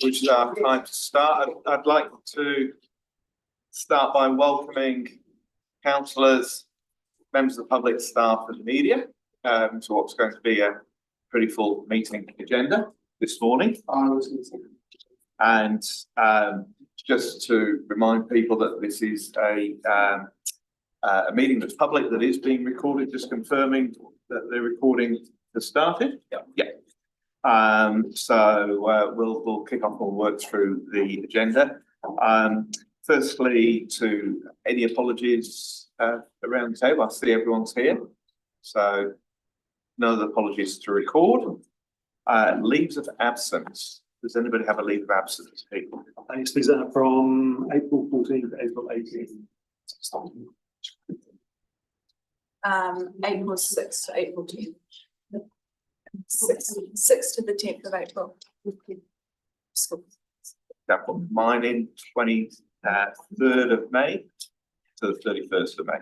which is our time to start. I'd like to start by welcoming councillors, members of the public, staff and media to what's going to be a pretty full meeting agenda this morning. And just to remind people that this is a meeting that's public, that is being recorded, just confirming that the recording has started. Yeah. So we'll kick off and work through the agenda. Firstly, to any apologies around the table. I see everyone's here, so no other apologies to record. Leaves of absence. Does anybody have a leave of absence? Yes, these are from April 14th to April 18th. April 6th to April 10th. 6th to the 10th of April. That put mine in 23rd of May to the 31st of May.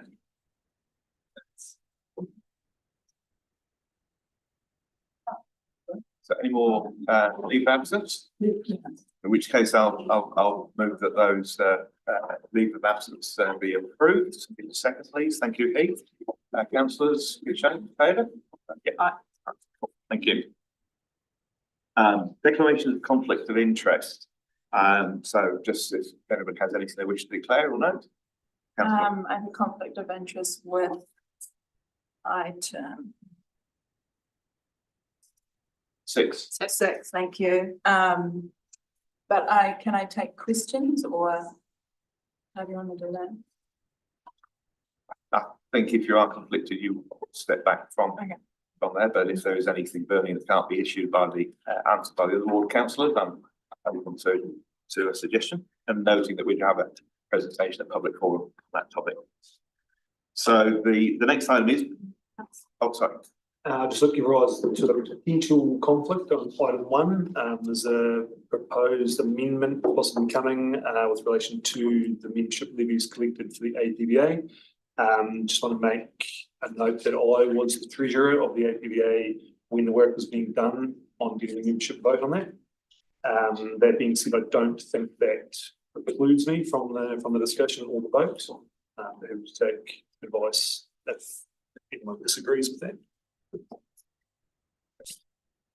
So any more leave of absence? In which case I'll move that those leave of absence be approved. In a second, please. Thank you, Heath. Councillors, good show. Favour? Yeah. Thank you. Declaration of conflict of interest. So just if anybody has anything they wish to declare or note. I have a conflict of interest with item 6. 6, thank you. But can I take questions, or how do you want to do that? I think if you are conflicted, you step back from there. But if there is anything burning that can't be issued by the answered by the other ward councillors, I'm open to a suggestion, and noting that we have a presentation at public forum on that topic. So the next item is, sorry. Just looking rise to the potential conflict on item 1. There's a proposed amendment possibly coming with relation to the membership levies collected for the APBA. Just want to make a note that I was the treasurer of the APBA when the work was being done on getting the membership vote on that. That being said, I don't think that precludes me from the discussion or the vote. I have to take advice if anyone disagrees with that.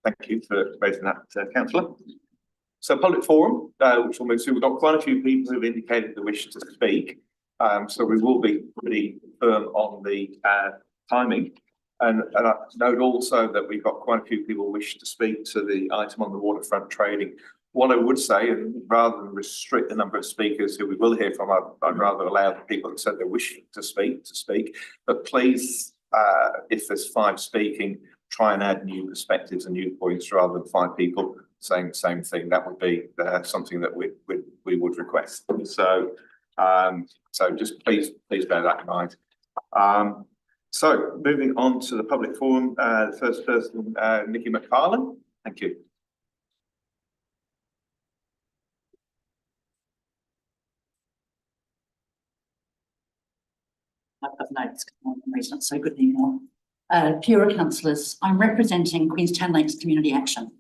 Thank you for raising that, councillor. So public forum, which we'll move to. We've got quite a few people who've indicated the wish to speak. So we will be pretty firm on the timing. And I note also that we've got quite a few people who wish to speak to the item on the waterfront trading. What I would say, and rather than restrict the number of speakers who we will hear from, I'd rather allow the people that said they're wishing to speak. But please, if there's 5 speaking, try and add new perspectives and new points rather than 5 people saying the same thing. That would be something that we would request. So just please bear that in mind. So moving on to the public forum, the first person, Nikki McFarlane. Thank you. I've got notes because I'm not so good anymore. Pura councillors, I'm representing Queenstown Lakes Community Action.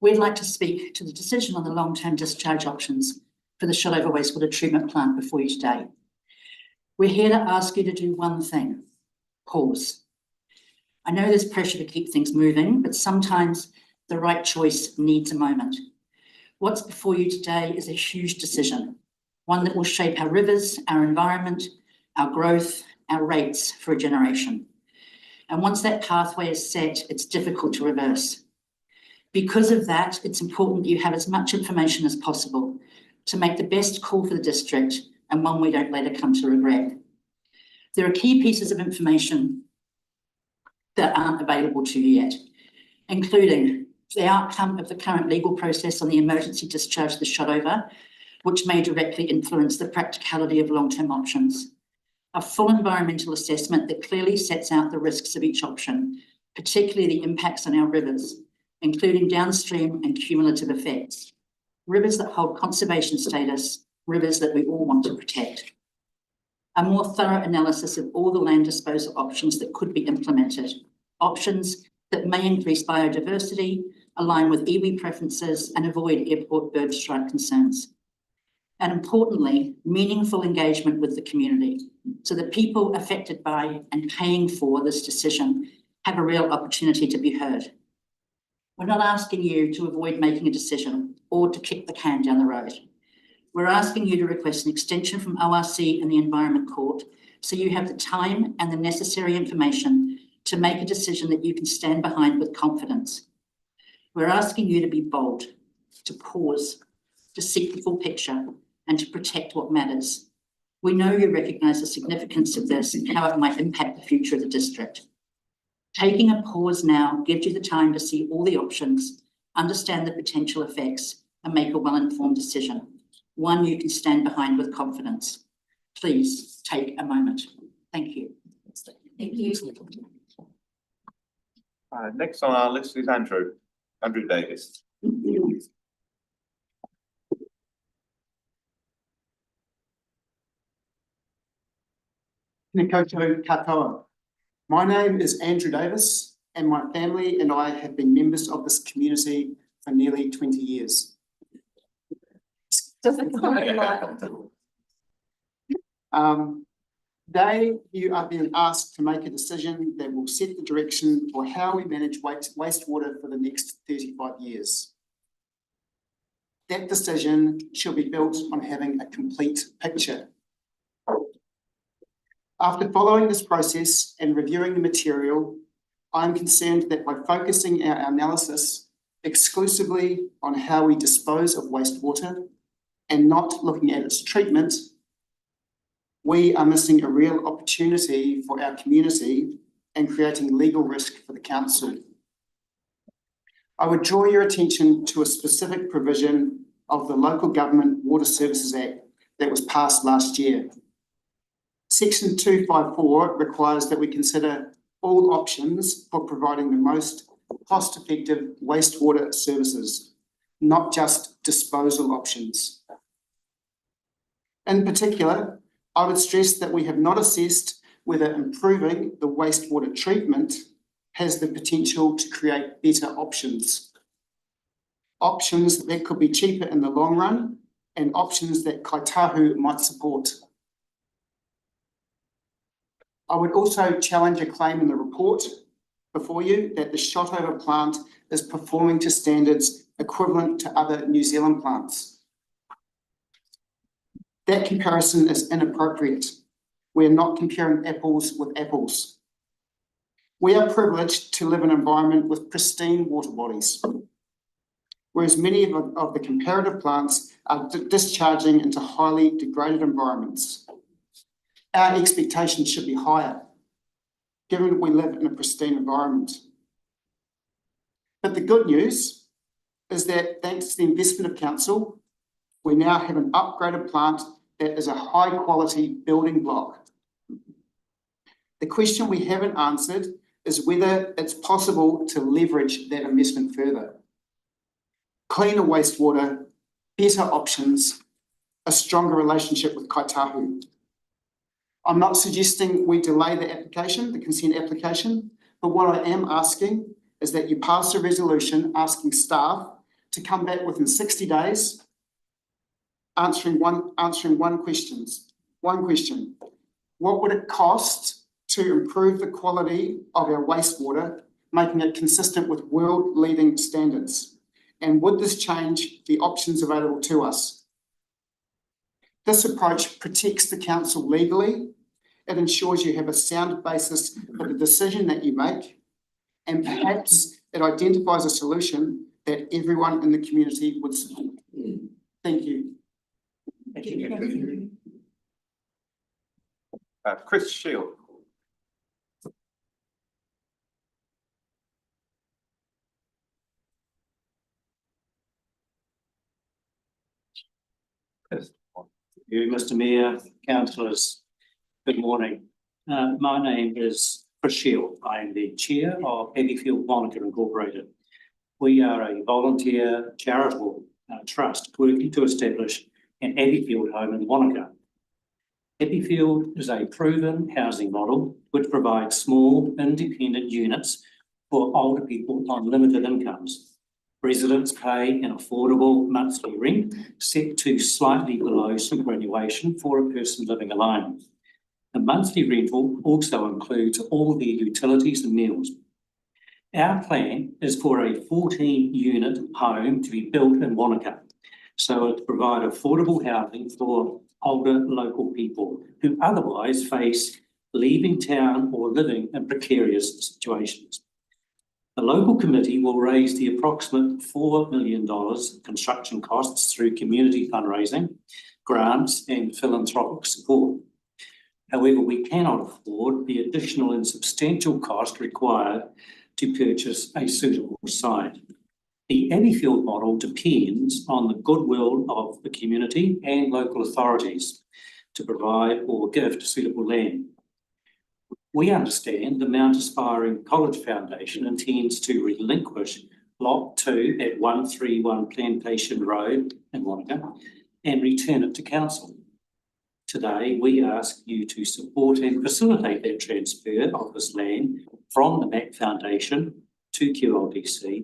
We'd like to speak to the decision on the long-term discharge options for the Shotover Wastewater Treatment Plant before you today. We're here to ask you to do one thing: pause. I know there's pressure to keep things moving, but sometimes the right choice needs a moment. What's before you today is a huge decision, one that will shape our rivers, our environment, our growth, our rates for a generation. And once that pathway is set, it's difficult to reverse. Because of that, it's important that you have as much information as possible to make the best call for the district, and one we don't later come to regret. There are key pieces of information that aren't available to you yet, including the outcome of the current legal process on the emergency discharge of the Shotover, which may directly influence the practicality of long-term options. A full environmental assessment that clearly sets out the risks of each option, particularly the impacts on our rivers, including downstream and cumulative effects. Rivers that hold conservation status, rivers that we all want to protect. A more thorough analysis of all the land disposal options that could be implemented, options that may increase biodiversity, align with iwi preferences and avoid airport bird strike concerns. And importantly, meaningful engagement with the community so that people affected by and paying for this decision have a real opportunity to be heard. We're not asking you to avoid making a decision or to kick the can down the road. We're asking you to request an extension from ORC and the Environment Court so you have the time and the necessary information to make a decision that you can stand behind with confidence. We're asking you to be bold, to pause, to seek the full picture and to protect what matters. We know you recognise the significance of this and how it might impact the future of the district. Taking a pause now gives you the time to see all the options, understand the potential effects and make a well-informed decision, one you can stand behind with confidence. Please take a moment. Thank you. Thank you. Next on our list is Andrew Davis. Nikoto katoa. My name is Andrew Davis and my family and I have been members of this community for nearly 20 years. Today, you are being asked to make a decision that will set the direction for how we manage wastewater for the next 35 years. That decision shall be built on having a complete picture. After following this process and reviewing the material, I'm concerned that by focusing our analysis exclusively on how we dispose of wastewater and not looking at its treatment, we are missing a real opportunity for our community and creating legal risk for the council. I would draw your attention to a specific provision of the Local Government Water Services Act that was passed last year. Section 254 requires that we consider all options for providing the most cost-effective wastewater services, not just disposal options. In particular, I would stress that we have not assessed whether improving the wastewater treatment has the potential to create better options. Options that could be cheaper in the long run and options that Kaitahu might support. I would also challenge a claim in the report before you that the Shotover plant is performing to standards equivalent to other New Zealand plants. That comparison is inappropriate. We are not comparing apples with apples. We are privileged to live in an environment with pristine water bodies, whereas many of the comparative plants are discharging into highly degraded environments. Our expectations should be higher, given we live in a pristine environment. But the good news is that thanks to the investment of council, we now have an upgraded plant that is a high quality building block. The question we haven't answered is whether it's possible to leverage that investment further. Cleaner wastewater, better options, a stronger relationship with Kaitahu. I'm not suggesting we delay the application, the consent application, but what I am asking is that you pass a resolution asking staff to come back within 60 days, answering one question. What would it cost to improve the quality of our wastewater, making it consistent with world-leading standards? And would this change the options available to us? This approach protects the council legally. It ensures you have a sound basis for the decision that you make, and perhaps it identifies a solution that everyone in the community would support. Thank you. Thank you. Chris Shield. You, Mr. Mayor, councillors, good morning. My name is Chris Shield. I am the chair of Abbeyfield Wanaka Incorporated. We are a volunteer charitable trust working to establish an Abbeyfield home in Wanaka. Abbeyfield is a proven housing model which provides small independent units for older people on limited incomes. Residents pay an affordable monthly rent set to slightly below superannuation for a person living alone. The monthly rental also includes all their utilities and meals. Our plan is for a 14-unit home to be built in Wanaka, so to provide affordable housing for older local people who otherwise face leaving town or living in precarious situations. The local committee will raise the approximate $4 million construction costs through community fundraising, grants and philanthropic support. However, we cannot afford the additional and substantial cost required to purchase a suitable site. The Abbeyfield model depends on the goodwill of the community and local authorities to provide or gift suitable land. We understand the Mount Aspiring College Foundation intends to relinquish Lot 2 at 131 Plantation Road in Wanaka and return it to council. Today, we ask you to support and facilitate that transfer of this land from the MAC Foundation to QLDC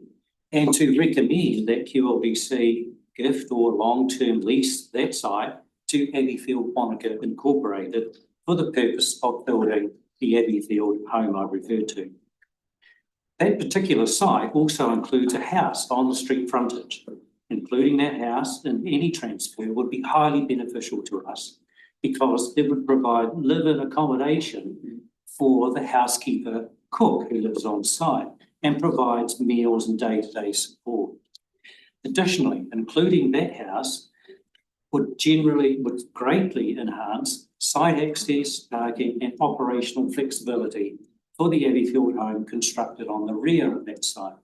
and to recommend that QLDC gift or long-term lease that site to Abbeyfield Wanaka Incorporated for the purpose of building the Abbeyfield home I referred to. That particular site also includes a house on the street frontage. Including that house in any transfer would be highly beneficial to us because it would provide live-in accommodation for the housekeeper cook who lives on site and provides meals and day-to-day support. Additionally, including that house would greatly enhance site access, parking and operational flexibility for the Abbeyfield home constructed on the rear of that site.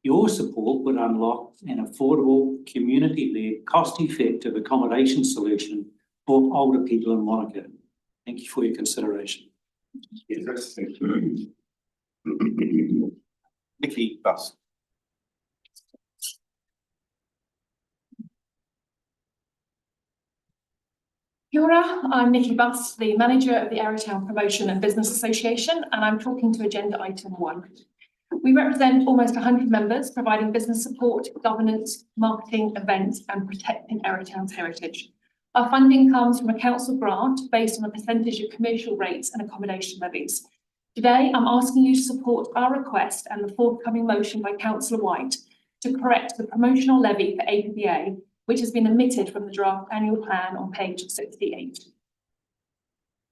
Your support would unlock an affordable, community-led, cost-effective accommodation solution for older people in Wanaka. Thank you for your consideration. Nikki Buss. Kia ora, I'm Nikki Buss, the manager of the Arrowtown Promotion and Business Association, and I'm talking to agenda item 1. We represent almost 100 members, providing business support, governance, marketing, events, and protecting Arrowtown's heritage. Our funding comes from a council grant based on a percentage of commercial rates and accommodation levies. Today, I'm asking you to support our request and the forthcoming motion by Councillor White to correct the promotional levy for APBA, which has been omitted from the draft annual plan on page 68.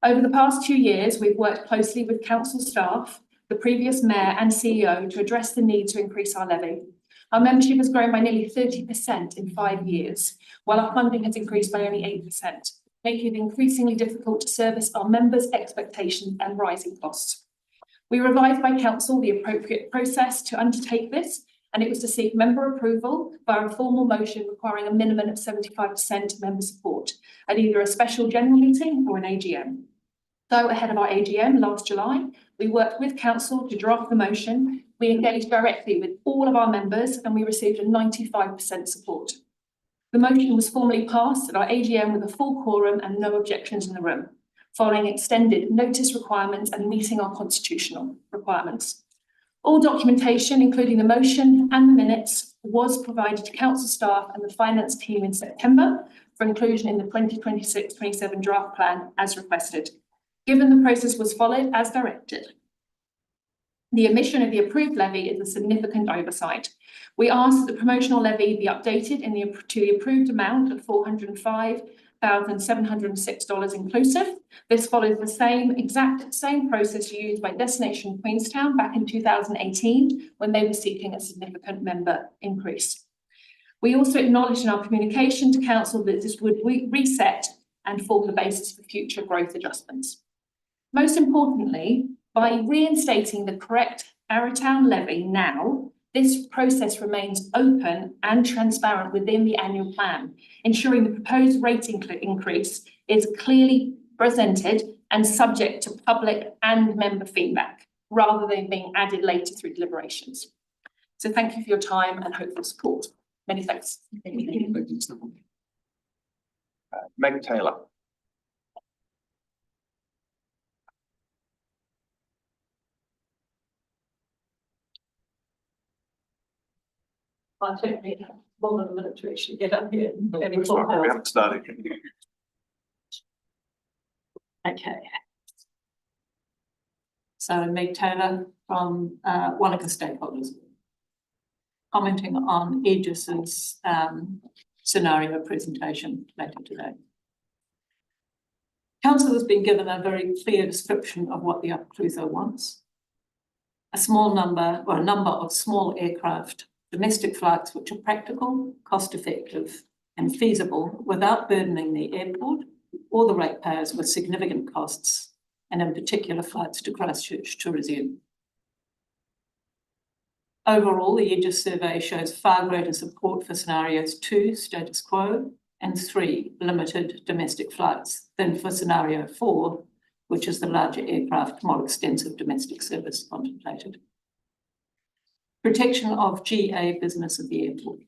Over the past 2 years, we've worked closely with council staff, the previous mayor and CEO to address the need to increase our levy. Our membership has grown by nearly 30% in 5 years, while our funding has increased by only 8%, making it increasingly difficult to service our members' expectations and rising costs. We revised by council the appropriate process to undertake this, and it was to seek member approval via a formal motion requiring a minimum of 75% member support at either a special general meeting or an AGM. So ahead of our AGM last July, we worked with council to draft the motion. We engaged directly with all of our members and we received a 95% support. The motion was formally passed at our AGM with a full quorum and no objections in the room, following extended notice requirements and meeting our constitutional requirements. All documentation, including the motion and the minutes, was provided to council staff and the finance team in September for inclusion in the 2026-27 draft plan as requested, given the process was followed as directed. The omission of the approved levy is a significant oversight. We ask that the promotional levy be updated to the approved amount of $405,706 inclusive. This follows the exact same process used by Destination Queenstown back in 2018 when they were seeking a significant member increase. We also acknowledged in our communication to council that this would reset and form the basis for future growth adjustments. Most importantly, by reinstating the correct Arrowtown levy now, this process remains open and transparent within the annual plan, ensuring the proposed rate increase is clearly presented and subject to public and member feedback, rather than being added later through deliberations. So thank you for your time and hope for support. Many thanks. Meg Taylor. I take me more than a minute to actually get up here. and get in We full house. haven't started. Okay. So Meg Taylor from Wanaka Stakeholders. Commenting on Aegis's scenario presentation later today. Council has been given a very clear description of what the Upper Clutha wants. A number of small aircraft, domestic flights which are practical, cost effective and feasible without burdening the airport or the ratepayers with significant costs, and in particular flights to Christchurch to resume. Overall, the Aegis survey shows far greater support for scenarios 2, status quo, and 3, limited domestic flights, than for scenario 4, which is the larger aircraft, more extensive domestic service contemplated. Protection of GA business of the airport.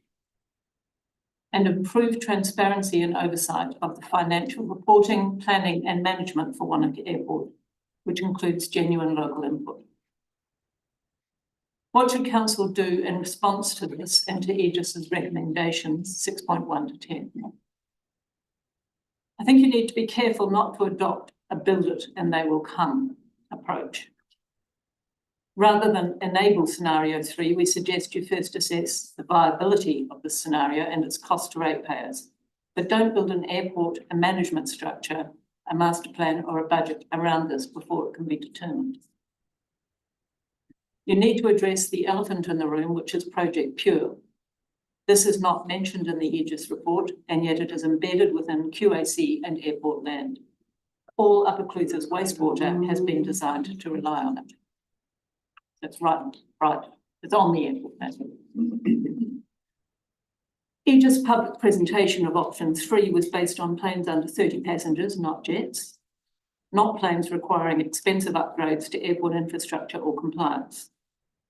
And improved transparency and oversight of the financial reporting, planning and management for Wanaka Airport, which includes genuine local input. What should Council do in response to this and to Aegis's recommendations 6.1 to 10? I think you need to be careful not to adopt a build it and they will come approach. Rather than enable scenario 3, we suggest you first assess the viability of the scenario and its cost to ratepayers, but don't build an airport, a management structure, a master plan or a budget around this before it can be determined. You need to address the elephant in the room, which is Project Pure. This is not mentioned in the Aegis report, and yet it is embedded within QAC and airport land. All Upper Clutha's wastewater has been designed to rely on it. That's right. It's on the airport land. Aegis public presentation of option 3 was based on planes under 30 passengers, not jets, not planes requiring expensive upgrades to airport infrastructure or compliance.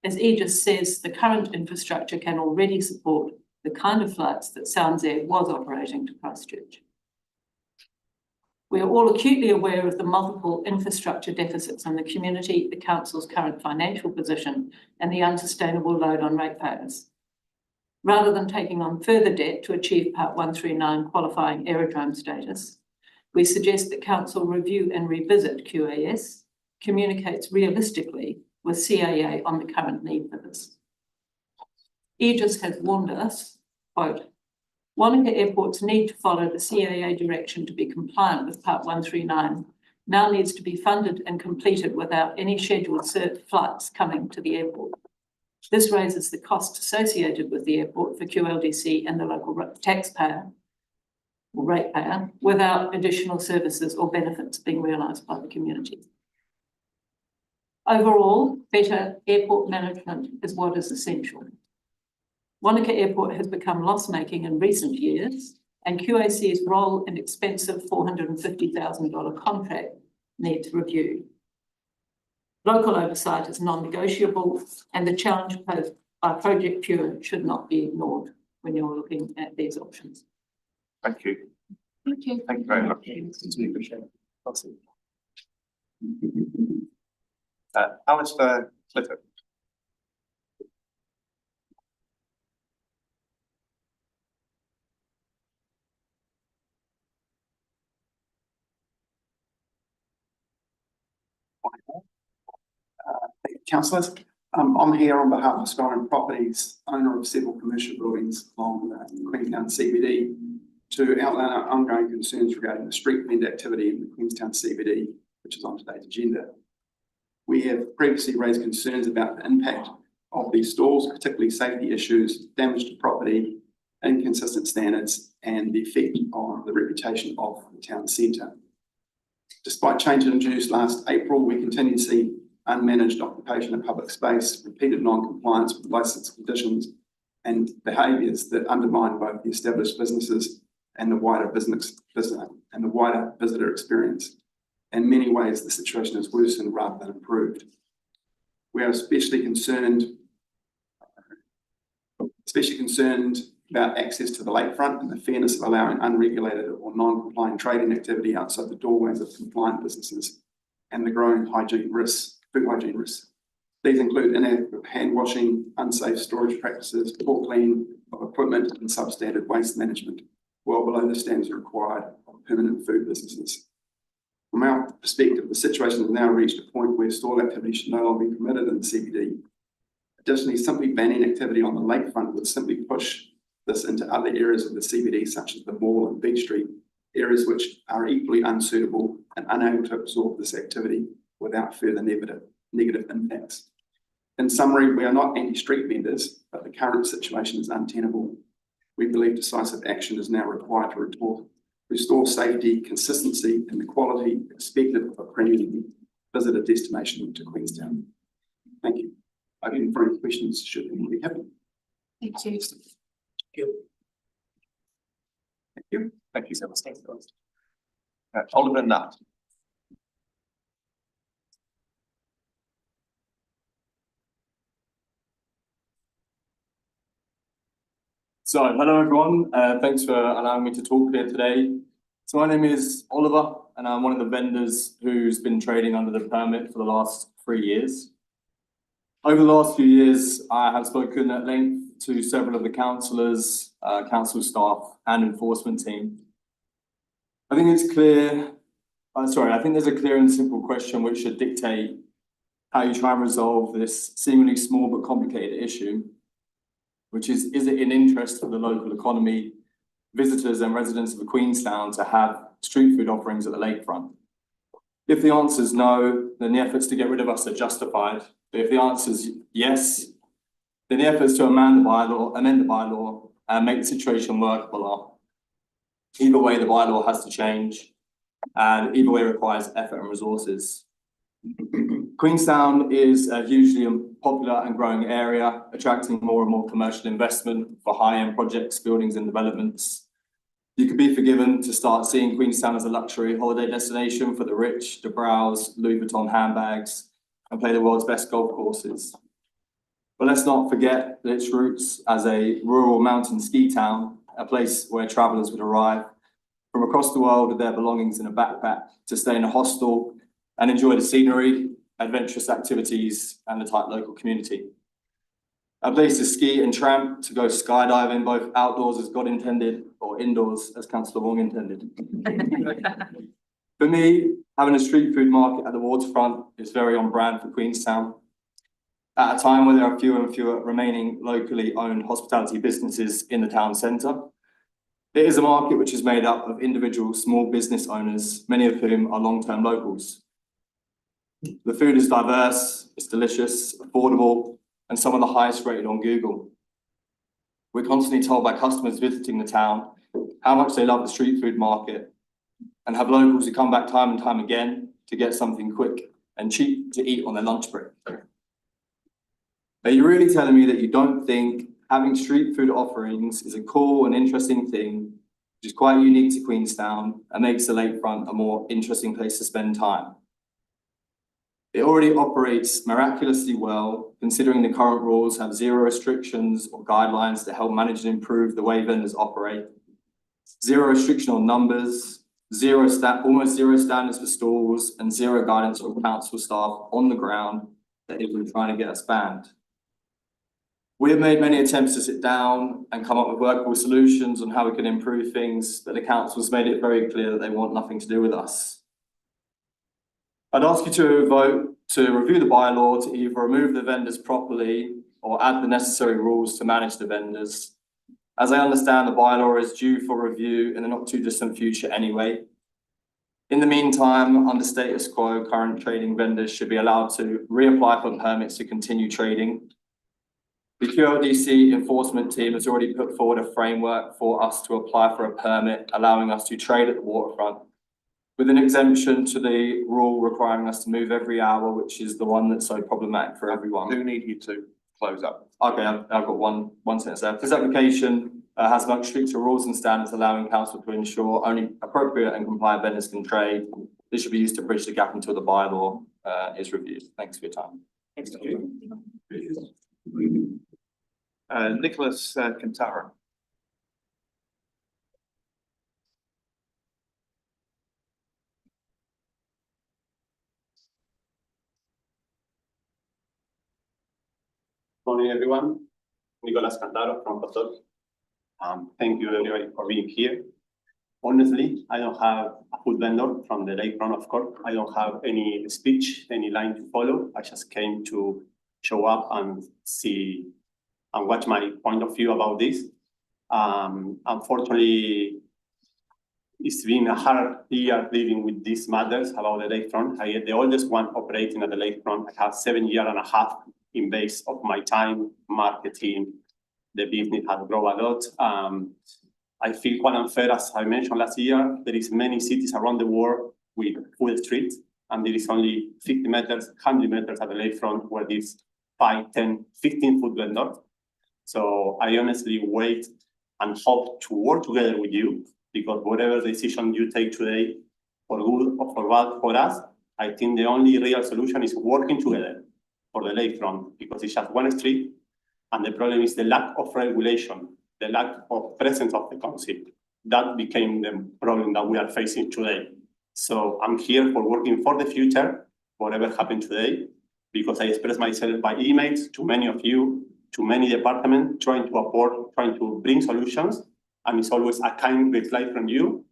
As Aegis says, the current infrastructure can already support the kind of flights that Sounds Air was operating to Christchurch. We are all acutely aware of the multiple infrastructure deficits in the community, the Council's current financial position, and the unsustainable load on ratepayers. Rather than taking on further debt to achieve Part 139 qualifying aerodrome status, we suggest that Council review and revisit QAS, communicates realistically with CAA on the current need for this. Aegis has warned us, quote, Wanaka airports need to follow the CAA direction to be compliant with Part 139, now needs to be funded and completed without any scheduled flights coming to the airport. This raises the cost associated with the airport for QLDC and the local taxpayer or ratepayer without additional services or benefits being realised by the community. Overall, better airport management is what is essential. Wanaka Airport has become loss-making in recent years, and QAC's role in expensive $450,000 contract needs review. Local oversight is non-negotiable, and the challenge posed by Project Pure should not be ignored when you're looking at these options. Thank you. Thank you. Thank you very much. Alistair Clifford. Councillors, I'm here on behalf of Skyrim Properties, owner of several commercial buildings along Queenstown CBD, to outline our ongoing concerns regarding the street vendor activity in the Queenstown CBD, which is on today's agenda. We have previously raised concerns about the impact of these stalls, particularly safety issues, damage to property, inconsistent standards, and the effect on the reputation of the town centre. Despite changes introduced last April, we continue to see unmanaged occupation of public space, repeated non-compliance with licence conditions, and behaviours that undermine both the established businesses and the wider visitor experience. In many ways, the situation is worsened rather than improved. We are especially concerned about access to the lakefront and the fairness of allowing unregulated or non-compliant trading activity outside the doorways of compliant businesses, and the growing food hygiene risks. These include inadequate hand washing, unsafe storage practices, poor cleaning of equipment and substandard waste management, well below the standards required of permanent food businesses. From our perspective, the situation has now reached a point where stall activity should no longer be permitted in the CBD. Additionally, simply banning activity on the lakefront would simply push this into other areas of the CBD, such as the Mall and Beach Street, areas which are equally unsuitable and unable to absorb this activity without further negative impacts. In summary, we are not anti-street vendors, but the current situation is untenable. We believe decisive action is now required to restore safety, consistency, and the quality expected of a premium visitor destination to Queenstown. Thank you. Open for any questions should anybody have them. Thank you. Thank you. Thank you so much. Oliver Nutt. So, hello everyone. Thanks for allowing me to talk here today. So my name is Oliver and I'm one of the vendors who's been trading under the permit for the last 3 years. Over the last few years, I have spoken at length to several of the councillors, council staff and enforcement team. I think it's clear, I think there's a clear and simple question which should dictate how you try and resolve this seemingly small but complicated issue, which is it in interest for the local economy, visitors and residents of Queenstown to have street food offerings at the lakefront? If the answer is no, then the efforts to get rid of us are justified. But if the answer is yes, then the efforts to amend the bylaw and make the situation workable are. Either way, the bylaw has to change, and either way requires effort and resources. Queenstown is a hugely popular and growing area, attracting more and more commercial investment for high-end projects, buildings and developments. You could be forgiven to start seeing Queenstown as a luxury holiday destination for the rich to browse Louis Vuitton handbags and play the world's best golf courses. But let's not forget its roots as a rural mountain ski town, a place where travellers would arrive from across the world with their belongings in a backpack to stay in a hostel and enjoy the scenery, adventurous activities and the tight local community. A place to ski and tramp, to go skydiving, both outdoors as God intended or indoors as Councillor Wong intended. For me, having a street food market at the waterfront is very on brand for Queenstown. At a time where there are fewer and fewer remaining locally owned hospitality businesses in the town centre, it is a market which is made up of individual small business owners, many of whom are long-term locals. The food is diverse, it's delicious, affordable, and some of the highest rated on Google. We're constantly told by customers visiting the town how much they love the street food market and have locals who come back time and time again to get something quick and cheap to eat on their lunch break. Are you really telling me that you don't think having street food offerings is a cool and interesting thing, which is quite unique to Queenstown and makes the lakefront a more interesting place to spend time? It already operates miraculously well, considering the current rules have zero restrictions or guidelines to help manage and improve the way vendors operate. Zero restriction on numbers, almost zero standards for stalls, and zero guidance from council staff on the ground that have been trying to get us banned. We have made many attempts to sit down and come up with workable solutions on how we can improve things, but the council's made it very clear that they want nothing to do with us. I'd ask you to vote to review the bylaw to either remove the vendors properly or add the necessary rules to manage the vendors. As I understand, the bylaw is due for review in the not too distant future anyway. In the meantime, under status quo, current trading vendors should be allowed to reapply for permits to continue trading. The QLDC enforcement team has already put forward a framework for us to apply for a permit, allowing us to trade at the waterfront, with an exemption to the rule requiring us to move every hour, which is the one that's so problematic for everyone. I do need you to close up. Okay, I've got one sentence there. This application has much stricter rules and standards allowing council to ensure only appropriate and compliant vendors can trade. This should be used to bridge the gap until the bylaw is reviewed. Thanks for your time. Thank you. Nicholas Cantara. morning, everyone. Nicolas Cantaro from Pastor. Thank you everybody for being here. Honestly, I don't have a food vendor from the lakefront of court. I don't have any speech, any line to follow. I just came to show up and see and watch my point of view about this. Unfortunately, it's been a hard year dealing with these matters about the lakefront. I am the oldest one operating at the lakefront. I have 7.5 years in base of my time, marketing. The business has grown a lot. I feel quite unfair, as I mentioned last year. There is many cities around the world with food streets, and there is only 50 meters, 100 meters at the lakefront where there's 5, 10, 15 food vendors. So I honestly wait and hope to work together with you, because whatever decision you take today, for good or for bad for us, I think the only real solution is working together for the lakefront, because it's just one street, and the problem is the lack of regulation, the lack of presence of the council. That became the problem that we are facing today. So I'm here for working for the future, whatever happened today, because I expressed myself by emails to many of you, to many departments, trying to bring solutions, and it's always a kind reply from you,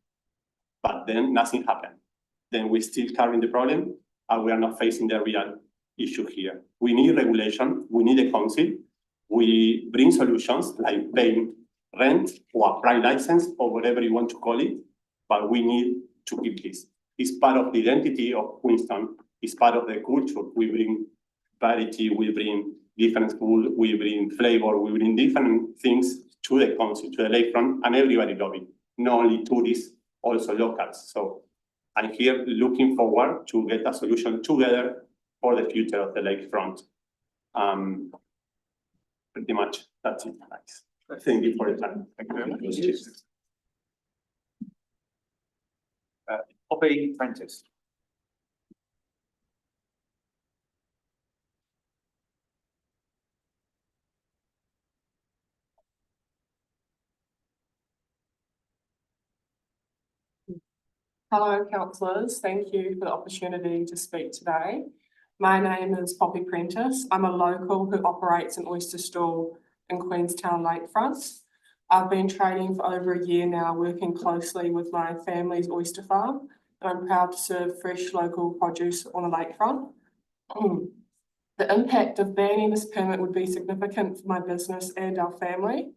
but then nothing happened. Then we still carrying the problem, and we are not facing the real issue here. We need regulation, we need a council, we bring solutions like paying rent or a prime license or whatever you want to call it, but we need to keep this. It's part of the identity of Queenstown, it's part of the culture. We bring variety, we bring different food, we bring flavor, we bring different things to the council, to the lakefront, and everybody love it. Not only tourists, also locals. So I'm here looking forward to get a solution together for the future of the lakefront. Pretty much that's it, guys. Thank you for your time. Thank you very much. Poppy Prentice. Hello, councillors. Thank you for the opportunity to speak today. My name is Poppy Prentice. I'm a local who operates an oyster stall in Queenstown lakefront. I've been trading for over a year now, working closely with my family's oyster farm, and I'm proud to serve fresh local produce on the lakefront. The impact of banning this permit would be significant for my business and our family.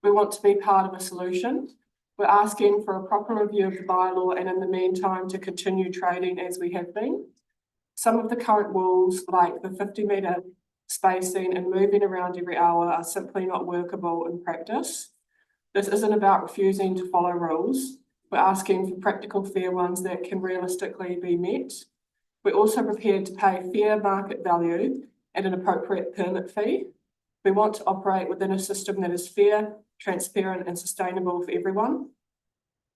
We want to be part of a solution. We're asking for a proper review of the bylaw, and in the meantime to continue trading as we have been. Some of the current rules, like the 50-metre spacing and moving around every hour, are simply not workable in practice. This isn't about refusing to follow rules. We're asking for practical, fair ones that can realistically be met. We're also prepared to pay fair market value and an appropriate permit fee. We want to operate within a system that is fair, transparent and sustainable for everyone.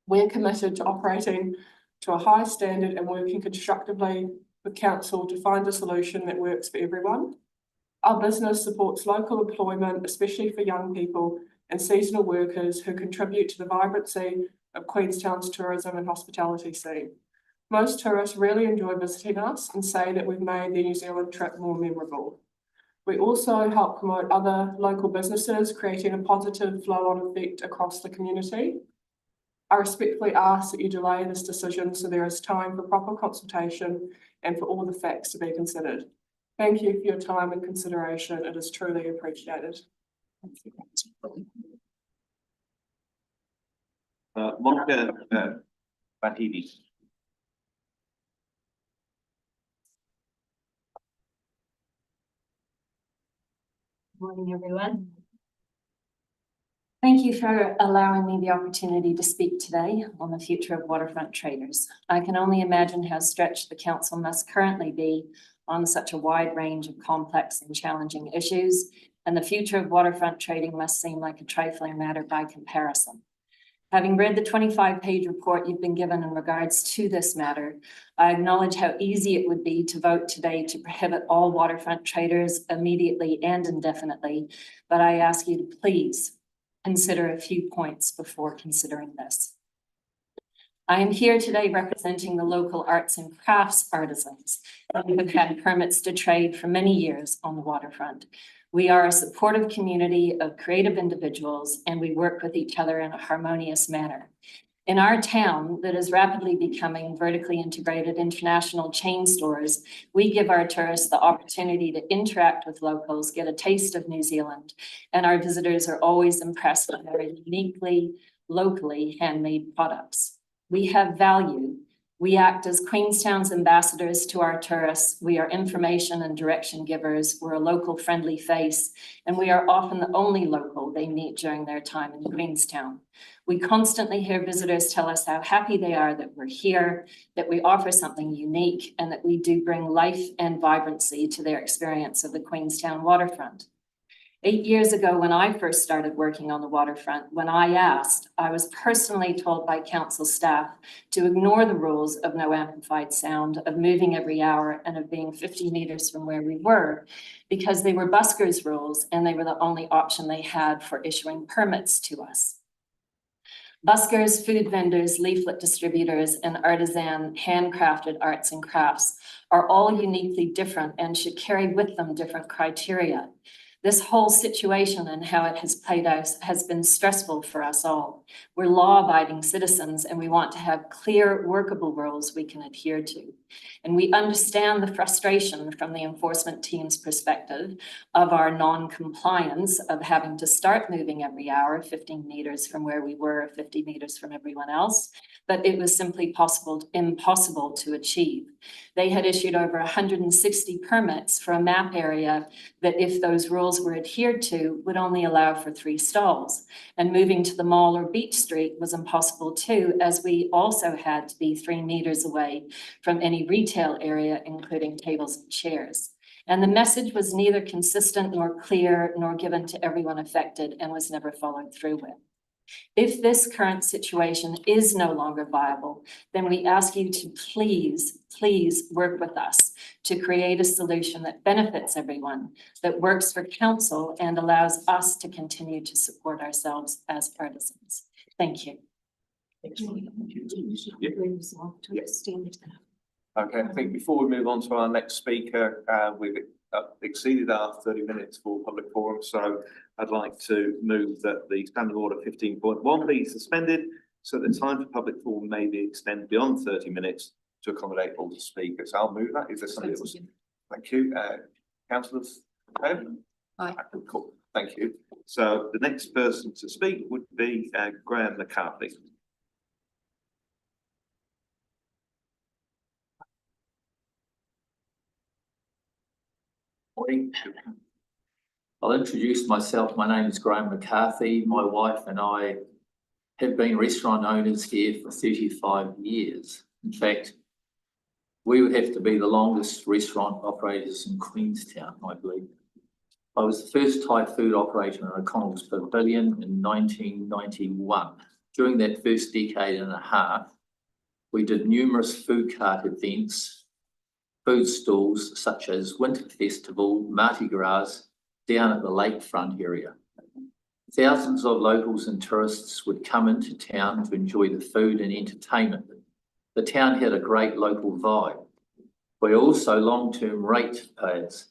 We're committed to operating to a high standard and working constructively with council to find a solution that works for everyone. Our business supports local employment, especially for young people and seasonal workers who contribute to the vibrancy of Queenstown's tourism and hospitality scene. Most tourists really enjoy visiting us and say that we've made their New Zealand trip more memorable. We also help promote other local businesses, creating a positive flow-on effect across the community. I respectfully ask that you delay this decision so there is time for proper consultation and for all the facts to be considered. Thank you for your time and consideration. It is truly appreciated. Monica Batidi. Morning, everyone. Thank you for allowing me the opportunity to speak today on the future of waterfront traders. I can only imagine how stretched the council must currently be on such a wide range of complex and challenging issues, and the future of waterfront trading must seem like a trifling matter by comparison. Having read the 25-page report you've been given in regards to this matter, I acknowledge how easy it would be to vote today to prohibit all waterfront traders immediately and indefinitely, but I ask you to please consider a few points before considering this. I am here today representing the local arts and crafts artisans who have had permits to trade for many years on the waterfront. We are a supportive community of creative individuals, and we work with each other in a harmonious manner. In our town that is rapidly becoming vertically integrated international chain stores, we give our tourists the opportunity to interact with locals, get a taste of New Zealand, and our visitors are always impressed with our uniquely, locally handmade products. We have value. We act as Queenstown's ambassadors to our tourists. We are information and direction givers. We're a local friendly face, and we are often the only local they meet during their time in Queenstown. We constantly hear visitors tell us how happy they are that we're here, that we offer something unique, and that we do bring life and vibrancy to their experience of the Queenstown waterfront. 8 years ago, when I first started working on the waterfront, when I asked, I was personally told by council staff to ignore the rules of no amplified sound, of moving every hour, and of being 50 meters from where we were, because they were buskers' rules and they were the only option they had for issuing permits to us. Buskers, food vendors, leaflet distributors, and artisan handcrafted arts and crafts are all uniquely different and should carry with them different criteria. This whole situation and how it has played out has been stressful for us all. We're law-abiding citizens, and we want to have clear, workable rules we can adhere to. And we understand the frustration from the enforcement team's perspective of our non-compliance of having to start moving every hour, 15 meters from where we were, 50 meters from everyone else, but it was simply impossible to achieve. They had issued over 160 permits for a map area that, if those rules were adhered to, would only allow for 3 stalls. And moving to the mall or beach street was impossible too, as we also had to be 3 meters away from any retail area, including tables and chairs. And the message was neither consistent nor clear nor given to everyone affected, and was never followed through with. If this current situation is no longer viable, then we ask you to please work with us to create a solution that benefits everyone, that works for council, and allows us to continue to support ourselves as artisans. Thank you. Okay, I think before we move on to our next speaker, we've exceeded our 30 minutes for public forum, so I'd like to move that the standing order 15.1 be suspended, so the time for public forum may be extended beyond 30 minutes to accommodate all the speakers. I'll move that. Is there somebody else? Thank you. Councillors? Aye. Cool. Thank you. So the next person to speak would be Graham McCarthy. Morning. I'll introduce myself. My name is Graham McCarthy. My wife and I have been restaurant owners here for 35 years. In fact, we would have to be the longest restaurant operators in Queenstown, I believe. I was the first Thai food operator in O'Connell's Pavilion in 1991. During that first decade and a half, we did numerous food cart events, food stalls such as Winter Festival, Mardi Gras, down at the lakefront area. Thousands of locals and tourists would come into town to enjoy the food and entertainment. The town had a great local vibe. We're also long-term ratepayers.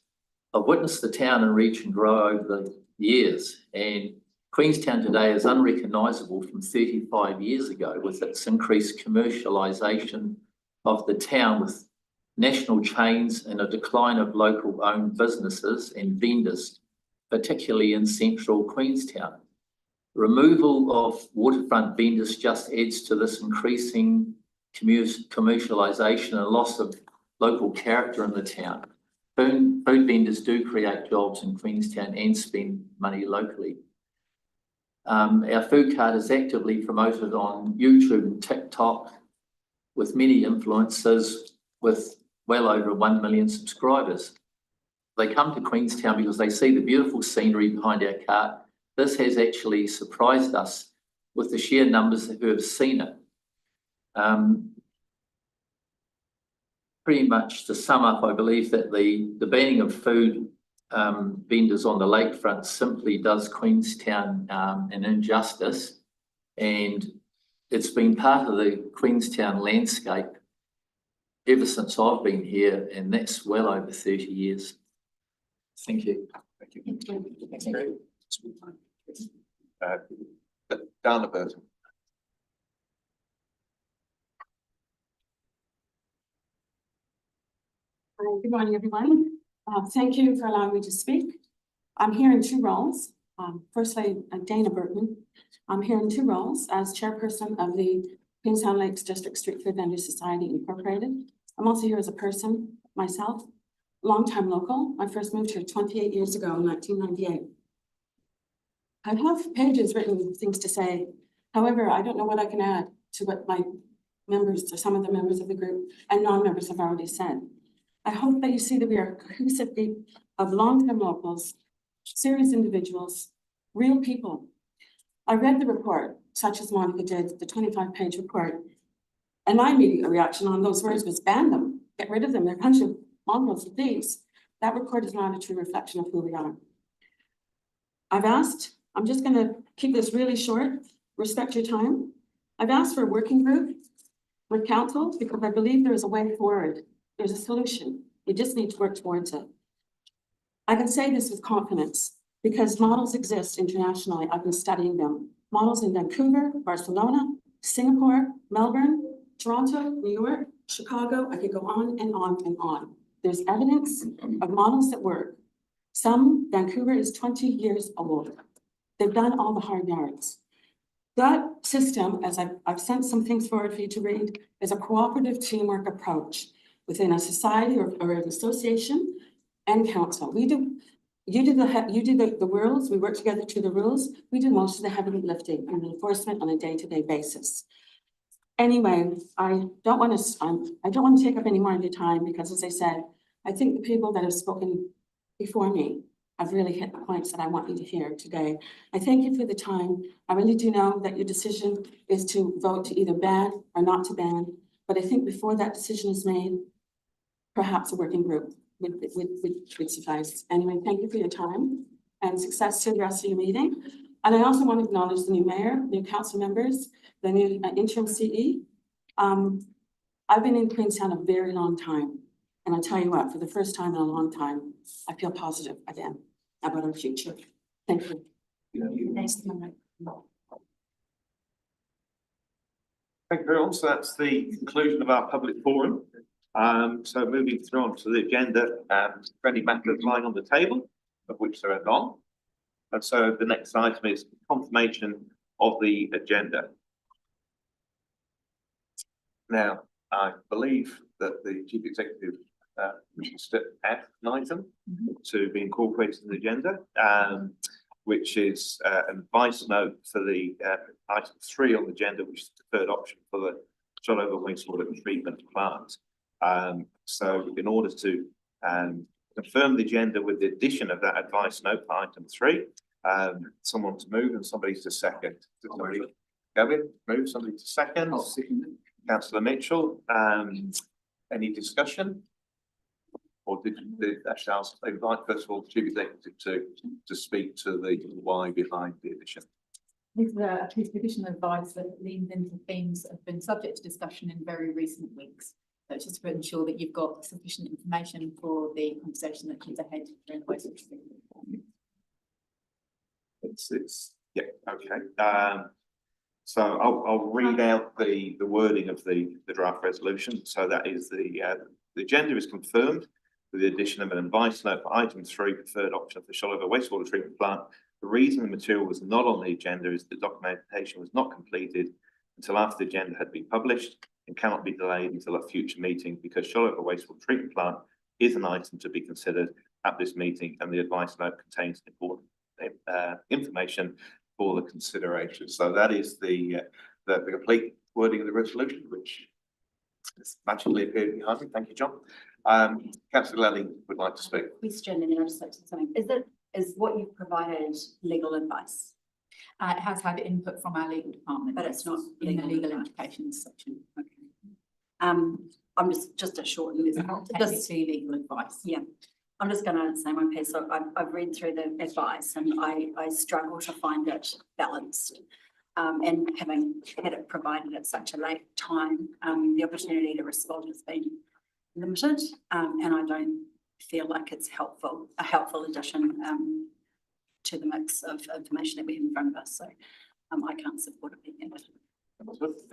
I've witnessed the town and region grow over the years, and Queenstown today is unrecognisable from 35 years ago with its increased commercialisation of the town, with national chains and a decline of local owned businesses and vendors, particularly in central Queenstown. Removal of waterfront vendors just adds to this increasing commercialisation and loss of local character in the town. Food vendors do create jobs in Queenstown and spend money locally. Our food cart is actively promoted on YouTube and TikTok with many influencers with well over 1 million subscribers. They come to Queenstown because they see the beautiful scenery behind our cart. This has actually surprised us with the sheer numbers who have seen it. Pretty much to sum up, I believe that the banning of food vendors on the lakefront simply does Queenstown an injustice, and it's been part of the Queenstown landscape ever since I've been here, and that's well over 30 years. Thank you. Thank you. Down the person. Good morning, everyone. Thank you for allowing me to speak. I'm here in two roles. Firstly, Dana Burton. I'm here in two roles as chairperson of the Queenstown Lakes District Street Food Vendors Society Incorporated. I'm also here as a person myself, longtime local. I first moved here 28 years ago in 1998. I have pages written things to say. However, I don't know what I can add to what my members or some of the members of the group and non-members have already said. I hope that you see that we are a cohesive group of long-term locals, serious individuals, real people. I read the report, such as Wanaka did, the 25-page report, and my immediate reaction on those words was ban them, get rid of them, they're a bunch of mongrels and thieves. That report is not a true reflection of who we are. I've asked, I'm just gonna keep this really short, respect your time. I've asked for a working group with council because I believe there is a way forward. There's a solution. You just need to work towards it. I can say this with confidence because models exist internationally. I've been studying them. Models in Vancouver, Barcelona, Singapore, Melbourne, Toronto, New York, Chicago. I could go on and on and on. There's evidence of models that work. Vancouver is 20 years old. They've done all the hard yards. That system, as I've sent some things forward for you to read, is a cooperative teamwork approach within a society or an association and council. You do the rules, we work together to the rules, we do most of the heavy lifting and the enforcement on a day-to-day basis. Anyway, I don't want to take up any more of your time because, as I said, I think the people that have spoken before me have really hit the points that I want you to hear today. I thank you for the time. I really do know that your decision is to vote to either ban or not to ban, but I think before that decision is made, perhaps a working group would suffice. Anyway, thank you for your time and success to the rest of your meeting. And I also want to acknowledge the new mayor, new council members, the new interim CE. I've been in Queenstown a very long time. And I'll tell you what, for the first time in a long time, I feel positive again about our future. Thank you. Thank you very much. So that's the conclusion of our public forum. So moving through on to the agenda, for any matters lying on the table, of which there are none. And so the next item is confirmation of the agenda. Now, I believe that the chief executive wishes to add an item to be incorporated in the agenda, which is an advice note for the item 3 on the agenda, which is the third option for the Shoalover Wastewater Treatment Plant. So in order to confirm the agenda with the addition of that advice note for item 3, someone to move and somebody to second. Somebody Gavin, move, somebody to second. Councillor Mitchell, any discussion? Or did actually ask, I would like first of all the chief executive to speak to the why behind the addition. This is a piece of additional advice that leans into themes that have been subject to discussion in very recent weeks. So it's just to ensure that you've got sufficient information for the conversation that comes ahead during the wastewater treatment. It's yeah, okay. So I'll read out the wording of the draft resolution. So that is the agenda is confirmed with the addition of an advice note for item 3, preferred option for Shoalover Wastewater Treatment Plant. The reason the material was not on the agenda is the documentation was not completed until after the agenda had been published and cannot be delayed until a future meeting because Shoalover Wastewater Treatment Plant is an item to be considered at this meeting and the advice note contains important information for the consideration. So that is the complete wording of the resolution, which has magically appeared behind me. Thank you, John. Councillor Lally would like to speak. Question, and then I'd just like to say something. Is what you've provided legal advice? It has had input from our legal department, but it's not in the legal implications section. Okay. I'm just a short list. It's not technically legal advice. Yeah. I'm just going to say my piece. So I've read through the advice and I struggle to find it balanced. and having had it provided at such a late time, the opportunity to respond has been limited, and I don't feel like it's a helpful addition to the mix of information that we have in front of us. So I can't support it being added.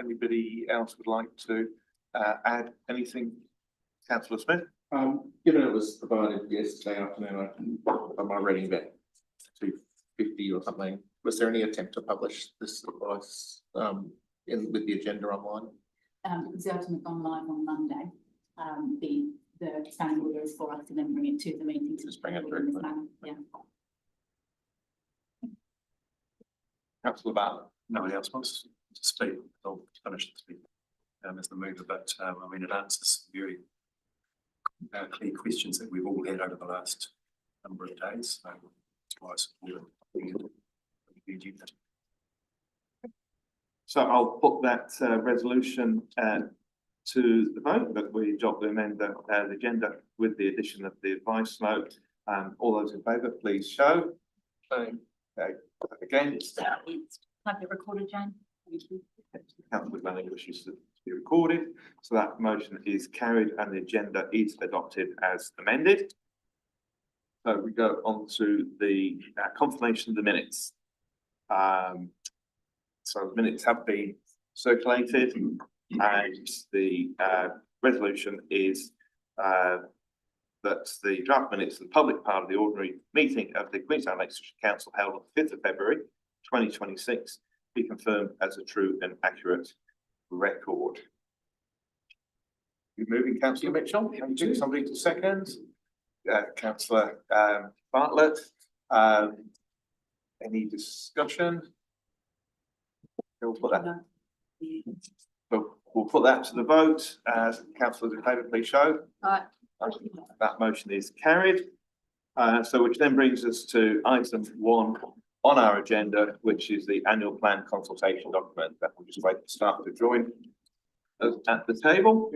Anybody else would like to add anything? Councillor Smith? Given it was provided yesterday afternoon, am I reading back 2:50 or something? Was there any attempt to publish this advice with the agenda online? The item has gone live on Monday. The standing order is for us to then bring it to the meeting. Just bring it through. Yeah. Councillor Bartlett? Nobody else wants to speak. I'll finish the speak as the mover, but I mean, it answers very clear questions that we've all had over the last number of days. So that's why I support it. So I'll put that resolution to the vote that we adopt the agenda with the addition of the advice note. All those in favour, please show. Okay. Against. Have it recorded, Jane? Thank you. Councillor Manning wishes to be recorded. So that motion is carried and the agenda is adopted as amended. So we go on to the confirmation of the minutes. So the minutes have been circulated and the resolution is that the draft minutes of the public part of the ordinary meeting of the Queenstown Lakes Council held on the 5th of February 2026 be confirmed as a true and accurate record. You're moving, Councillor Mitchell. Can you do something to second? Councillor Bartlett. Any discussion? We'll put that. We'll put that to the vote. Councillors in favour, please show. Aye. That motion is carried. So which then brings us to item 1 on our agenda, which is the annual plan consultation document that we'll just wait for staff to join us at the table.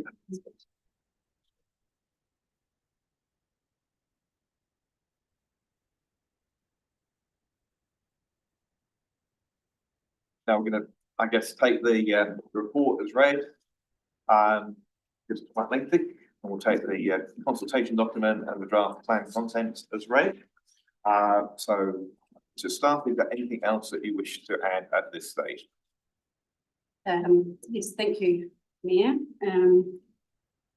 Now we're going to, I guess, take the report as read. It's quite lengthy, and we'll take the consultation document and the draft plan content as read. So to start, is there anything else that you wish to add at this stage? Yes, thank you, Mayor.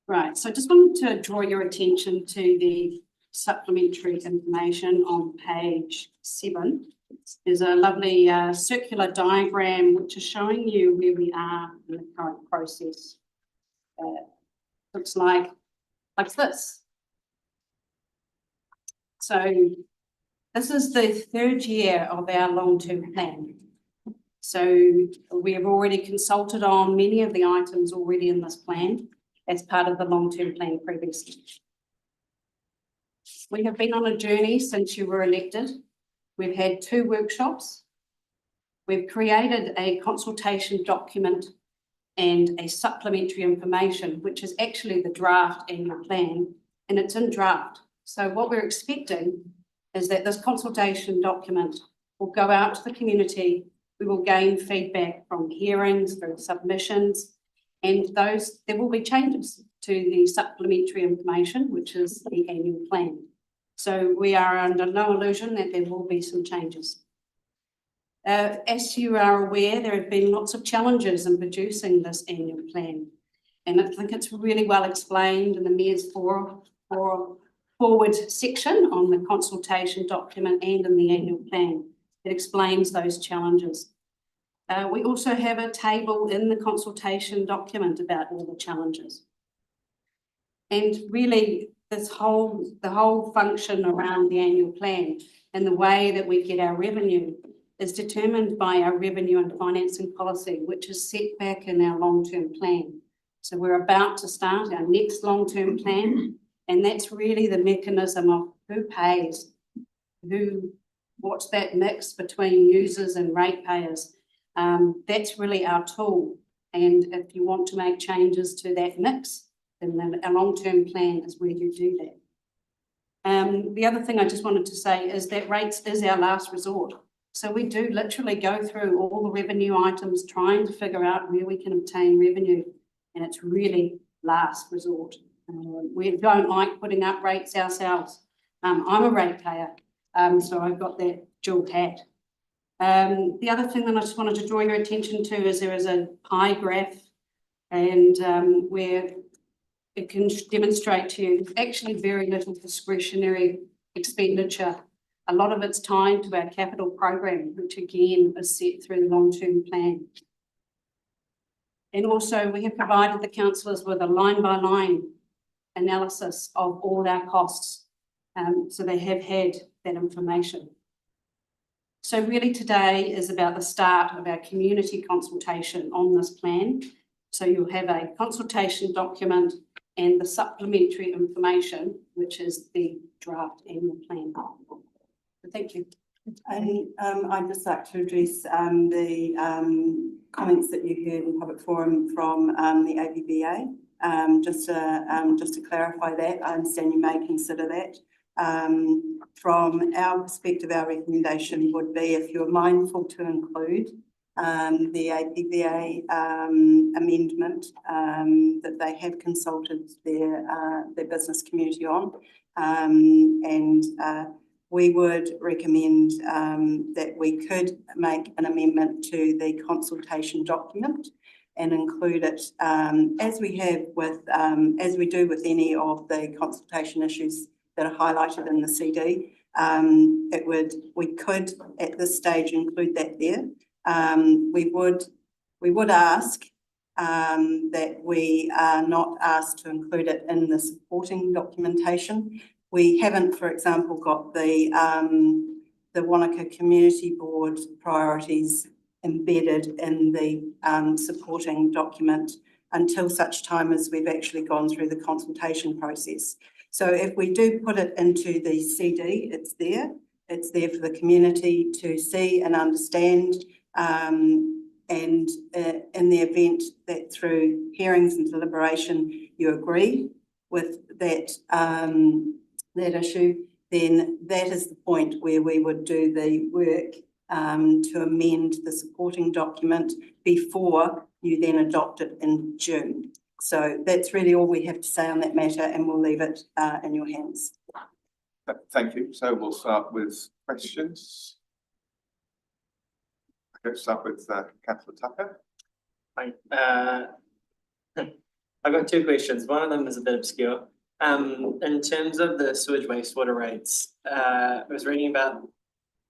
Right, so I just wanted to draw your attention to the supplementary information on page 7. There's a lovely circular diagram which is showing you where we are in the current process. Looks like this. So this is the 3rd year of our long-term plan. So we have already consulted on many of the items already in this plan as part of the long-term plan previously. We have been on a journey since you were elected. We've had 2 workshops. We've created a consultation document and a supplementary information, which is actually the draft annual plan, and it's in draft. So what we're expecting is that this consultation document will go out to the community. We will gain feedback from hearings, from submissions, and there will be changes to the supplementary information, which is the annual plan. So we are under no illusion that there will be some changes. As you are aware, there have been lots of challenges in producing this annual plan. And I think it's really well explained in the Mayor's forward section on the consultation document and in the annual plan. It explains those challenges. We also have a table in the consultation document about all the challenges. And really, the whole function around the annual plan and the way that we get our revenue is determined by our revenue and financing policy, which is set back in our long-term plan. So we're about to start our next long-term plan, and that's really the mechanism of who pays, what's that mix between users and ratepayers. That's really our tool. And if you want to make changes to that mix, then a long-term plan is where you do that. The other thing I just wanted to say is that rates is our last resort. So we do literally go through all the revenue items, trying to figure out where we can obtain revenue. And it's really last resort. We don't like putting up rates ourselves. I'm a ratepayer, so I've got that dual hat. The other thing that I just wanted to draw your attention to is there is a pie graph, and where it can demonstrate to you actually very little discretionary expenditure. A lot of it's tied to our capital program, which again is set through the long-term plan. And also we have provided the councillors with a line-by-line analysis of all our costs. So they have had that information. So really today is about the start of our community consultation on this plan. So you'll have a consultation document and the supplementary information, which is the draft annual plan. So thank you. I'd just like to address the comments that you heard in public forum from the APBA. Just to clarify that, I understand you may consider that. From our perspective, our recommendation would be, if you're mindful to include the APBA amendment that they have consulted their business community on, and we would recommend that we could make an amendment to the consultation document and include it as we have with, as we do with any of the consultation issues that are highlighted in the CD. We could at this stage include that there. We would ask that we are not asked to include it in the supporting documentation. We haven't, for example, got the Wanaka Community Board priorities embedded in the supporting document until such time as we've actually gone through the consultation process. So if we do put it into the CD, it's there. It's there for the community to see and understand. And in the event that through hearings and deliberation you agree with that that issue, then that is the point where we would do the work to amend the supporting document before you then adopt it in June. So that's really all we have to say on that matter, and we'll leave it in your hands. Thank you. So we'll start with questions. Let's start with Councillor Tucker. Hi. I've got two questions. One of them is a bit obscure. In terms of the sewage wastewater rates, I was reading about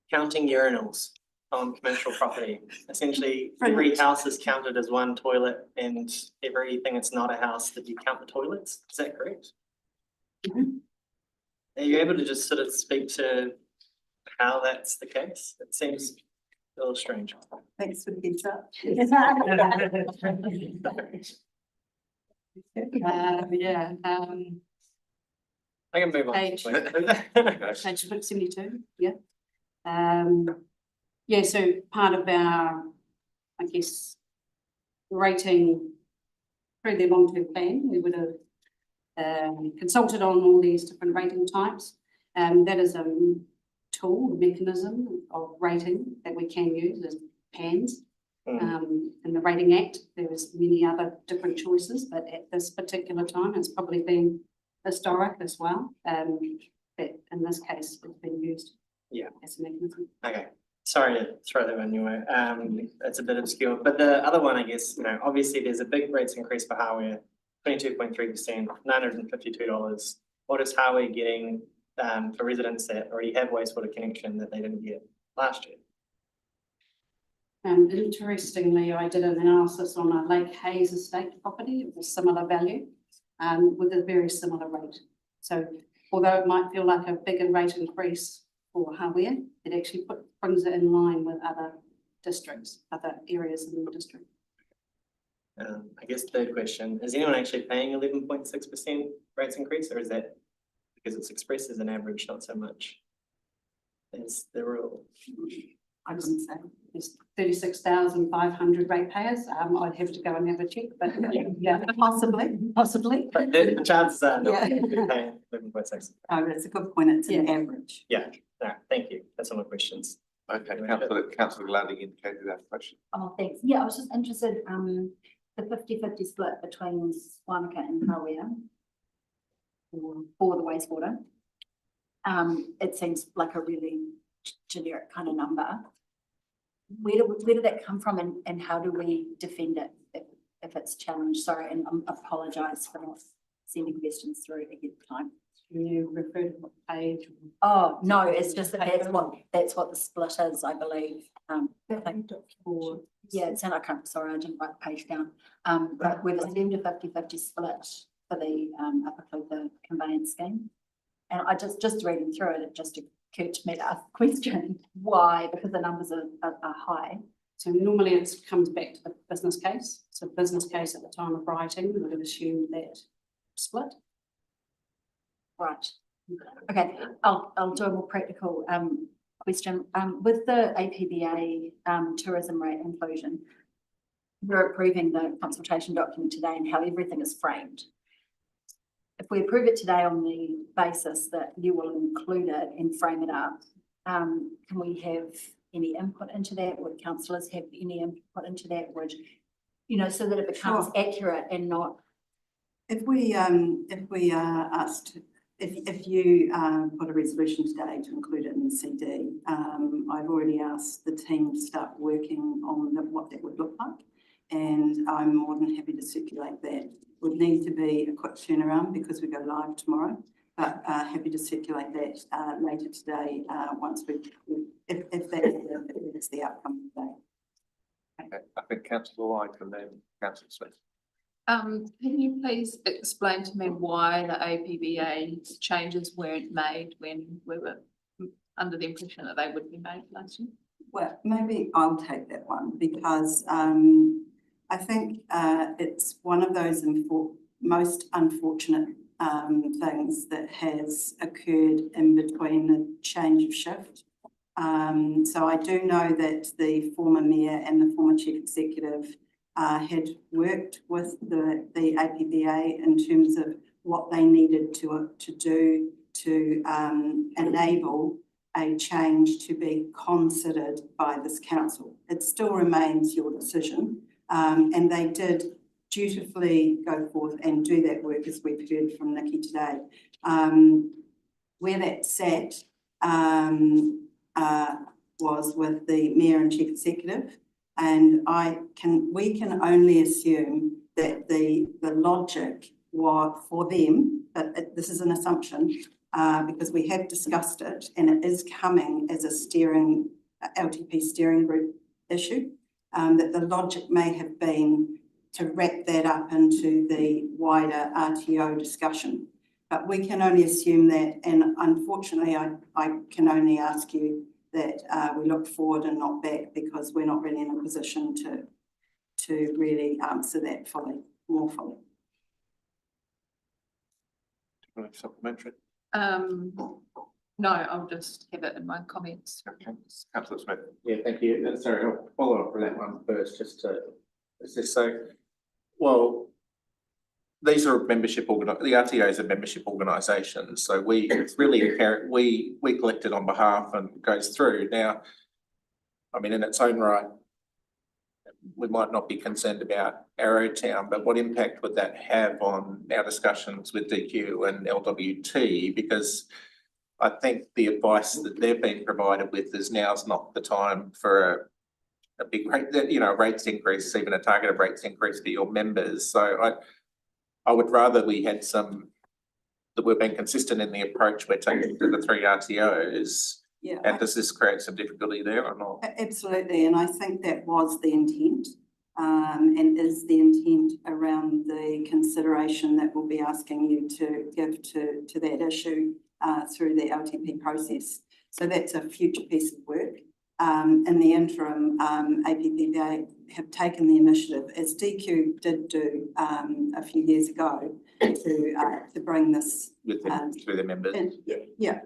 counting urinals on commercial property. Essentially, every house is counted as one toilet, and everything that's not a house that you count the toilets. Is that correct? Mm-hmm. Are you able to just sort of speak to how that's the case? It seems a little strange. Thanks for the heads up. Yeah. I can move on. Page 72, yeah. Yeah, so part of our, I guess, rating through the long-term plan, we would have consulted on all these different rating types. That is a tool, a mechanism of rating that we can use as PANS. In the Rating Act, there is many other different choices, but at this particular time, it's probably been historic as well. That in this case, it's been used as a mechanism. Okay, sorry to throw that in your way. It's a bit obscure, but the other one, I guess, obviously there's a big rates increase for hardware, 22.3%, $952. What is hardware getting for residents that already have wastewater connection that they didn't get last year? Interestingly, I did an analysis on a Lake Hayes estate property of a similar value with a very similar rate. So although it might feel like a bigger rate increase for hardware, it actually brings it in line with other districts, other areas in the district. I guess third question, is anyone actually paying 11.6% rates increase, or is that because it's expressed as an average, not so much as the rule? I didn't say. There's 36,500 ratepayers. I'd have to go and have a check, but yeah, possibly. But the chances are not paying 11.6. Oh, that's a good point. It's an average. Yeah, no, thank you. That's all my questions. Okay, councillor Gladdy indicated that question. Oh, thanks. Yeah, I was just interested, the 50-50 split between Wanaka and Hawea for the wastewater. It seems like a really generic kind of number. Where did that come from, and how do we defend it if it's challenged? Sorry, and I apologise for not sending questions through ahead of time. Can you refer to what page? Oh, no, it's just that that's what the split is, I believe. Yeah, it's in, I can't, sorry, I didn't write the page down. But we've assumed a 50-50 split for the Upper Clutha conveyance scheme. And I just reading through it, it just occurred to me to ask the question, why? Because the numbers are high. So normally it comes back to the business case. So business case at the time of writing, we would have assumed that split. Right. Okay, I'll do a more practical question. With the APBA tourism rate inclusion, we're approving the consultation document today and how everything is framed. If we approve it today on the basis that you will include it and frame it up, can we have any input into that? Would councillors have any input into that? Would, you know, so that it becomes accurate and not. If we are asked, if you put a resolution today to include it in the CD, I've already asked the team to start working on what that would look like, and I'm more than happy to circulate that. Would need to be a quick turnaround because we go live tomorrow, but happy to circulate that later today once if that's the outcome today. Okay, I think councillor White and then councillor Smith. Can you please explain to me why the APBA changes weren't made when we were under the impression that they would be made last year? Well, maybe I'll take that one because I think it's one of those most unfortunate things that has occurred in between the change of shift. So I do know that the former mayor and the former chief executive had worked with the APBA in terms of what they needed to do to enable a change to be considered by this council. It still remains your decision, and they did dutifully go forth and do that work, as we've heard from Nikki today. Where that sat was with the mayor and chief executive, and we can only assume that the logic was for them, but this is an assumption because we have discussed it and it is coming as a LTP steering group issue, that the logic may have been to wrap that up into the wider RTO discussion. But we can only assume that, and unfortunately I can only ask you that we look forward and not back because we're not really in a position to really answer that more fully. Supplementary? No, I'll just have it in my comments. Okay, councillor Smith. Yeah, thank you. Sorry, I'll follow up on that one first, just so, well, these are the RTOs are membership organisations, so it's really inherent, we collect it on behalf and it goes through. Now, I mean, in its own right, we might not be concerned about Arrowtown, but what impact would that have on our discussions with DQ and LWT? Because I think the advice that they've been provided with is now's not the time for a big rate, rates increase, even a targeted rates increase for your members. So I would rather we had that we've been consistent in the approach we're taking to the three RTOs. Yeah. And does this create some difficulty there or not? Absolutely, and I think that was the intent and is the intent around the consideration that we'll be asking you to give to that issue through the LTP process. So that's a future piece of work. In the interim, APBA have taken the initiative, as DQ did do a few years ago, to bring this through the members.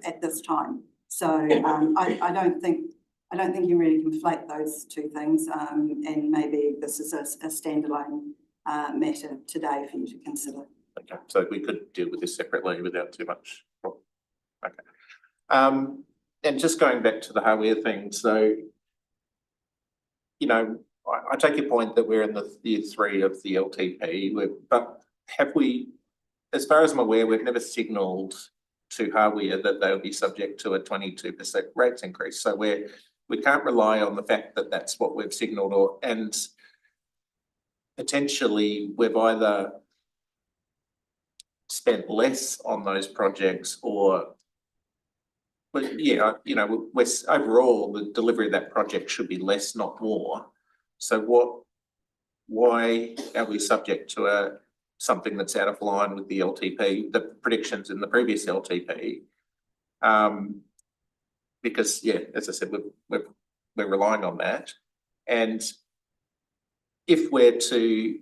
At this time. So I don't think you really conflate those two things, and maybe this is a standalone matter today for you to consider. Okay, so we could deal with this separately without too much problem. Okay. and just going back to the hardware thing, so, you know, I take your point that we're in the year 3 of the LTP, but have we, as far as I'm aware, we've never signalled to hardware that they'll be subject to a 22% rates increase. So we can't rely on the fact that that's what we've signalled, and potentially we've either spent less on those projects but yeah, you know, we're overall the delivery of that project should be less, not more. So why are we subject to something that's out of line with the LTP, the predictions in the previous LTP? Because yeah, as I said, we're relying on that, and if we're to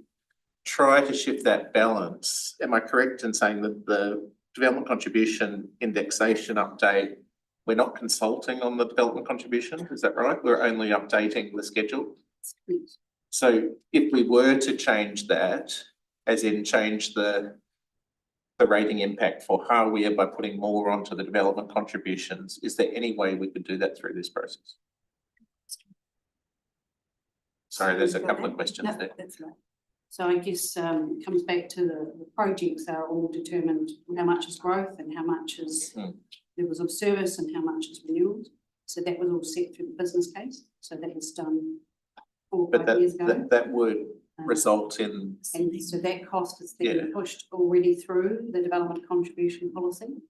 try to shift that balance, am I correct in saying that the development contribution indexation update, we're not consulting on the development contribution, is that right? We're only updating the schedule. So if we were to change that, as in change the rating impact for hardware by putting more onto the development contributions, is there any way we could do that through this process? Sorry, there's a couple of questions there. That's right. So I guess it comes back to the projects are all determined how much is growth and how much is levels of service and how much is renewals. So that was all set through the business case. So that was done 4 or 5 years ago. That would result in. And so that cost is then pushed already through the development contribution policy.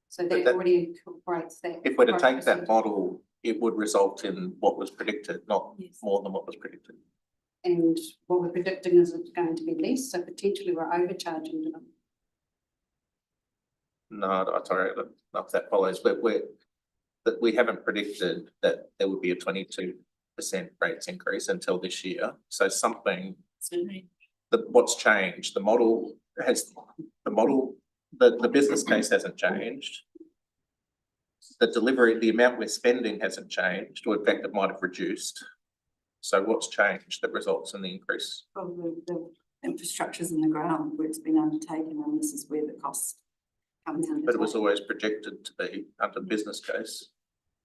So that already incorporates that. If we're to take that model, it would result in what was predicted, not more than what was predicted. And what we're predicting is it's going to be less, so potentially we're overcharging them. No, sorry, if that follows, but we haven't predicted that there would be a 22% rates increase until this year. So something, what's changed, the business case hasn't changed. The delivery, the amount we're spending hasn't changed, or in fact it might have reduced. So what's changed that results in the increase? Probably the infrastructure's in the ground where it's been undertaken, and this is where the cost comes in. But it was always projected to be under business case.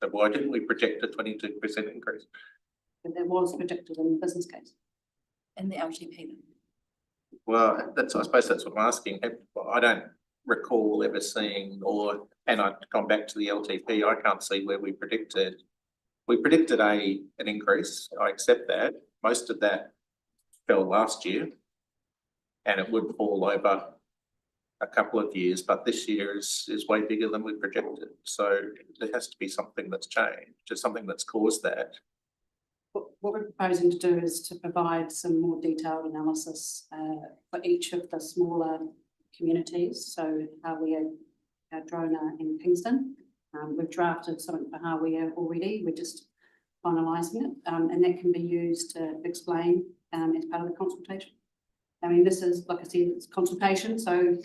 So why didn't we project a 22% increase? But that was predicted in the business case. In the LTP. Well, I suppose that's what I'm asking. I don't recall ever seeing, and I've gone back to the LTP, I can't see where we predicted an increase. I accept that. Most of that fell last year, and it would fall over a couple of years, but this year is way bigger than we projected. So there has to be something that's changed, or something that's caused that. What we're proposing to do is to provide some more detailed analysis for each of the smaller communities. So Hawea, Drona and Kingston. We've drafted something for Hawea already. We're just finalising it, and that can be used to explain as part of the consultation. I mean, this is, like I said, it's consultation, so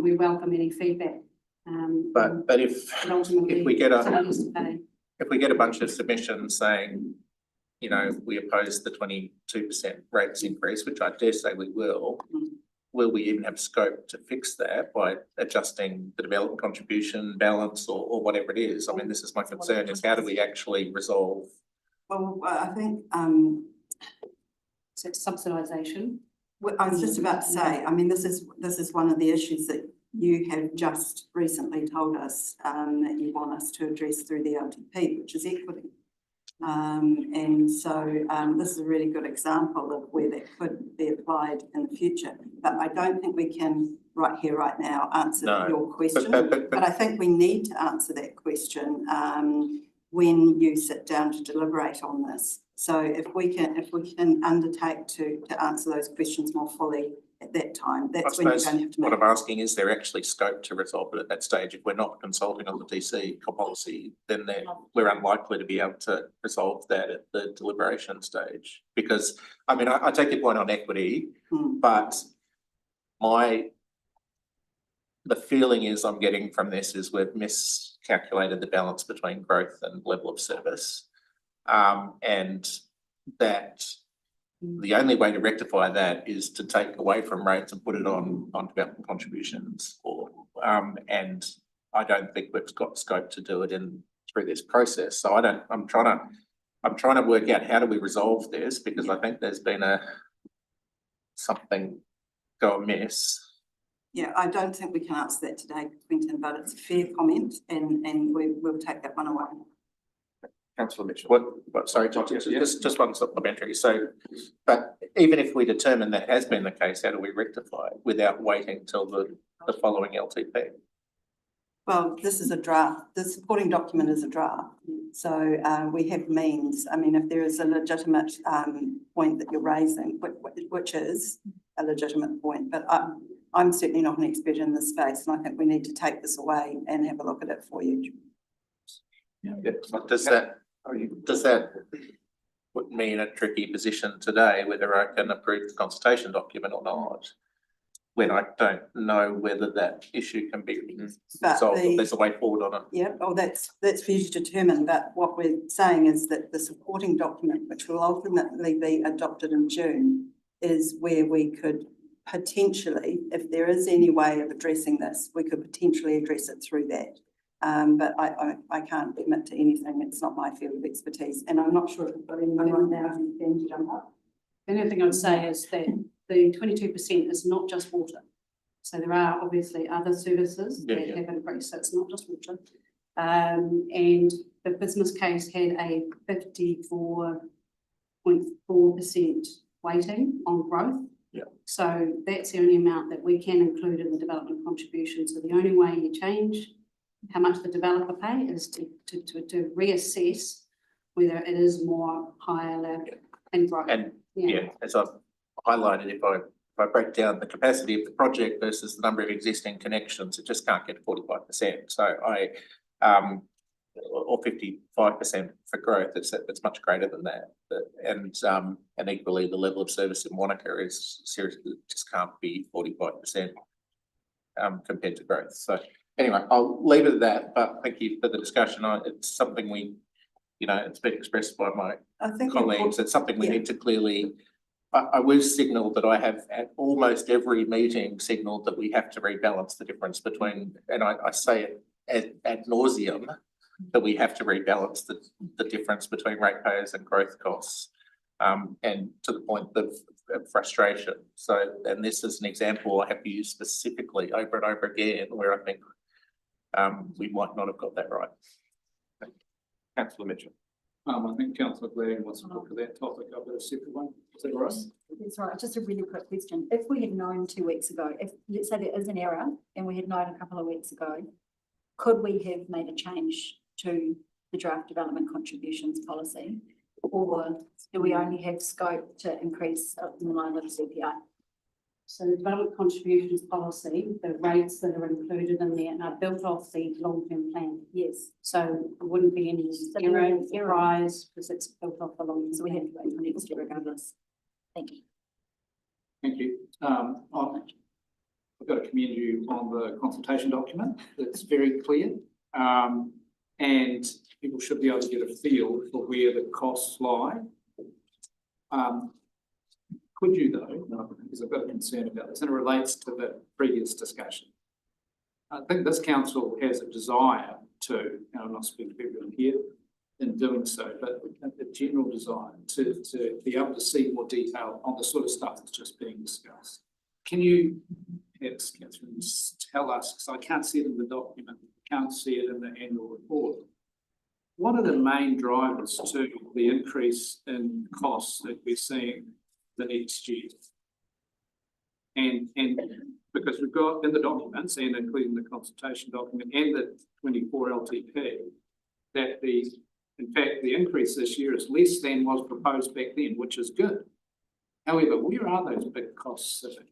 we welcome any feedback. But if we get a bunch of submissions saying, you know, we oppose the 22% rates increase, which I dare say we will we even have scope to fix that by adjusting the development contribution balance or whatever it is? I mean, this is my concern, is how do we actually resolve? Well, I think so it's subsidisation. I was just about to say, I mean, this is one of the issues that you have just recently told us that you want us to address through the LTP, which is equity. And so this is a really good example of where that could be applied in the future. But I don't think we can right here, right now, answer your question. But I think we need to answer that question when you sit down to deliberate on this. So if we can undertake to answer those questions more fully at that time, that's when you're going to have to make. What I'm asking, is there actually scope to resolve it at that stage? If we're not consulting on the DC policy, then we're unlikely to be able to resolve that at the deliberation stage. Because, I mean, I take your point on equity, but the feeling is I'm getting from this is we've miscalculated the balance between growth and level of service. And that the only way to rectify that is to take away from rates and put it on development contributions. And I don't think we've got scope to do it in through this process. So I'm trying to work out how do we resolve this, because I think there's been something go amiss. Yeah, I don't think we can answer that today, Quentin, but it's a fair comment and we'll take that one away. Councillor Mitchell. Sorry, just one supplementary. So, but even if we determine that has been the case, how do we rectify it without waiting till the following LTP? Well, this is a draft. The supporting document is a draft. So we have means. I mean, if there is a legitimate point that you're raising, which is a legitimate point, but I'm certainly not an expert in this space, and I think we need to take this away and have a look at it for you. Yeah. Does that put me in a tricky position today, whether I can approve the consultation document or not, when I don't know whether that issue can be resolved, or there's a way forward on it? Yeah, oh, that's for you to determine, but what we're saying is that the supporting document, which will ultimately be adopted in June, is where we could potentially, if there is any way of addressing this, we could potentially address it through that. But I can't commit to anything. It's not my field of expertise, and I'm not sure if I've got anyone right now who can jump up. The only thing I'd say is that the 22% is not just water. So there are obviously other services that have increased, so it's not just water. And the business case had a 54.4% weighting on growth. Yeah. So that's the only amount that we can include in the development contribution. So the only way you change how much the developer pay is to reassess whether it is more higher level and growth. And as I've highlighted, if I break down the capacity of the project versus the number of existing connections, it just can't get 45%. So or 55% for growth, it's much greater than that. And equally, the level of service in Wanaka is seriously just can't be 45% compared to growth. So anyway, I'll leave it at that, but thank you for the discussion. It's something it's been expressed by my colleagues. It's something we need to clearly, I will signal that I have at almost every meeting signaled that we have to rebalance the difference between, and I say it ad nauseum, that we have to rebalance the difference between ratepayers and growth costs, and to the point of frustration. So, and this is an example I have to use specifically over and over again, where I think we might not have got that right. Councillor Mitchell. I think Councillor Glenn wants to talk to that topic. I've got a separate one. Is that right? That's right. Just a really quick question. If we had known 2 weeks ago, if let's say there is an error and we had known a couple of weeks ago, could we have made a change to the draft development contributions policy, or do we only have scope to increase in line with the CPI? So the development contributions policy, the rates that are included in there are built off the long-term plan. Yes. So there wouldn't be any surprise because it's built off the long-term. So we have to wait for next year regardless. Thank you. Thank you. I've got to commend you on the consultation document. It's very clear. And people should be able to get a feel for where the costs lie. Could you though, because I've got a concern about this, and it relates to the previous discussion. I think this council has a desire to, and I'm not speaking to everyone here in doing so, but a general desire to be able to see more detail on the sort of stuff that's just being discussed. Can you, perhaps, Catherine, tell us, because I can't see it in the document, can't see it in the annual report, what are the main drivers to the increase in costs that we're seeing the next year? And because we've got in the documents, and including the consultation document and the 24 LTP, that in fact, the increase this year is less than was proposed back then, which is good. However, where are those big costs sitting?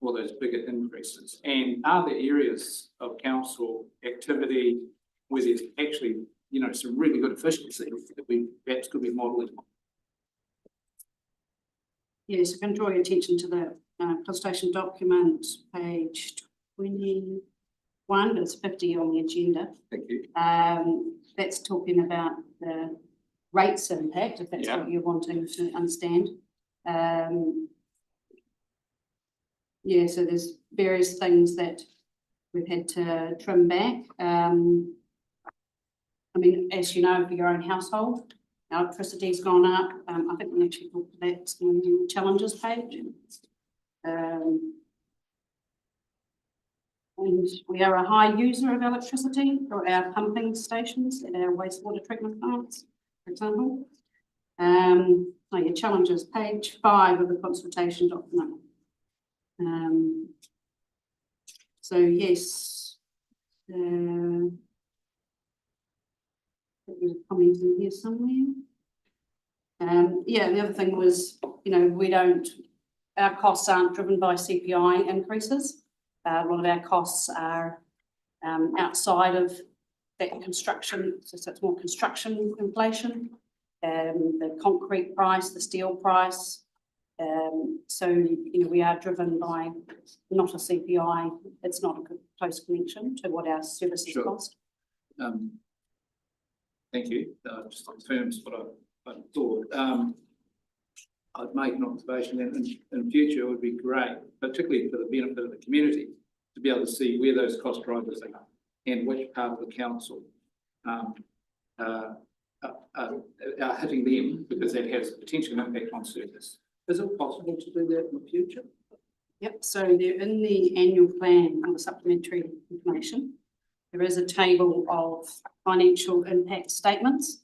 Or those bigger increases? And are there areas of council activity where there's actually, some really good efficiency that we perhaps could be modelling on? Yes, I can draw your attention to the consultation document, page 21, but it's 50 on the agenda. Thank you. That's talking about the rates impact, if that's what you're wanting to understand. So there's various things that we've had to trim back. mean, as you know, for your own household, electricity's gone up. I think we actually talked about that on the challenges page. And we are a high user of electricity for our pumping stations at our wastewater treatment plants, for example. Your challenges, page 5 of the consultation document. So yes, there's a comment in here somewhere. Yeah, the other thing was, you know, our costs aren't driven by CPI increases. A lot of our costs are outside of that construction, so it's more construction inflation, the concrete price, the steel price. So, you know, we are driven by not a CPI. It's not a close connection to what our services cost. Thank you. Just confirms what I thought. I'd make an observation that in future it would be great, particularly for the benefit of the community, to be able to see where those cost drivers are and which part of the council are hitting them, because that has potential impact on service. Is it possible to do that in the future? Yep, so there in the annual plan under supplementary information, there is a table of financial impact statements.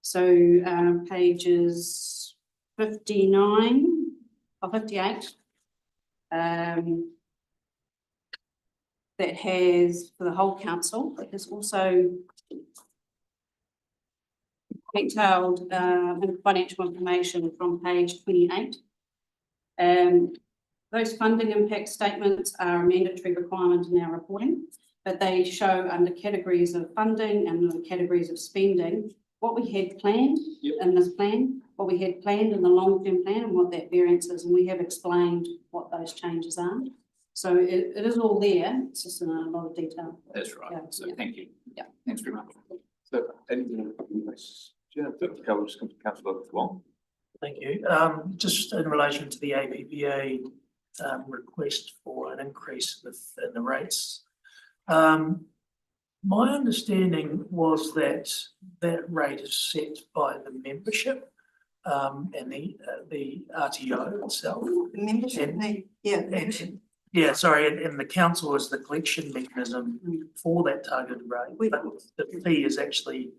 So pages 59 or 58, that has for the whole council, it has also detailed financial information from page 28. Those funding impact statements are a mandatory requirement in our reporting, but they show under categories of funding and the categories of spending what we had planned in this plan, what we had planned in the long-term plan, and what that variance is, and we have explained what those changes are. So it is all there, it's just in a lot of detail. That's right. Yeah. So thank you. Yeah. Thanks very much. So anything else? Councillor Wong. Thank you. Just in relation to the APPA request for an increase in the rates. My understanding was that that rate is set by the membership and the RTO itself. The membership, Yeah, sorry, and the council is the collection mechanism for that targeted rate, but the fee is actually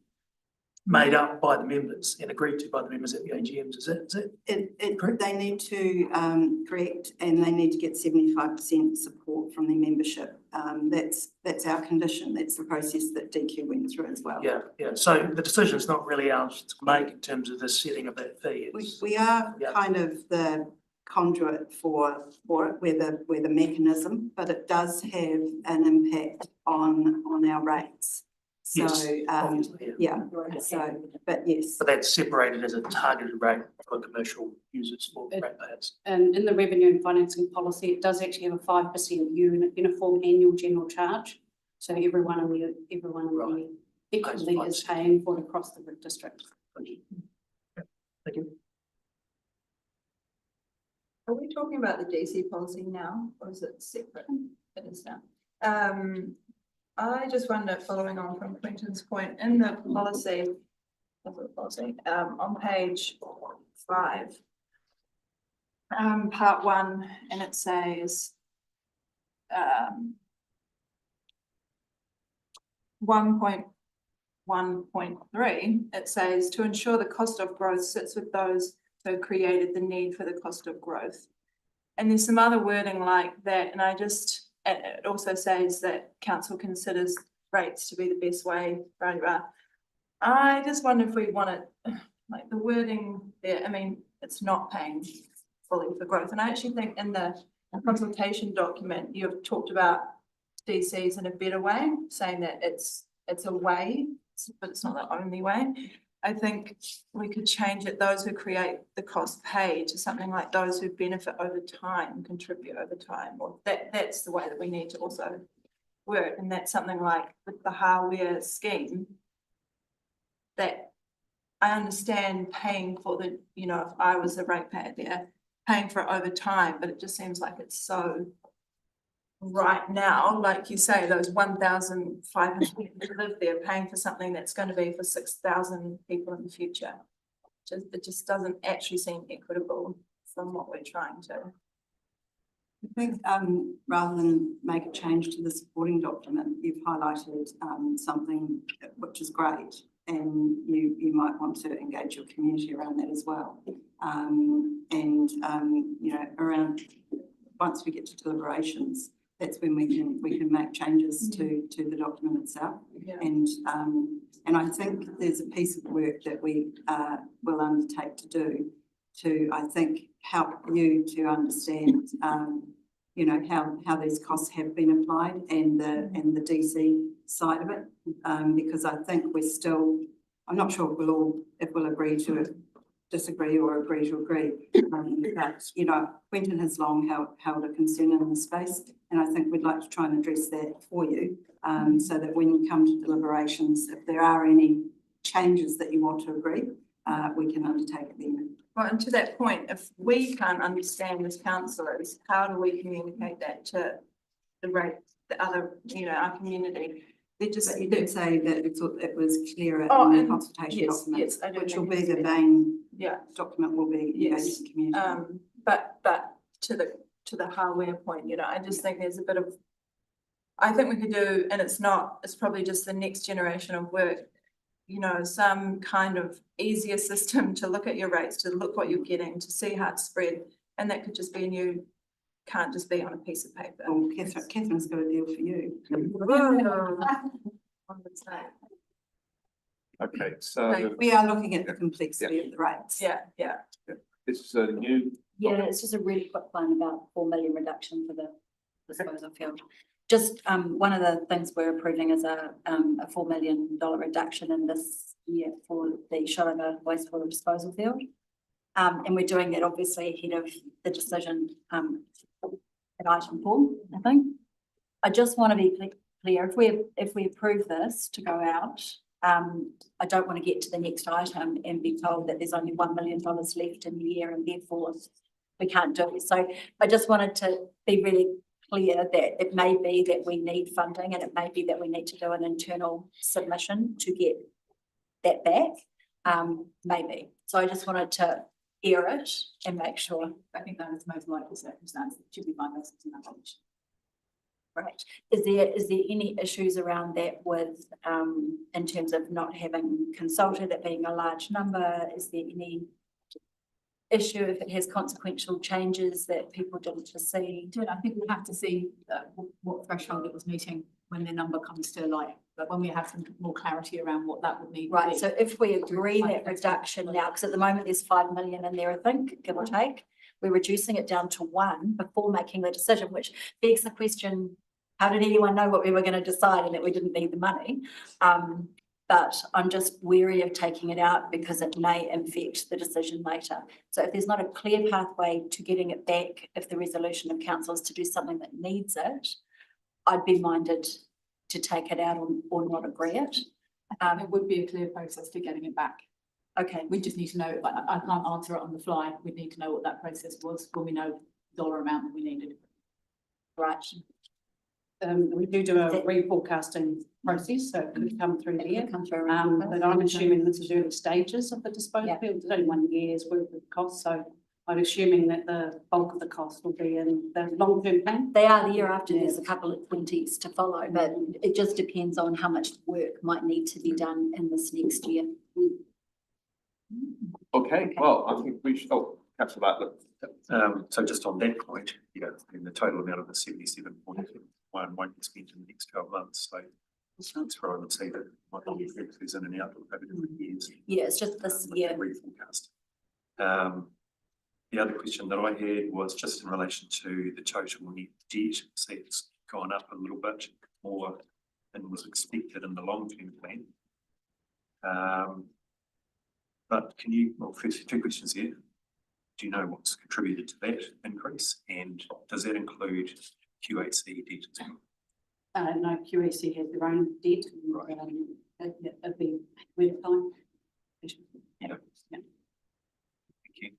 made up by the members and agreed to by the members at the AGMs. Is that correct? They need to correct, and they need to get 75% support from their membership. That's our condition. That's the process that DQ went through as well. Yeah. So the decision is not really ours to make in terms of the setting of that fee. We are kind of the conduit for it. We're the mechanism, but it does have an impact on our rates. So, but yes. But that's separated as a targeted rate for commercial users for ratepayers. And in the revenue and financing policy, it does actually have a 5% uniform annual general charge. So everyone in the equally is paying for it across the district. Thank you. Are we talking about the DC policy now, or is it separate? It is now. I just wonder, following on from Quentin's point, in the policy, on page 5, part 1, and it says 1.1.3, it says to ensure the cost of growth sits with those who created the need for the cost of growth. And there's some other wording like that, and it also says that council considers rates to be the best way. I just wonder if we want it, like the wording there, I mean, it's not paying fully for growth. And I actually think in the consultation document, you've talked about DCs in a better way, saying that it's a way, but it's not the only way. I think we could change it, those who create the cost paid, to something like those who benefit over time, contribute over time, or that's the way that we need to also work. And that's something like with the hardware scheme, that I understand paying for the, you know, if I was a ratepayer there, paying for it over time, but it just seems like it's so right now, like you say, those 1,500 people who live there paying for something that's going to be for 6,000 people in the future. It just doesn't actually seem equitable from what we're trying to. I think rather than make a change to the supporting document, you've highlighted something which is great, and you might want to engage your community around that as well. You know, around once we get to deliberations, that's when we can make changes to the document itself. Yeah. And I think there's a piece of work that we will undertake to do to, I think, help you to understand, you know, how these costs have been applied and the DC side of it, because I think we're still, I'm not sure if we'll agree to it, disagree or agree to agree. But, you know, Quentin has long held a concern in this space, and I think we'd like to try and address that for you, so that when you come to deliberations, if there are any changes that you want to agree, we can undertake it then. Well, and to that point, if we can't understand as councillors, how do we communicate that to the other, you know, our community? But you did say that you thought it was clearer Oh, in and the consultation yes, document, yes, I do which will think be it's the main Yeah. document will be Yes. the community. But to the hardware point, you know, I just think there's a bit of, I think we could do, and it's probably just the next generation of work, you know, some kind of easier system to look at your rates, to look what you're getting, to see how it's spread, and that could just be can't just be on a piece of paper. Oh, Catherine's got a deal for you. Okay, so We are looking at the complexity of the rates. Yeah. this is a new. Yeah, it's just a really quick one about 4 million reduction for the disposal field. Just one of the things we're approving is a $4 million reduction in this year for the Shire wastewater disposal field. And we're doing it obviously ahead of the decision at item 4, I think. I just want to be clear, if we approve this to go out, I don't want to get to the next item and be told that there's only $1 million left in the year and therefore we can't do it. So I just wanted to be really clear that it may be that we need funding and it may be that we need to do an internal submission to get that back, maybe. So I just wanted to air it and make sure. I think that is the most likely circumstance. It should be fine basis in that position. Right. Is there any issues around that with, in terms of not having consulted, it being a large number? Is there any issue if it has consequential changes that people didn't foresee? I think we'll have to see what threshold it was meeting when the number comes to light, but when we have some more clarity around what that would need. Right, so if we agree that reduction now, because at the moment there's 5 million in there, I think, give or take, we're reducing it down to 1 before making the decision, which begs the question, how did anyone know what we were going to decide and that we didn't need the money? But I'm just wary of taking it out because it may affect the decision later. So if there's not a clear pathway to getting it back, if the resolution of council is to do something that needs it, I'd be minded to take it out or not agree it. It would be a clear process to getting it back. Okay. We just need to know, I can't answer it on the fly. We need to know what that process was when we know the dollar amount that we needed. Right. We do a reforecasting process, so it could come through there. But I'm assuming this is early stages of the disposal field. It's only 1 year's worth of cost, so I'm assuming that the bulk of the cost will be in the long-term plan. They are the year after. There's a couple of 20s to follow, but it just depends on how much work might need to be done in this next year. Okay, well, I think we should, Councillor Bartlett. So just on that point, you know, in the total amount of the 77.1 won't be spent in the next 12 months. So that's where I would say that might be there's in and out over different years. Yeah, it's just this year. Reforecast. The other question that I had was just in relation to the total net debt. So it's gone up a little bit more than was expected in the long-term plan. But can you, well, first 2 questions here. Do you know what's contributed to that increase? And does that include QAC debt as well? No, QAC has their own debt. Right. At the winter time. Yeah. Thank you.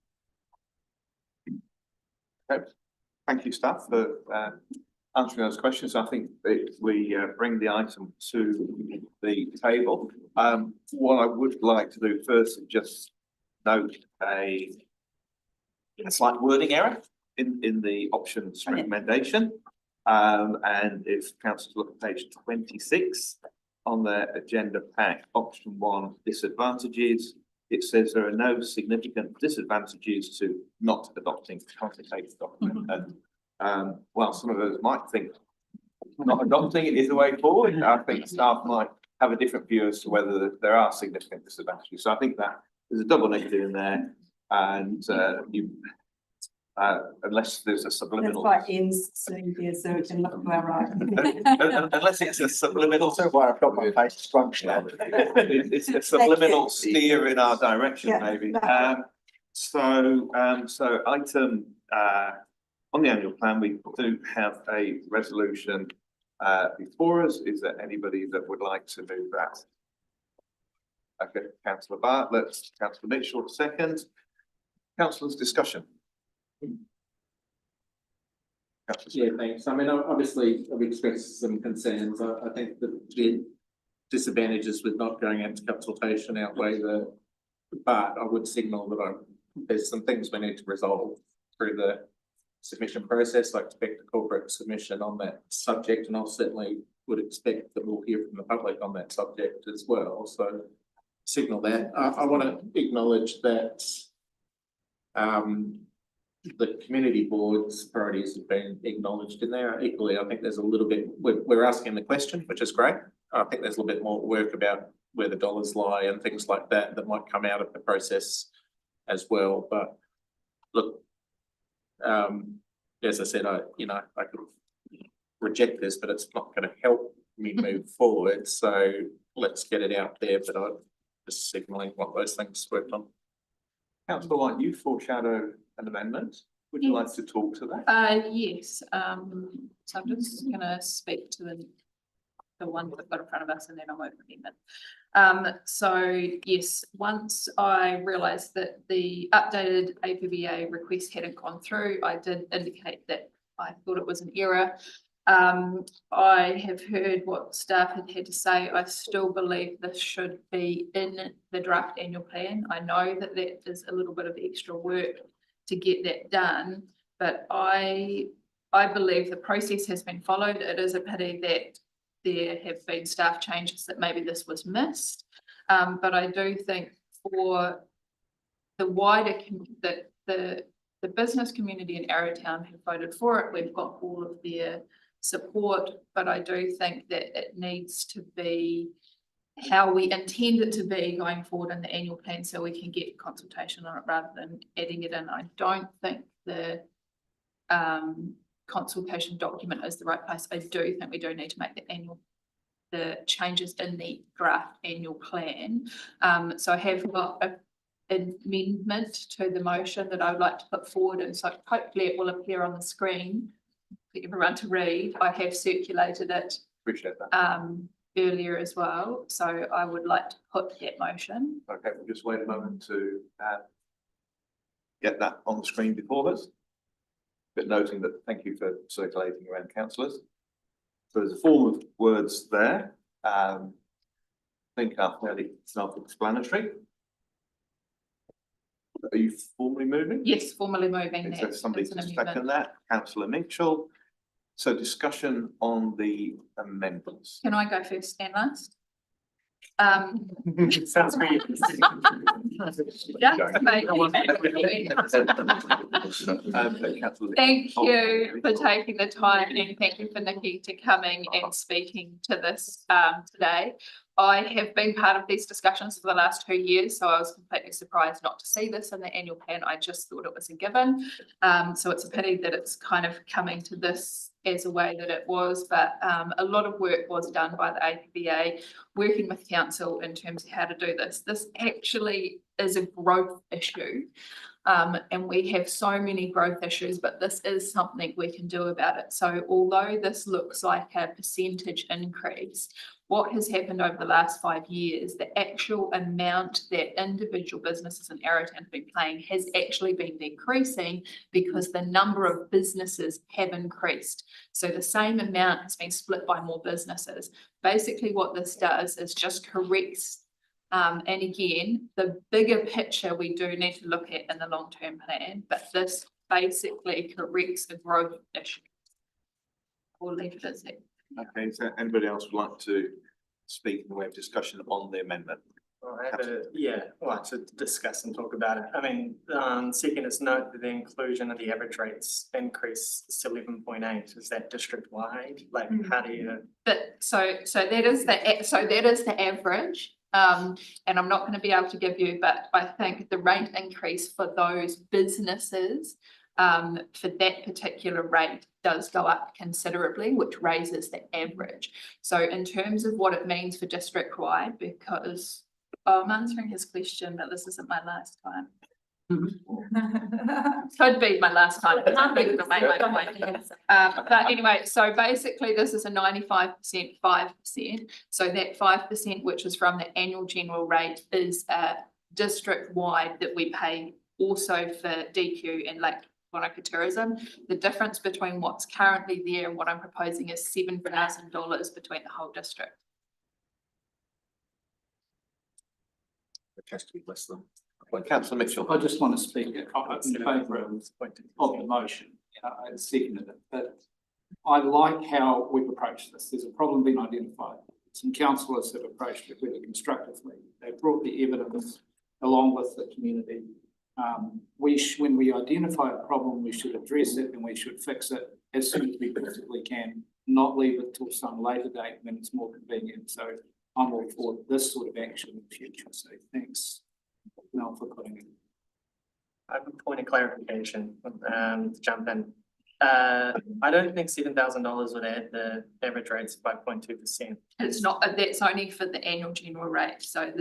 Okay. Thank you, staff, for answering those questions. I think that we bring the item to the table. What I would like to do first is just note a slight wording error in the options recommendation. And if councillors look at page 26 on their agenda pack, option 1, disadvantages. It says there are no significant disadvantages to not adopting a consultation document. And while some of us might think not adopting it is the way forward, I think staff might have a different view as to whether there are significant disadvantages. So I think that there's a double negative in there, and unless there's a subliminal. That's why Ian's sitting here, so we can look to our right. Unless it's a subliminal. Also why I've got my face structured. It's a subliminal steer in our direction, maybe. So item on the annual plan, we do have a resolution before us. Is there anybody that would like to move that? Okay, councillor Bartlett, councillor Mitchell, second. Councillors, discussion. Yeah, thanks. I mean, obviously, I've expressed some concerns. I think that the disadvantages with not going into consultation outweigh but I would signal that there's some things we need to resolve through the submission process, like expect the corporate submission on that subject, and I'll certainly would expect that we'll hear from the public on that subject as well. So signal that. I want to acknowledge that the community board's priorities have been acknowledged in there. Equally, I think there's a little bit, we're asking the question, which is great. I think there's a little bit more work about where the dollars lie and things like that that might come out of the process as well. But look, as I said, I could reject this, but it's not going to help me move forward. So let's get it out there, but I'm just signalling what those things worked on. Councillor White, you foreshadowed an amendment. Would you like to talk to that? Yes, so I'm just gonna speak to the one that we've got in front of us, and then I won't repeat it. So yes, once I realised that the updated APBA request hadn't gone through, I did indicate that I thought it was an error. I have heard what staff had to say. I still believe this should be in the draft annual plan. I know that that is a little bit of extra work to get that done, but I believe the process has been followed. It is a pity that there have been staff changes that maybe this was missed, but I do think for the wider the business community in Arrowtown who voted for it, we've got all of their support, but I do think that it needs to be how we intend it to be going forward in the annual plan, so we can get consultation on it rather than adding it in. I don't think the consultation document is the right place. I do think we do need to make the changes in the draft annual plan. So I have got an amendment to the motion that I would like to put forward, and so hopefully it will appear on the screen for everyone to read. I have circulated it. Appreciate that. Earlier as well, so I would like to put that motion. Okay, we'll just wait a moment to get that on the screen before us. But noting that, thank you for circulating around councillors. So there's a form of words there. I think are fairly self-explanatory. Are you formally moving? Yes, formally moving. So somebody to second that, councillor Mitchell. So discussion on the amendments. Can I go first and last? Sounds great. Thank you for taking the time, and thank you for Nikki to coming and speaking to this today. I have been part of these discussions for the last 2 years, so I was completely surprised not to see this in the annual plan. I just thought it was a given. So it's a pity that it's kind of coming to this as a way that it was, but a lot of work was done by the APBA, working with council in terms of how to do this. This actually is a growth issue. And we have so many growth issues, but this is something we can do about it. So although this looks like a percentage increase, what has happened over the last 5 years, the actual amount that individual businesses in Arrowtown have been paying has actually been decreasing because the number of businesses have increased. So the same amount has been split by more businesses. Basically what this does is just corrects, and again, the bigger picture we do need to look at in the long-term plan, but this basically corrects the growth issue. We'll leave it as that. Okay, so anybody else would like to speak in the way of discussion on the amendment? Well, I have I'd like to discuss and talk about it. I mean, second is note that the inclusion of the average rates increase to 11.8. Is that district wide? Like, how do you? But so that is the average. And I'm not going to be able to give you, but I think the rate increase for those businesses for that particular rate does go up considerably, which raises the average. So in terms of what it means for district-wide, because I'm answering his question, but this isn't my last time. Could be my last time. It can't be to make my point. But anyway, so basically this is a 95%, 5%. So that 5%, which is from the annual general rate, is district-wide that we pay also for DQ and Wanaka tourism. The difference between what's currently there and what I'm proposing is $7,000 between the whole district. It has to be less than. Well, Councillor Mitchell. I just want to speak in favour of the motion. I seconded it, but I like how we've approached this. There's a problem being identified. Some councillors have approached it really constructively. They've brought the evidence along with the community. When we identify a problem, we should address it and we should fix it as soon as we possibly can, not leave it till some later date when it's more convenient. So I'm all for this sort of action in the future. So thanks, Mel, for putting it. I have a point of clarification to jump in. I don't think $7,000 would add the average rates by 0.2%. It's not, that's only for the annual general rate. So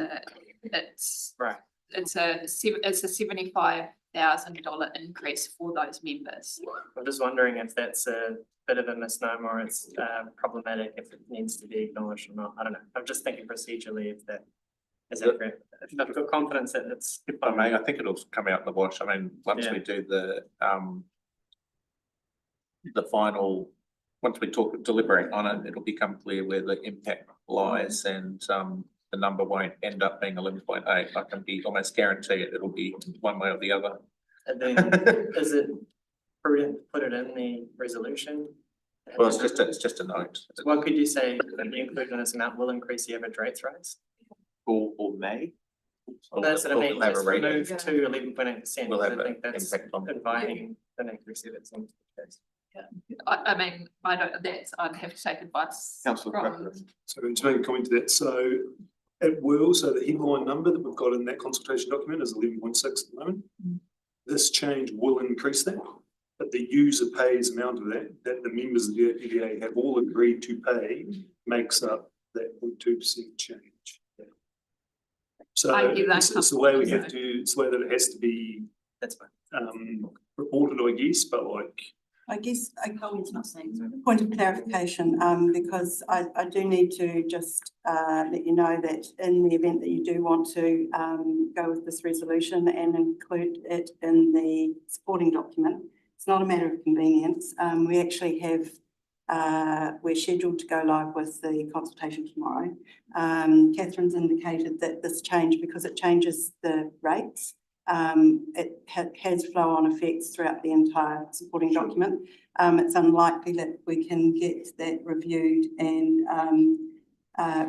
it's right. It's a $75,000 increase for those members. I'm just wondering if that's a bit of a misnomer or it's problematic, if it needs to be acknowledged or not. I don't know. I'm just thinking procedurally if that is accurate. I've got confidence that it's. I think it'll come out in the wash. I mean, once we do the final, once we deliberate on it, it'll become clear where the impact lies, and the number won't end up being 11.8. I can be almost guarantee it. It'll be one way or the other. And then is it prudent to put it in the resolution? Well, it's just a note. What could you say that the inclusion of this amount will increase the average rates? Or may? That's what I mean. We'll have a reading. Move to 11.8%. We'll have I think that's inviting the increase of it. I mean, I don't. I'd have to take advice. Councillor. So to make a comment to that, so it will. So the headline number that we've got in that consultation document is 11.6 at the moment. This change will increase that, but the user pays amount of that the members of the APDA have all agreed to pay makes up that 0.2% change. So it's the way we have to. It's the way that it has to be. That's fine. Reported, I guess, but I guess point of clarification, because I do need to just let you know that in the event that you do want to go with this resolution and include it in the supporting document, it's not a matter of convenience. We actually have, we're scheduled to go live with the consultation tomorrow. Catherine's indicated that this change, because it changes the rates, it has flow-on effects throughout the entire supporting document. It's unlikely that we can get that reviewed and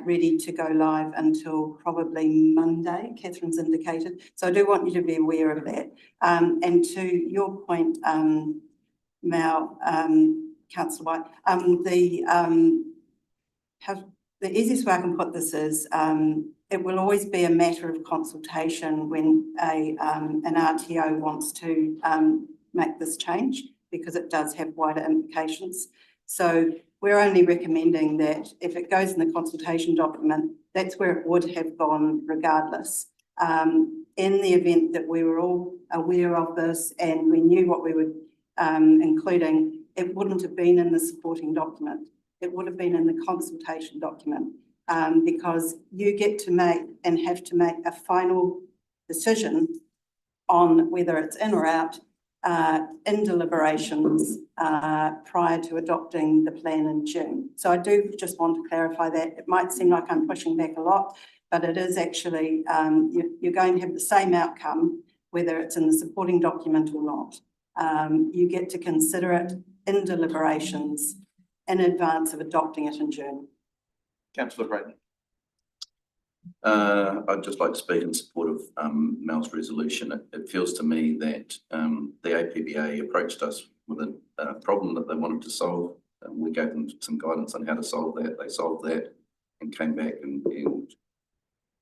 ready to go live until probably Monday, Catherine's indicated. So I do want you to be aware of that. And to your point, Mal, Councillor White, the easiest way I can put this is it will always be a matter of consultation when an RTO wants to make this change, because it does have wider implications. So we're only recommending that if it goes in the consultation document, that's where it would have gone regardless. In the event that we were all aware of this and we knew what we were including, it wouldn't have been in the supporting document. It would have been in the consultation document. because you get to make and have to make a final decision on whether it's in or out in deliberations prior to adopting the plan in June. So I do just want to clarify that. It might seem like I'm pushing back a lot, but it is actually, you're going to have the same outcome, whether it's in the supporting document or not. You get to consider it in deliberations in advance of adopting it in June. Councillor Brayden. I'd just like to speak in support of Mel's resolution. It feels to me that the APBA approached us with a problem that they wanted to solve. We gave them some guidance on how to solve that. They solved that and came back and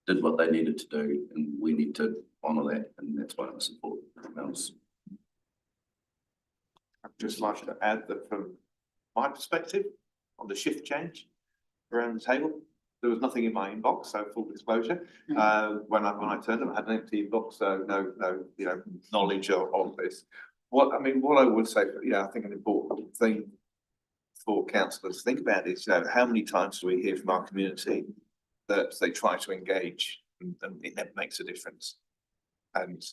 did what they needed to do, and we need to honour that, and that's why I support Mel's. I'd just like to add that from my perspective on the shift change around the table, there was nothing in my inbox, so full disclosure. When I turned them, I had an empty inbox, so no knowledge of this. What I would say, I think an important thing for councillors to think about is, how many times do we hear from our community that they try to engage and it never makes a difference? And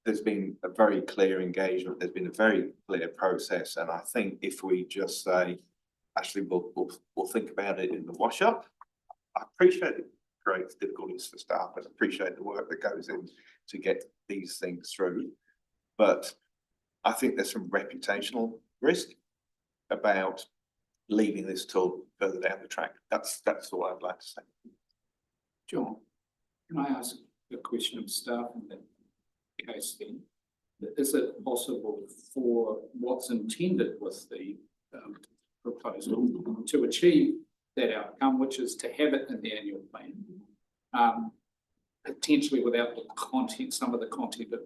there's been a very clear engagement. There's been a very clear process, and I think if we just say, actually, we'll think about it in the wash up. I appreciate it creates difficulties for staff, and appreciate the work that goes in to get these things through. But I think there's some reputational risk about leaving this till further down the track. That's all I'd like to say. John, can I ask a question of staff in that case then? Is it possible for what's intended with the proposal to achieve that outcome, which is to have it in the annual plan, potentially without the content, some of the content at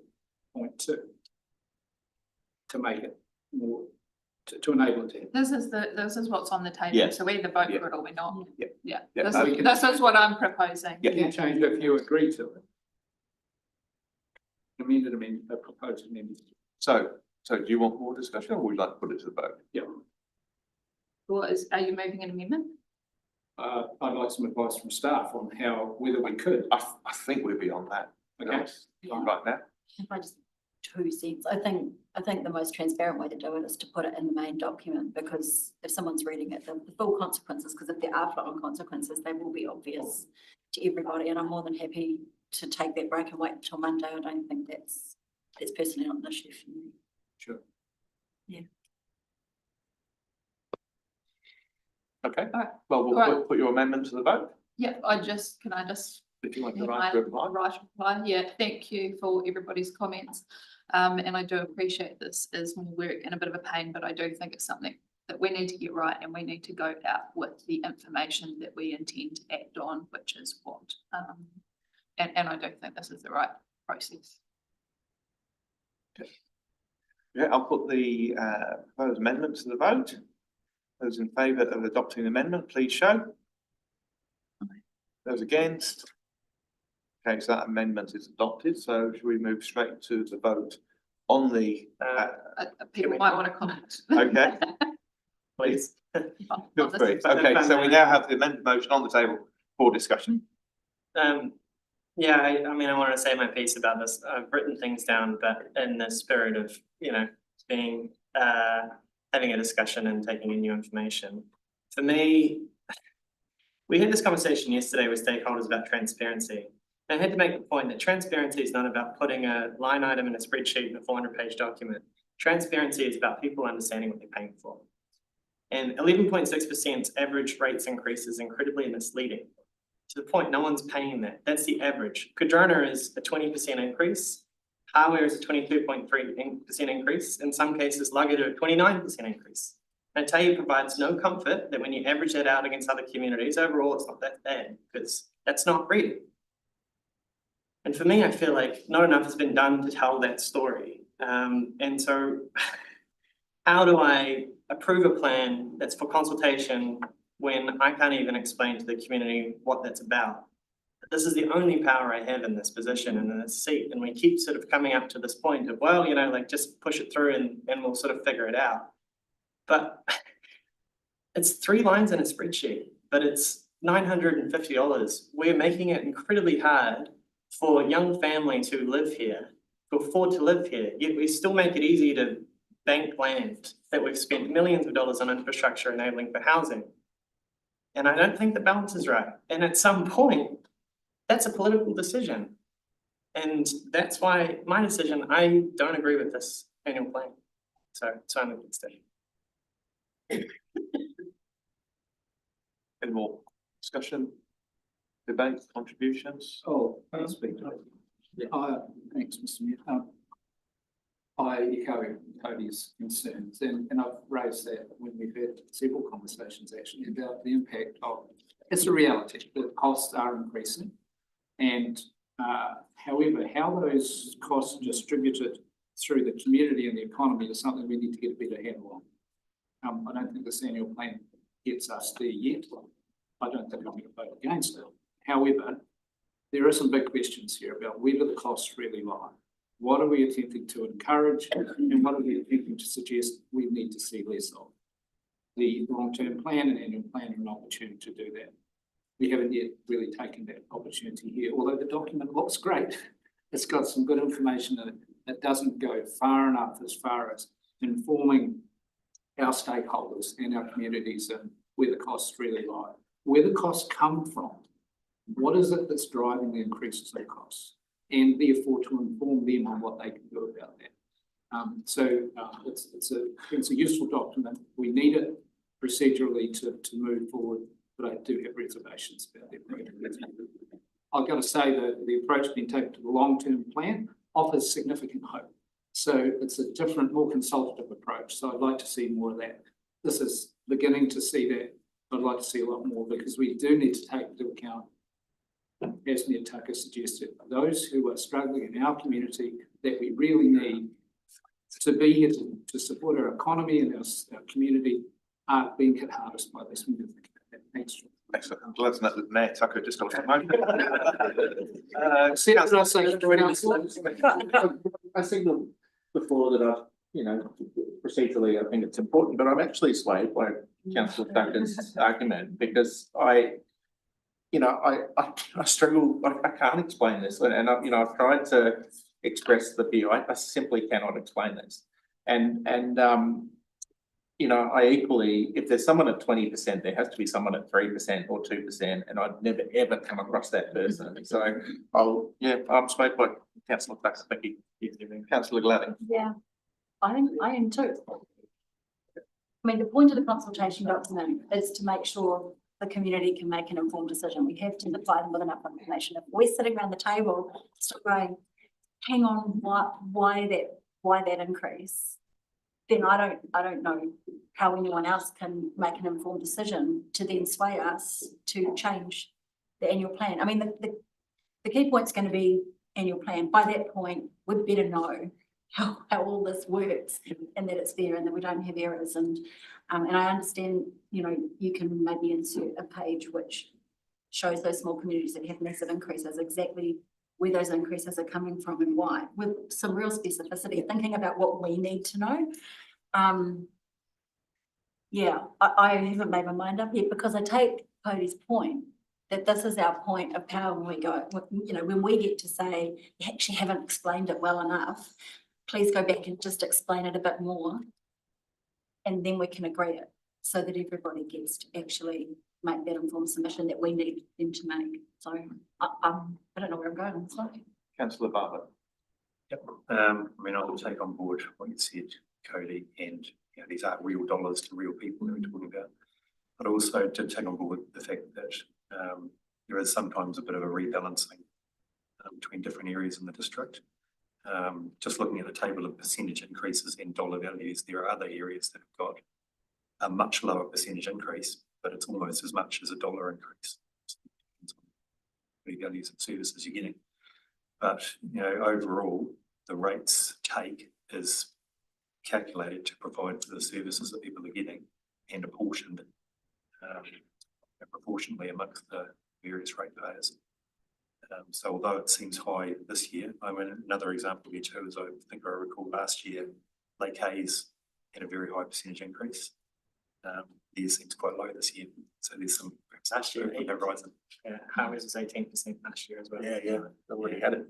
point 2, to make it more, to enable it to happen? This is what's on the table, Yeah. so we either vote for it or we're not. Yeah. This is what I'm proposing. You can change it if you agree to it. A proposed amendment. So do you want more discussion, or would you like to put it to the vote? Yeah. Are you moving an amendment? I'd like some advice from staff on whether we could. I think we're beyond that. Okay. Right now. If I just 2 cents, I think the most transparent way to do it is to put it in the main document, because if someone's reading it, the full consequences, because if there are flow-on consequences, they will be obvious to everybody. And I'm more than happy to take that break and wait until Monday. I don't think that's personally not an issue for me. Sure. Yeah. Okay. All right. Well, we'll put your amendment to the vote. Yeah, can I just If you want to have write my a reply. right reply? Yeah, thank you for everybody's comments. And I do appreciate this is more work and a bit of a pain, but I do think it's something that we need to get right, and we need to go out with the information that we intend to act on, which is what, and I don't think this is the right process. Okay. Yeah, I'll put the proposed amendment to the vote. Those in favour of adopting the amendment, please show. Those against? Okay, so that amendment is adopted. So should we move straight to the vote on the? People might want to comment. Okay. Please. Feel free. Okay, so we now have the amendment motion on the table for discussion. Yeah, I mean, I want to say my piece about this. I've written things down, but in the spirit of, being, having a discussion and taking in new information. For me, we had this conversation yesterday with stakeholders about transparency. And I had to make the point that transparency is not about putting a line item in a spreadsheet in a 400-page document. Transparency is about people understanding what they're paying for. And 11.6% average rates increase is incredibly misleading. To the point, no one's paying that. That's the average. Cardrona is a 20% increase. Hardware is a 22.3% increase. In some cases, luggage a 29% increase. And I tell you, it provides no comfort that when you average that out against other communities, overall, it's not that bad, because that's not real. And for me, I feel like not enough has been done to tell that story. And so how do I approve a plan that's for consultation when I can't even explain to the community what that's about? This is the only power I have in this position and in this seat. And we keep sort of coming up to this point of, well, just push it through and we'll sort of figure it out. But it's 3 lines in a spreadsheet, but it's $950. We're making it incredibly hard for young families who live here to afford to live here, yet we still make it easy to bank land that we've spent millions of dollars on infrastructure enabling for housing. And I don't think the balance is right. And at some point, that's a political decision. And that's why my decision, I don't agree with this annual plan. So I'm against it. Any more discussion, debate, contributions? Oh, I'll speak to it. Thanks, Mr. Mayor. I echo Cody's concerns and I've raised that when we've had several conversations actually about the impact of, it's a reality, the costs are increasing. And however, how those costs are distributed through the community and the economy is something we need to get a better handle on. I don't think this annual plan gets us there yet. I don't think I'm going to vote against it. However, there are some big questions here about where do the costs really lie? What are we attempting to encourage and what are we attempting to suggest we need to see less of? The long-term plan and annual plan are an opportunity to do that. We haven't yet really taken that opportunity here, although the document looks great. It's got some good information in it. It doesn't go far enough as far as informing our stakeholders and our communities and where the costs really lie. Where the costs come from, what is it that's driving the increases in costs? And therefore to inform them on what they can do about that. It's a useful document. We need it procedurally to move forward, but I do have reservations about the approach. I've got to say that the approach being taken to the long-term plan offers significant hope. So it's a different, more consultative approach. So I'd like to see more of that. This is beginning to see that. I'd like to see a lot more because we do need to take into account, as Mayor Tucker suggested, those who are struggling in our community that we really need to be here to support our economy and our community are being hit hardest by this. Thanks. Excellent. I'm glad to know that Mayor Tucker just got a moment. I signalled before that procedurally I think it's important, but I'm actually swayed by Councillor Tucker's argument because I struggle, I can't explain this and I've tried to express the view, I simply cannot explain this. And I equally, if there's someone at 20%, there has to be someone at 3% or 2%, and I'd never ever come across that person. So I'm swayed by Councillor Tucker. Thank you. Councillor Glading. Yeah, I am too. I mean, the point of the consultation document is to make sure the community can make an informed decision. We have to supply them with enough information. If we're sitting around the table, still going, hang on, why that increase? Then I don't know how anyone else can make an informed decision to then sway us to change the annual plan. I mean, the key point's going to be annual plan. By that point, we'd better know how all this works and that it's there and that we don't have errors. And I understand, you can maybe insert a page which shows those small communities that have massive increases, exactly where those increases are coming from and why, with some real specificity, thinking about what we need to know. I haven't made my mind up yet because I take Cody's point that this is our point of power when we go, when we get to say, you actually haven't explained it well enough, please go back and just explain it a bit more. And then we can agree it so that everybody gets to actually make that informed submission that we need them to make. So I don't know where I'm going, I'm sorry. Councillor Bartlett. Yep. I mean, I will take on board what you said, Cody, and these are real dollars to real people that we're talking about. But also to take on board the fact that there is sometimes a bit of a rebalancing between different areas in the district. Just looking at the table of percentage increases in dollar values, there are other areas that have got a much lower percentage increase, but it's almost as much as a dollar increase. The values and services you're getting. But, overall, the rates take is calculated to provide for the services that people are getting and apportioned proportionally amongst the various rate payers. So although it seems high this year, another example here too is I think I recall last year, Lake Hayes had a very high percentage increase. year seems quite low this year, so there's some perhaps Last year, on the horizon. Yeah, Harvey's was 18% last year as well. Yeah, already had it.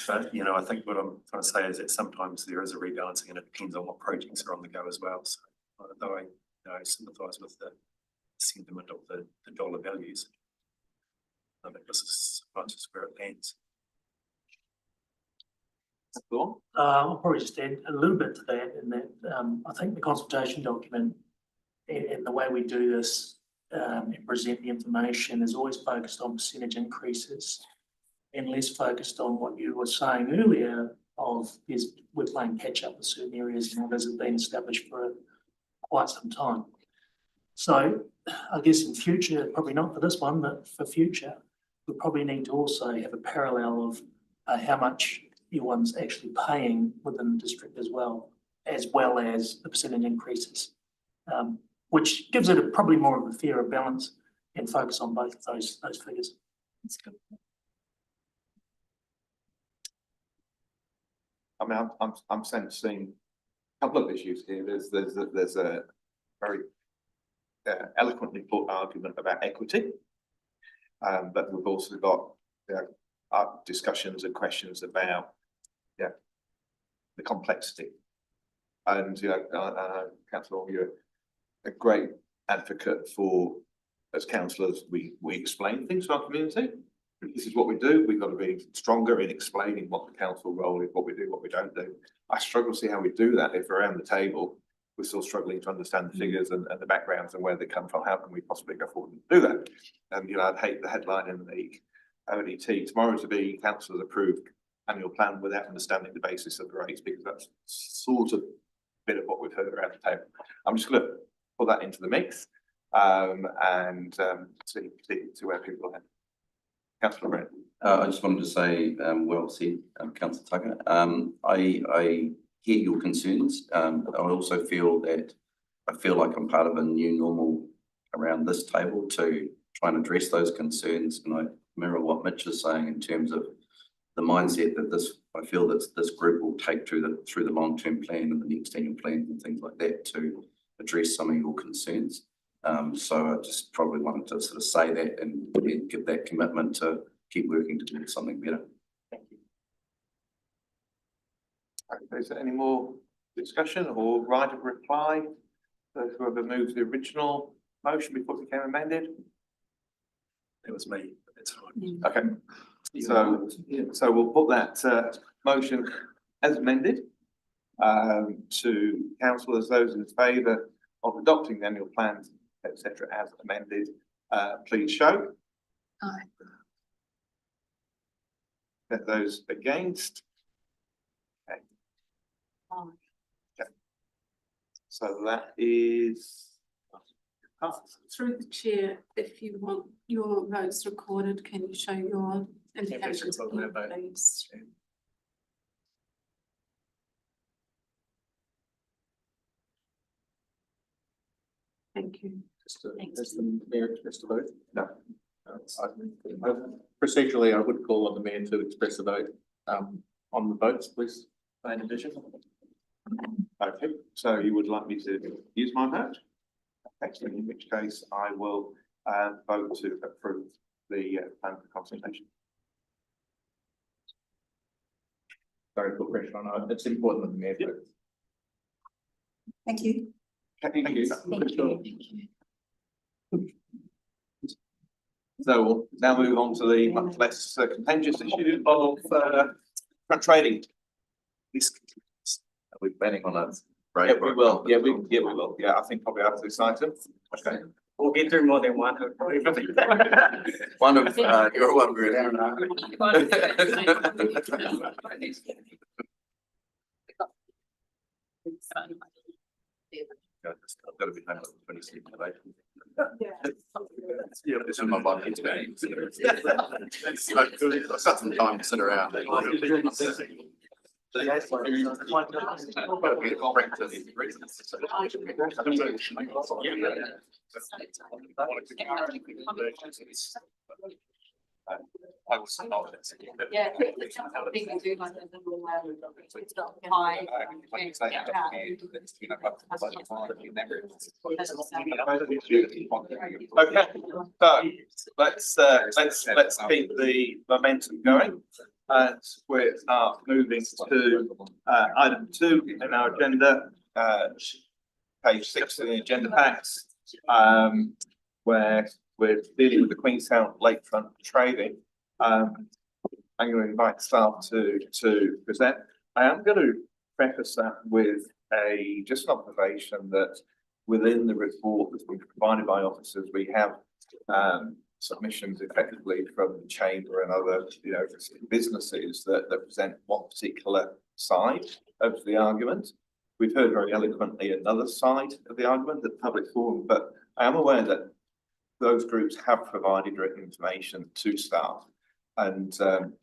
But, you know, I think what I'm trying to say is that sometimes there is a rebalancing and it depends on what projects are on the go as well. So although I, you know, sympathise with the sentiment of the dollar values, I think this is just where it lands. I'll probably just add a little bit to that, in that I think the consultation document and the way we do this and present the information is always focused on percentage increases and less focused on what you were saying earlier of we're playing catch up with certain areas and others have been established for quite some time. So I guess in future, probably not for this one, but for future, we probably need to also have a parallel of how much everyone's actually paying within the district as well as the percentage increases, which gives it probably more of a fairer balance and focus on both of those figures. That's good. I mean, I'm sensing a couple of issues here. There's a very eloquently put argument about equity, but we've also got discussions and questions about the complexity. And Councillor, you're a great advocate for, as councillors, we explain things to our community. This is what we do. We've got to be stronger in explaining what the council role is, what we do, what we don't do. I struggle to see how we do that if around the table we're still struggling to understand the figures and the backgrounds and where they come from. How can we possibly go forward and do that? And I'd hate the headline in the ODT tomorrow to be councillors approved annual plan without understanding the basis of the rates, because that's sort of a bit of what we've heard around the table. I'm just going to put that into the mix and see where people are. Councillor Brent. I just wanted to say, well said, Councillor Tucker. I hear your concerns. I also feel like I'm part of a new normal around this table to try and address those concerns. And I mirror what Mitch is saying in terms of the mindset that I feel that this group will take through the long-term plan and the next annual plan and things like that to address some of your concerns. So I just probably wanted to sort of say that and give that commitment to keep working to do something better. Thank you. Okay, is there any more discussion or right of reply? Whoever moves the original motion before it became amended? It was me, but that's fine. Okay, so we'll put that motion as amended to councillors. Those in favour of adopting the annual plans, etc., as amended, please show. Aye. Those against. Okay. Okay. So that is passed. Through the chair, if you want your votes recorded, can you show your indications, please? Thank you. Has the mayor expressed a vote? No. Procedurally, I would call on the mayor to express a vote on the votes, please. By division. Okay, so you would like me to use my vote? Okay, so in which case I will vote to approve the plan for consultation. Sorry to put pressure on it. It's important that the mayor votes. Thank you. Okay, thank you. Thank you. So we'll now move on to the much less contentious issue of front trading. Are we planning on a break? Yeah, we will. Yeah, we will. Yeah, I think probably after this item. Okay. We'll get through more than one. One of your one group. I've got to be home on the 26th of April. Yeah, this is my body. I've got some time to sit around. I will say not. Yeah, it's something we do like a little, it's not high. Okay, so let's keep the momentum going. And we are moving to item 2 in our agenda, page 6 in the agenda packs, where we're dealing with the Queenstown lakefront trading. I'm going to invite staff to present. I am going to preface that with just an observation that within the report that's been provided by officers, we have submissions effectively from the chamber and other, businesses that present one particular side of the argument. We've heard very eloquently another side of the argument, the public forum, but I am aware that those groups have provided written information to staff, and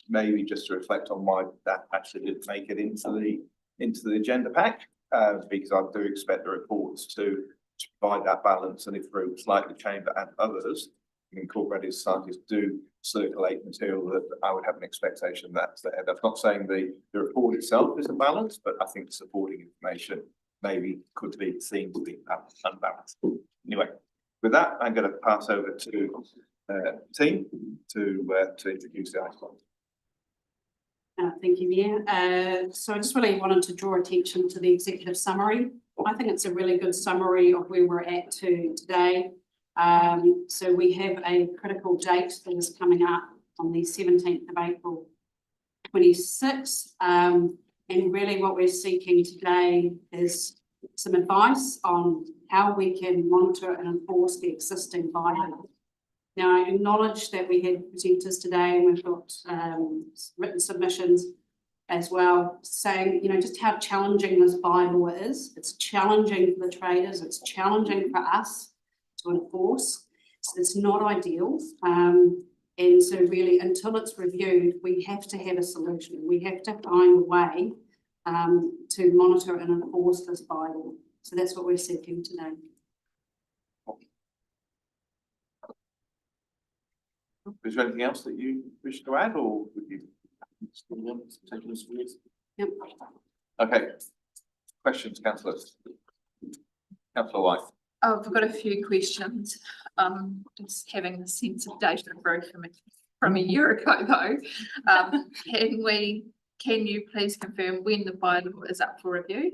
maybe just to reflect on why that actually didn't make it into the agenda pack, because I do expect the reports to provide that balance, and if groups like the chamber and others, incorporated societies, do circulate material, that I would have an expectation that's there. That's not saying the report itself isn't balanced, but I think the supporting information maybe could be seen to be unbalanced. Anyway, with that, I'm going to pass over to the team to introduce the item. Thank you, Mayor. So I just really wanted to draw attention to the executive summary. I think it's a really good summary of where we're at today. So we have a critical date that is coming up on the 17th of April 26. And really what we're seeking today is some advice on how we can monitor and enforce the existing bylaw. Now, I acknowledge that we had presenters today and we've got written submissions as well, saying, just how challenging this bylaw is. It's challenging for the traders, it's challenging for us to enforce. So it's not ideal. And so really, until it's reviewed, we have to have a solution. We have to find a way to monitor and enforce this bylaw. So that's what we're seeking today. Is there anything else that you wish to add, or would you take this? Yep. Okay. Questions, councillors? Councillor White. Oh, I've got a few questions. Just having the sense of data from a year ago though. Can you please confirm when the bylaw is up for review?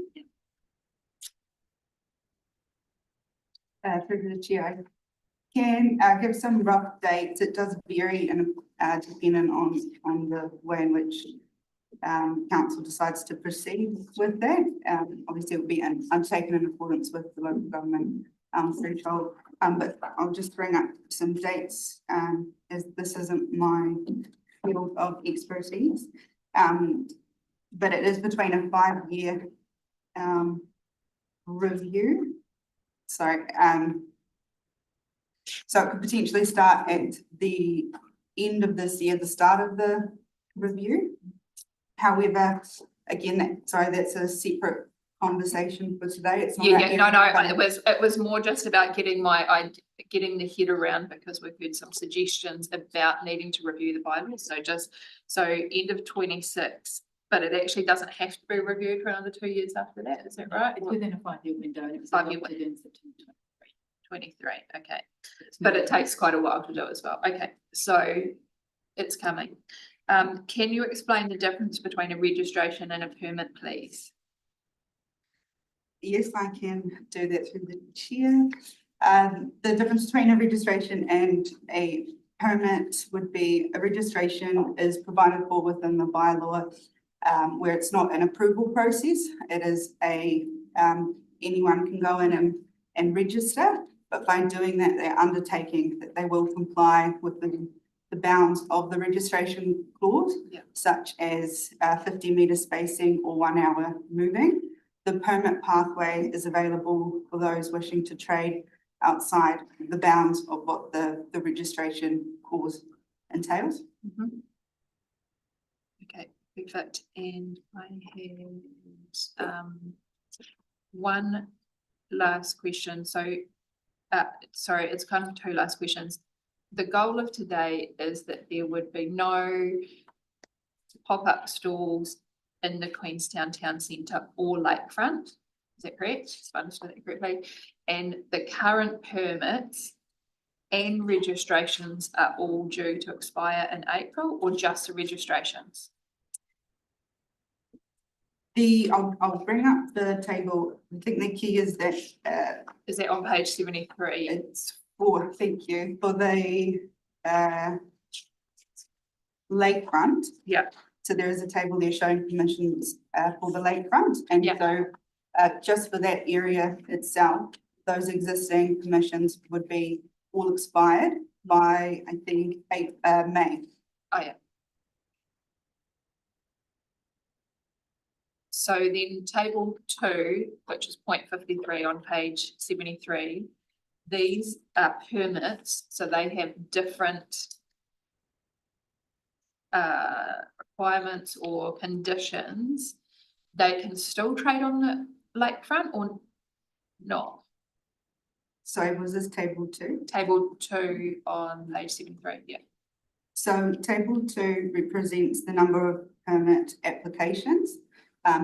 Through the chair, I can give some rough dates. It does vary and depending on the way in which council decides to proceed with that. Obviously it will be undertaken in accordance with the local government threshold. But I'll just bring up some dates as this isn't my field of expertise. But it is between a 5-year review. So it could potentially start at the end of this year, the start of the review. However, again, that's a separate conversation for today. It's not it was more just about getting getting the head around, because we've heard some suggestions about needing to review the bylaw. So end of 26, but it actually doesn't have to be reviewed for another 2 years after that. Is that right? It's within a 5-year window, and it was 5-year adopted in September 23. Okay, but it takes quite a while to do as well. Okay, so it's coming. Can you explain the difference between a registration and a permit, please? Yes, I can do that through the chair. The difference between a registration and a permit would be a registration is provided for within the bylaw, where it's not an approval process. It is anyone can go in and register, but by doing that, they're undertaking that they will comply with the bounds of the registration clause, such as 50-metre spacing or 1 hour moving. The permit pathway is available for those wishing to trade outside the bounds of what the registration clause entails. Mm-hmm. Okay, perfect. And I have one last question. So, sorry, it's kind of 2 last questions. the goal of today is that there would be no pop-up stalls in the Queenstown Town Centre or lakefront. Is that correct? If I understood that correctly. And the current permits and registrations are all due to expire in April, or just the registrations? I'll bring up the table. I think the key is that, is that on page 73? It's for, thank you, for the, lakefront. Yeah. So there is a table there showing permissions, for the lakefront. And so, just for that area itself, those existing permissions would be all expired by, I think, May. Oh, yeah. So then table 2, which is 0.53 on page 73, these are permits, so they have different requirements or conditions. They can still trade on the lakefront or not? So was this table 2? Table 2 on page 73, yeah. So table 2 represents the number of permit applications.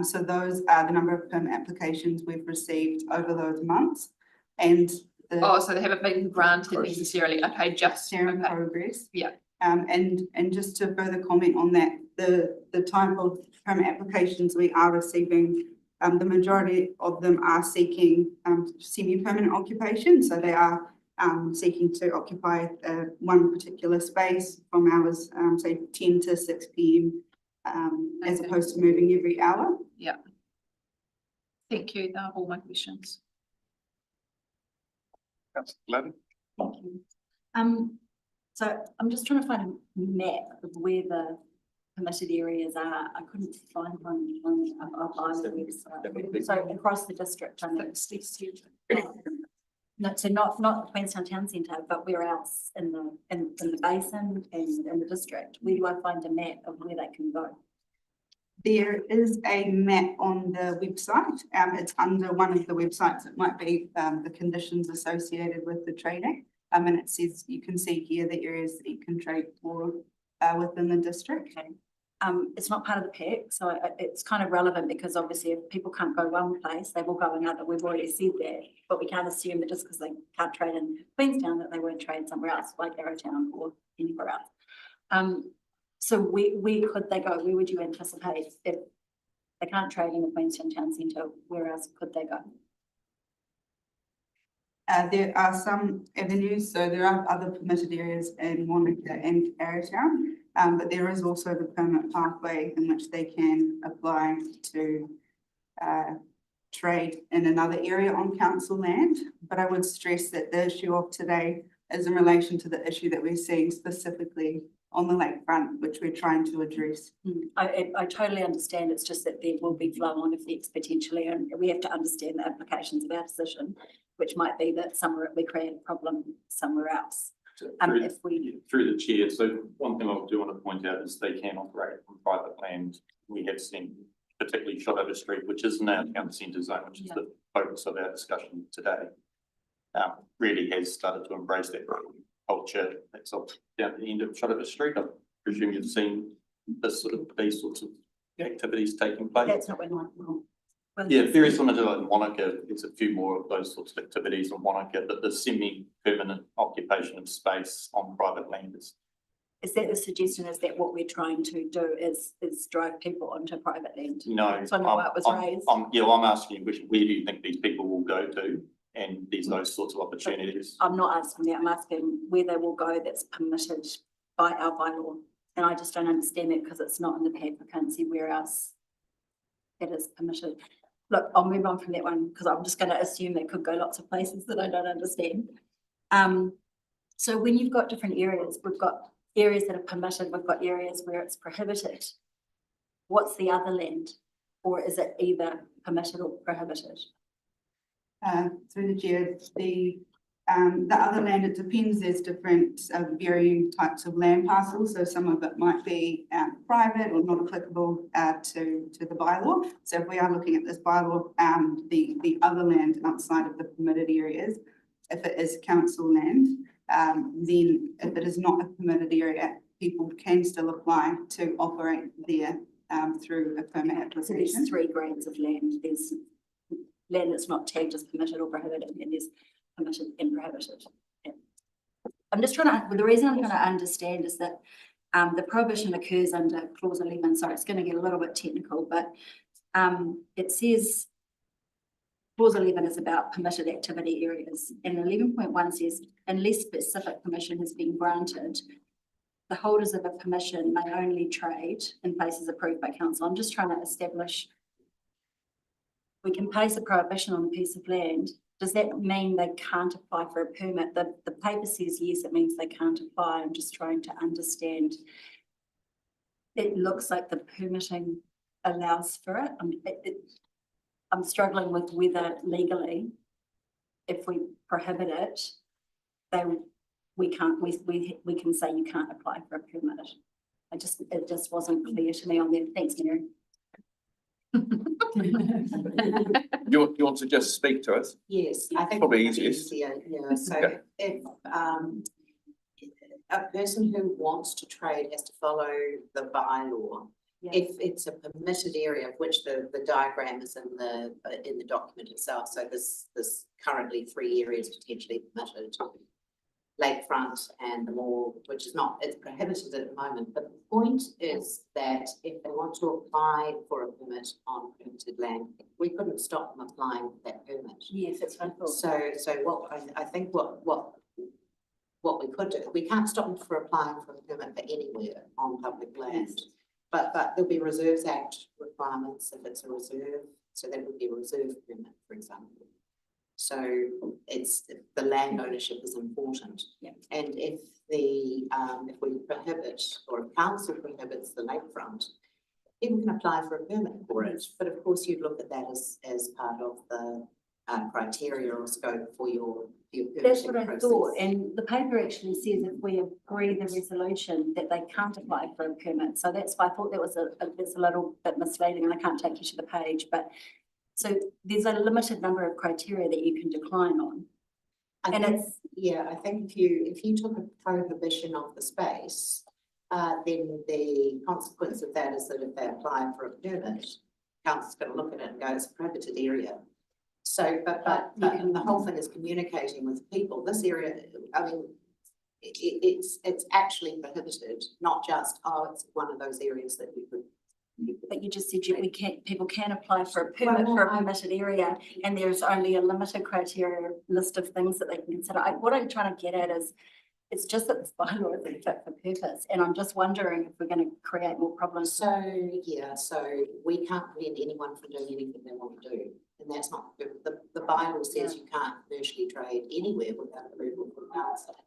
So those are the number of permit applications we've received over those months. And so they haven't been granted necessarily. Okay, just in progress. Yeah. And just to further comment on that, the type of permit applications we are receiving, the majority of them are seeking semi-permanent occupation. So they are seeking to occupy one particular space from hours, say 10 to 6 p.m. As opposed to moving every hour. Yeah. Thank you. They're all my questions. Thank you. So I'm just trying to find a map of where the permitted areas are. I couldn't find one on the website. So across the district, I know. No, so not the Queenstown Town Centre, but where else in the basin and in the district? Where do I find a map of where they can go? There is a map on the website. It's under one of the websites. It might be the conditions associated with the trading. And it says you can see here the areas that you can trade for within the district. Okay. It's not part of the pack, so it's kind of relevant because obviously if people can't go one place, they will go another. We've already said that, but we can't assume that just because they can't trade in Queenstown that they won't trade somewhere else, like Arrowtown or anywhere else. So where could they go? Where would you anticipate if they can't trade in the Queenstown Town Centre? Where else could they go? There are some avenues, so there are other permitted areas in Wanaka and Arrowtown, but there is also the permit pathway in which they can apply to trade in another area on council land. But I would stress that the issue of today is in relation to the issue that we're seeing specifically on the lakefront, which we're trying to address. I totally understand. It's just that there will be flow-on effects potentially, and we have to understand the implications of our decision, which might be that somewhere we create a problem somewhere else. Through the chair, so one thing I do want to point out is they can operate on private land. We have seen particularly Shotover Street, which is now town centre zone, which is the focus of our discussion today, really has started to embrace that culture that's down the end of Shotover Street. I presume you've seen these sorts of activities taking place. That's not when Yeah, very similar to like Wanaka. There's a few more of those sorts of activities on Wanaka, but the semi-permanent occupation of space on private land is. Is that the suggestion? Is that what we're trying to do? Is drive people onto private land? No, So I know what was raised. I'm asking you, where do you think these people will go to? And there's those sorts of opportunities. I'm not asking that. I'm asking where they will go that's permitted by our bylaw. And I just don't understand it because it's not in the PAD. I can't see where else it is permitted. Look, I'll move on from that one because I'm just going to assume that could go lots of places that I don't understand. So when you've got different areas, we've got areas that are permitted, we've got areas where it's prohibited. What's the other land? Or is it either permitted or prohibited? Through the chair, the other land, it depends. There's different varying types of land parcels. So some of it might be private or not applicable to the bylaw. So if we are looking at this bylaw, the other land outside of the permitted areas, if it is council land, then if it is not a permitted area, people can still apply to operate there through a permit So application. there's 3 grades of land. There's land that's not tagged as permitted or prohibited, and there's permitted and prohibited. Yeah. I'm just trying to, the reason I'm trying to understand is that the prohibition occurs under clause 11. Sorry, it's going to get a little bit technical, but it says clause 11 is about permitted activity areas, and 11.1 says unless specific permission has been granted, the holders of a permission may only trade in places approved by council. I'm just trying to establish, we can place a prohibition on a piece of land. Does that mean they can't apply for a permit? The paper says yes, it means they can't apply. I'm just trying to understand. It looks like the permitting allows for it. I'm struggling with whether legally, if we prohibit it, we can say you can't apply for a permit. It just wasn't clear to me on there. Thanks, Mary. You want to just speak to us? Yes, I think Probably it'd be easiest. easier, yeah, so Okay. if a person who wants to trade has to follow the bylaw. If it's a permitted area, of which the diagram is in the document itself, so there's currently 3 areas potentially permitted. Lakefront and the mall, which is not, it's prohibited at the moment, but the point is that if they want to apply for a permit on permitted land, we couldn't stop them applying for that permit. Yes, that's what I thought. So what I think what we could do, we can't stop them for applying for a permit for anywhere on public land. But there'll be Reserves Act requirements if it's a reserve, so that would be a reserve permit, for example. So it's the land ownership is important. Yeah. And if we prohibit, or if council prohibits the lakefront, people can apply for a permit for it. But of course, you'd look at that as part of the criteria or scope for your That's what I process. thought, and the paper actually says if we agree the resolution that they can't apply for a permit. So that's why I thought that was it's a little bit misleading, and I can't take you to the page, but so there's a limited number of criteria that you can decline on. I think if you took a prohibition of the space, then the consequence of that is that if they apply for a permit, council's going to look at it and go, it's a prohibited area. So, but the whole thing is communicating with people. This area, I mean, it's actually prohibited, not just, oh, it's one of those areas that we could. But you just said people can apply for a permit for a permitted area, and there's only a limited criteria list of things that they can consider. What I'm trying to get at is, it's just that this bylaw isn't fit for purpose, and I'm just wondering if we're going to create more problems. So we can't prevent anyone from doing anything they want to do, and that's not the bylaw says you can't commercially trade anywhere without approval from council.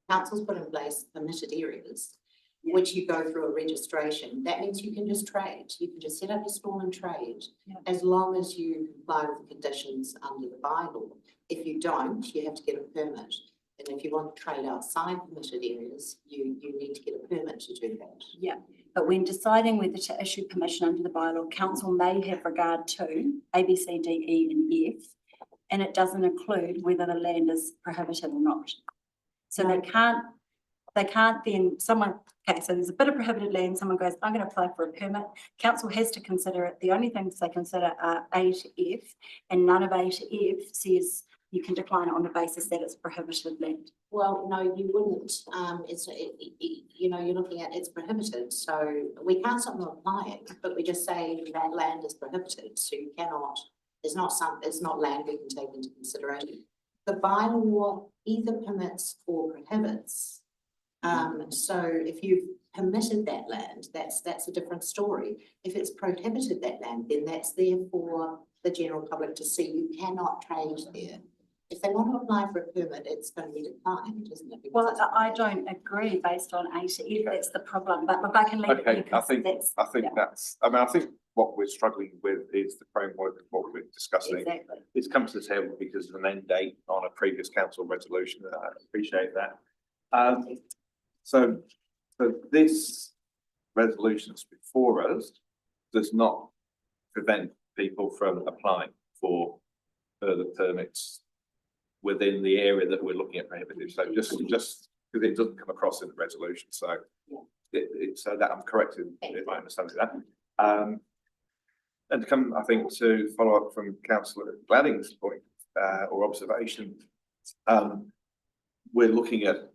Council's put in place permitted areas, which you go through a registration. That means you can just trade. You can just set up your stall and trade, as long as you comply with the conditions under the bylaw. If you don't, you have to get a permit. And if you want to trade outside permitted areas, you need to get a permit to do that. Yeah, but when deciding whether to issue permission under the bylaw, council may have regard to A, B, C, D, E and F, and it doesn't include whether the land is prohibited or not. So they can't then, okay, so there's a bit of prohibited land, someone goes, I'm going to apply for a permit. Council has to consider it. The only things they consider are A to F, and none of A to F says you can decline it on the basis that it's prohibited land. Well, no, you wouldn't. You're looking at it's prohibited, so we can't stop them applying, but we just say that land is prohibited, so you cannot. It's not land we can take into consideration. The bylaw either permits or prohibits. So if you've permitted that land, that's a different story. If it's prohibited that land, then that's there for the general public to see. You cannot trade there. If they want to apply for a permit, it's going to be declined, isn't it? Well, I don't agree based on A to F. That's the problem. But look, I can leave it there. I think what we're struggling with is the framework of what we're discussing. Exactly. It's come to the table because of an end date on a previous council resolution. I appreciate that. So this resolution that's before us does not prevent people from applying for further permits within the area that we're looking at prohibited. So just because it doesn't come across in the resolution, so so that I'm corrected in my understanding of that. And to come, I think, to follow up from Councillor Gladding's point or observation, we're looking at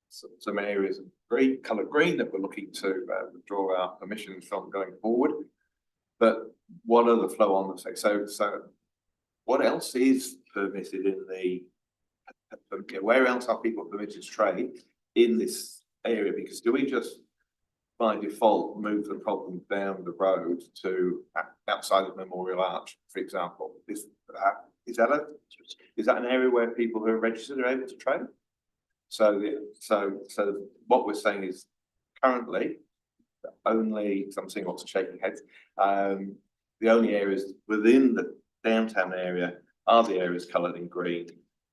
some areas of green, coloured green, that we're looking to withdraw our permissions from going forward. But what are the flow on, say, so what else is permitted in the, where else are people permitted to trade in this area? Because do we just by default move the problem down the road to outside of Memorial Arch, for example? Is that an area where people who are registered are able to trade? So what we're saying is currently only, I'm seeing lots of shaking heads, the only areas within the downtown area are the areas coloured in green,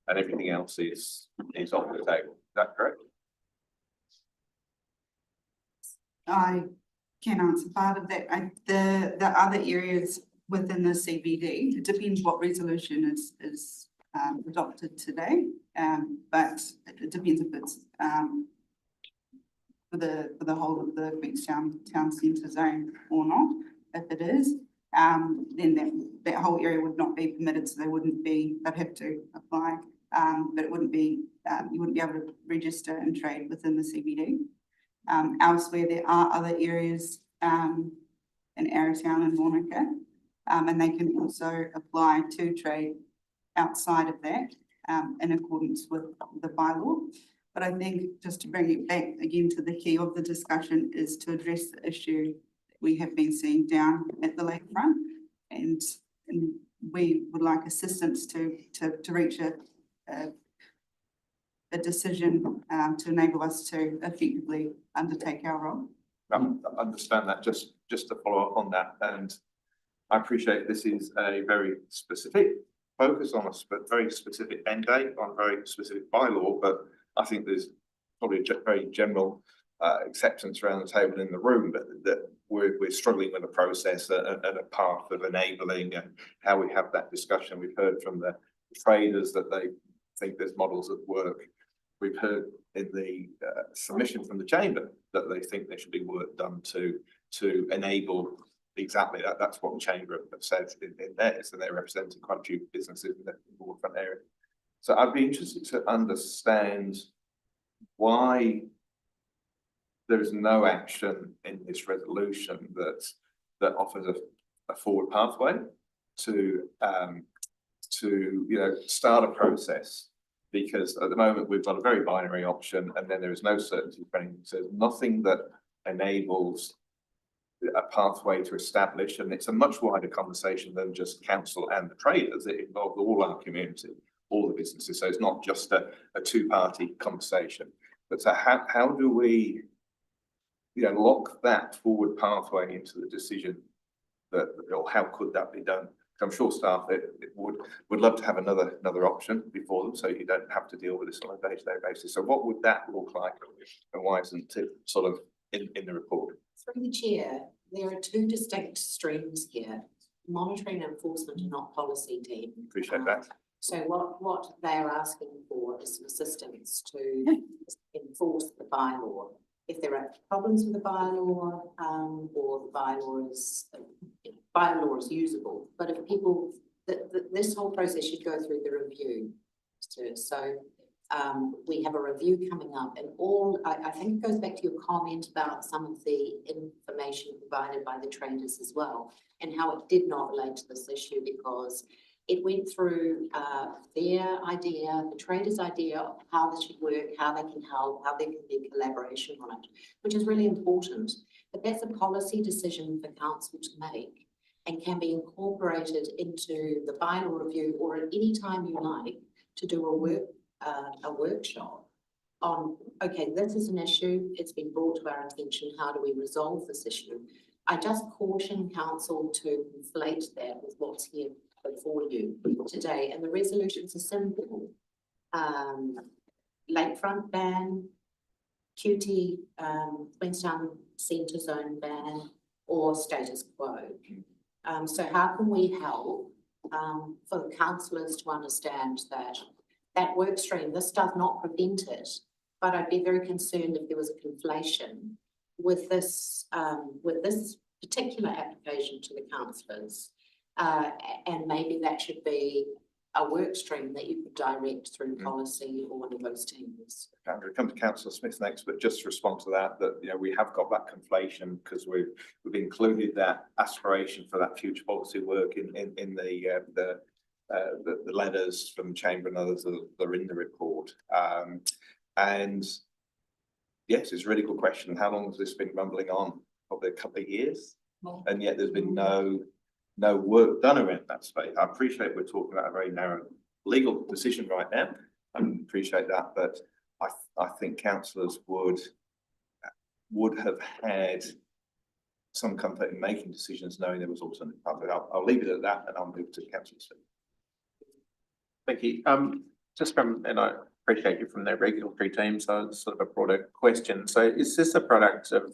and everything else is off the table. Is that correct? I can answer part of that. The other areas within the CBD, it depends what resolution is adopted today, but it depends if it's for the whole of the Queenstown town centre zone or not. If it is, then that whole area would not be permitted, so they'd have to apply, but it wouldn't be, you wouldn't be able to register and trade within the CBD. Elsewhere, there are other areas in Arrowtown and Wanaka, and they can also apply to trade outside of that in accordance with the bylaw. But I think just to bring it back again to the key of the discussion is to address the issue that we have been seeing down at the lakefront, and we would like assistance to reach a decision to enable us to effectively undertake our role. I understand that. Just to follow up on that, and I appreciate this is a very specific focus on a very specific end date on a very specific bylaw, but I think there's probably a very general acceptance around the table in the room, but that we're struggling with the process and a path of enabling and how we have that discussion. We've heard from the traders that they think there's models that work. We've heard in the submission from the chamber that they think there should be work done to enable exactly that. That's what the chamber have said in theirs, and they're representing quite a few businesses in the waterfront area. So I'd be interested to understand why there is no action in this resolution that offers a forward pathway to start a process. Because at the moment we've got a very binary option, and then there is no certainty for anything. So there's nothing that enables a pathway to establish, and it's a much wider conversation than just council and the traders. It involves all our community, all the businesses. So it's not just a two-party conversation. But so how do we, lock that forward pathway into the decision or how could that be done? I'm sure staff would love to have another option before them, so you don't have to deal with this on a day-to-day basis. So what would that look like, and why isn't it sort of in the report? Through the chair, there are two distinct streams here. Monitoring and enforcement are not policy, team. Appreciate that. So what they are asking for is some assistance to enforce the bylaw. If there are problems with the bylaw, or the bylaw is usable, but if people, this whole process should go through the review. So we have a review coming up, and I think it goes back to your comment about some of the information provided by the traders as well, and how it did not relate to this issue because it went through their idea, the traders' idea of how this should work, how they can help, how there can be collaboration on it, which is really important. But that's a policy decision for council to make and can be incorporated into the bylaw review or at any time you like to do a workshop on, okay, this is an issue, it's been brought to our attention, how do we resolve this issue? I just caution council to conflate that with what's here before you today, and the resolutions are simple. Lakefront ban, QT, Queenstown Centre Zone ban, or status quo. So how can we help for the councillors to understand that that work stream. This does not prevent it, but I'd be very concerned if there was a conflation with this particular application to the councillors. And maybe that should be a work stream that you could direct through policy or one of those teams. I'm going to come to Councillor Smith next, but just to respond to that, we have got that conflation because we've included that aspiration for that future policy work in the letters from the Chamber and others that are in the report. And yes, it's a really good question. How long has this been rumbling on? Probably a couple of years, and yet there's been no work done around that space. I appreciate we're talking about a very narrow legal decision right now. I appreciate that, but I think councillors would have had some comfort in making decisions knowing there was alternative pathway. I'll leave it at that, and I'll move to Councillor Smith. Thank you. And I appreciate you from the regulatory team, so it's sort of a broader question. So is this a product of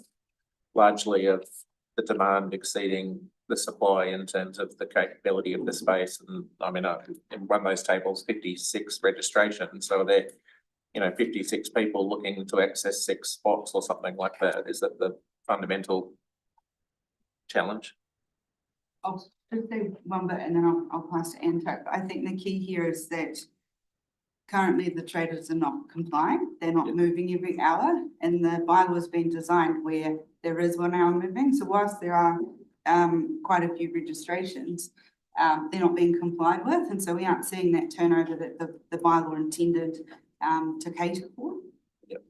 largely of the demand exceeding the supply in terms of the capability of the space? And I mean, in one of those tables, 56 registrations. So there, 56 people looking to access 6 spots or something like that. Is that the fundamental challenge? I'll just say one bit and then I'll pass to Anto. I think the key here is that currently the traders are not complying. They're not moving every hour, and the bylaw has been designed where there is 1 hour moving. So whilst there are quite a few registrations, they're not being complied with, and so we aren't seeing that turnover that the bylaw intended to cater for. Yep.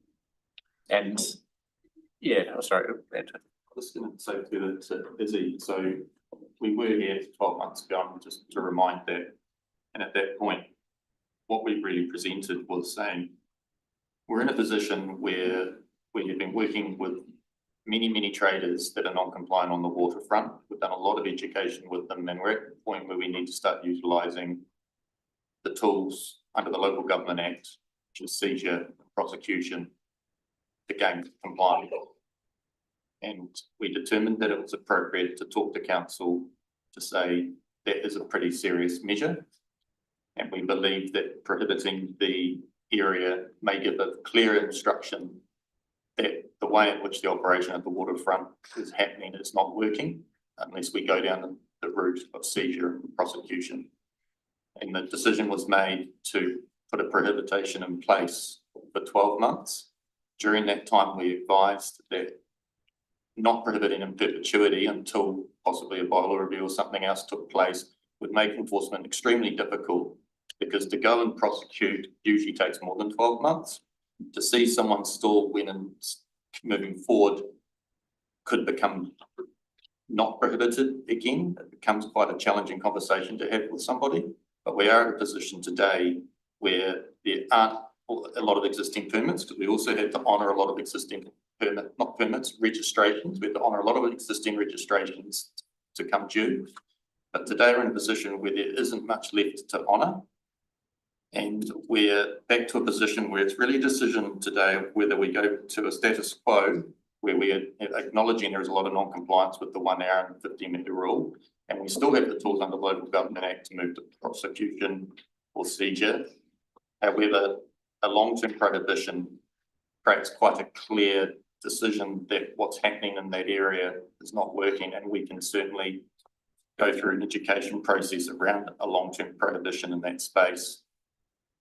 And yeah, I'm sorry, Anto. I was going to say to Izzy, so we were here 12 months ago, just to remind that, and at that point, what we really presented was saying we're in a position where we have been working with many traders that are non-compliant on the waterfront. We've done a lot of education with them, and we're at the point where we need to start utilising the tools under the Local Government Act, which is seizure, prosecution, to gain compliance. And we determined that it was appropriate to talk to council to say that is a pretty serious measure. And we believe that prohibiting the area may give a clear instruction that the way in which the operation of the waterfront is happening is not working unless we go down the route of seizure and prosecution. And the decision was made to put a prohibition in place for 12 months. During that time, we advised that not prohibiting in perpetuity until possibly a bylaw review or something else took place would make enforcement extremely difficult, because to go and prosecute usually takes more than 12 months. To see someone stall when and moving forward could become not prohibited again. It becomes quite a challenging conversation to have with somebody. But we are in a position today where there aren't a lot of existing permits, because we also had to honour a lot of existing registrations. We had to honour a lot of existing registrations to come due. But today we're in a position where there isn't much left to honour. And we're back to a position where it's really a decision today of whether we go to a status quo where we are acknowledging there is a lot of non-compliance with the 1 hour and 50 metre rule, and we still have the tools under the Local Government Act to move to prosecution or seizure. However, a long-term prohibition creates quite a clear decision that what's happening in that area is not working, and we can certainly go through an education process around a long-term prohibition in that space.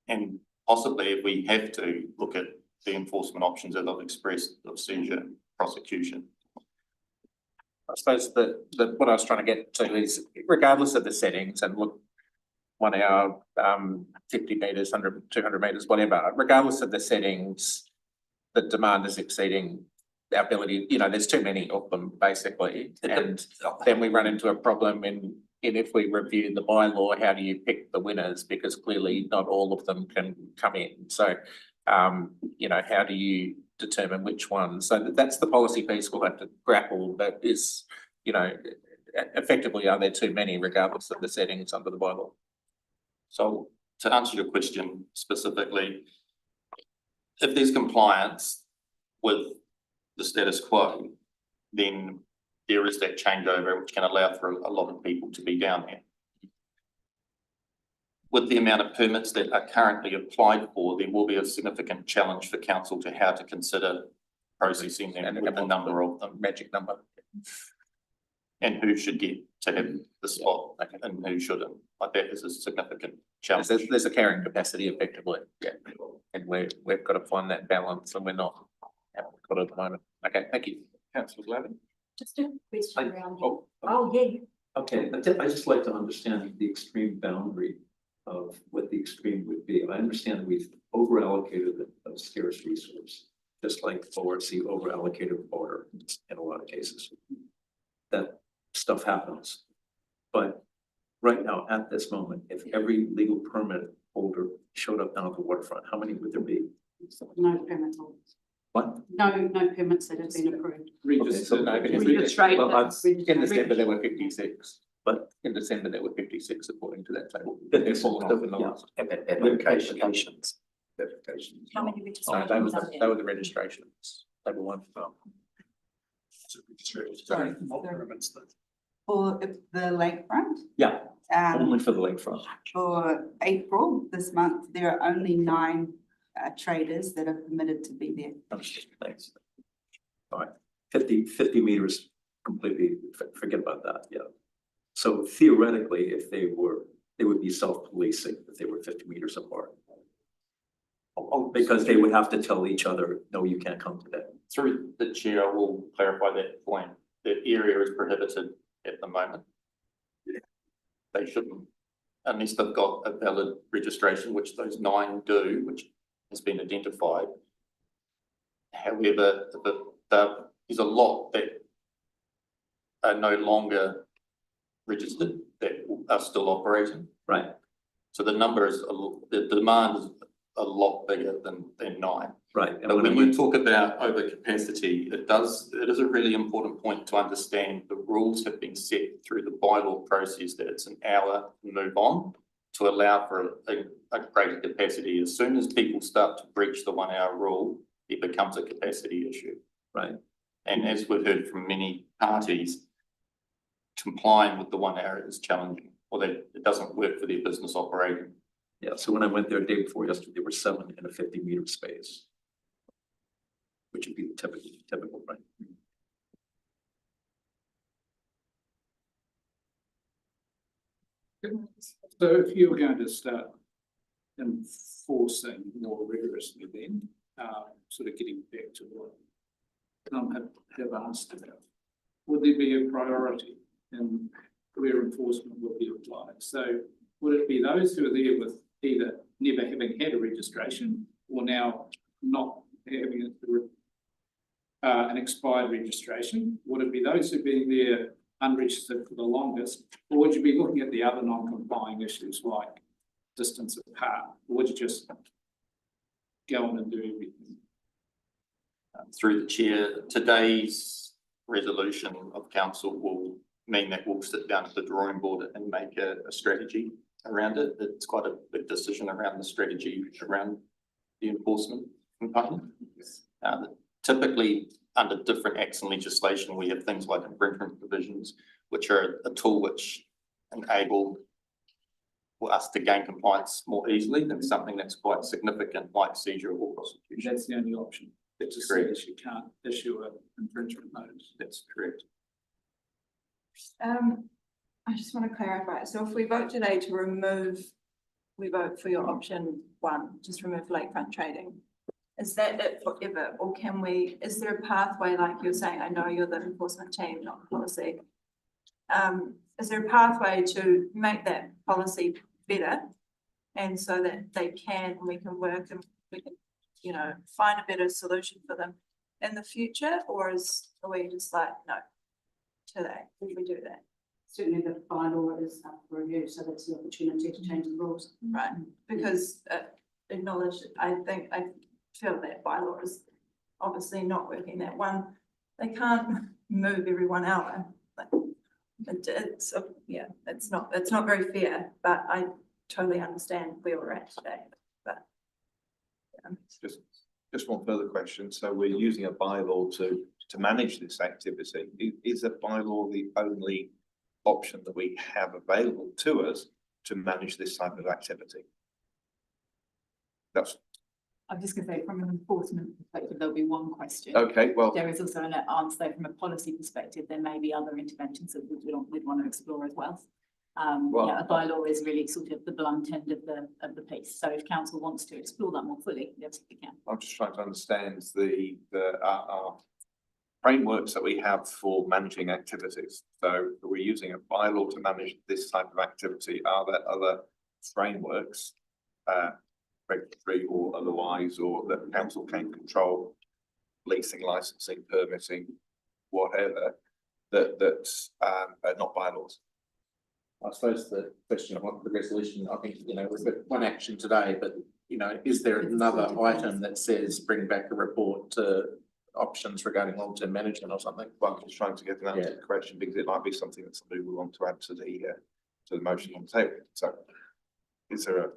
And possibly, if we have to, look at the enforcement options that I've expressed of seizure and prosecution. I suppose that what I was trying to get to is, regardless of the settings, and look, 1 hour, 50 metres, 100, 200 metres, whatever, regardless of the settings, the demand is exceeding the ability, there's too many of them basically. And then we run into a problem in if we review the bylaw, how do you pick the winners? Because clearly not all of them can come in. So, how do you determine which ones? So that's the policy piece we'll have to grapple. That is, effectively, are there too many regardless of the settings under the bylaw? So to answer your question specifically, if there's compliance with the status quo, then there is that changeover which can allow for a lot of people to be down there. with the amount of permits that are currently applied for, there will be a significant challenge for council to how to consider processing them with the number of them. Magic number. And who should get to have the spot and who shouldn't. Like that is a significant challenge. There's a carrying capacity effectively, yeah. And we've got to find that balance and we're not, haven't got it at the moment. Okay, thank you. Councillor Glavin. Just a question around. Oh, Oh, yeah. okay, I just like to understand the extreme boundary of what the extreme would be. I understand we've over allocated a scarce resource, just like ORC over allocated water in a lot of cases. That stuff happens. But right now, at this moment, if every legal permit holder showed up down at the waterfront, how many would there be? No permit holders. What? No permits that have been approved. In December, there were 56, but in December, there were 56 according to that table. They're falling off in the last. Applications. How many They were the registrations. They were one. Sorry. For the lakefront? Yeah, Um, only for the lakefront. for April this month, there are only 9 traders that are permitted to be there. Understood, thanks. All right, 50 meters completely, forget about that, yeah. So theoretically, if they would be self-policing if they were 50 meters apart. Because they would have to tell each other, no, you can't come today. Through the chair, I will clarify that point. The area is prohibited at the moment. They shouldn't, unless they've got a valid registration, which those 9 do, which has been identified. However, there's a lot that are no longer registered that are still operating. Right. So the number is, the demand is a lot bigger than 9. Right. But when you talk about overcapacity, it is a really important point to understand. The rules have been set through the bylaw process that it's an hour to move on to allow for a greater capacity. As soon as people start to breach the 1 hour rule, it becomes a capacity issue. Right. And as we've heard from many parties, complying with the 1 hour is challenging, or that it doesn't work for their business operating. Yeah, so when I went there the day before yesterday, there were 7 in a 50-meter space. Which would be the typical, right? So if you're going to start enforcing more rigorously then, sort of getting back to what some have asked about, would there be a priority in where enforcement would be applied? So would it be those who are there with either never having had a registration or now not having an expired registration? Would it be those who've been there unregistered for the longest, or would you be looking at the other non-complying issues like distance apart, or would you just go on and do everything? Through the chair, today's resolution of council will mean that we'll sit down at the drawing board and make a strategy around it. It's quite a big decision around the strategy around the enforcement component. Typically, under different acts and legislation, we have things like infringement provisions, which are a tool which enable for us to gain compliance more easily than something that's quite significant like seizure or prosecution. That's the only option. That's correct. You can't issue an infringement notice. That's correct. I just want to clarify. So if we vote today to remove, we vote for your option 1, just remove lakefront trading. Is that it forever, or can we, is there a pathway, like you're saying, I know you're the enforcement team, not the policy. Is there a pathway to make that policy better? And so that they can, and we can work and we can, you know, find a better solution for them in the future? Or are we just like, no, today, if we do that? Certainly the bylaw is up for review, so that's the opportunity to change the rules. Right, because acknowledge, I feel that bylaw is obviously not working. That one, they can't move every 1 hour. It's not very fair, but I totally understand where we're at today. But Just one further question. So we're using a bylaw to manage this activity. Is a bylaw the only option that we have available to us to manage this type of activity. That's I'm just going to say, from an enforcement perspective, there'll be one question. okay. Well, There is also an answer from a policy perspective. There may be other interventions that we'd want to explore as well. Yeah, a bylaw is really sort of the blunt end of the piece. So if council wants to explore that more fully, they absolutely can. I'm just trying to understand our frameworks that we have for managing activities. So we're using a bylaw to manage this type of activity. Are there other frameworks, regulatory or otherwise, or that council can control, leasing, licensing, permitting, whatever, that are not bylaws? I suppose the question of what the resolution, I think, we've got one action today, but, is there another item that says bring back a report to options regarding long-term management or something? Well, I'm just trying to get an answer to the question because it might be something that somebody will want to add to the motion on the table. So is there a...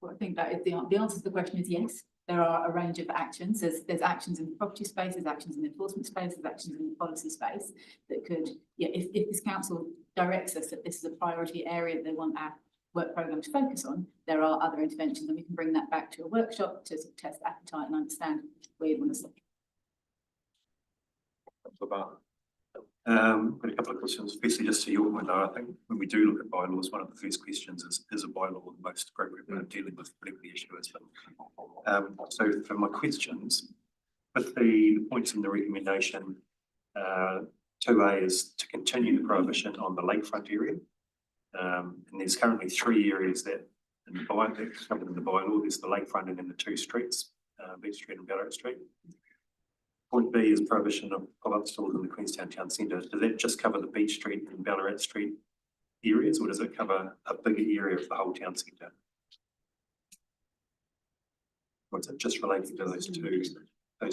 Well, I think that is the answer to the question is yes. There are a range of actions. There's actions in the property space, there's actions in the enforcement space, there's actions in the policy space that could, yeah, if this council directs us that this is a priority area they want our work programme to focus on, there are other interventions and we can bring that back to a workshop to sort of test appetite and understand where you want to stop. Got a couple of questions. Firstly, just to your point, though, I think when we do look at bylaws, one of the first questions is a bylaw the most appropriate way of dealing with whatever the issue is. So for my questions, with the points in the recommendation, 2A is to continue the prohibition on the lakefront area. And there's currently 3 areas that in the bylaw, that's covered in the bylaw. There's the lakefront and then the 2 streets, Beach Street and Ballarat Street. Point B is prohibition of pop-up stores in the Queenstown town centre. Does that just cover the Beach Street and Ballarat Street areas, or does it cover a bigger area of the whole town centre? Or is it just relating to those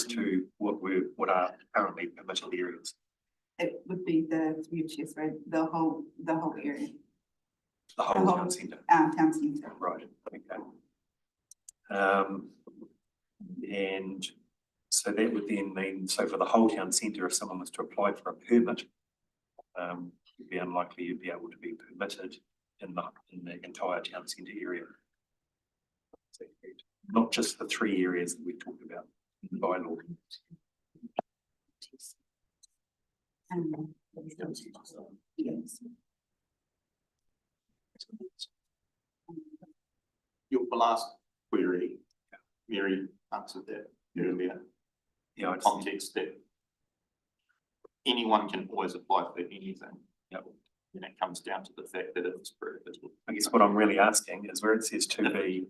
two, what are currently permitted areas? It would be the the whole area. The whole town centre? Town centre. Right, okay. And so that would then mean, so for the whole town centre, if someone was to apply for a permit, it'd be unlikely you'd be able to be permitted in the entire town centre area. Not just the 3 areas that we talked about in the bylaw. Yes. Your last query, Mary answered that earlier. Yeah, Context that anyone can always apply for anything. Yep. And it comes down to the fact that it's prohibited. I guess what I'm really asking is where it says to be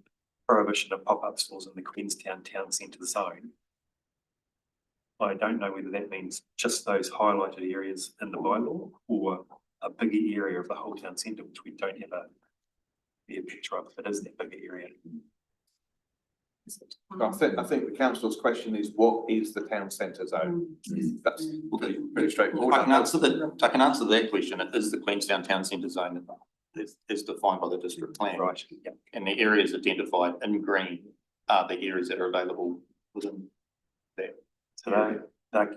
prohibition of pop-up stores in the Queenstown town centre zone. I don't know whether that means just those highlighted areas in the bylaw or a bigger area of the whole town centre, which we don't have a picture of. It is that bigger area. I think the councillor's question is, what is the town centre zone? That's pretty straightforward. I can answer that question. It is the Queenstown town centre zone is defined by the district plan. Right. Yeah. And the areas identified in green are the areas that are available within that. So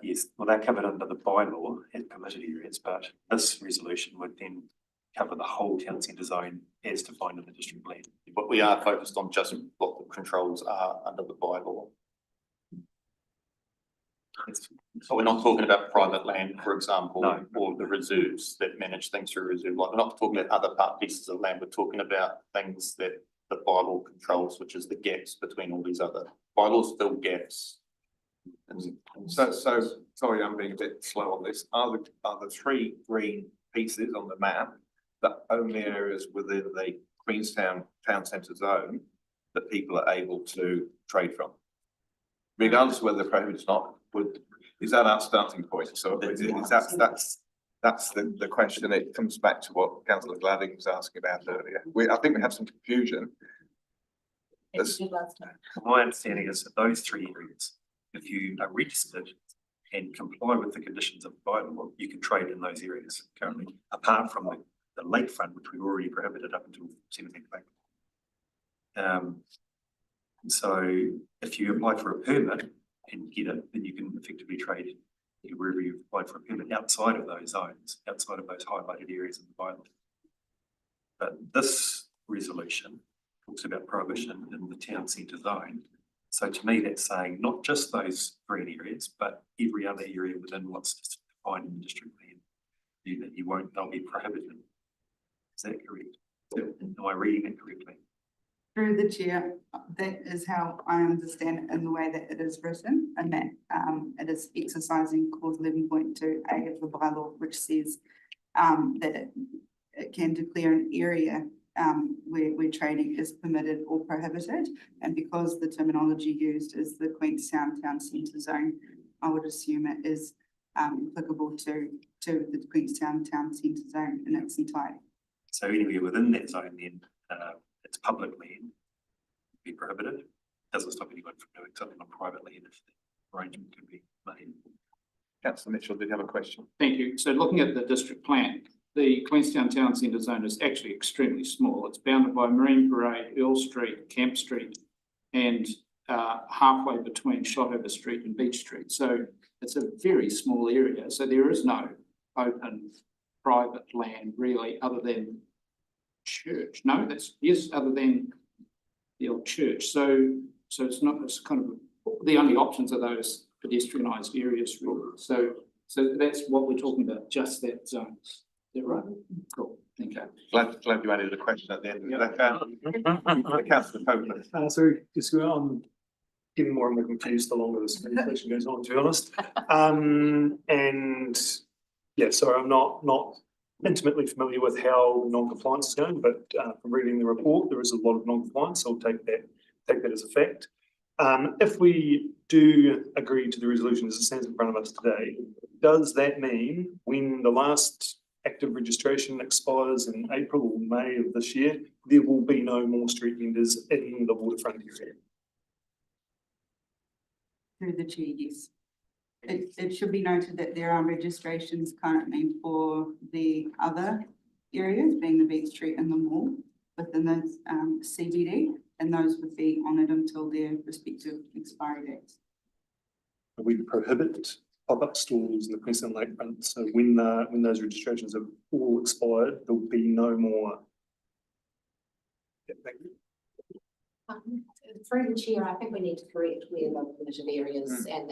yes, well, they're covered under the bylaw as permitted areas, but this resolution would then cover the whole town centre zone as defined in the district plan. But we are focused on just what the controls are under the bylaw. So we're not talking about private land, for example, No. or the reserves that manage things through reserve. Like, we're not talking about other pieces of land. We're talking about things that the bylaw controls, which is the gaps between all these other bylaws fill gaps. So sorry, I'm being a bit slow on this. Are the 3 green pieces on the map the only areas within the Queenstown town centre zone that people are able to trade from? Regardless of whether they're prohibited or not, is that our starting point? So that's the question. It comes back to what Councillor Gladding was asking about earlier. I think we have some confusion. My understanding is that those 3 areas, if you are registered and comply with the conditions of the bylaw, you can trade in those areas currently, apart from the lakefront, which we've already prohibited up until 17th of April. So if you apply for a permit and get it, then you can effectively trade wherever you've applied for a permit outside of those zones, outside of those highlighted areas in the bylaw. But this resolution talks about prohibition in the town centre zone. So to me, that's saying not just those green areas, but every other area within what's defined in the district plan. They'll be prohibited. Is that correct? Am I reading it correctly? Through the chair, that is how I understand it in the way that it is written, and that it is exercising clause 11.2A of the bylaw, which says that it can declare an area where trading is permitted or prohibited. And because the terminology used is the Queenstown Town Centre Zone, I would assume it is applicable to the Queenstown Town Centre Zone in its entirety. So anywhere within that zone then, it's public land, be prohibited. Doesn't stop anyone from doing something on private land if the arrangement can be made. Councillor Mitchell, did you have a question? Thank you. So looking at the district plan, the Queenstown Town Centre Zone is actually extremely small. It's bounded by Marine Parade, Earl Street, Camp Street, and halfway between Shotover Street and Beach Street. So it's a very small area. So there is no open private land really, other than church. No, that's yes, other than the old church. So it's not. It's kind of the only options are those pedestrianised areas really. So that's what we're talking about. Just that zone. Is that right? Cool. Thank you. Glad you added a question at the end of that. Councillor Copeland. So just I'm getting more and more confused the longer this conversation goes on, to be honest. And yeah, sorry, I'm not intimately familiar with how non-compliance is going, but from reading the report, there is a lot of non-compliance. So I'll take that as a fact. If we do agree to the resolution as it stands in front of us today, does that mean when the last active registration expires in April or May of this year, there will be no more street vendors in the waterfront area? Through the chair, yes. It should be noted that there are registrations currently for the other areas, being the Beach Street and the mall within the CBD, and those would be honoured until their respective expiry dates. We prohibit pop-up stores in the Queenstown lakefront. So when those registrations have all expired, there will be no more. Yeah, thank you. Through the chair, I think we need to correct where the permitted areas and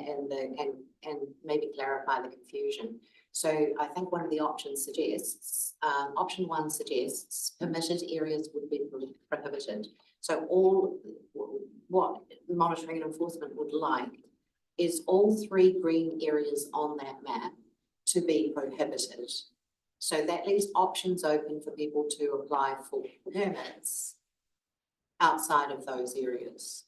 maybe clarify the confusion. So I think one of the options suggests, option one suggests permitted areas would be prohibited. So what monitoring and enforcement would like is all three green areas on that map to be prohibited. So that leaves options open for people to apply for permits outside of those areas.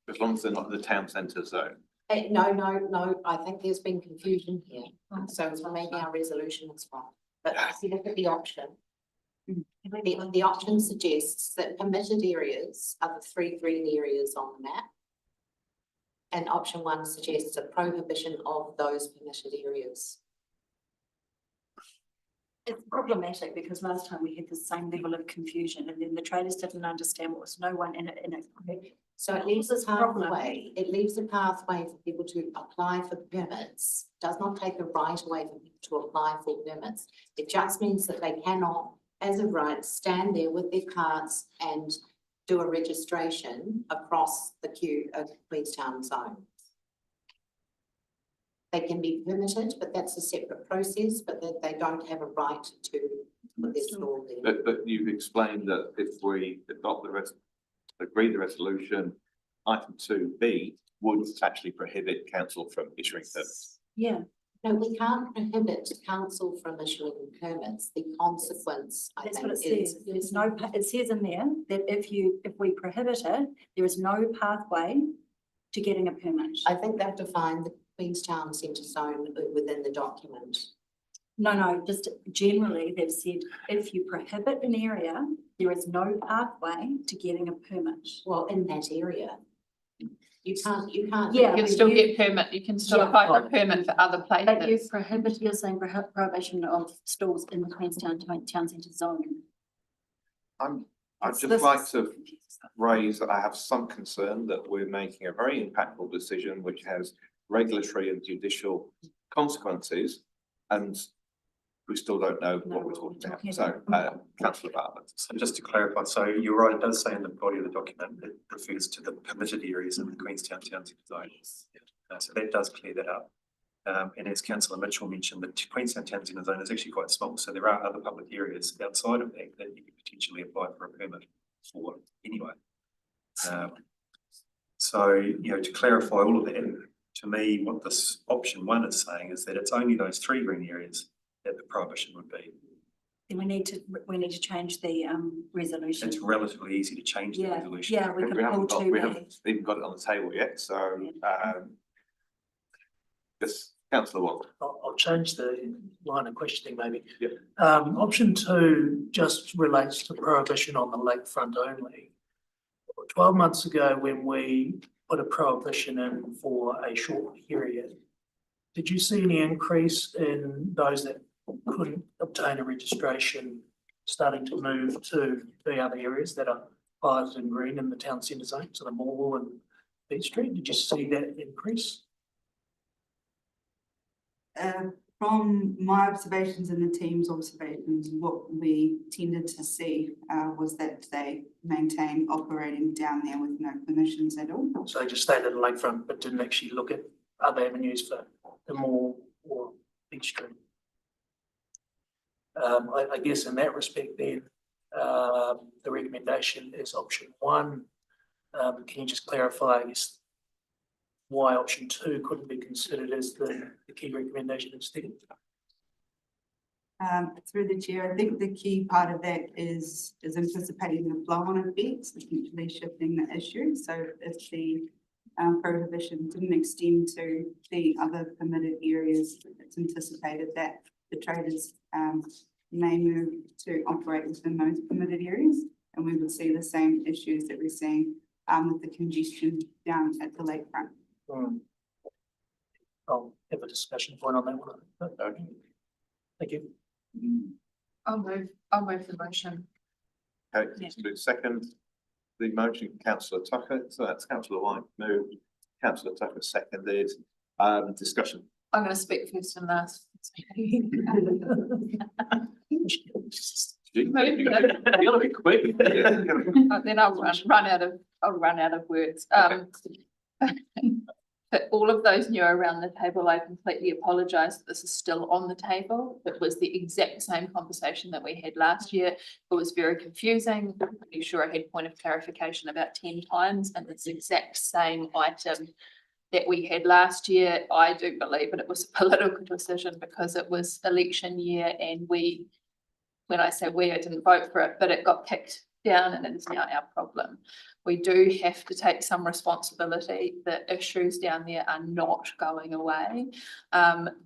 As long as they're not in the town centre zone. No, I think there's been confusion here. So maybe our resolution is wrong. But if you look at the option, the option suggests that permitted areas are the three green areas on the map. And option one suggests a prohibition of those permitted areas. It's problematic because last time we had the same level of confusion and then the traders didn't understand what was no one in it. So it leaves a pathway. It leaves a pathway for people to apply for permits. Does not take a right away for people to apply for permits. It just means that they cannot, as of right, stand there with their cards and do a registration across the Queenstown zone. They can be permitted, but that's a separate process, but that they don't have a right to put their store there. But you've explained that if we adopt agree the resolution, item 2B would actually prohibit council from issuing permits. Yeah. No, we can't prohibit council from issuing permits. The consequence, I That's think, what it says. There's no, it says in there that if we prohibit it, there is no pathway to getting a permit. I think they've defined the Queenstown Centre Zone within the document. No, just generally they've said if you prohibit an area, there is no pathway to getting a permit. Well, in that area. You can't. Yeah, you can still get permit. You can still apply for a permit for other places. But you're saying prohibition of stalls in the Queenstown Town Centre Zone. I'd just like to raise that I have some concern that we're making a very impactful decision which has regulatory and judicial consequences, and we still don't know what we're talking about. So, councillor Bartlett. So just to clarify, so you're right, it does say in the body of the document, it refers to the permitted areas in the Queenstown Townsend zone. So that does clear that up. And as councillor Mitchell mentioned, the Queenstown Townsend zone is actually quite small, so there are other public areas outside of that that you could potentially apply for a permit for anyway. So, you know, to clarify all of that, to me, what this option 1 is saying is that it's only those 3 green areas that the prohibition would be. Then we need to change the resolution. It's relatively easy to change the resolution. Yeah, we can pull two we back. haven't even got it on the table yet, so, yes, councillor Wong. I'll change the line of questioning maybe. Yep. Option 2 just relates to prohibition on the lakefront only. 12 months ago, when we put a prohibition in for a short period, did you see any increase in those that couldn't obtain a registration starting to move to the other areas that are highlighted in green in the town centre zone, so the Morwell and Beach Street? Did you see that increase? From my observations and the team's observations, what we tended to see was that they maintain operating down there with no permissions at all. So they just stayed at the lakefront but didn't actually look at other avenues for the Morwell or Beach Street. I guess in that respect then, the recommendation is option 1. Can you just clarify, I guess, why option 2 couldn't be considered as the key recommendation instead? Through the chair, I think the key part of that is anticipating the flow-on effects, essentially shifting the issue. So if the prohibition didn't extend to the other permitted areas, it's anticipated that the traders may move to operate within those permitted areas, and we would see the same issues that we're seeing with the congestion down at the lakefront. I'll have a discussion point on that one. Okay. Thank you. I'll move the motion. Okay, let's do second. The motion, councillor Tucker, so that's councillor White moved, councillor Tucker seconded. Discussion. I'm going to speak first and last. You're gonna be quick. Then I'll run out of words. For all of those new around the table, I completely apologise that this is still on the table. It was the exact same conversation that we had last year. It was very confusing. I'm pretty sure I had point of clarification about 10 times, and it's the exact same item that we had last year. I do believe that it was a political decision because it was election year, and when I say we, I didn't vote for it, but it got kicked down and it is now our problem. We do have to take some responsibility. The issues down there are not going away.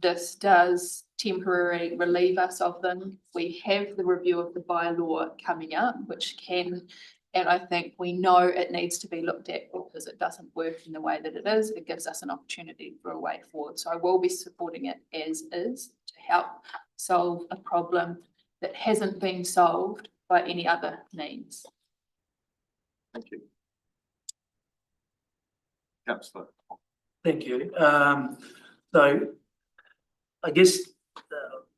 This does temporarily relieve us of them. We have the review of the bylaw coming up, which can, and I think we know it needs to be looked at because it doesn't work in the way that it is. It gives us an opportunity for a way forward. So I will be supporting it as is to help solve a problem that hasn't been solved by any other means. Thank you. Councillor. Thank you. So I guess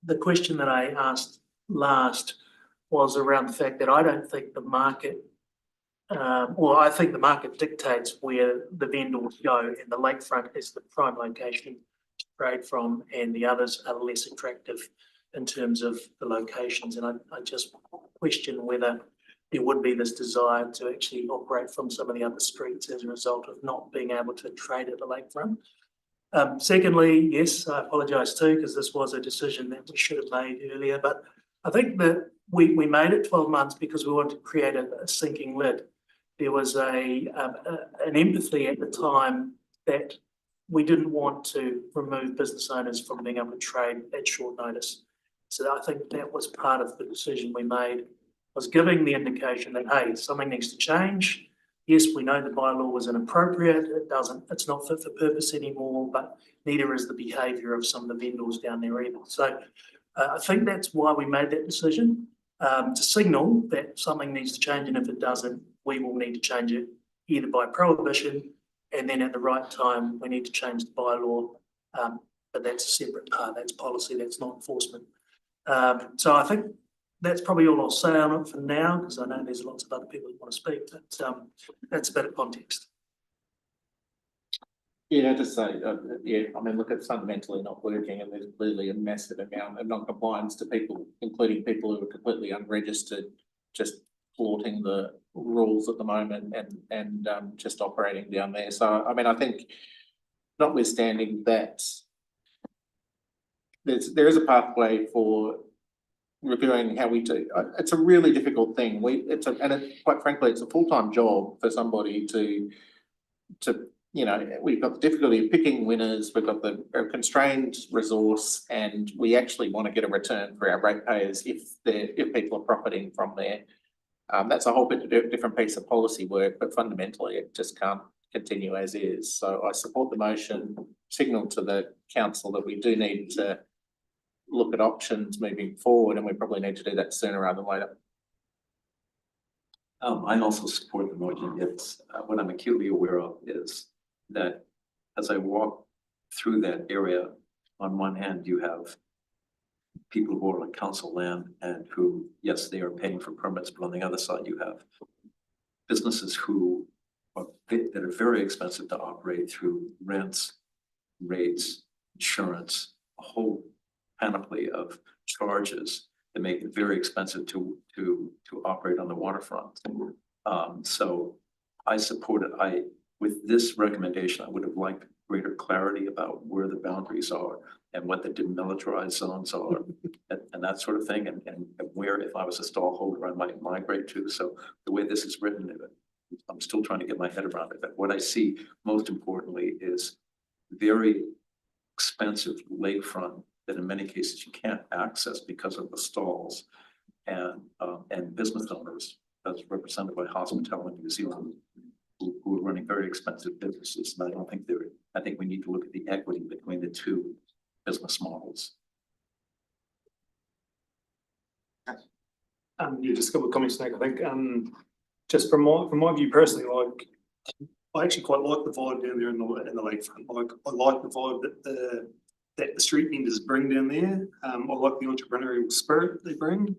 the question that I asked last was around the fact that I don't think the market, I think the market dictates where the vendors go, and the lakefront is the prime location to trade from, and the others are less attractive in terms of the locations. And I just question whether there would be this desire to actually operate from some of the other streets as a result of not being able to trade at the lakefront. Secondly, yes, I apologise too, because this was a decision that we should have made earlier, but I think that we made it 12 months because we wanted to create a sinking lid. There was an empathy at the time that we didn't want to remove business owners from being able to trade at short notice. So I think that was part of the decision we made, was giving the indication that, hey, something needs to change. Yes, we know the bylaw was inappropriate. It's not fit for purpose anymore, but neither is the behaviour of some of the vendors down there either. So I think that's why we made that decision, to signal that something needs to change, and if it doesn't, we will need to change it either by prohibition, and then at the right time, we need to change the bylaw. But that's a separate part, that's policy, that's not enforcement. So I think that's probably all I'll say on it for now, because I know there's lots of other people who want to speak, but that's a bit of context. Yeah, to say, yeah, I mean, look, it's fundamentally not working, and there's clearly a massive amount of non-compliance to people, including people who are completely unregistered, just flaunting the rules at the moment and just operating down there. So, I mean, I think notwithstanding that, there is a pathway for reviewing how we do. It's a really difficult thing. Quite frankly, it's a full-time job for somebody to you know, we've got the difficulty of picking winners, we've got the constrained resource, and we actually want to get a return for our ratepayers if people are profiting from there. That's a whole bit of different piece of policy work, but fundamentally it just can't continue as is. So I support the motion, signal to the council that we do need to look at options moving forward, and we probably need to do that sooner rather than later. I also support the motion. It's what I'm acutely aware of is that as I walk through that area, on one hand, you have people who are on council land and who, yes, they are paying for permits, but on the other side, you have businesses who are that are very expensive to operate through rents, rates, insurance, a whole panoply of charges that make it very expensive to operate on the waterfront. So I support it. With this recommendation, I would have liked greater clarity about where the boundaries are and what the demilitarized zones are and that sort of thing, and where, if I was a stallholder, I might migrate to. So the way this is written, I'm still trying to get my head around it. But what I see most importantly is very expensive lakefront that in many cases you can't access because of the stalls, and business owners, as represented by Hospitality New Zealand, who are running very expensive businesses. And I think we need to look at the equity between the two business models. Yeah, just a couple of comments, Nick. I think just from my view personally, like I actually quite like the vibe down there in the lakefront. Like I like the vibe that the street vendors bring down there. I like the entrepreneurial spirit they bring.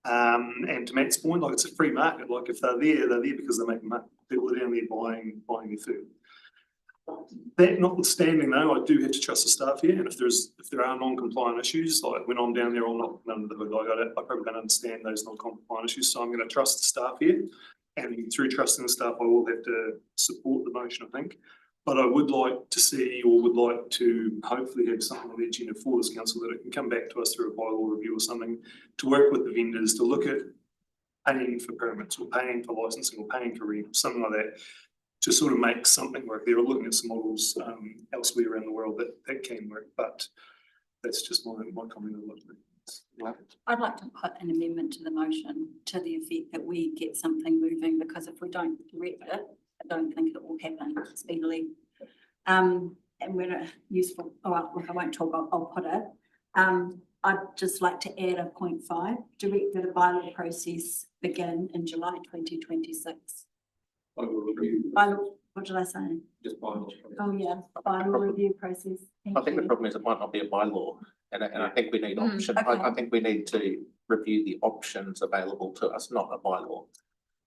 And to Matt's point, like it's a free market. Like if they're there because they're making money. People are down there buying their food. That notwithstanding, though, I do have to trust the staff here. And if there are non-compliant issues, like when I'm down there, I'm not under the hood. Like I probably don't understand those non-compliant issues. So I'm going to trust the staff here. And through trusting the staff, I will have to support the motion, I think. But I would like to see, or would like to hopefully have something on the agenda for this council that it can come back to us through a bylaw review or something to work with the vendors to look at paying for permits or paying for licensing or paying for rent, something like that, to sort of make something work. They're looking at some models elsewhere around the world that can work, but that's just my comment. I'd like to put an amendment to the motion to the effect that we get something moving, because if we don't direct it, I don't think it will happen speedily. And when a useful, look, I won't talk, I'll put it. I'd just like to add a 0.5, direct that a bylaw process begin in July 2026. Bylaw, what did I say? Just bylaw. Oh yeah, bylaw review process. I think the problem is it might not be a bylaw, and I think we need options. Okay. I think we need to review the options available to us, not a bylaw.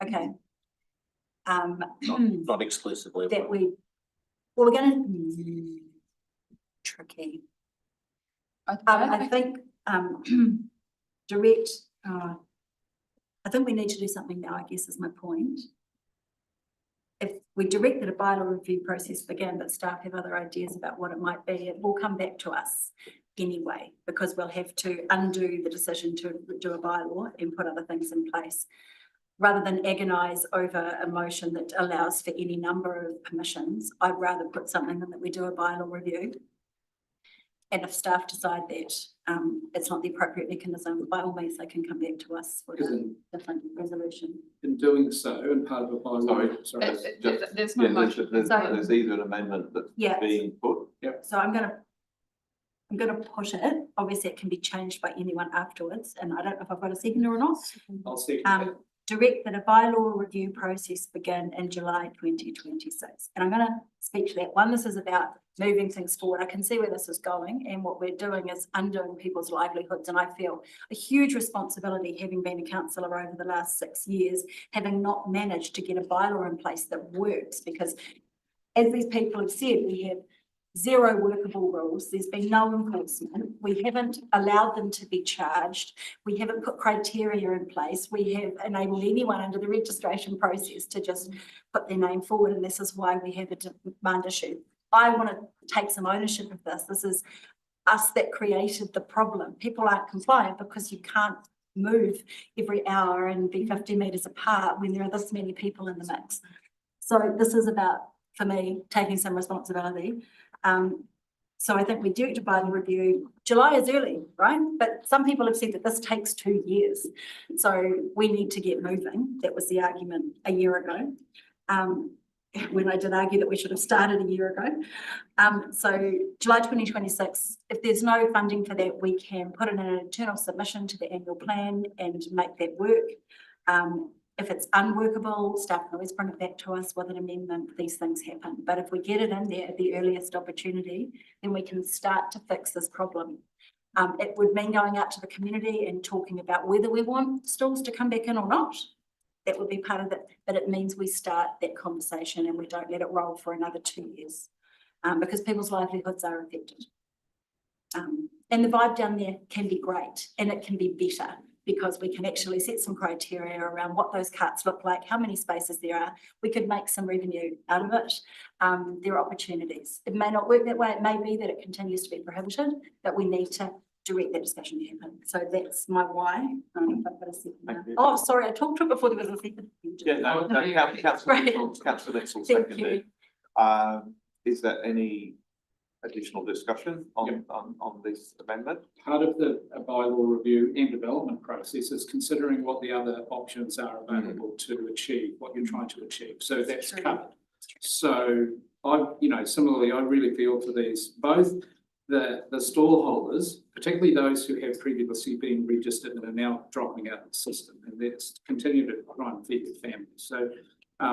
Okay. Not exclusively. That we're gonna, tricky. I think, direct, I think we need to do something now, I guess is my point. If we direct that a bylaw review process begin, but staff have other ideas about what it might be, it will come back to us anyway, because we'll have to undo the decision to do a bylaw and put other things in place. Rather than agonise over a motion that allows for any number of permissions, I'd rather put something in that we do a bylaw review. And if staff decide that it's not the appropriate mechanism, by all means, they can come back to us with a different resolution. In doing so, and part of the bylaw. Sorry. There's no motion. There's either an amendment that's being put. Yep. So I'm gonna push it. Obviously, it can be changed by anyone afterwards, and I don't know if I've got a seconder or not. I'll second direct that a bylaw review process begin in July 2026. And I'm going to speak to that. One, this is about moving things forward. I can see where this is going, and what we're doing is undoing people's livelihoods. And I feel a huge responsibility, having been a councillor over the last 6 years, having not managed to get a bylaw in place that works, because as these people have said, we have zero workable rules. There's been no enforcement. We haven't allowed them to be charged. We haven't put criteria in place. We have enabled anyone under the registration process to just put their name forward, and this is why we have a demand issue. I want to take some ownership of this. This is us that created the problem. People aren't compliant because you can't move every hour and be 50 metres apart when there are this many people in the mix. So this is about, for me, taking some responsibility. So I think we do to bylaw review. July is early, right? But some people have said that this takes 2 years. So we need to get moving. That was the argument a year ago. When I did argue that we should have started a year ago. So July 2026, if there's no funding for that, we can put in an internal submission to the annual plan and make that work. If it's unworkable, staff can always bring it back to us with an amendment. These things happen. But if we get it in there at the earliest opportunity, then we can start to fix this problem. It would mean going out to the community and talking about whether we want stalls to come back in or not. That would be part of it, but it means we start that conversation and we don't let it roll for another 2 years, because people's livelihoods are affected. And the vibe down there can be great, and it can be better, because we can actually set some criteria around what those carts look like, how many spaces there are. We could make some revenue out of it. There are opportunities. It may not work that way. It may be that it continues to be prohibited, but we need to direct that discussion to happen. So that's my why. I've got a second. Oh, sorry, I talked to it before there was a second. Yeah, no, Councillor Nixon seconded. Is there any additional discussion on this amendment? Part of the bylaw review and development process is considering what the other options are available to achieve what you're trying to achieve. So that's covered. So similarly, I really feel for these, both the stall holders, particularly those who have previously been registered and are now dropping out of the system, and that's continue to try and feed their families. So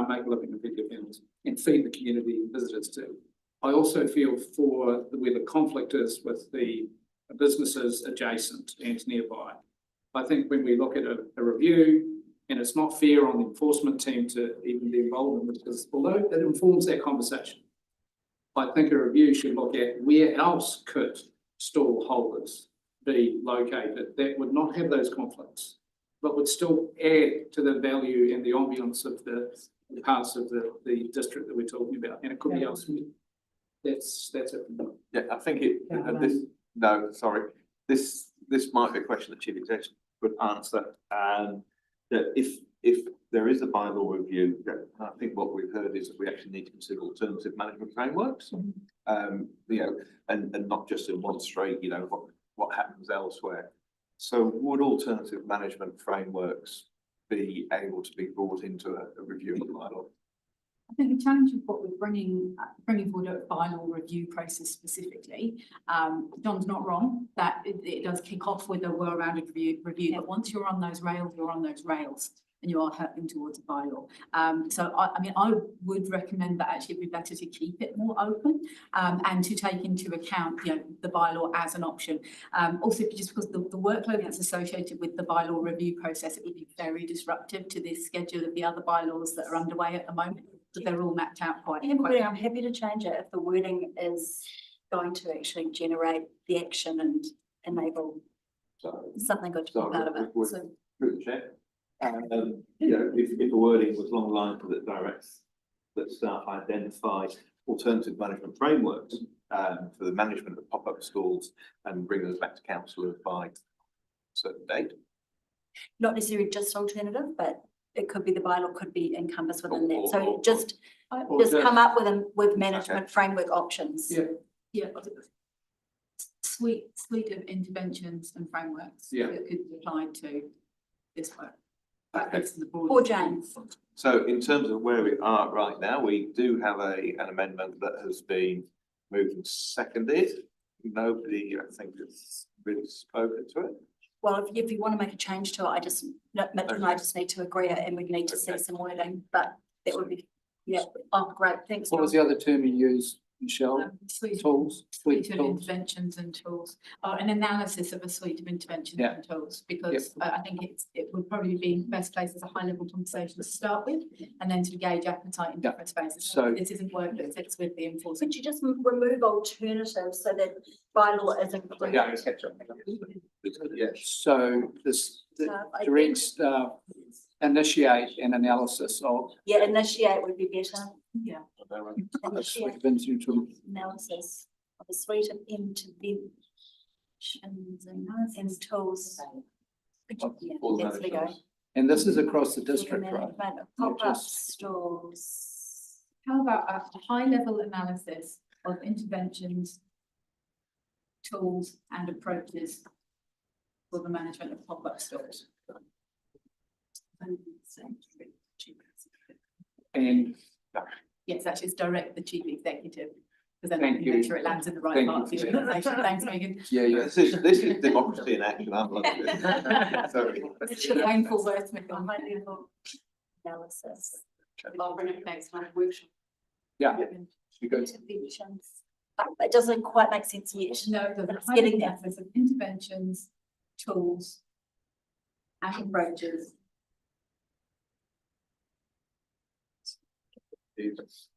make a living and feed their families and feed the community and visitors too. I also feel for where the conflict is with the businesses adjacent and nearby. I think when we look at a review, and it's not fair on the enforcement team to even be involved in this, because although it informs that conversation, I think a review should look at where else could stall holders be located that would not have those conflicts, but would still add to the value and the ambience of the parts of the district that we're talking about. And it could be elsewhere. That's it. Yeah, I think this might be a question that Chief Executive could answer. That if there is a bylaw review, I think what we've heard is that we actually need to consider alternative management frameworks. And not just in one street, what happens elsewhere. So would alternative management frameworks be able to be brought into a review of the bylaw? I think the challenge of what we're bringing forward a bylaw review process specifically, John's not wrong that it does kick off with a well-rounded review, but once you're on those rails, you're on those rails and you are heading towards a bylaw. So I would recommend that actually it'd be better to keep it more open and to take into account, the bylaw as an option. Also, just because the workload that's associated with the bylaw review process, it would be very disruptive to the schedule of the other bylaws that are underway at the moment. But they're all mapped out quite. I'm happy to change it if the wording is going to actually generate the action and enable something good to come out of it. So, through the chair, if the wording was along the lines that directs that staff identify alternative management frameworks for the management of pop-up stalls and bring us back to council by a certain date. Not necessarily just alternative, but it could be the bylaw could be encompassed within that. So just come up with management framework options. Yeah. Suite of interventions and frameworks that could be applied to this work. Or James. So in terms of where we are right now, we do have an amendment that has been moved and seconded. Nobody, I think, has really spoken to it. Well, if you want to make a change to it, I just, Mitch and I just need to agree it and we need to see some wording, but that would be, yeah, oh, great, thanks. What was the other term you used, Michelle? Tools, Suite of tools. interventions and tools, or an analysis of a suite of interventions Yeah. and tools, because I think it would probably be best placed as a high level conversation to start with, and then to gauge appetite in different spaces. So- this isn't work that sits with the enforcement. Could you just remove alternatives so that bylaw is included? Yeah, so this I direct think- staff initiate an analysis of. Yeah, initiate would be better. Yeah. Initiate analysis of a suite of interventions and tools. Yeah, that's the go. And this is across the district, right? Management of pop-up stores. How about a high level analysis of interventions, tools and approaches for the management of pop-up stores? And yes, actually it's direct the chief executive, because then I Thank can you. make sure it lands in the right Thank part of the you. organisation. Thanks, Megan. yeah, This is democracy in action, I'm loving it. Sorry. It's a painful wordsmith on High level analysis. I'll bring it next time, workshop. yeah. You go. Interventions. It doesn't quite make sense yet. No, the It's high getting level analysis of interventions, tools and approaches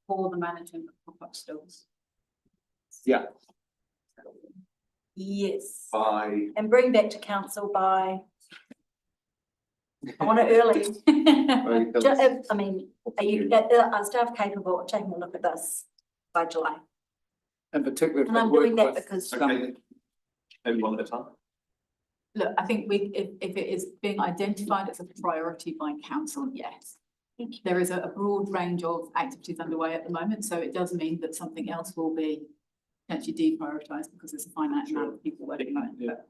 for the management of pop-up stores. Yeah. Yes. By And bring back to council by. I want it early. I mean, are staff capable of taking a look at this by July? In particular, if And they I'm work doing that with because. Okay. Maybe one at a time. Look, I think if it is being identified as a priority by council, yes. There is a broad range of activities underway at the moment, so it does mean that something else will be potentially deprioritised because there's a finite amount of people working on it. But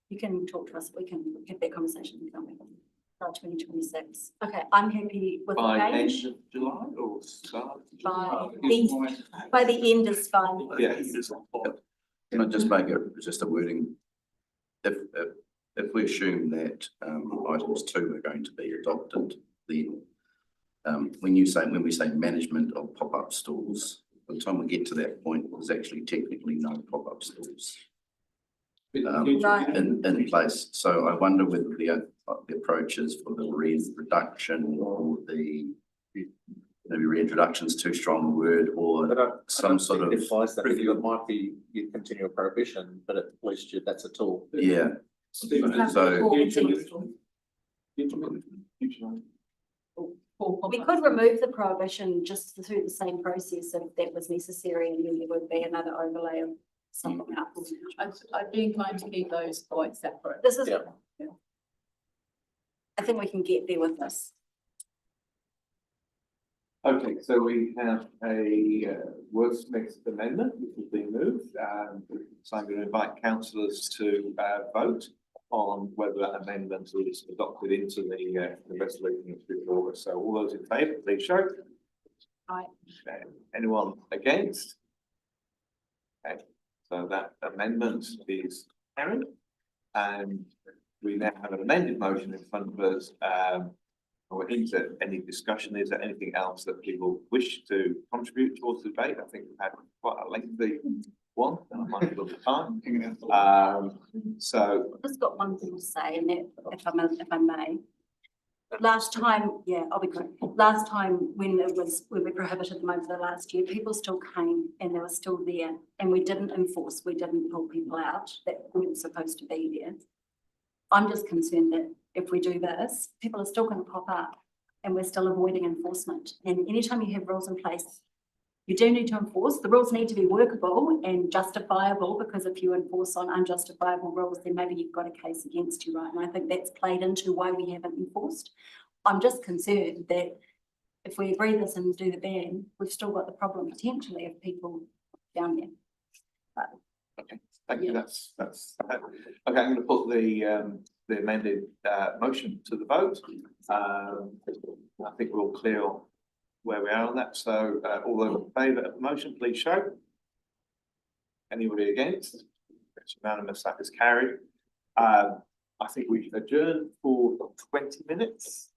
You can talk to us, we can have that conversation in 2026. Okay, I'm happy with the By end range. of July or start? By the end is fine. Yeah. Can I just make it just a wording? If we assume that items 2 are going to be adopted, then when we say management of pop-up stores, by the time we get to that point, there's actually technically no pop-up stores in place. So I wonder whether the approaches for the reintroduction or the maybe reintroduction's too strong a word, or some sort of Implies that it might be you continue a prohibition, but at least that's a tool. yeah. So We could remove the prohibition just through the same process if that was necessary, and then there would be another overlay of something else. I'd be inclined to keep those quite separate. This is, I think we can get there with this. Okay, so we have a wordsmith amendment which has been moved. So I'm going to invite councillors to vote on whether that amendment is adopted into the resolution of 5th of August. So all those in favour, please show. Aye. Okay. Anyone against? Okay, so that amendment is carried. And we now have an amended motion in front of us. Or is there any discussion? Is there anything else that people wish to contribute towards the debate? I think we've had quite a lengthy one, and I'm mindful of the time. So I've just got one thing to say, and that, if I may. Last time, yeah, I'll be quick. Last time when we prohibited them over the last year, people still came and they were still there, and we didn't enforce, we didn't pull people out that weren't supposed to be there. I'm just concerned that if we do this, people are still going to pop up and we're still avoiding enforcement. And anytime you have rules in place, you do need to enforce. The rules need to be workable and justifiable, because if you enforce on unjustifiable rules, then maybe you've got a case against you, right? And I think that's played into why we haven't enforced. I'm just concerned that if we agree this and do the ban, we've still got the problem potentially of people down there. But, okay, thank you. That's okay. I'm going to put the amended motion to the vote. I think we're all clear on where we are on that. So all those in favour of the motion, please show. Anybody against? It's unanimous. That is carried. I think we should adjourn for 20 minutes.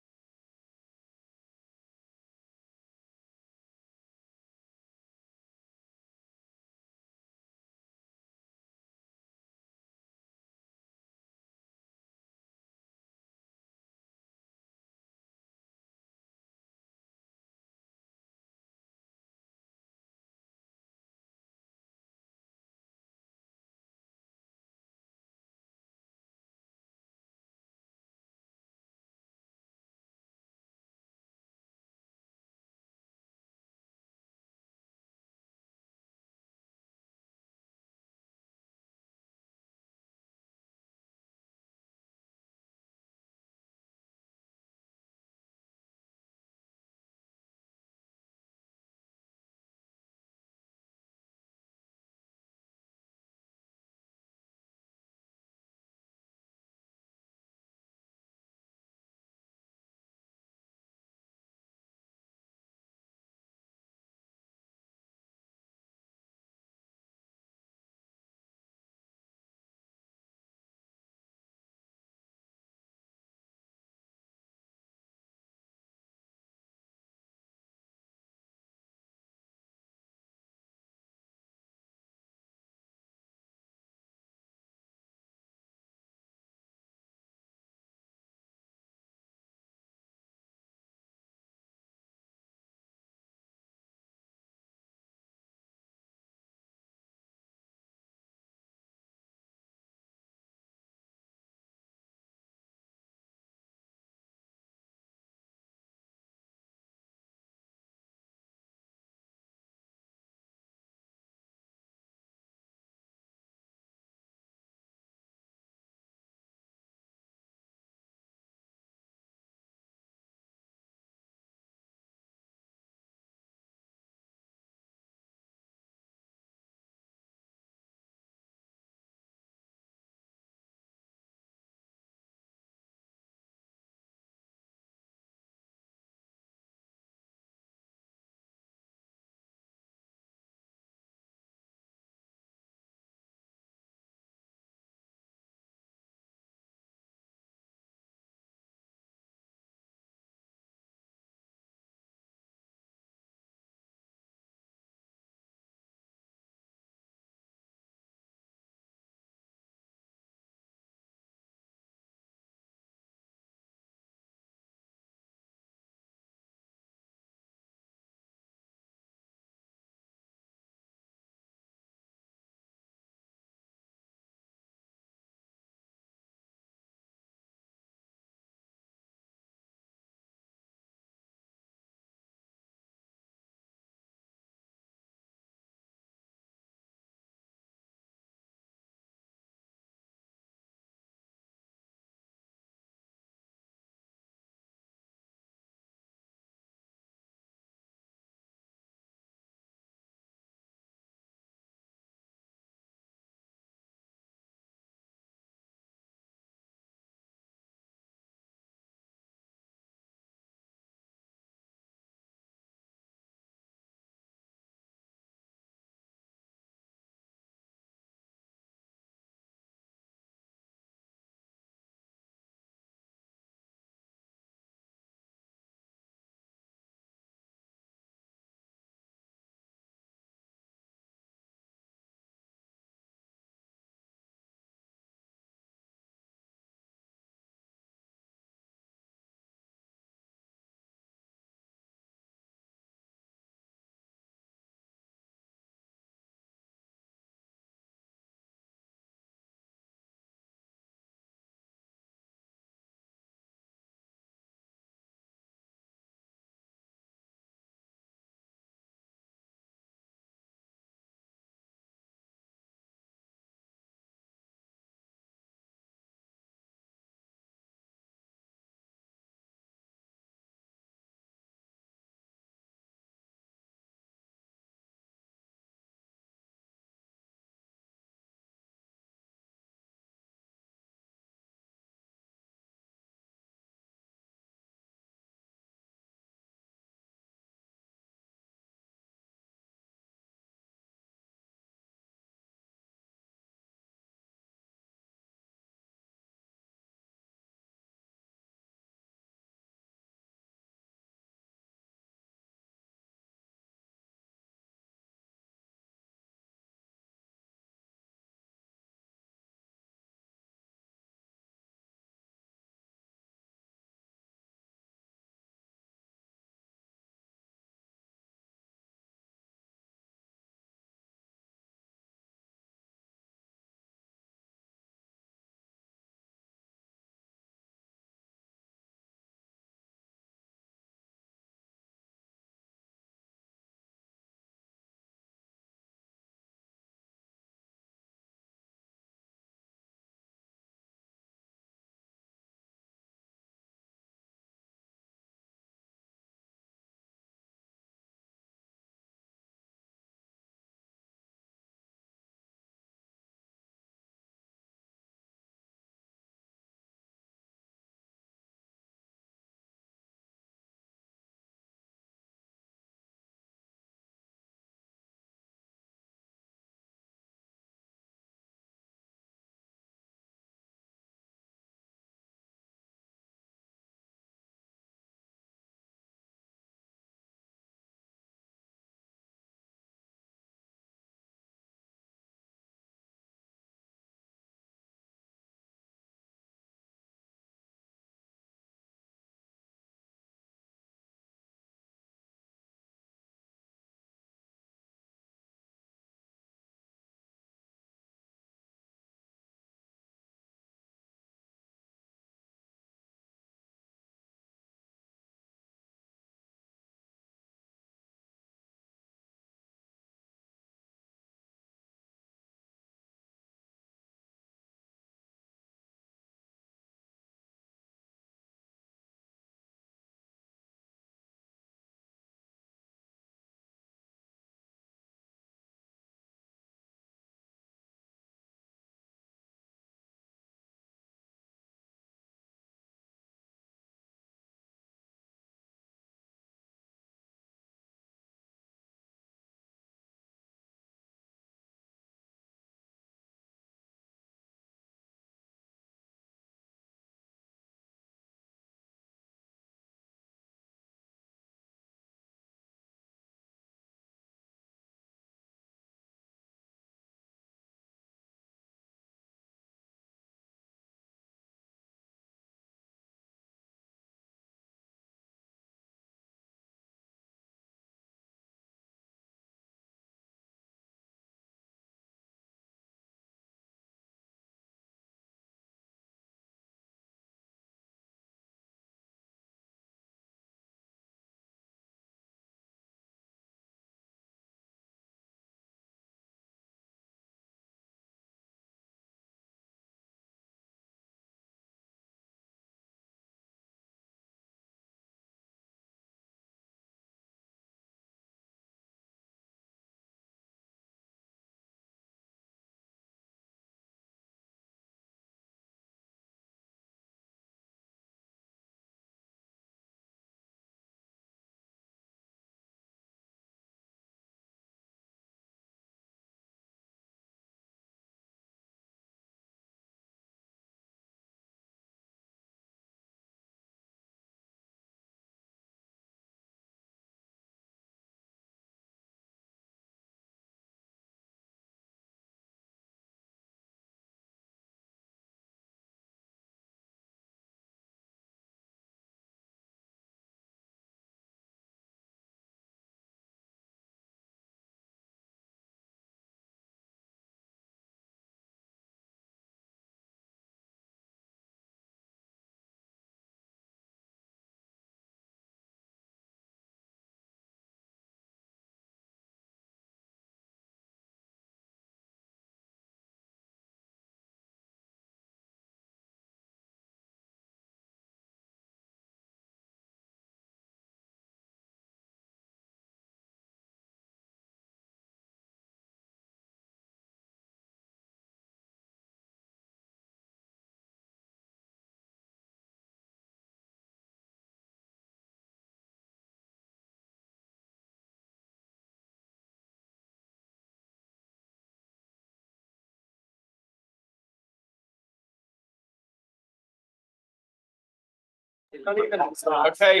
Okay, councillors. Okay,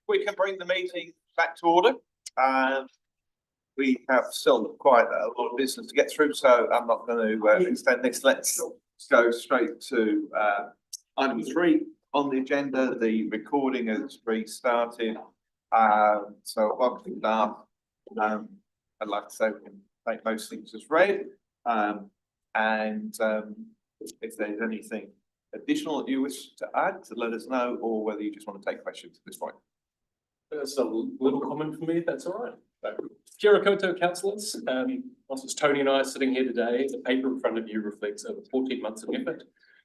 we can bring the meeting back to order. We have still quite a lot of business to get through, so I'm not going to extend this. Let's go straight to item 3 on the agenda. The recording has restarted. So welcome staff. I'd like to say we can take most things as read. If there's anything additional that you wish to add, to let us know, or whether you just want to take questions at this point. There's a little comment from me, if that's all right. Kia ora koutou, councillors. Whilst it's Tony and I sitting here today, the paper in front of you reflects over 14 months of effort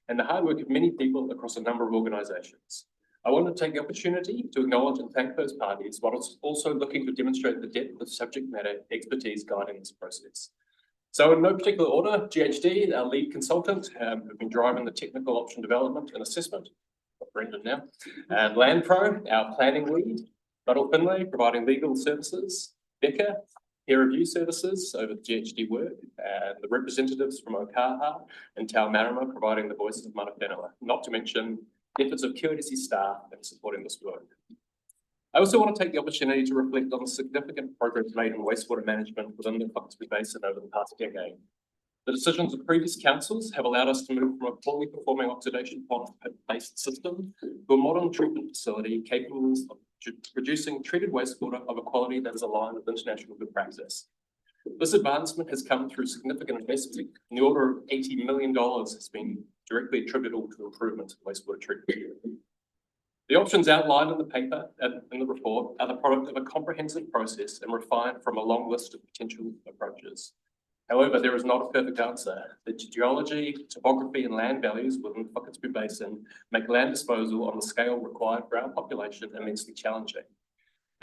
and the hard work of many people across a number of organisations. I want to take the opportunity to acknowledge and thank those parties, while also looking to demonstrate the depth of subject matter expertise guiding this process. So in no particular order, GHD, our lead consultant, who've been driving the technical option development and assessment, Brendan now, and LandPro, our planning lead, Ruddle Finlay, providing legal services, Becca, peer review services over the GHD work, and the representatives from Okaha and Tau Marama providing the voices of Mana Whenua, not to mention the efforts of QLDC staff in supporting this work. I also want to take the opportunity to reflect on the significant progress made in wastewater management within the Whakatane Basin over the past decade. The decisions of previous councils have allowed us to move from a poorly performing oxidation pond-based system to a modern treatment facility capable of producing treated wastewater of a quality that is aligned with international good practice. This advancement has come through significant investment. In the order of $80 million has been directly attributable to improvements in wastewater treatment. The options outlined in the paper and in the report are the product of a comprehensive process and refined from a long list of potential approaches. However, there is not a perfect answer. The geology, topography, and land values within the Whakatane Basin make land disposal on the scale required for our population immensely challenging.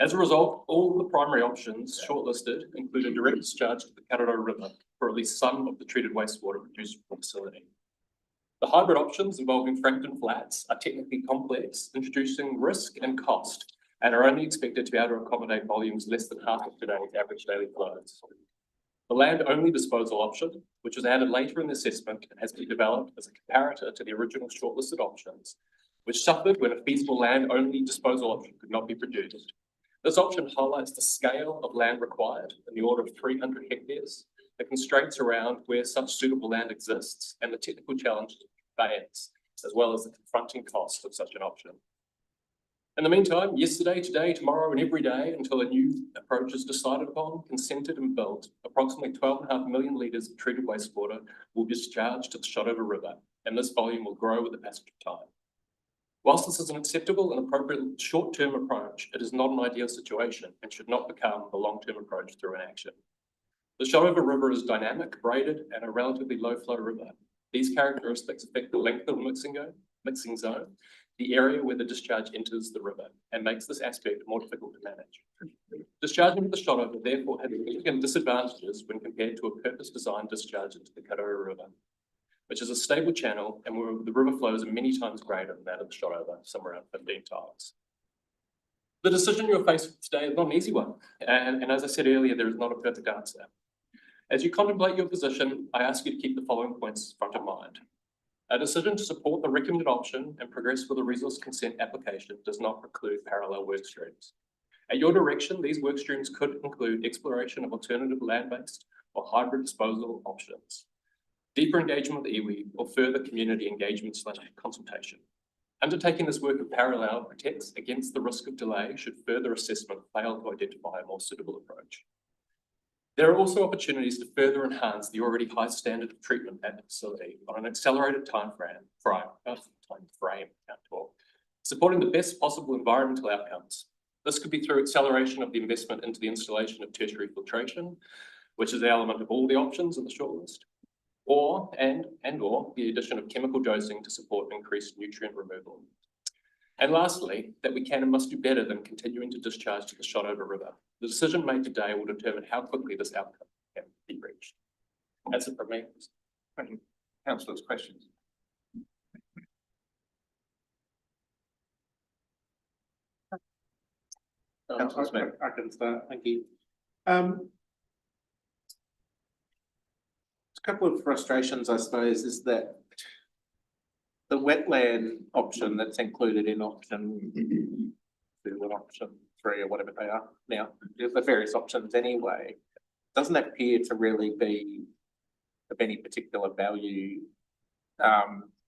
As a result, all of the primary options shortlisted include a direct discharge to the Kararo River for at least some of the treated wastewater produced from the facility. The hybrid options involving Frankton Flats are technically complex, introducing risk and cost, and are only expected to be able to accommodate volumes less than half of today's average daily flows. The land-only disposal option, which was added later in the assessment and has been developed as a comparator to the original shortlisted options, which suffered when a feasible land-only disposal option could not be produced. This option highlights the scale of land required in the order of 300 hectares, the constraints around where such suitable land exists, and the technical challenges of conveyance, as well as the confronting cost of such an option. In the meantime, yesterday, today, tomorrow, and every day until a new approach is decided upon, consented and built, approximately 12.5 million litres of treated wastewater will be discharged to the Shotover River, and this volume will grow with the passage of time. Whilst this is an acceptable and appropriate short-term approach, it is not an ideal situation and should not become the long-term approach through inaction. The Shotover River is dynamic, braided, and a relatively low-flow river. These characteristics affect the length of the mixing zone, the area where the discharge enters the river, and makes this aspect more difficult to manage. Discharging to the Shotover therefore has significant disadvantages when compared to a purpose-designed discharge into the Kararo River, which is a stable channel and where the river flows are many times greater than that of the Shotover, somewhere around 15 times. The decision you're faced with today is not an easy one, and as I said earlier, there is not a perfect answer. As you contemplate your position, I ask you to keep the following points front of mind. A decision to support the recommended option and progress with a resource consent application does not preclude parallel work streams. At your direction, these work streams could include exploration of alternative land-based or hybrid disposal options, deeper engagement with iwi, or further community engagement / consultation. Undertaking this work in parallel protects against the risk of delay should further assessment fail to identify a more suitable approach. There are also opportunities to further enhance the already high standard of treatment at the facility on an accelerated time frame, supporting the best possible environmental outcomes. This could be through acceleration of the investment into the installation of tertiary filtration, which is the element of all the options in the shortlist, or the addition of chemical dosing to support increased nutrient removal. And lastly, that we can and must do better than continuing to discharge to the Shotover River. The decision made today will determine how quickly this outcome can be reached. That's it from me. Thank you. Councillors, questions? I can start, thank you. couple of frustrations, I suppose, is that the wetland option that's included in option 2 and option 3 or whatever they are now, the various options anyway, doesn't appear to really be of any particular value.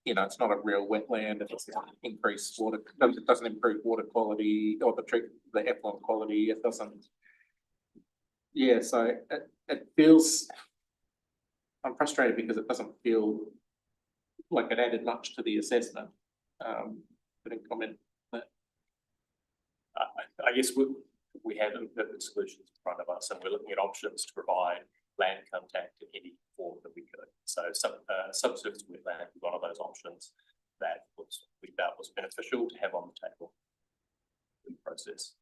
You know, it's not a real wetland, it doesn't increase water, it doesn't improve water quality or the effluent quality, it doesn't. Yeah, so it feels, I'm frustrated because it doesn't feel like it added much to the assessment. But in comment that. I guess we have imperfect solutions in front of us and we're looking at options to provide land contact in any form that we could. So subsurface wetland is one of those options that we felt was beneficial to have on the table in the process.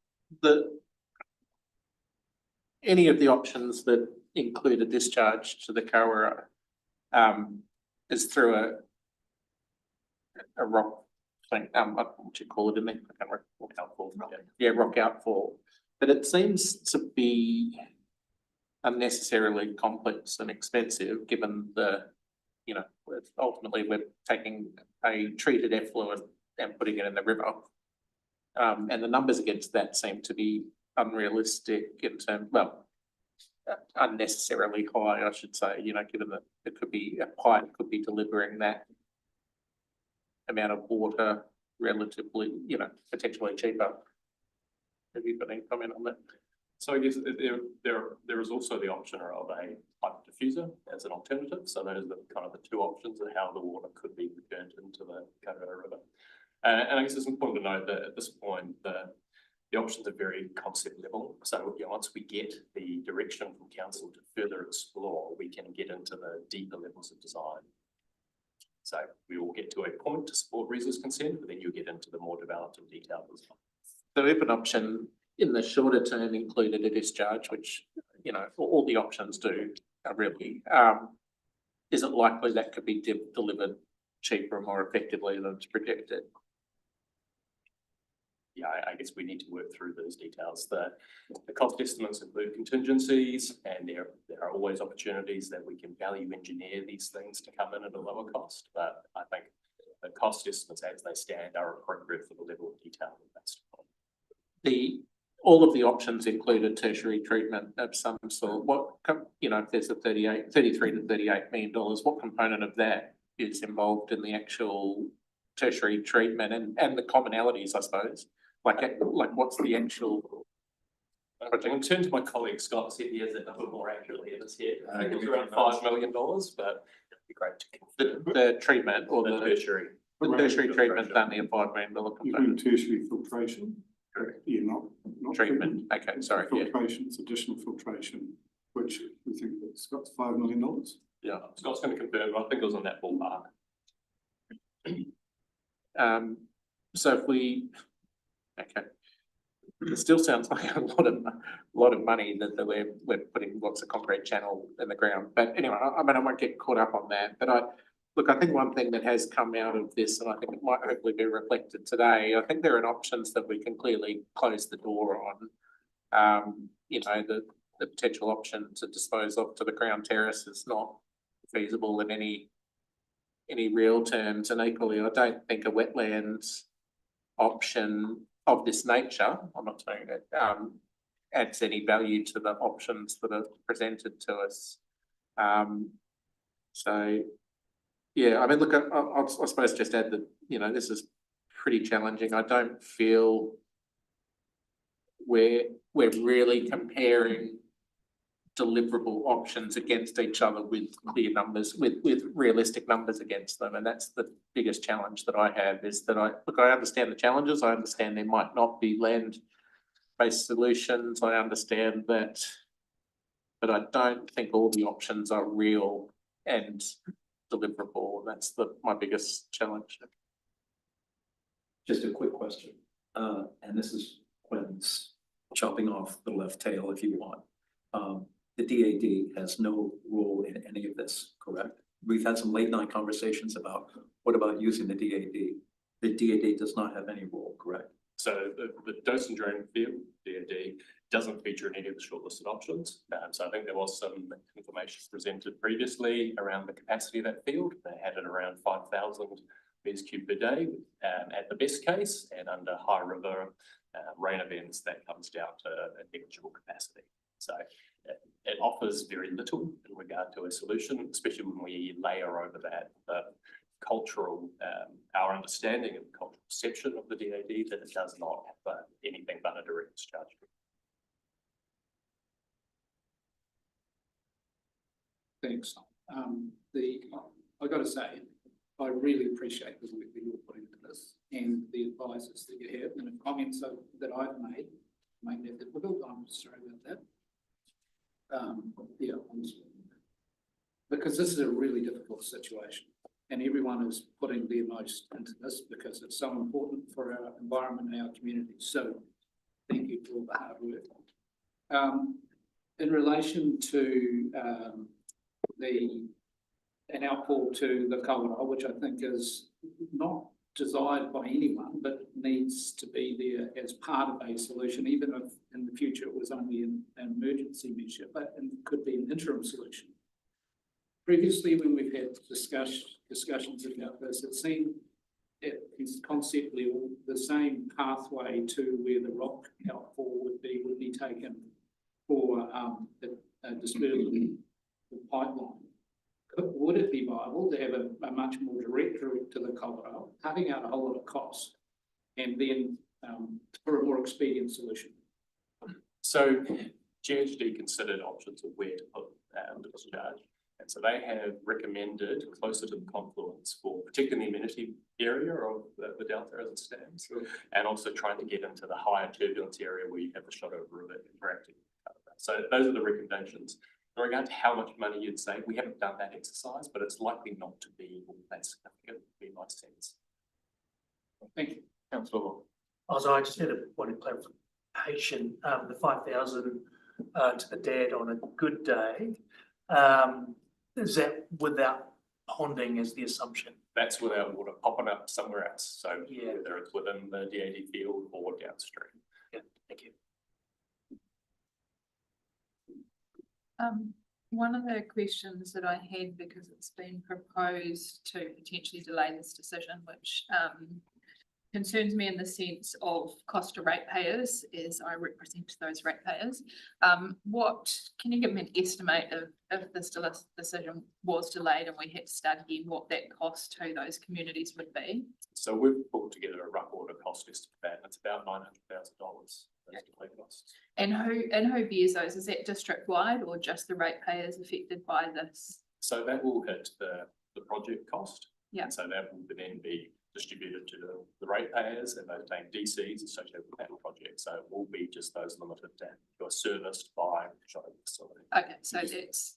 Any of the options that include a discharge to the Kawerau is through a rock thing, what you call it in there? I can't remember what outfall. Yeah, rock outfall. But it seems to be unnecessarily complex and expensive, given the, you know, ultimately we're taking a treated effluent and putting it in the river. And the numbers against that seem to be unrealistic in terms, well, unnecessarily high, I should say, you know, given that it could be, a pipe could be delivering that amount of water relatively, you know, potentially cheaper. Have you got any comment on that? So I guess there is also the option of a pipe diffuser as an alternative. So those are the kind of the 2 options of how the water could be returned into the Kawerau River. And I guess it's important to note that at this point, the options are very concept level. So you know, once we get the direction from council to further explore, we can get into the deeper levels of design. So we will get to a point to support resource consent, but then you'll get into the more developed and detailed design. So if an option in the shorter term included a discharge, which, you know, all the options do really, is it likely that could be delivered cheaper and more effectively than it's projected? Yeah, I guess we need to work through those details. The cost estimates include contingencies, and there are always opportunities that we can value engineer these things to come in at a lower cost. But I think the cost estimates as they stand are appropriate for the level of detail that's all of the options include a tertiary treatment of some sort. What, you know, if there's a 33 to $38 million, what component of that is involved in the actual tertiary treatment and the commonalities, I suppose? Like what's the actual? I can turn to my colleague Scott, see if he has that number more accurately in his head. I think it was around $5 million, but it'd be great to the treatment or the tertiary. The tertiary treatment's only a $5 million component. Tertiary filtration. Correct. Yeah, not treatment. Okay, sorry. Filtration, it's additional filtration, which we think that's got $5 million. Yeah, Scott's going to confirm, but I think it was on that ballpark. So if we, okay, it still sounds like a lot of money that we're putting lots of concrete channel in the ground. But anyway, I mean, I won't get caught up on that. But I think one thing that has come out of this, and I think it might hopefully be reflected today, I think there are options that we can clearly close the door on. You know, the potential option to dispose of to the Crown Terrace is not feasible in any real terms, and equally, I don't think a wetlands option of this nature, I'm not saying that, adds any value to the options that are presented to us. So, yeah, I mean, look, I suppose just add that, you know, this is pretty challenging. I don't feel we're really comparing deliverable options against each other with clear numbers, with realistic numbers against them. And that's the biggest challenge that I have, is that I understand the challenges. I understand there might not be land-based solutions. I understand that, but I don't think all the options are real and deliverable. That's my biggest challenge. Just a quick question, and this is Quinn's chopping off the left tail if you want. The DAD has no role in any of this, correct? We've had some late night conversations about what about using the DAD? The DAD does not have any role, correct? So the dose and drain field, DAD DoD doesn't feature in any of the shortlisted options. So I think there was some information presented previously around the capacity of that field. They had it around 5,000 meters cube per day at the best case, and under high river rain events, that comes down to a negligible capacity. So it offers very little in regard to a solution, especially when we layer over that cultural, our understanding of the cultural perception of the DoD, that it does not have anything but a direct discharge. Thanks. I got to say, I really appreciate the work that you're putting into this and the advices that you have and the comments that I've made that difficult. I'm sorry about that. Yeah, because this is a really difficult situation, and everyone is putting their most into this because it's so important for our environment and our community. So, thank you for all the hard work. In relation to an outfall to the kawerau, which I think is not desired by anyone, but needs to be there as part of a solution, even if in the future it was only an emergency measure, but it could be an interim solution. Previously, when we've had discussions about this, it seemed it is conceptually the same pathway to where the rock outfall would be taken for the dispersal pipeline. Would it be viable to have a much more direct route to the kawerau, cutting out a whole lot of costs, and then for a more expedient solution? So GHD considered options of where to put the discharge. And so they have recommended closer to the confluence for particularly the amenity area of the delta as it stands, and also trying to get into the higher turbulence area where you have the shot over river interacting. So those are the recommendations. In regard to how much money you'd save, we haven't done that exercise, but it's likely not to be all that significant, would be my sense. Thank you. Councillor. Also, I just had a point of clarification. The 5,000 to the dad on a good day, is that without ponding as the assumption? That's without water popping up somewhere else. So yeah, whether it's within the DAD field or downstream. Yeah, thank you. One of the questions that I had, because it's been proposed to potentially delay this decision, which concerns me in the sense of cost to ratepayers, as I represent those ratepayers. What can you give me an estimate of if this decision was delayed and we had to start again, what that cost to those communities would be? So we've pulled together a rough order cost estimate, and it's about $900,000. And who bears those? Is that district wide or just the ratepayers affected by this? So that will hit the project cost. Yeah. And so that will then be distributed to the ratepayers, and they obtain DCs associated with that project. So it will be just those limited to who are serviced by the shopping facility. Okay, so that's.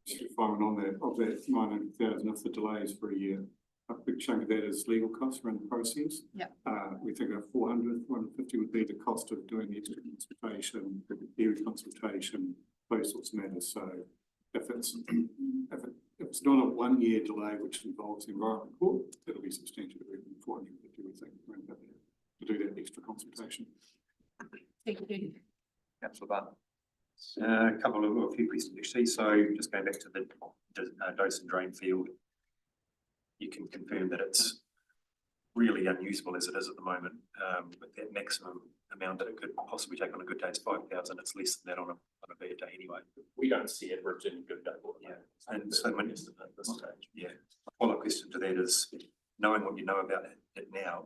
Just to find on that, of that 900,000, if the delay is for a year, a big chunk of that is legal costs around the process. Yeah. We think of 450 would be the cost of doing the extra consultation, area consultation, those sorts of matters. So if it's not a 1 year delay, which involves the environment court, it'll be substantial, 450, we think, around that, to do that extra consultation. Thank you. Councillor Barton. A few questions actually. So just going back to the dose and drain field, you can confirm that it's really unusable as it is at the moment. But that maximum amount that it could possibly take on a good day is 5,000. It's less than that on a bad day anyway. We don't see it for a good day. Yeah, and so when at this stage, yeah. A follow-up question to that is, knowing what you know about it now,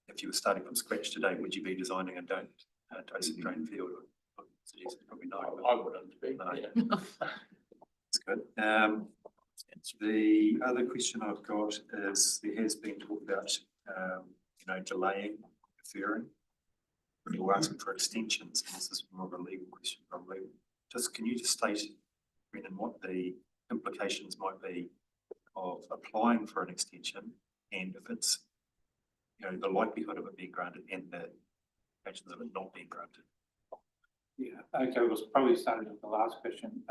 if you were starting from scratch today, would you be designing a dose and drain field? I suggest probably no. I wouldn't be. No. Yeah. That's good. The other question I've got is there has been talk about delaying, deferring. You're asking for extensions, and this is more of a legal question probably. Can you just state, Brendan, what the implications might be of applying for an extension, and if it's the likelihood of it being granted and the implications of it not being granted? Yeah, okay, it was probably starting with the last question.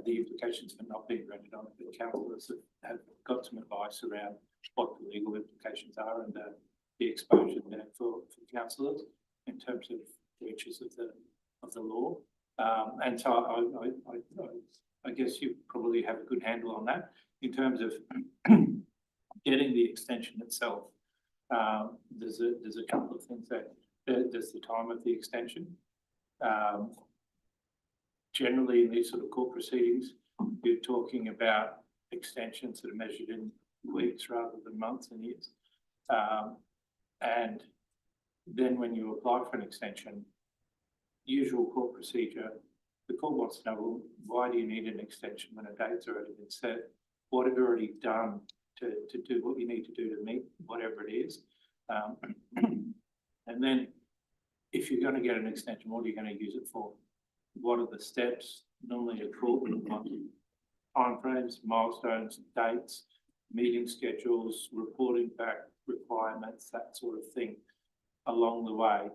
The implications for not being granted on the councillors have got some advice around what the legal implications are and the exposure there for councillors. in terms of breaches of the law. And so I guess you probably have a good handle on that. In terms of getting the extension itself, there's a couple of things that there's the time of the extension. Generally, in these sort of court proceedings, you're talking about extensions that are measured in weeks rather than months and years. And then when you apply for an extension, usual court procedure, the court wants to know, well, why do you need an extension when a date's already been set? What have you already done to do what you need to do to meet whatever it is? And then if you're going to get an extension, what are you going to use it for? What are the steps? Normally a court will want timeframes, milestones, dates, meeting schedules, reporting back requirements, that sort of thing along the way.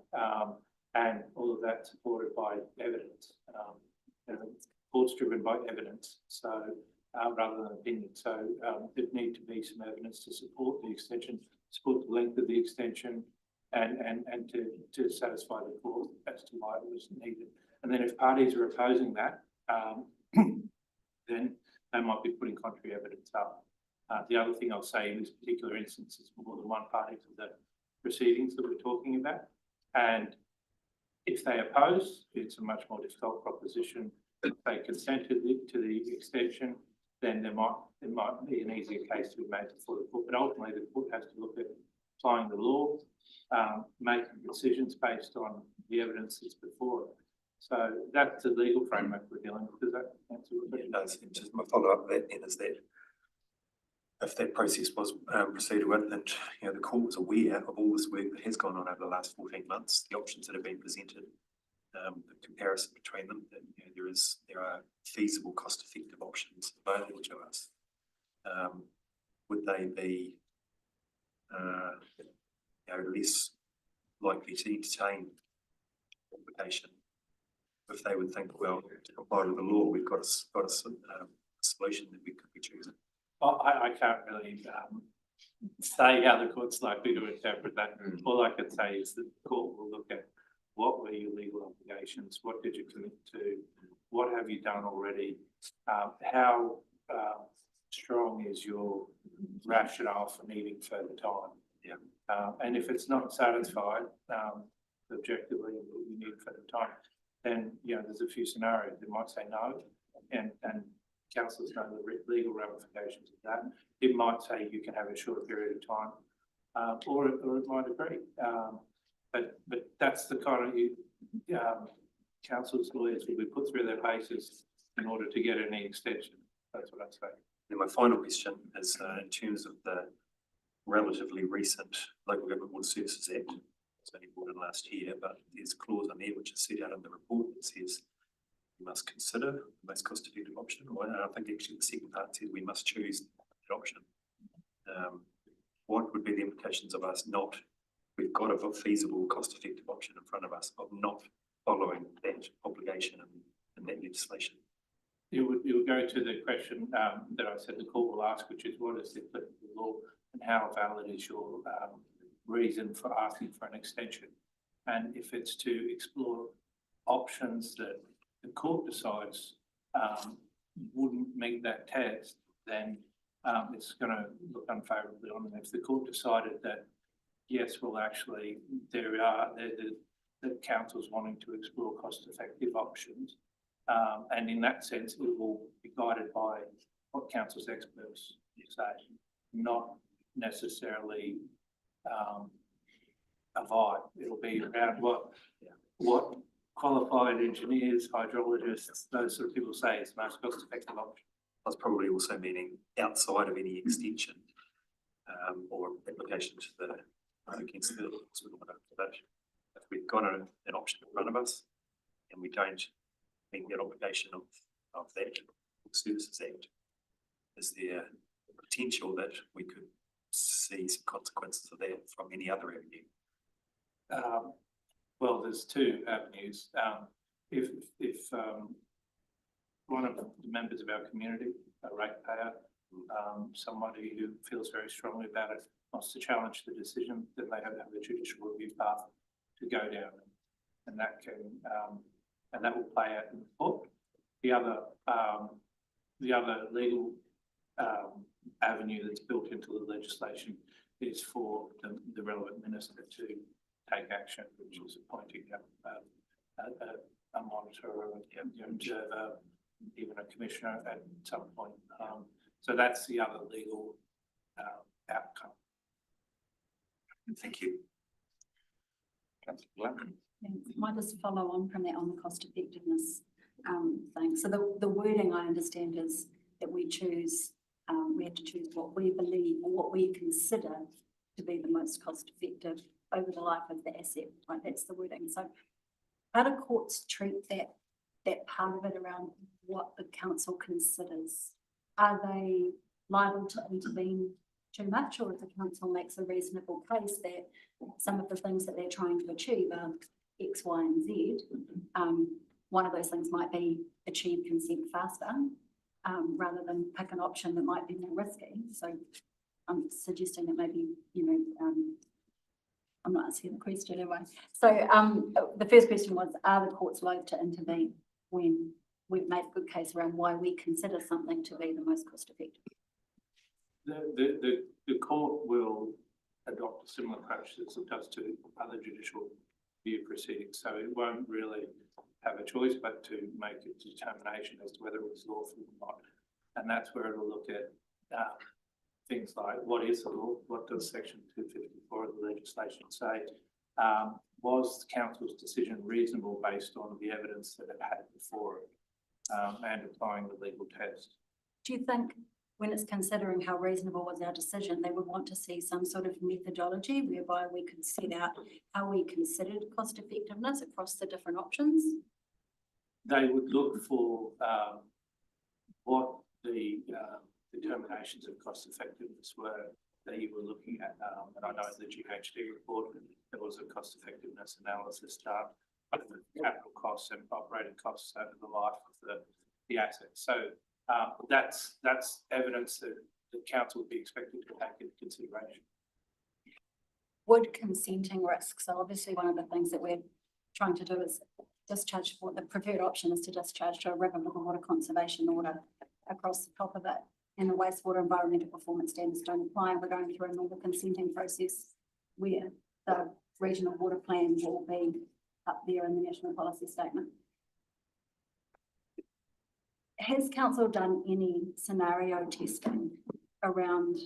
And all of that supported by evidence. Court's driven by evidence, so rather than opinion. So there need to be some evidence to support the extension, support the length of the extension, and to satisfy the court as to why it was needed. And then if parties are opposing that, then they might be putting contrary evidence up. The other thing I'll say in this particular instance is more than one party to the proceedings that we're talking about. And if they oppose, it's a much more difficult proposition. If they consent to the extension, then there might be an easier case to be made before the court. But ultimately, the court has to look at applying the law, making decisions based on the evidence that's before it. So that's the legal framework we're dealing with. Does that answer your question? It does. And just my follow up that then is that if that process was proceeded with, and the court was aware of all this work that has gone on over the last 14 months, the options that have been presented, the comparison between them, that there are feasible, cost-effective options available to us. Would they be less likely to entertain application if they would think, well, to comply with the law, we've got a solution that we could be choosing? I can't really say how the court's likely to interpret that. All I can say is that the court will look at what were your legal obligations, what did you commit to, what have you done already, how strong is your rationale for needing further time. And if it's not satisfied objectively, you need further time, then there's a few scenarios. They might say no, and councillors know the legal ramifications of that. It might say you can have a shorter period of time, or it might agree. But that's the kind of councillors, lawyers will be put through their paces in order to get any extension. That's what I'd say. And my final question is in terms of the relatively recent Local Government Water Services Act. It's only brought in last year, but there's a clause in there which is set out in the report that says we must consider the most cost-effective option. Or I think actually the second part says we must choose that option. What would be the implications of us not? We've got a feasible, cost-effective option in front of us of not following that obligation and that legislation. It would go to the question that I said the court will ask, which is what is the applicable law and how valid is your reason for asking for an extension? And if it's to explore options that the court decides wouldn't meet that test, then it's going to look unfavourably on them. If the court decided that, yes, well, actually, there are the council's wanting to explore cost-effective options, and in that sense, it will be guided by what council's experts say, not necessarily a vibe. It'll be around what qualified engineers, hydrologists, those sort of people say is the most cost-effective option. That's probably also meaning outside of any extension or application to the against the but if we've got an option in front of us and we don't meet that obligation of that Services Act, is there potential that we could see some consequences of that from any other avenue? Well, there's two avenues. If one of the members of our community, a ratepayer, somebody who feels very strongly about it, wants to challenge the decision, then they have a judicial review path to go down and that can, and that will play out in the court. The other legal avenue that's built into the legislation is for the relevant minister to take action, which is appointing a monitor, an observer, even a commissioner at some point. So that's the other legal outcome. Thank you. Thanks. Might just follow on from that on the cost effectiveness thing. So the wording I understand is that we choose, we have to choose what we believe or what we consider to be the most cost effective over the life of the asset, right? That's the wording. So how do courts treat that part of it around what the council considers? Are they liable to intervene too much, or if the council makes a reasonable case that some of the things that they're trying to achieve are X, Y, and Z? One of those things might be achieve consent faster, rather than pick an option that might be more risky. So I'm suggesting that maybe, I'm not asking the question anyway. So the first question was, are the courts loath to intervene when we've made a good case around why we consider something to be the most cost effective? The court will adopt a similar approach as it does to other judicial review proceedings. So it won't really have a choice but to make a determination as to whether it was lawful or not. And that's where it'll look at things like what is the law, what does section 254 of the legislation say, was the council's decision reasonable based on the evidence that it had before it, and applying the legal test. Do you think when it's considering how reasonable was our decision, they would want to see some sort of methodology whereby we could set out how we considered cost effectiveness across the different options? They would look for what the determinations of cost effectiveness were that you were looking at. And I know in the GHD report, there was a cost effectiveness analysis done of the capital costs and operating costs over the life of the asset. So that's evidence that the council would be expected to take into consideration. Would consenting risks, so obviously one of the things that we're trying to do is discharge, what the preferred option is to discharge to a river with a water conservation order across the top of it, and the wastewater environmental performance standards don't apply. We're going through a normal consenting process where the regional water plan will be up there in the national policy statement. Has council done any scenario testing around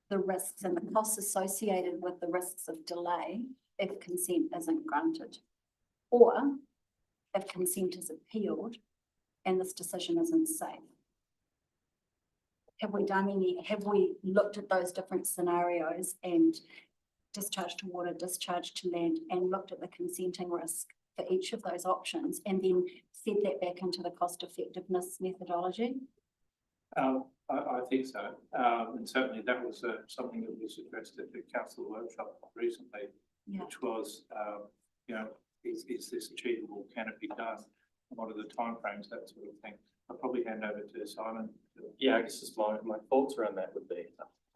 the risks and the costs associated with the risks of delay if consent isn't granted, or if consent is appealed and this decision isn't safe? Have we looked at those different scenarios and discharge to water, discharge to land, and looked at the consenting risk for each of those options and then fed that back into the cost effectiveness methodology? I think so. And certainly that was something that was addressed at the council workshop recently, which was, is this achievable? Can it be done? What are the timeframes? That sort of thing. I'll probably hand over to Simon. Yeah, I guess just my thoughts around that would be,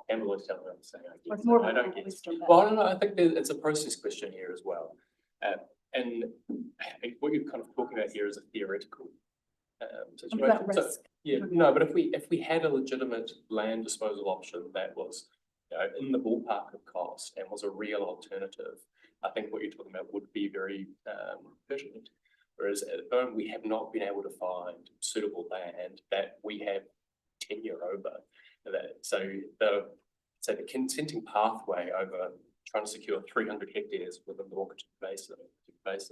Amber's telling me I'm saying I don't get. Well, no, I think it's a process question here as well. And what you're kind of talking about here is a theoretical situation. About risk. So, yeah, no, but if we had a legitimate land disposal option that was, in the ballpark of cost and was a real alternative, I think what you're talking about would be very pertinent. Whereas at the moment, we have not been able to find suitable land that we have tenure over. So the consenting pathway over trying to secure 300 hectares within the Wanaka Basin is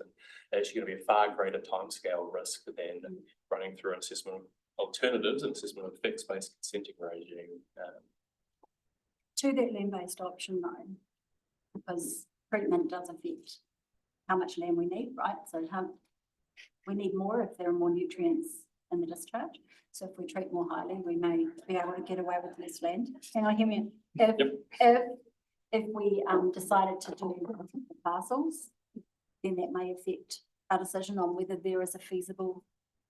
actually going to be a far greater timescale risk than running through an assessment of alternatives and assessment of fixed-based consenting regime. To that land-based option though, because treatment does affect how much land we need, right? So we need more if there are more nutrients in the discharge. So if we treat more highly, we may be able to get away with less land. Hang on, hear me. If we decided to do parcels, then that may affect our decision on whether there is a feasible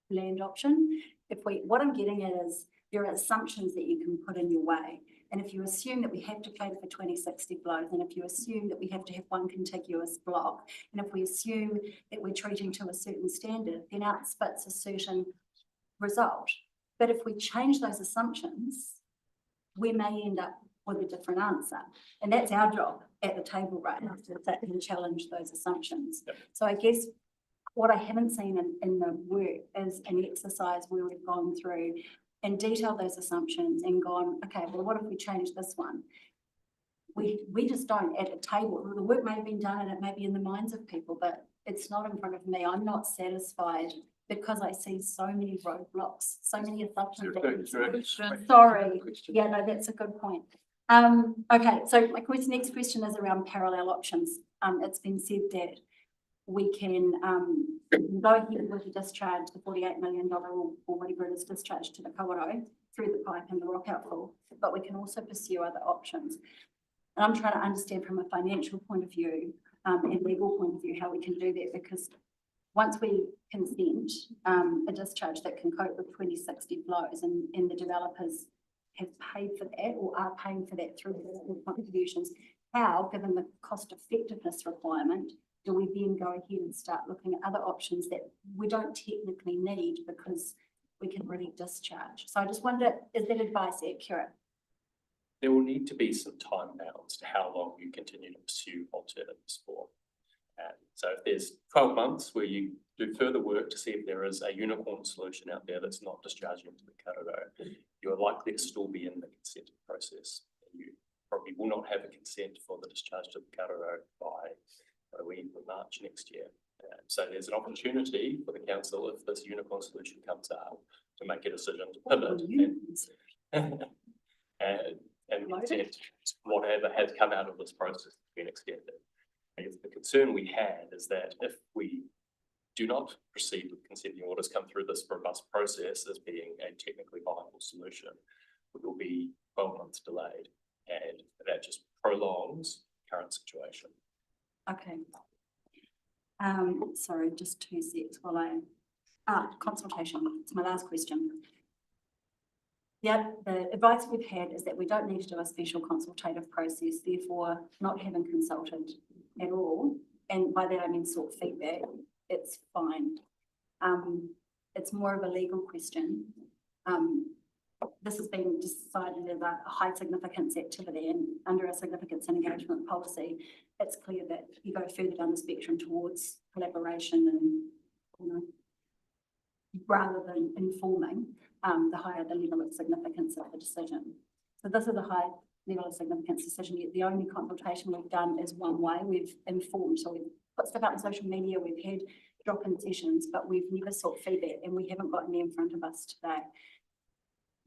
land option. What I'm getting at is there are assumptions that you can put in your way, And if you assume that we have to cater for 2060 flows, and if you assume that we have to have one contiguous block, and if we assume that we're treating to a certain standard, then out spits a certain result. But if we change those assumptions, we may end up with a different answer. And that's our job at the table right now, to sit and challenge those assumptions. Yep. So I guess what I haven't seen in the work is an exercise where we've gone through and detailed those assumptions and gone, okay, well, what if we change this one? We just don't at a table. The work may have been done and it may be in the minds of people, but it's not in front of me. I'm not satisfied because I see so many roadblocks, so many assumptions. Sorry. Yeah, no, that's a good point. Okay, so my next question is around parallel options. It's been said that we can go ahead with the discharge, the $48 million or whatever it is discharged to the Kawerau through the pipe and the rock outfall, but we can also pursue other options. And I'm trying to understand from a financial point of view and legal point of view how we can do that, because once we consent a discharge that can cope with 2060 flows and the developers have paid for that or are paying for that through their contributions, how, given the cost effectiveness requirement, do we then go ahead and start looking at other options that we don't technically need because we can really discharge? So I just wonder, is that advice accurate? There will need to be some time bounds to how long you continue to pursue alternatives for. So if there's 12 months where you do further work to see if there is a unicorn solution out there that's not discharging into the Kawerau, you are likely to still be in the consent process. You probably will not have a consent for the discharge to the Kawerau by March next year. So there's an opportunity for the council, if this unicorn solution comes out, to make a decision to pivot and consent whatever has come out of this process has been extended. I guess the concern we had is that if we do not proceed with consenting orders come through this robust process as being a technically viable solution, we will be 12 months delayed, and that just prolongs the current situation. Okay. Sorry, just 2 seconds while consultation. It's my last question. Yeah, the advice we've had is that we don't need to do a special consultative process, therefore not having consulted at all, and by that I mean sought feedback, it's fine. It's more of a legal question. This has been decided as a high significance activity, and under a significance and engagement policy, it's clear that you go further down the spectrum towards collaboration and, rather than informing, the higher the level of significance of the decision. So this is a high level of significance decision, yet the only consultation we've done is one way. We've informed, so we've put stuff out on social media, we've had drop-in sessions, but we've never sought feedback, and we haven't got any in front of us today.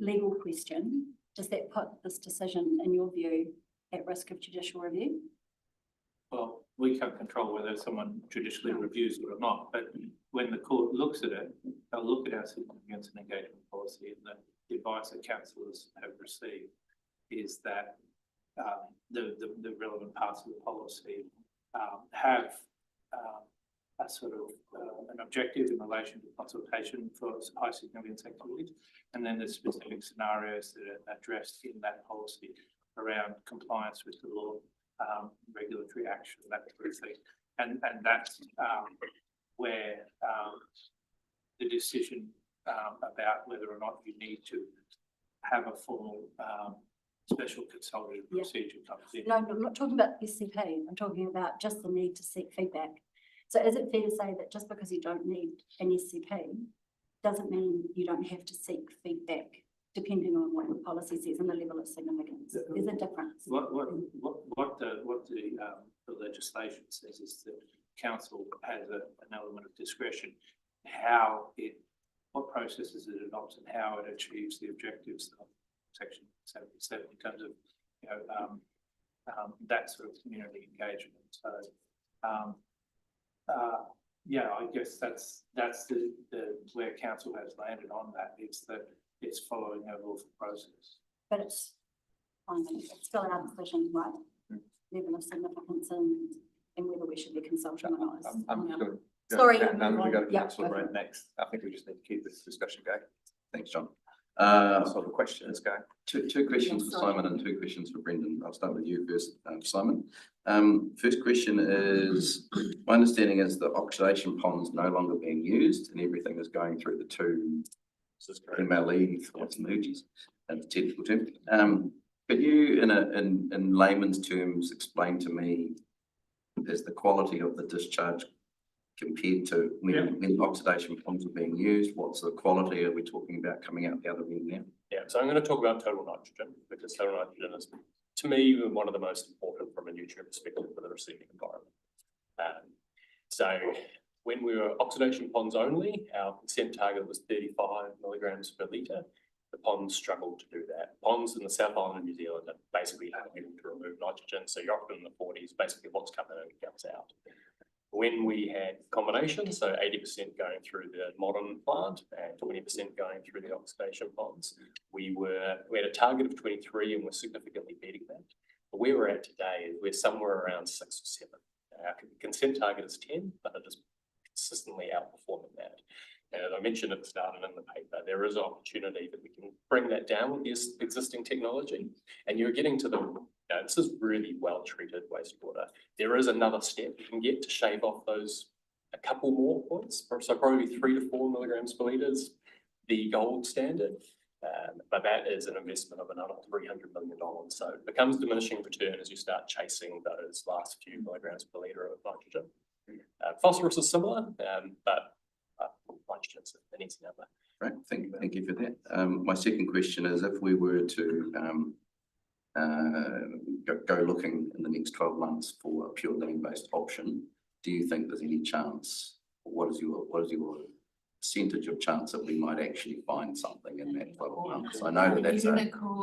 Legal question, does that put this decision, in your view, at risk of judicial review? Well, we can't control whether someone judicially reviews it or not, but when the court looks at it, they'll look at our significance and engagement policy, and the advice that councillors have received is that the relevant parts of the policy have a sort of an objective in relation to consultation for high significance activities, and then there's specific scenarios that are addressed in that policy around compliance with the law, regulatory action, that sort of thing, and that's where the decision about whether or not you need to have a formal special consultative procedure comes in. No, I'm not talking about SCP. I'm talking about just the need to seek feedback. So is it fair to say that just because you don't need an SCP doesn't mean you don't have to seek feedback depending on what the policy says and the level of significance? There's a difference. What the legislation says is that council has an element of discretion what processes it adopts and how it achieves the objectives of section 77 in terms of that sort of community engagement. So yeah, I guess that's the where council has landed on that. It's that it's following a lawful process. But it's still our decision, right? Level of significance and whether we should be consulting or not. I'm good. Sorry. Now we go to Yeah, councillor Brent next. I think we just need to keep this discussion going. Thanks, John. So the question is going. Two questions for Simon and two questions for Brendan. I'll start with you first, Simon. First question is, my understanding is the oxidation pond's no longer being used and everything is going through the two MLE, what's the emojis, and the technical term. Could you, in layman's terms, explain to me, is the quality of the discharge compared to when oxidation ponds are being used? What's the quality are we talking about coming out the other end now? Yeah, so I'm going to talk about total nitrogen, because total nitrogen is, to me, one of the most important from a nutrient perspective for the receiving environment. So when we were oxidation ponds only, our consent target was 35 milligrams per litre. The ponds struggled to do that. Ponds in the South Island of New Zealand are basically able to remove nitrogen, so you're often in the 40s, basically what's coming in comes out. When we had combination, so 80% going through the modern plant and 20% going through the oxidation ponds, we had a target of 23 and we're significantly beating that. But where we're at today is we're somewhere around 6 or 7. Our consent target is 10, but it is consistently outperforming that. And as I mentioned at the start and in the paper, there is an opportunity that we can bring that down with this existing technology. And you're getting to the, this is really well treated wastewater. There is another step you can get to shave off those, a couple more points. So probably 3 to 4 milligrams per litre is the gold standard. But that is an investment of another $300 million. So it becomes diminishing return as you start chasing those last few milligrams per litre of nitrogen. Phosphorus is similar, but nitrogen's an easy number. Right, thank you for that. My second question is, if we were to go looking in the next 12 months for a pure land-based option, do you think there's any chance? What is your percentage of chance that we might actually find something in that 12 months? I know that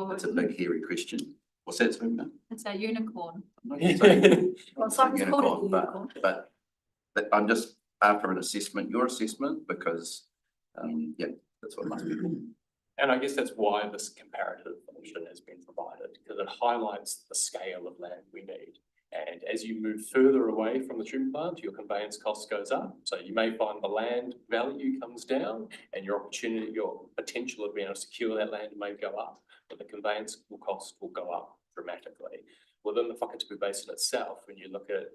that's a big hairy question. What's that, Swimmer? It's a unicorn. Well, someone's called it a unicorn. But I'm just after an assessment, your assessment, because yeah, that's what it must be. And I guess that's why this comparative option has been provided, because it highlights the scale of land we need. And as you move further away from the treatment plant, your conveyance cost goes up. So you may find the land value comes down and your opportunity, your potential of being able to secure that land may go up, but the conveyance cost will go up dramatically. Within the Whakatūpu Basin itself, when you look at,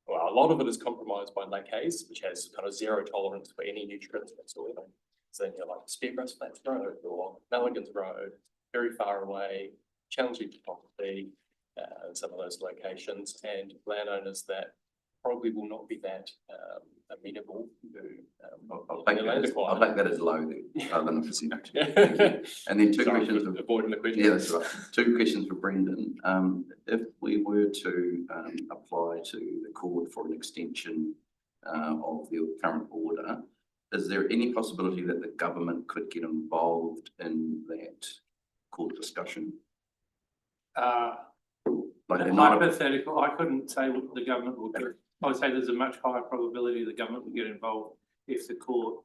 well, a lot of it is compromised by Lake Hayes, which has kind of zero tolerance for any nutrients whatsoever. So then you're like Speargrass Flats Road or Mulligan's Road, very far away, challenging topography, some of those locations, and landowners that probably will not be that amenable to I'll take that as low then, rather than a percentage. And then two questions. Avoiding the question. Yeah, that's right. Two questions for Brendan. If we were to apply to the court for an extension of the current order, is there any possibility that the government could get involved in that court discussion? Hypothetical, I couldn't say what the government will do. I would say there's a much higher probability the government will get involved if the court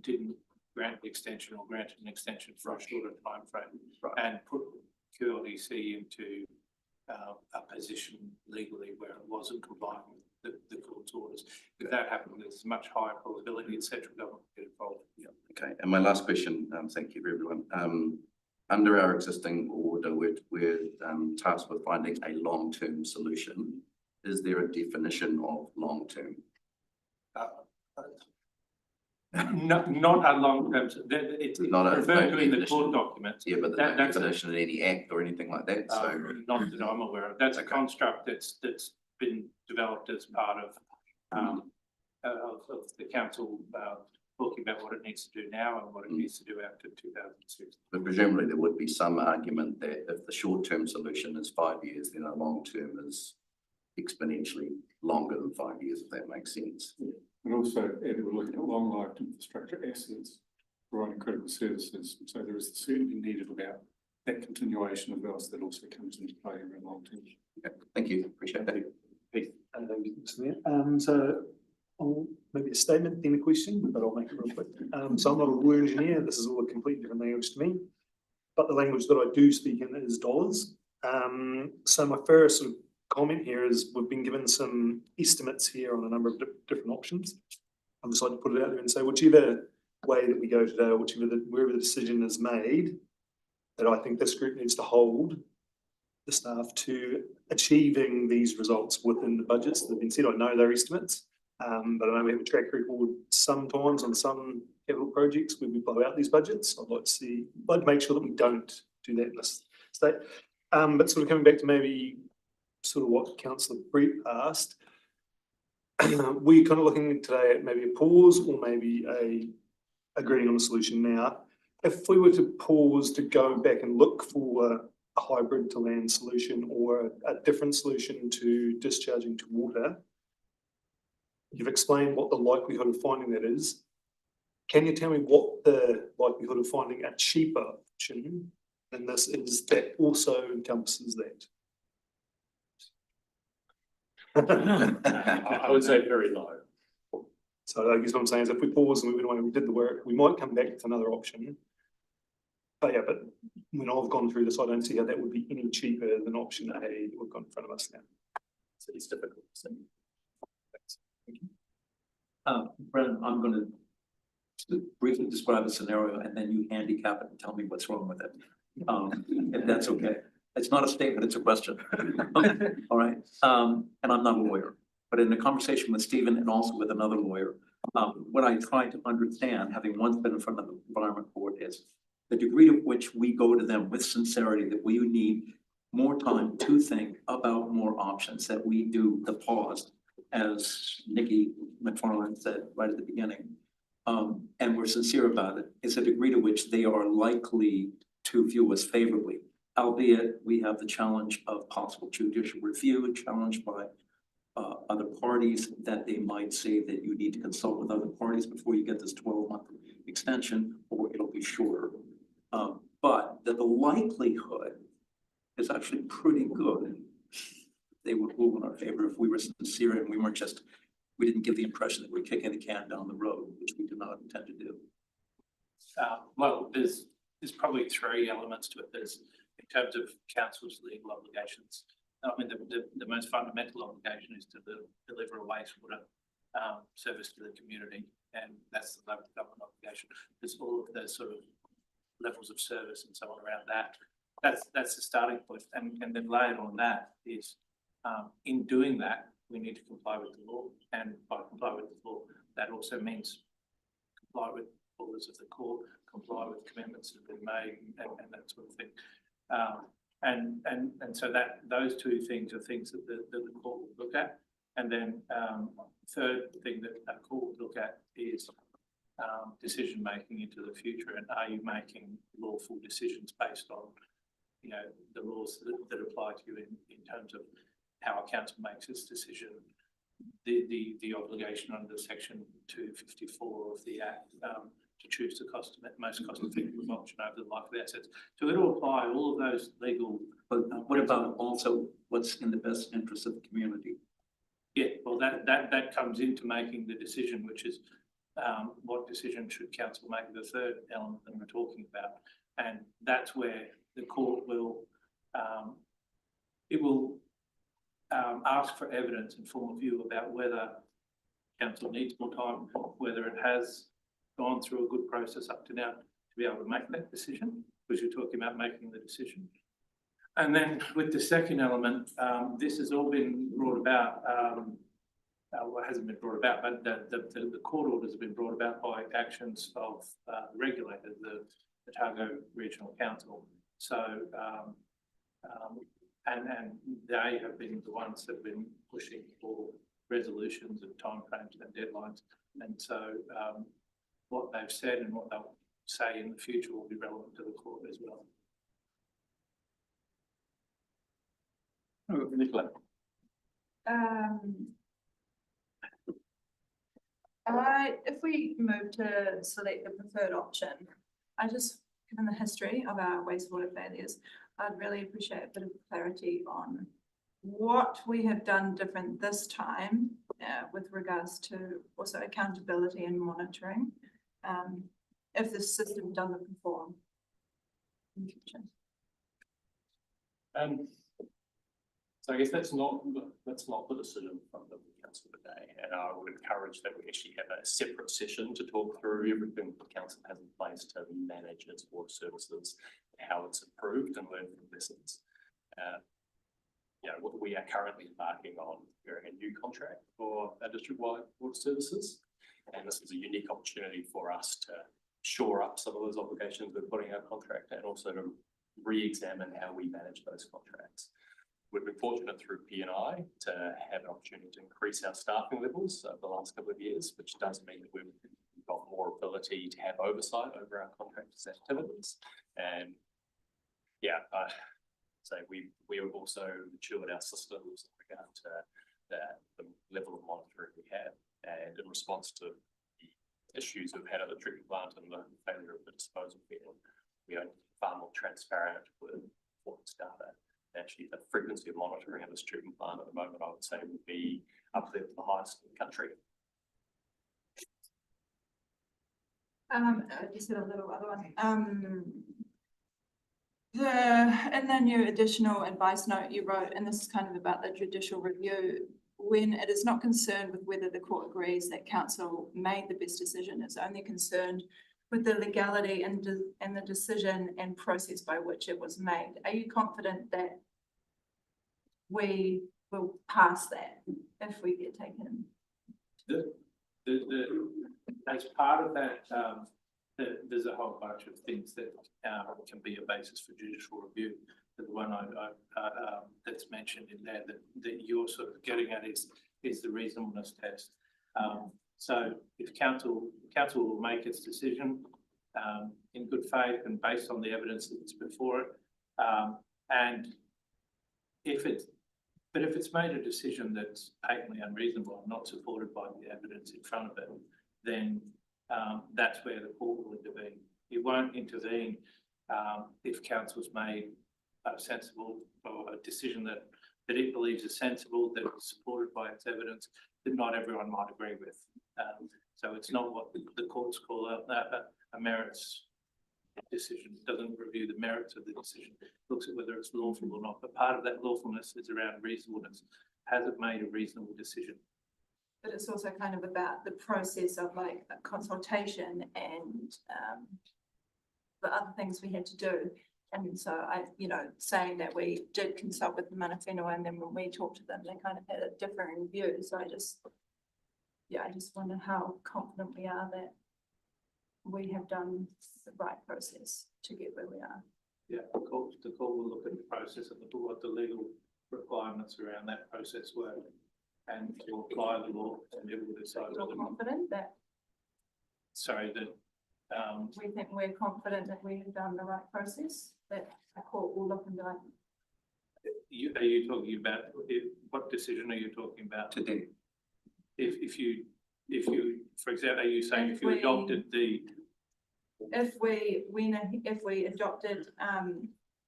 didn't grant the extension or granted an extension for a shorter timeframe and put QLDC into a position legally where it wasn't complying with the court's orders. If that happened, there's a much higher probability the central government will get involved. Yeah. Okay. And my last question, thank you everyone. Under our existing order, we're tasked with finding a long-term solution. Is there a definition of long-term? Not a long-term. It's referred to in the court document. Yeah, but there's no definition in any act or anything like that. So not that I'm aware of. That's a construct that's been developed as part of the council. Talking about what it needs to do now and what it needs to do after 2006. But presumably there would be some argument that if the short-term solution is 5 years, then a long-term is exponentially longer than 5 years, if that makes sense. Yeah. And also, we're looking at long-lived infrastructure assets, providing critical services. So there is certainly needed about that continuation of else that also comes into play around long-term. Okay. Thank you. Appreciate that. So maybe a statement, then a question, but I'll make it real quick. So I'm not a water engineer. This is all a completely different language to me, but the language that I do speak in is dollars. So my first sort of comment here is we've been given some estimates here on a number of different options. I'd just like to put it out there and say whichever way that we go today, or wherever the decision is made, that I think this group needs to hold the staff to achieving these results within the budgets that have been set. I know they're estimates, but I know we have a track record sometimes on some capital projects where we blow out these budgets. I'd like to make sure that we don't do that in this state. But sort of coming back to maybe sort of what Councillor Brett asked, we're kind of looking today at maybe a pause or maybe agreeing on a solution now. If we were to pause to go back and look for a hybrid to land solution or a different solution to discharging to water, you've explained what the likelihood of finding that is. Can you tell me what the likelihood of finding a cheaper option than this is that also encompasses that? I would say very low. So I guess what I'm saying is if we pause and we did the work, we might come back with another option. But yeah, but when I've gone through this, I don't see how that would be any cheaper than option A that we've got in front of us now. So it's difficult to say. Thank you. Brennan, I'm going to briefly describe a scenario and then you handicap it and tell me what's wrong with it. If that's okay. It's not a statement, it's a question. All right. And I'm not a lawyer, but in a conversation with Stephen and also with another lawyer, what I try to understand, having once been in front of the Environment Board, is the degree to which we go to them with sincerity that we need more time to think about more options, that we do the pause, as Nikki McFarland said right at the beginning. And we're sincere about it, is a degree to which they are likely to view us favorably, albeit we have the challenge of possible judicial review, challenged by other parties, that they might say that you need to consult with other parties before you get this 12-month extension, or it'll be shorter. But that the likelihood is actually pretty good. They would rule in our favor if we were sincere and we didn't give the impression that we're kicking the can down the road, which we do not intend to do. Well, there's probably three elements to it. There's, in terms of council's legal obligations, I mean, the most fundamental obligation is to deliver a wastewater service to the community, and that's the local government obligation. There's all of those sort of levels of service and so on around that. That's the starting point, and then layered on that is in doing that we need to comply with the law, and by comply with the law, that also means comply with orders of the court, comply with commitments that have been made, and that sort of thing. And so that those two things are things that the court will look at. And then third thing that a court will look at is decision making into the future, and are you making lawful decisions based on, you know, the laws that apply to you in terms of how a council makes its decision, the obligation under section 254 of the Act to choose the most cost-effective option over the life of the assets. So it'll apply all of those legal. But what about also what's in the best interest of the community? Yeah, well, that comes into making the decision, which is what decision should council make, the third element that we're talking about, and that's where the court will ask for evidence and form a view about whether council needs more time, whether it has gone through a good process up to now to be able to make that decision, because you're talking about making the decision. And then with the second element, this has all been brought about, well, it hasn't been brought about, but the court orders have been brought about by actions of the regulator, the Otago Regional Council. So, and they have been the ones that have been pushing for resolutions and timeframes and deadlines. And so what they've said and what they'll say in the future will be relevant to the court as well. Nicola. If we move to select the preferred option, given the history of our wastewater failures, I'd really appreciate a bit of clarity on what we have done different this time with regards to also accountability and monitoring if the system doesn't perform in the future. So I guess that's not the decision from the council today, and I would encourage that we actually have a separate session to talk through everything the council has in place to manage its water services, how it's improved and learn from lessons. What we are currently embarking on a new contract for our district-wide water services, and this is a unique opportunity for us to shore up some of those obligations we're putting in our contract, and also to re-examine how we manage those contracts. We've been fortunate through P&I to have an opportunity to increase our staffing levels over the last couple of years, which does mean that we've got more ability to have oversight over our contractors' activities. And so we have also matured our systems in regard to the level of monitoring we have, and in response to the issues we've had at the treatment plant and the failure of the disposal field, we are far more transparent with performance data. Actually, the frequency of monitoring at this treatment plant at the moment, I would say, would be up there with the highest in the country. I just had a little other one. In the new additional advice note you wrote, and this is kind of about the judicial review, when it is not concerned with whether the court agrees that council made the best decision, it's only concerned with the legality and the decision and process by which it was made. Are you confident that we will pass that if we get taken? As part of that, there's a whole bunch of things that can be a basis for judicial review. The one that's mentioned in there that you're sort of getting at is the reasonableness test. So if council will make its decision in good faith and based on the evidence that's before it, and if it's made a decision that's patently unreasonable and not supported by the evidence in front of it, then that's where the court will intervene. It won't intervene if council's made a sensible or a decision that it believes is sensible, that is supported by its evidence, that not everyone might agree with. So it's not what the courts call a merits decision. It doesn't review the merits of the decision. It looks at whether it's lawful or not. But part of that lawfulness is around reasonableness. Has it made a reasonable decision? But it's also kind of about the process of like a consultation and the other things we had to do. And so saying that we did consult with the mana whenua, and then when we talked to them, they kind of had a differing view. So I just wonder how confident we are that we have done the right process to get where we are. Yeah, the court will look at the process and what the legal requirements around that process were, and will apply the law, and it will decide. You're confident that? Sorry, that. We think we're confident that we have done the right process, that the court will look and be like. Are you talking about, what decision are you talking about? Today. If you, for example, are you saying if you adopted the? If we adopted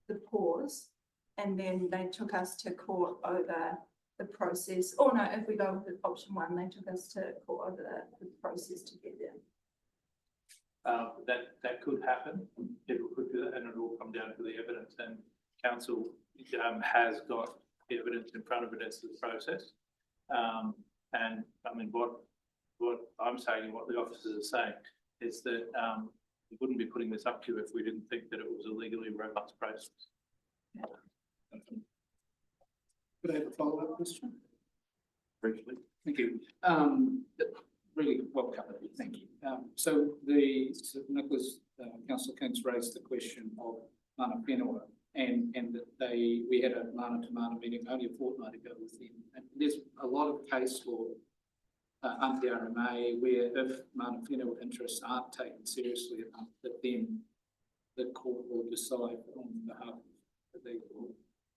the pause, and then they took us to court over the process, or no, if we go with option one, they took us to court over the process to get there. That could happen. People could do that, and it will come down to the evidence. And council has got evidence in front of it as to the process. And I mean, what I'm saying and what the officers are saying is that we wouldn't be putting this up to you if we didn't think that it was a legally robust process. Could I have a follow-up question? Briefly. Thank you. Really well covered, thank you. So Nicholas, Councillor King's raised the question of mana whenua, and that we had a mana to mana meeting only a fortnight ago with them. And there's a lot of case law under the RMA where if mana whenua interests aren't taken seriously enough, that then the court will decide on behalf of the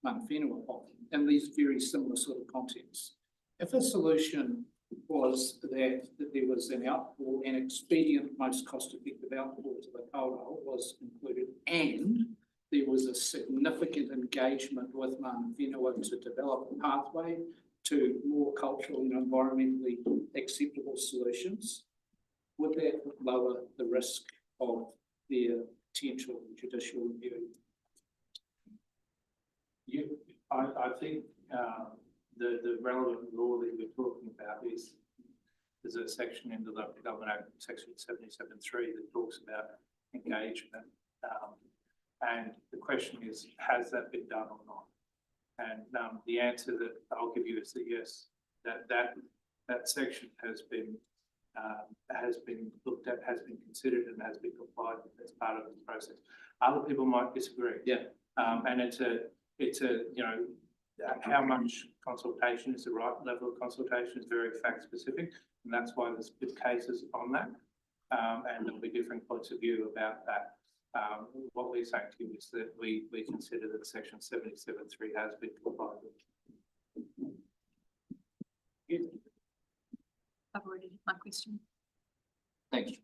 mana whenua in these very similar sort of contexts. If a solution was that there was an outpour, an expedient, most cost-effective outpour to the Kaurau was included, and there was a significant engagement with mana whenua to develop a pathway to more cultural and environmentally acceptable solutions, would that lower the risk of their potential judicial review? I think the relevant law that we're talking about is, there's a section in the Local Government Act, section 77(3) that talks about engagement. And the question is, has that been done or not? And the answer that I'll give you is that yes, that section has been looked at, has been considered, and has been complied with as part of the process. Other people might disagree. Yeah. And it's a you know, how much consultation is the right level of consultation is very fact specific, and that's why there's been cases on that. And there'll be different points of view about that. What we're saying to you is that we consider that section 77(3) has been complied with. I've already did my question. Thanks.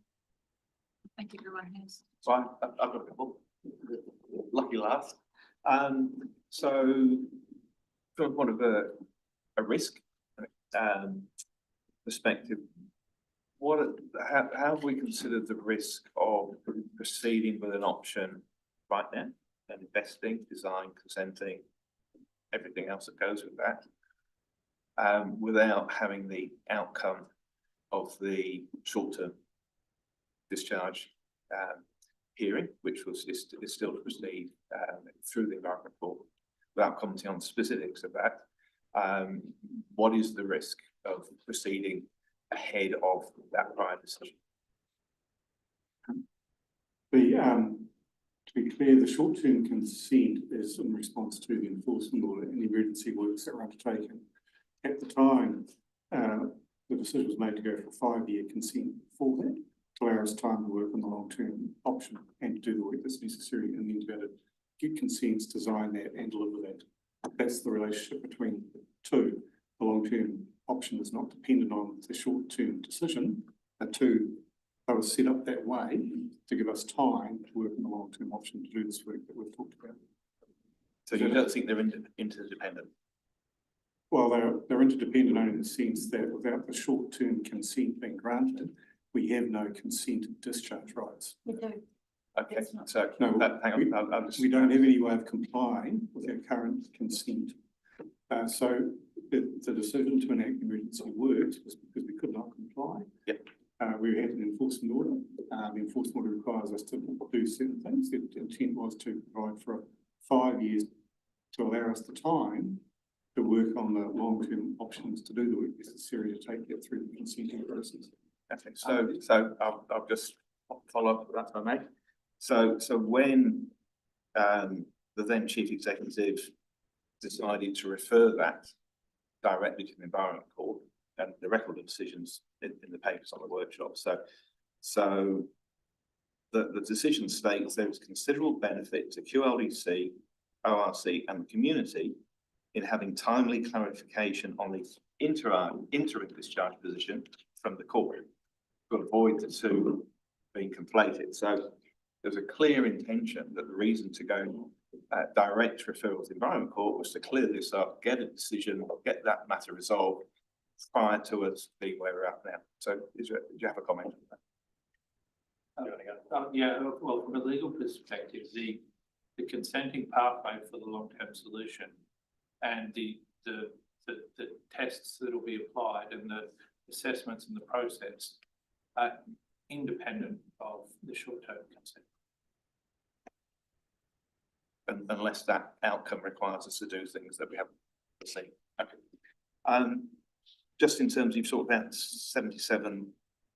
Thank you, everyone has. So I've got a couple. Lucky last. So from one of a risk perspective, how have we considered the risk of proceeding with an option right now and investing, design, consenting, everything else that goes with that, without having the outcome of the short-term discharge hearing, which is still to proceed through the Environment Court, without commenting on the specifics of that? What is the risk of proceeding ahead of that prior decision? To be clear, the short-term consent is in response to the enforcement order and the emergency works that were undertaken. At the time, the decision was made to go for a 5-year consent for that, to allow us time to work on the long-term option and to do the work that's necessary, and then to be able to get consents, design that and deliver that. That's the relationship between the two. The long-term option is not dependent on the short-term decision. The two are set up that way to give us time to work on the long-term option to do this work that we've talked about. So you don't think they're interdependent? Well, they're interdependent only in the sense that without the short-term consent being granted, we have no consented discharge rights. We do. Okay, so no, hang on. We don't have any way of complying with our current consent. So the decision to enact emergency works was because we could not comply. Yep. We had an enforcement order. The enforcement order requires us to do certain things. The intent was to provide for 5 years to allow us the time to work on the long-term options to do the work necessary to take it through the consenting process. Okay, so I'll just follow up with that, if I may. So when the then chief executive decided to refer that directly to the Environment Court, and the record of decisions in the papers on the workshop. So the decision states there is considerable benefit to QLDC, ORC and the community in having timely clarification on the interim discharge position from the court to avoid the two being conflated. So there's a clear intention that the reason to go direct referral to the Environment Court was to clear this up, get a decision, get that matter resolved prior to us being where we're at now. So do you have a comment on that? Yeah, well, from a legal perspective, the consenting pathway for the long-term solution and the tests that will be applied and the assessments and the process are independent of the short-term consent. Unless that outcome requires us to do things that we haven't seen. Okay. Just in terms, you've talked about 77(1)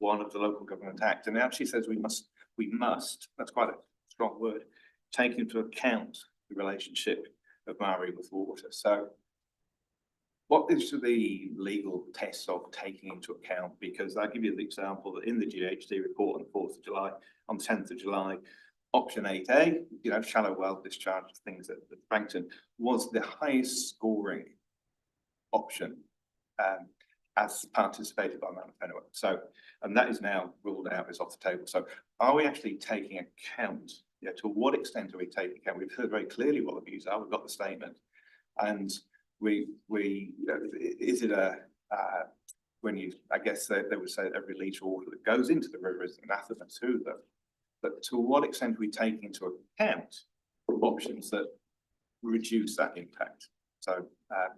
of the Local Government Act, and it actually says we must, that's quite a strong word, take into account the relationship of Maori with water. So what is the legal test of taking into account? Because I'll give you the example that in the GHD report on the 4th of July, on the 10th of July, option 8A, shallow well discharge, things at Frankton, was the highest scoring option as participated by Mount Whenua. So, and that is now ruled out, is off the table. So are we actually taking account? To what extent are we taking account? We've heard very clearly what the views are. We've got the statement. And is it I guess they would say every litre of water that goes into the river is anathema to them. But to what extent are we taking into account options that reduce that impact? So, I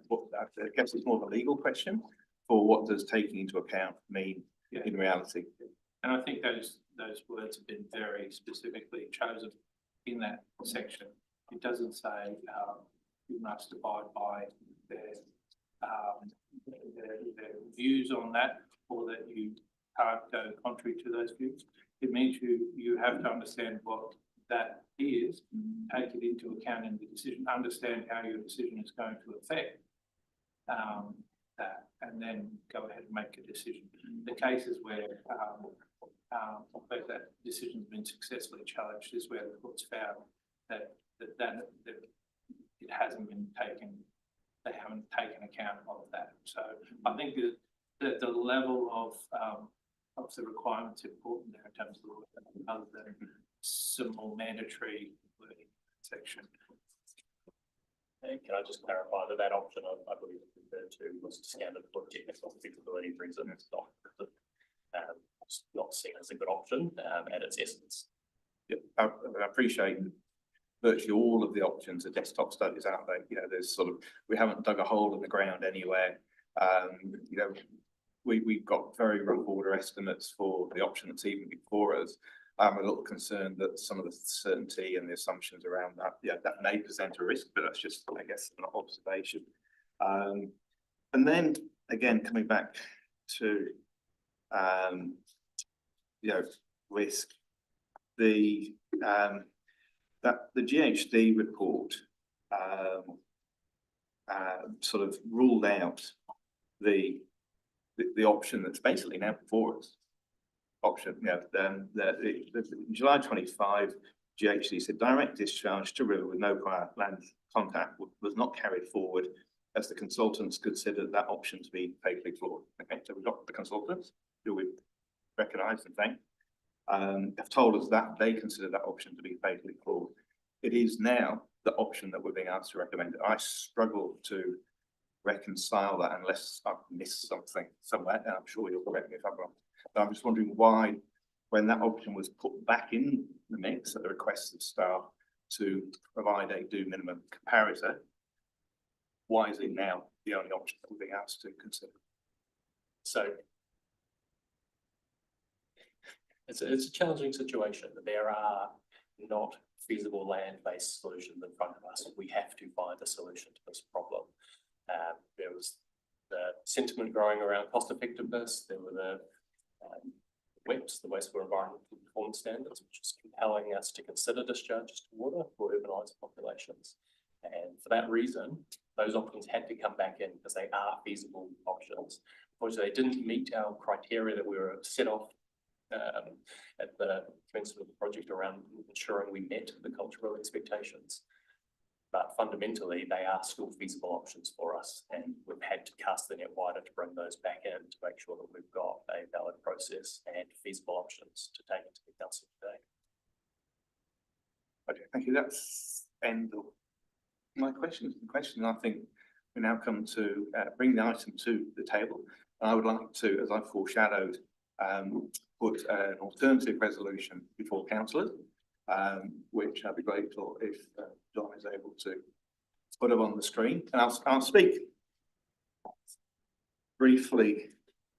guess it's more of a legal question for what does taking into account mean in reality? And I think those words have been very specifically chosen in that section. It doesn't say, you must abide by their views on that, or that you can't go contrary to those views. It means you have to understand what that is, take it into account in the decision, understand how your decision is going to affect that, and then go ahead and make a decision. The cases where that decision has been successfully challenged is where the court's found that it hasn't been taken, they haven't taken account of that. So I think that the level of the requirements important there in terms of the law, other than some more mandatory wording section. Can I just clarify that option I believe referred to was standard for technical feasibility reasons, not seen as a good option at its essence. Yeah, I appreciate virtually all of the options, the desktop studies out there. You know, there's sort of, we haven't dug a hole in the ground anywhere. You know, we've got very rough order estimates for the option that's even before us. I'm a little concerned that some of the certainty and the assumptions around that, that may present a risk, but that's just, I guess, an observation. And then again, coming back to, risk, the GHD report sort of ruled out the option that's basically now before us. Option, the July 25, GHD said direct discharge to river with no prior land contact was not carried forward as the consultants considered that option to be fatally flawed. Okay, so we've got the consultants who we recognise and thank, have told us that they consider that option to be fatally flawed. It is now the option that we're being asked to recommend. I struggle to reconcile that unless I've missed something somewhere, and I'm sure you'll correct me if I'm wrong. But I'm just wondering why, when that option was put back in the mix at the request of staff to provide a do minimum comparator, why is it now the only option that we're being asked to consider? So it's a challenging situation. There are not feasible land-based solutions in front of us. We have to find a solution to this problem. There was the sentiment growing around cost effectiveness. There were the WEPS, the Wastewater Environmental Performance Standards, which is compelling us to consider discharges to water for urbanised populations. And for that reason, those options had to come back in because they are feasible options. Unfortunately, they didn't meet our criteria that we were set off at the commencement of the project around ensuring we met the cultural expectations. But fundamentally, they are still feasible options for us, and we've had to cast the net wider to bring those back in to make sure that we've got a valid process and feasible options to take into the council today. Okay, thank you. That's end of my questions. I think we now come to bring the item to the table. I would like to, as I foreshadowed, put an alternative resolution before councillors, which I'd be grateful if John is able to put them on the screen. And I'll speak briefly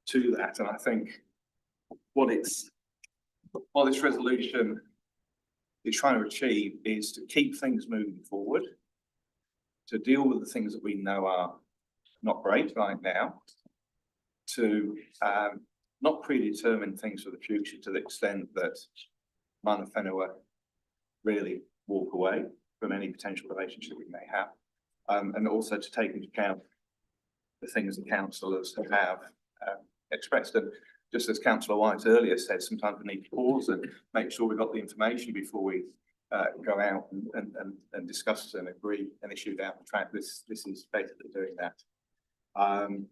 to that. And I think what this resolution is trying to achieve is to keep things moving forward, to deal with the things that we know are not great right now, to not predetermine things for the future to the extent that Mana Whenua really walk away from any potential relationship we may have, and also to take into account the things that councillors have expressed. And just as Councillor White earlier said, sometimes we need to pause and make sure we've got the information before we go out and discuss and agree an issue down the track. This is basically doing that. And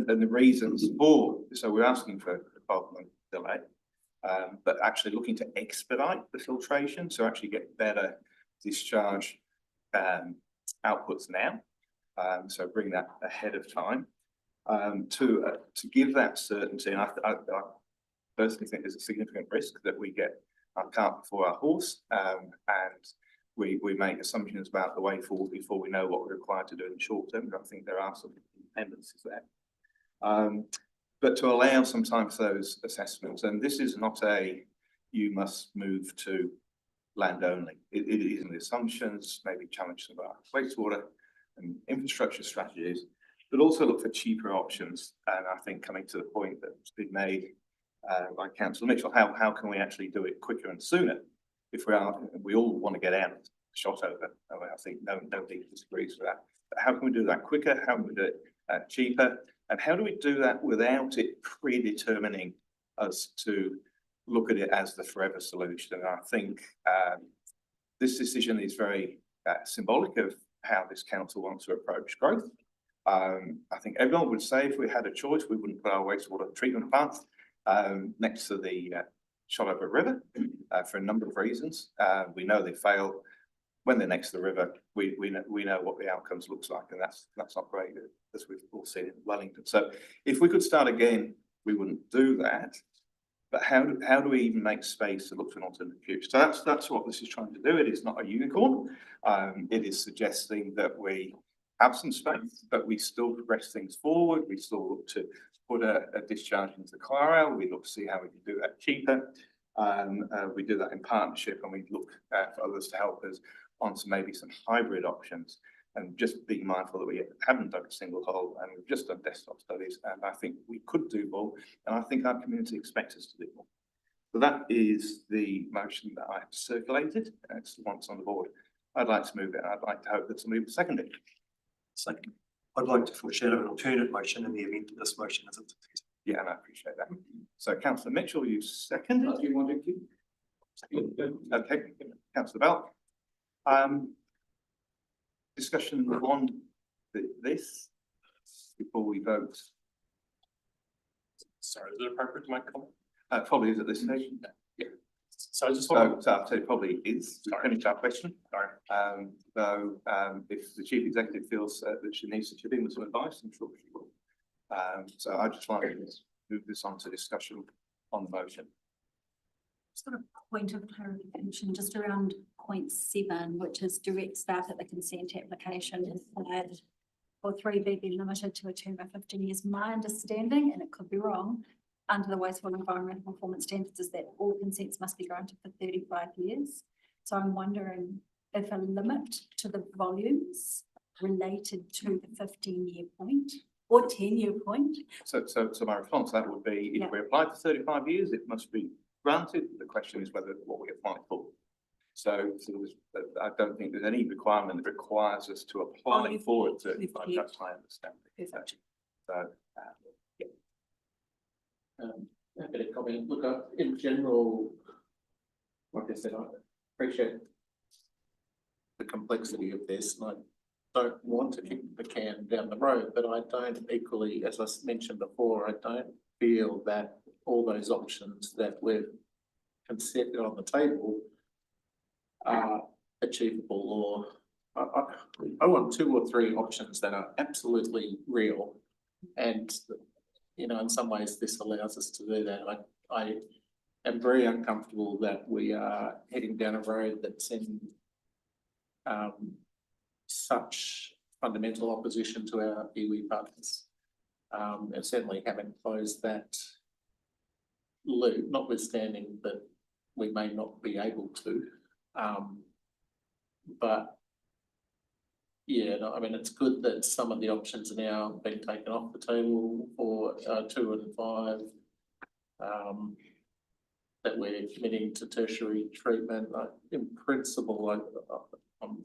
the reasons for, so we're asking for a 12-month delay, but actually looking to expedite the filtration, so actually get better discharge outputs now. So bring that ahead of time to give that certainty. And I personally think there's a significant risk that we get our cart before our horse, and we make assumptions about the way forward before we know what we're required to do in the short term. I think there are some tendencies there. But to allow some time for those assessments, and this is not a, you must move to land only. It is in the assumptions, maybe challenge some of our wastewater and infrastructure strategies, but also look for cheaper options. And I think coming to the point that's been made by Councillor Mitchell, how can we actually do it quicker and sooner? If we all want to get out shot over. I think nobody disagrees with that. But how can we do that quicker? How can we do it cheaper? And how do we do that without it predetermining us to look at it as the forever solution? And I think this decision is very symbolic of how this council wants to approach growth. I think everyone would say if we had a choice, we wouldn't put our wastewater treatment plants next to the Shotover River for a number of reasons. We know they fail. When they're next to the river, we know what the outcomes looks like, and that's not great, as we've all seen in Wellington. So if we could start again, we wouldn't do that. But how do we even make space to look for an alternative future? So that's what this is trying to do. It is not a unicorn. It is suggesting that we have some space, but we still progress things forward. We still look to put a discharge into the Clara. We look to see how we can do that cheaper. We do that in partnership, and we look for others to help us on maybe some hybrid options, and just being mindful that we haven't done a single hole and we've just done desktop studies, and I think we could do more, and I think our community expects us to do more. So that is the motion that I have circulated. It's the one that's on the board. I'd like to move it. I'd like to hope that somebody would second it. Second. I'd like to foreshadow an alternate motion in the event that this motion isn't successful. Yeah, and I appreciate that. So Councillor Mitchell, you seconded. Do you want to? Okay, Councillor Bell. Discussion on this before we vote. Sorry, is it appropriate to make a comment? Probably is at this stage. Yeah. So I just want So I'd say probably is. Finish our question. Sorry. Though, if the chief executive feels that she needs to chip in with some advice, I'm sure she will. So I just like to move this on to discussion on the motion. Sort of point of clarification, just around point 7, which is direct staff at the consent application is allowed for 3BB limited to a term of 15 years. My understanding, and it could be wrong, under the Wastewater Environmental Performance Standards is that all consents must be granted for 35 years. So I'm wondering if a limit to the volumes related to the 15-year point or 10-year point. So my response to that would be, if we apply for 35 years, it must be granted. The question is whether what we apply for. So I don't think there's any requirement that requires us to apply for it 35. That's my understanding. Exactly. So Happy to comment. Look, in general, like I said, I appreciate the complexity of this, and I don't want to kick the can down the road, but I don't equally, as I mentioned before, I don't feel that all those options that we've considered on the table are achievable, or I want 2 or 3 options that are absolutely real, and in some ways this allows us to do that. I am very uncomfortable that we are heading down a road that's in such fundamental opposition to our iwi partners, and certainly haven't closed that loop, notwithstanding that we may not be able to. But yeah, no, I mean, it's good that some of the options are now being taken off the table for 2 and 5. That we're committing to tertiary treatment. In principle, I'm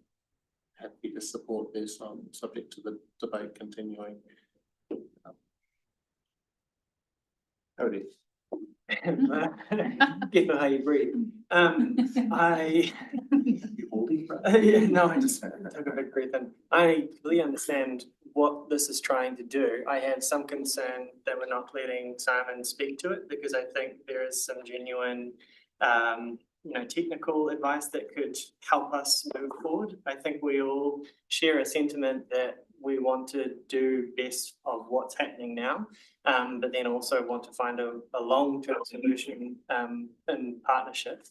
happy to support this. Subject to the debate continuing. Cody. Get how you breathe. Yeah, no, I just took a big breath in. I really understand what this is trying to do. I have some concern that we're not letting Simon speak to it, because I think there is some genuine, technical advice that could help us move forward. I think we all share a sentiment that we want to do best of what's happening now, but then also want to find a long-term solution in partnership.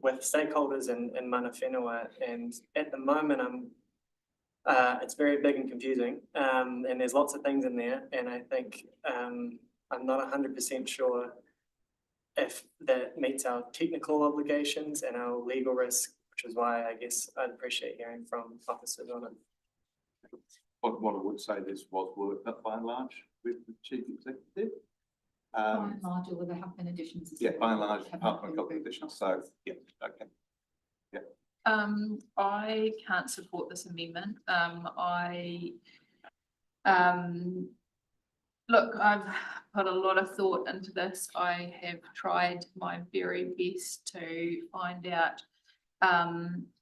with stakeholders in mana whenua, and at the moment it's very big and confusing, and there's lots of things in there, and I think I'm not 100% sure if that meets our technical obligations and our legal risk, which is why I guess I'd appreciate hearing from officers on it. What I would say, this was worked up by and large with the chief executive. By and large, or there have been additions? Yeah, by and large, apart from a couple of additions, so, yeah, okay. I can't support this amendment. Look, I've put a lot of thought into this. I have tried my very best to find out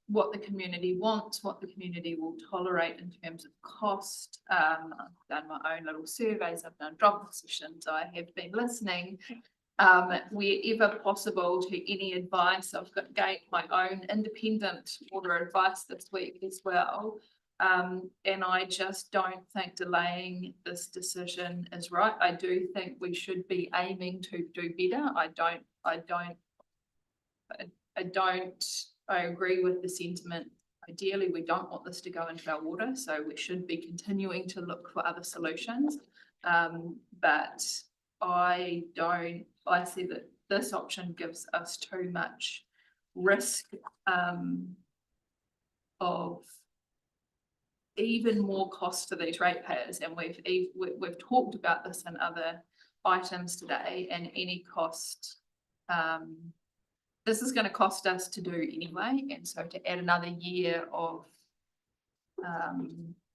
what the community wants, what the community will tolerate in terms of cost. I've done my own little surveys, I've done drop sessions, I have been listening wherever possible to any advice. I've gained my own independent water advice this week as well. And I just don't think delaying this decision is right. I do think we should be aiming to do better. I agree with the sentiment. Ideally, we don't want this to go into our water, so we should be continuing to look for other solutions. But I see that this option gives us too much risk of even more cost to these ratepayers, and we've talked about this in other items today, and any cost this is going to cost us to do anyway, and so to add another year of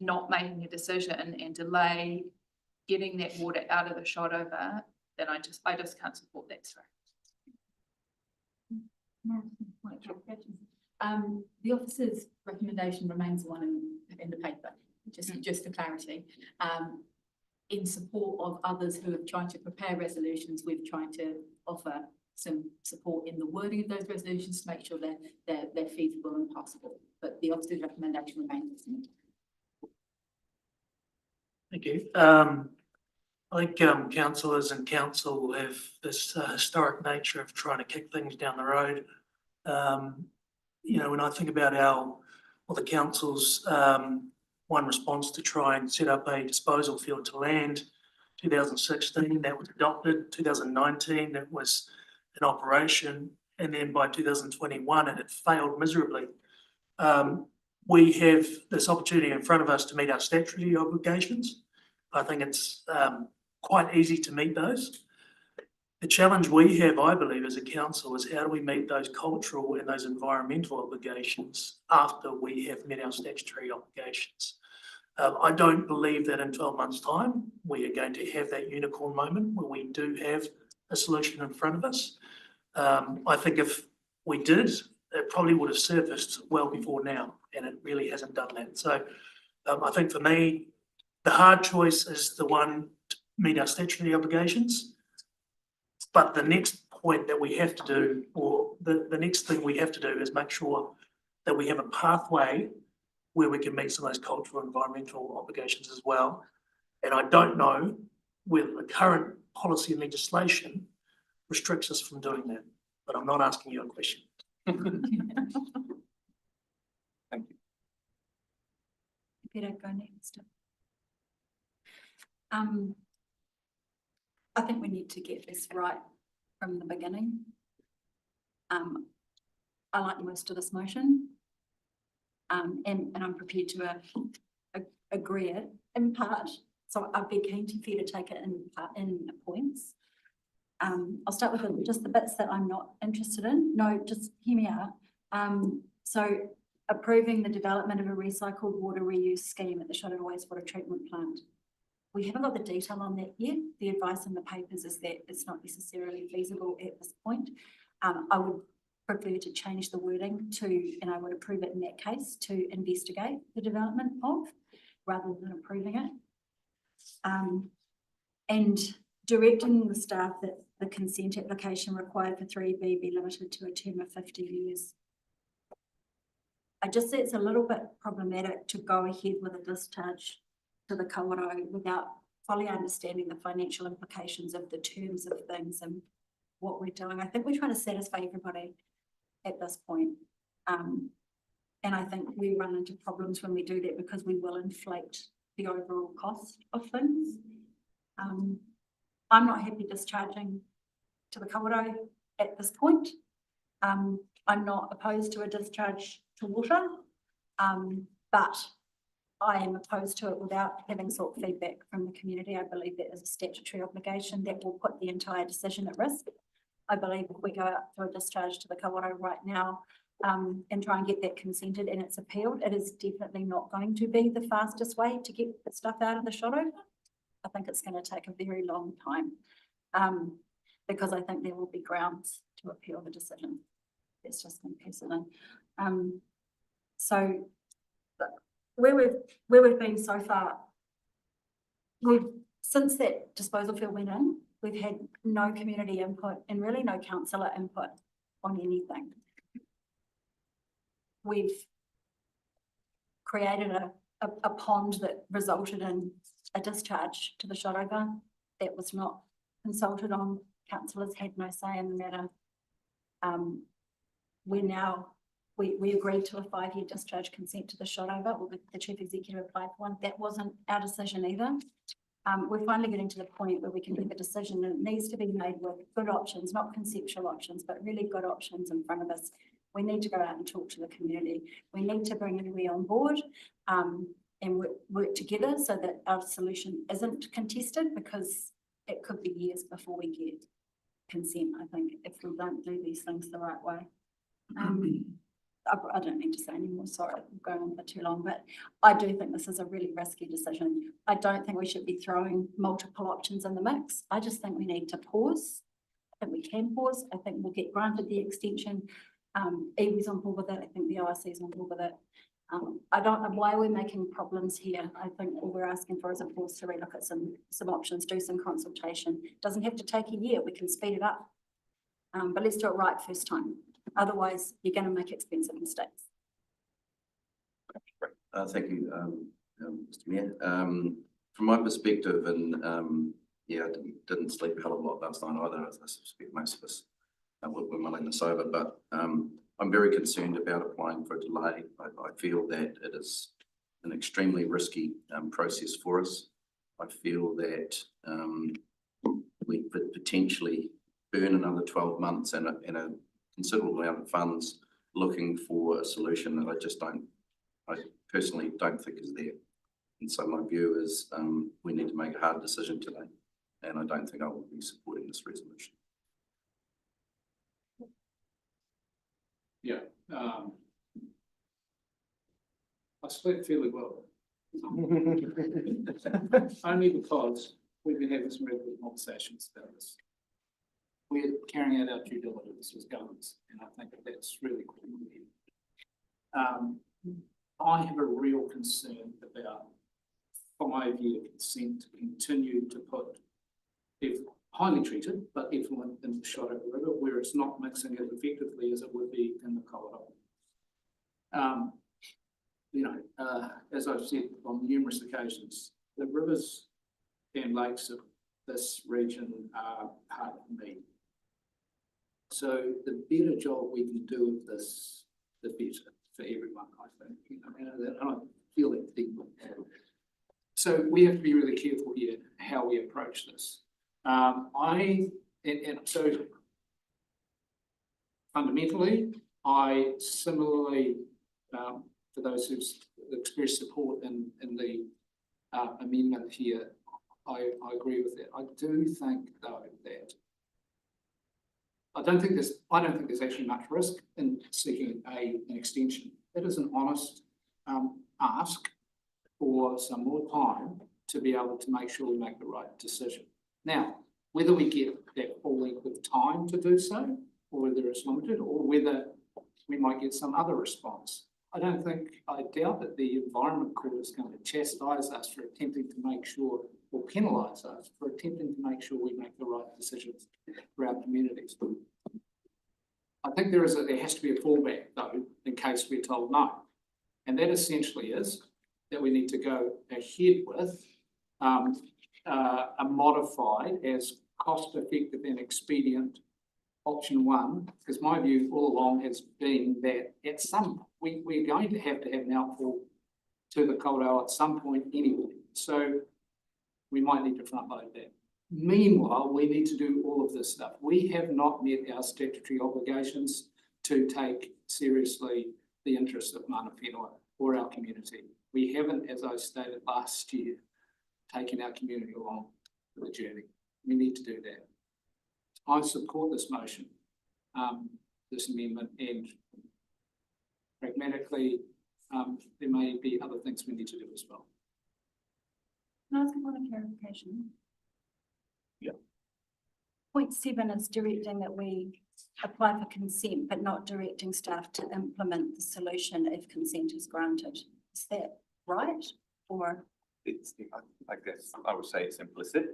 not making a decision and delay getting that water out of the shot over, then I just can't support that. Sorry. The officer's recommendation remains the one in the paper, just for clarity. In support of others who have tried to prepare resolutions, we've tried to offer some support in the wording of those resolutions to make sure they're feasible and possible. But the officer's recommendation remains the same. Thank you. I think councillors and council have this historic nature of trying to kick things down the road. You know, when I think about the council's one response to try and set up a disposal field to land, 2016 that was adopted, 2019 that was in operation, and then by 2021 it had failed miserably. We have this opportunity in front of us to meet our statutory obligations. I think it's quite easy to meet those. The challenge we have, I believe, as a council is how do we meet those cultural and those environmental obligations after we have met our statutory obligations. I don't believe that in 12 months' time we are going to have that unicorn moment where we do have a solution in front of us. I think if we did, it probably would have surfaced well before now, and it really hasn't done that. So I think for me, the hard choice is the one to meet our statutory obligations. But the next point that we have to do, or the next thing we have to do, is make sure that we have a pathway where we can meet some of those cultural and environmental obligations as well. And I don't know whether the current policy and legislation restricts us from doing that, but I'm not asking you a question. Thank you. Peter, go next. I think we need to get this right from the beginning. I like most of this motion, and I'm prepared to agree it in part. So I'd be keen for you to take it in points. I'll start with just the bits that I'm not interested in. No, just hear me out. So approving the development of a recycled water reuse scheme at the Shottery Wastewater Treatment Plant. We haven't got the detail on that yet. The advice in the papers is that it's not necessarily feasible at this point. I would prefer to change the wording to, and I would approve it in that case, to investigate the development of, rather than approving it. And directing the staff that the consent application required for 3B be limited to a term of 50 years. I just say it's a little bit problematic to go ahead with a discharge to the kawerau without fully understanding the financial implications of the terms of things and what we're doing. I think we're trying to satisfy everybody. at this point. And I think we run into problems when we do that because we will inflate the overall cost of things. I'm not happy discharging to the kawerau at this point. I'm not opposed to a discharge to water, but I am opposed to it without having sought feedback from the community. I believe that is a statutory obligation that will put the entire decision at risk. I believe if we go out to a discharge to the kawerau right now and try and get that consented and it's appealed, it is definitely not going to be the fastest way to get the stuff out of the shot over. I think it's going to take a very long time because I think there will be grounds to appeal the decision. It's just been precedent. So where we've been so far, since that disposal field went in, we've had no community input and really no councillor input on anything. We've created a pond that resulted in a discharge to the Shotover that was not consulted on. Councillors had no say in the matter. We agreed to a 5-year discharge consent to the Shotover, or the chief executive applied for one. That wasn't our decision either. We're finally getting to the point where we can make a decision, and it needs to be made with good options, not conceptual options, but really good options in front of us. We need to go out and talk to the community. We need to bring everybody on board and work together so that our solution isn't contested, because it could be years before we get consent, I think, if we don't do these things the right way. I don't need to say any more, sorry, I'm going on for too long, but I do think this is a really risky decision. I don't think we should be throwing multiple options in the mix. I just think we need to pause. I think we can pause. I think we'll get granted the extension. Iwi's on board with it. I think the ORC is on board with it. I don't know why we're making problems here. I think all we're asking for is a pause to relook at some options, do some consultation. It doesn't have to take a year. We can speed it up. But let's do it right first time. Otherwise, you're going to make expensive mistakes. Thank you, Mr. Mayor. From my perspective, and yeah, I didn't sleep a hell of a lot last night either. I suspect most of us were mulling this over, but I'm very concerned about applying for a delay. I feel that it is an extremely risky process for us. I feel that we could potentially burn another 12 months and a considerable amount of funds looking for a solution that I personally don't think is there. And so my view is we need to make a hard decision today, and I don't think I will be supporting this resolution. Yeah, I slept fairly well. Only because we've been having some regular conversations about this. We're carrying out our due diligence as governments, and I think that's really cool. I have a real concern about 5-year consent to continue to put highly treated, but effluent in the Shotover River, where it's not mixing as effectively as it would be in the kawerau. As I've said on numerous occasions, the rivers and lakes of this region are part of me. So the better job we can do with this, the better for everyone, I think. And I feel that deeply. So we have to be really careful here how we approach this. So fundamentally, I similarly, for those who've expressed support in the amendment here, I agree with that. I do think, though, that I don't think there's actually much risk in seeking an extension. It is an honest ask for some more time to be able to make sure we make the right decision. Now, whether we get that full length of time to do so, or whether it's limited, or whether we might get some other response, I doubt that the Environment Court is going to chastise us for attempting to make sure, or penalise us for attempting to make sure we make the right decisions for our communities. I think there has to be a fallback, though, in case we're told no. And that essentially is that we need to go ahead with a modified, as cost-effective and expedient option one, because my view all along has been that at some, we're going to have an outfall to the cold ale at some point anyway. So we might need to front load that. Meanwhile, we need to do all of this stuff. We have not met our statutory obligations to take seriously the interests of Mana Whenua or our community. We haven't, as I stated last year, taken our community along the journey. We need to do that. I support this motion, this amendment, and pragmatically, there may be other things we need to do as well. Can I ask one clarification? Yeah. Point 7 is directing that we apply for consent, but not directing staff to implement the solution if consent is granted. Is that right? Or? It's, I guess, I would say it's implicit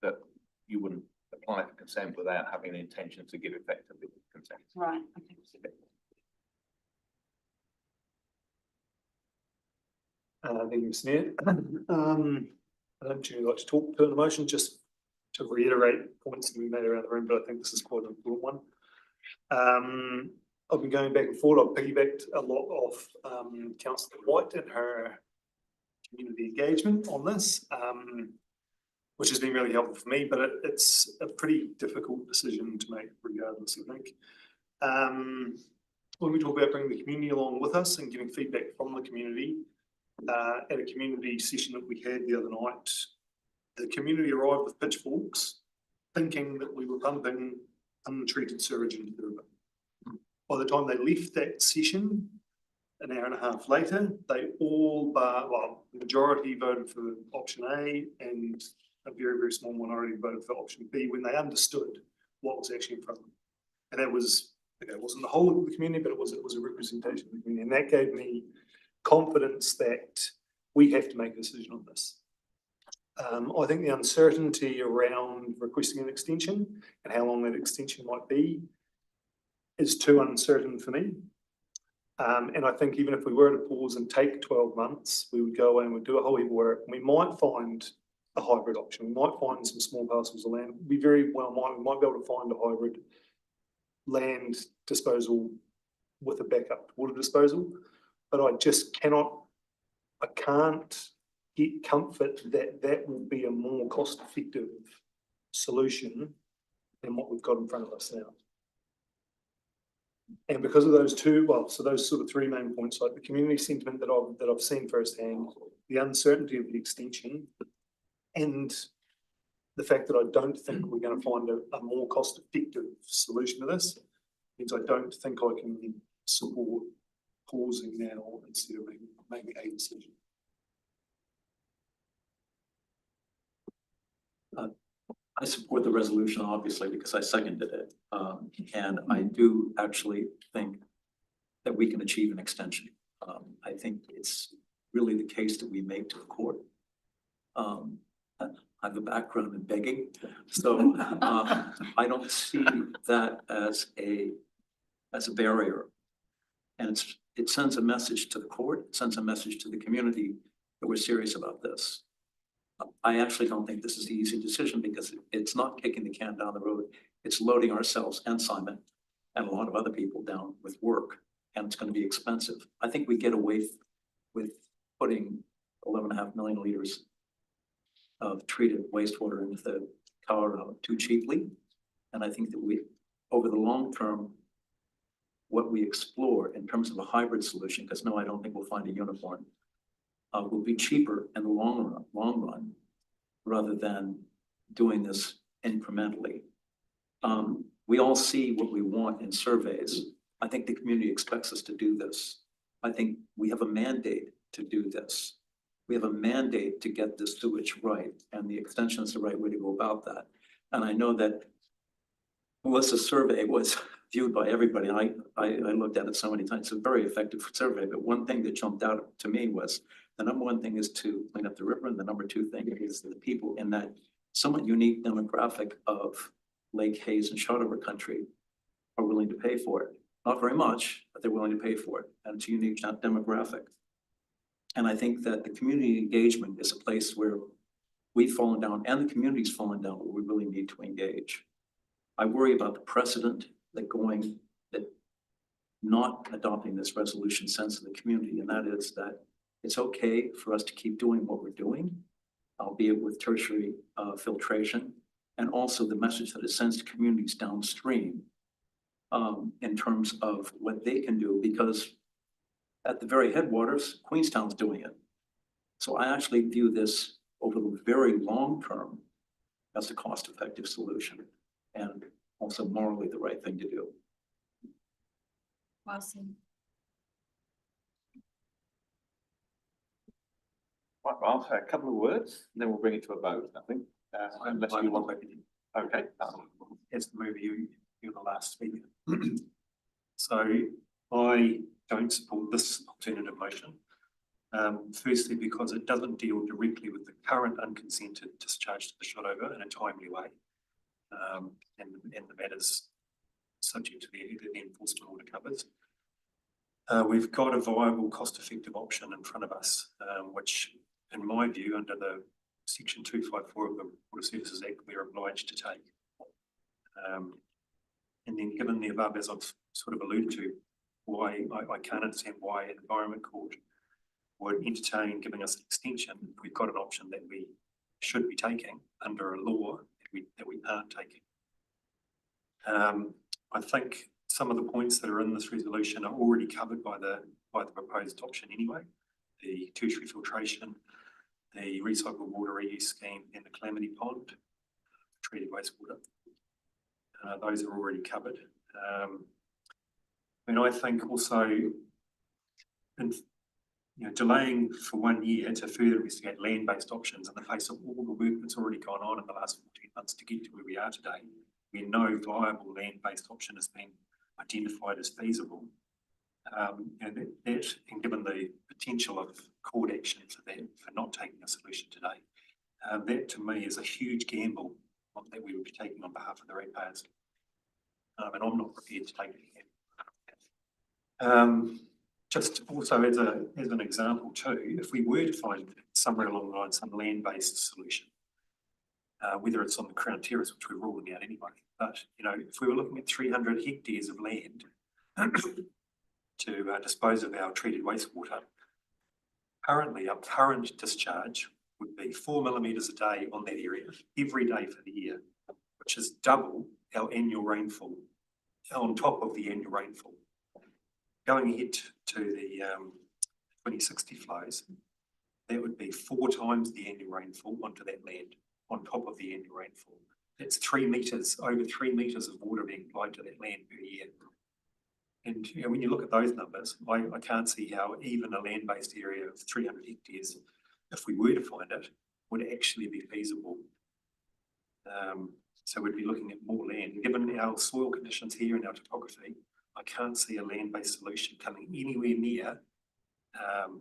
that you wouldn't apply for consent without having an intention to give effect to the consent. Right, okay. Thank you, Ms. Mayor. I don't usually like to talk to the motion, just to reiterate points that we made around the room, but I think this is quite an important one. I've been going back and forth. I've piggybacked a lot off Councillor White and her community engagement on this, which has been really helpful for me, but it's a pretty difficult decision to make regardless, I think. When we talk about bringing the community along with us and giving feedback from the community, at a community session that we had the other night, the community arrived with pitchforks, thinking that we were pumping untreated sewage into the river. By the time they left that session, an hour and a half later, they all, well, the majority voted for option A and a very, very small minority voted for option B when they understood what was actually in front of them. And that was, it wasn't the whole of the community, but it was a representation of the community. And that gave me confidence that we have to make a decision on this. I think the uncertainty around requesting an extension and how long that extension might be is too uncertain for me. And I think even if we were to pause and take 12 months, we would go away and we'd do a whole heap of work. We might find a hybrid option. We might find some small parcels of land. We very well might be able to find a hybrid land disposal with a backup water disposal. But I just I can't get comfort that that will be a more cost-effective solution than what we've got in front of us now. And because of those two, well, so those sort of three main points, like the community sentiment that I've seen firsthand, the uncertainty of the extension, and the fact that I don't think we're going to find a more cost-effective solution to this, means I don't think I can support pausing now instead of making a decision. I support the resolution, obviously, because I seconded it. And I do actually think that we can achieve an extension. I think it's really the case that we make to the court. I have a background in begging, so I don't see that as a barrier. And it sends a message to the court, it sends a message to the community that we're serious about this. I actually don't think this is the easy decision because it's not kicking the can down the road. It's loading ourselves and Simon and a lot of other people down with work, and it's going to be expensive. I think we get away with putting 11.5 million liters of treated wastewater into the Colorado too cheaply. And I think that we, over the long term, what we explore in terms of a hybrid solution, because no, I don't think we'll find a unicorn, will be cheaper in the long run, rather than doing this incrementally. We all see what we want in surveys. I think the community expects us to do this. I think we have a mandate to do this. We have a mandate to get this sewage right, and the extension is the right way to go about that. And I know that Melissa's survey was viewed by everybody. I looked at it so many times. It's a very effective survey, but one thing that jumped out to me was the number one thing is to clean up the river, and the number two thing is the people in that somewhat unique demographic of Lake Hayes and Shotover country are willing to pay for it. Not very much, but they're willing to pay for it, and it's a unique demographic. And I think that the community engagement is a place where we've fallen down and the community's fallen down, where we really need to engage. I worry about the precedent that not adopting this resolution sends to the community, and that is that it's okay for us to keep doing what we're doing, albeit with tertiary filtration, and also the message that it sends to communities downstream in terms of what they can do, because at the very headwaters, Queenstown's doing it. So I actually view this over the very long term as a cost-effective solution and also morally the right thing to do. Awesome. Right, Ralph, a couple of words, and then we'll bring it to a vote, I think. Unless you want to. Okay. As the movie, you're the last speaker. So I don't support this alternative motion. Firstly, because it doesn't deal directly with the current unconsented discharge to the shotover in a timely way. And the matters subject to the enforcement order covers. We've got a viable, cost-effective option in front of us, which, in my view, under the Section 254 of the Water Services Act, we're obliged to take. And then, given the above, as I've sort of alluded to, why I can't understand why an Environment Court would entertain giving us an extension if we've got an option that we should be taking under a law that we aren't taking. I think some of the points that are in this resolution are already covered by the proposed option anyway. The tertiary filtration, the recycled water reuse scheme, and the calamity pond, treated wastewater. Those are already covered. And I think also, delaying for 1 year to further investigate land-based options in the face of all the work that's already gone on in the last 14 months to get to where we are today, where no viable land-based option has been identified as feasible. And given the potential of court action for that, for not taking a solution today, that to me is a huge gamble that we would be taking on behalf of the ratepayers. And I'm not prepared to take it again. Just also as an example too, if we were to find somewhere along the line some land-based solution, whether it's on the Crown Terrace, which we're ruling out anyway, but if we were looking at 300 hectares of land to dispose of our treated wastewater, currently our current discharge would be 4 millimetres a day on that area every day for the year, which is double our annual rainfall, on top of the annual rainfall. Going ahead to the 2060 flows, that would be 4 times the annual rainfall onto that land, on top of the annual rainfall. That's 3 metres, over 3 metres of water being applied to that land per year. And when you look at those numbers, I can't see how even a land-based area of 300 hectares, if we were to find it, would actually be feasible. So we'd be looking at more land. Given our soil conditions here and our topography, I can't see a land-based solution coming anywhere near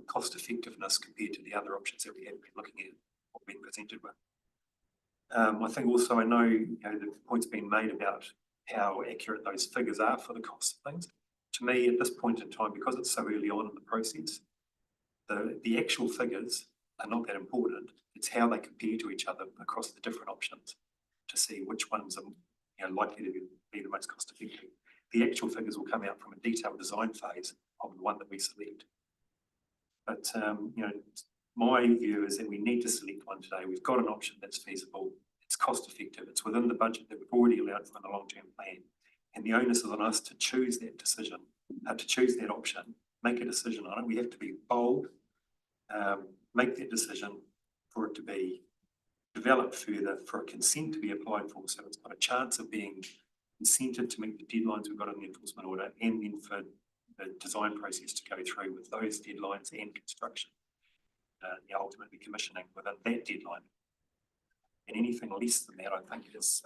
cost effectiveness compared to the other options that we have been looking at or being presented with. I think also I know, the point's been made about how accurate those figures are for the cost of things. To me, at this point in time, because it's so early on in the process, the actual figures are not that important. It's how they compare to each other across the different options to see which ones are likely to be the most cost effective. The actual figures will come out from a detailed design phase of the one that we select. But my view is that we need to select one today. We've got an option that's feasible, it's cost effective, it's within the budget that we've already allowed for in the long-term plan. And the onus is on us to choose that decision, to choose that option, make a decision on it. We have to be bold, make that decision for it to be developed further, for a consent to be applied for, so it's got a chance of being consented to meet the deadlines we've got in the enforcement order, and then for the design process to go through with those deadlines and construction, ultimately commissioning within that deadline. And anything less than that, I think is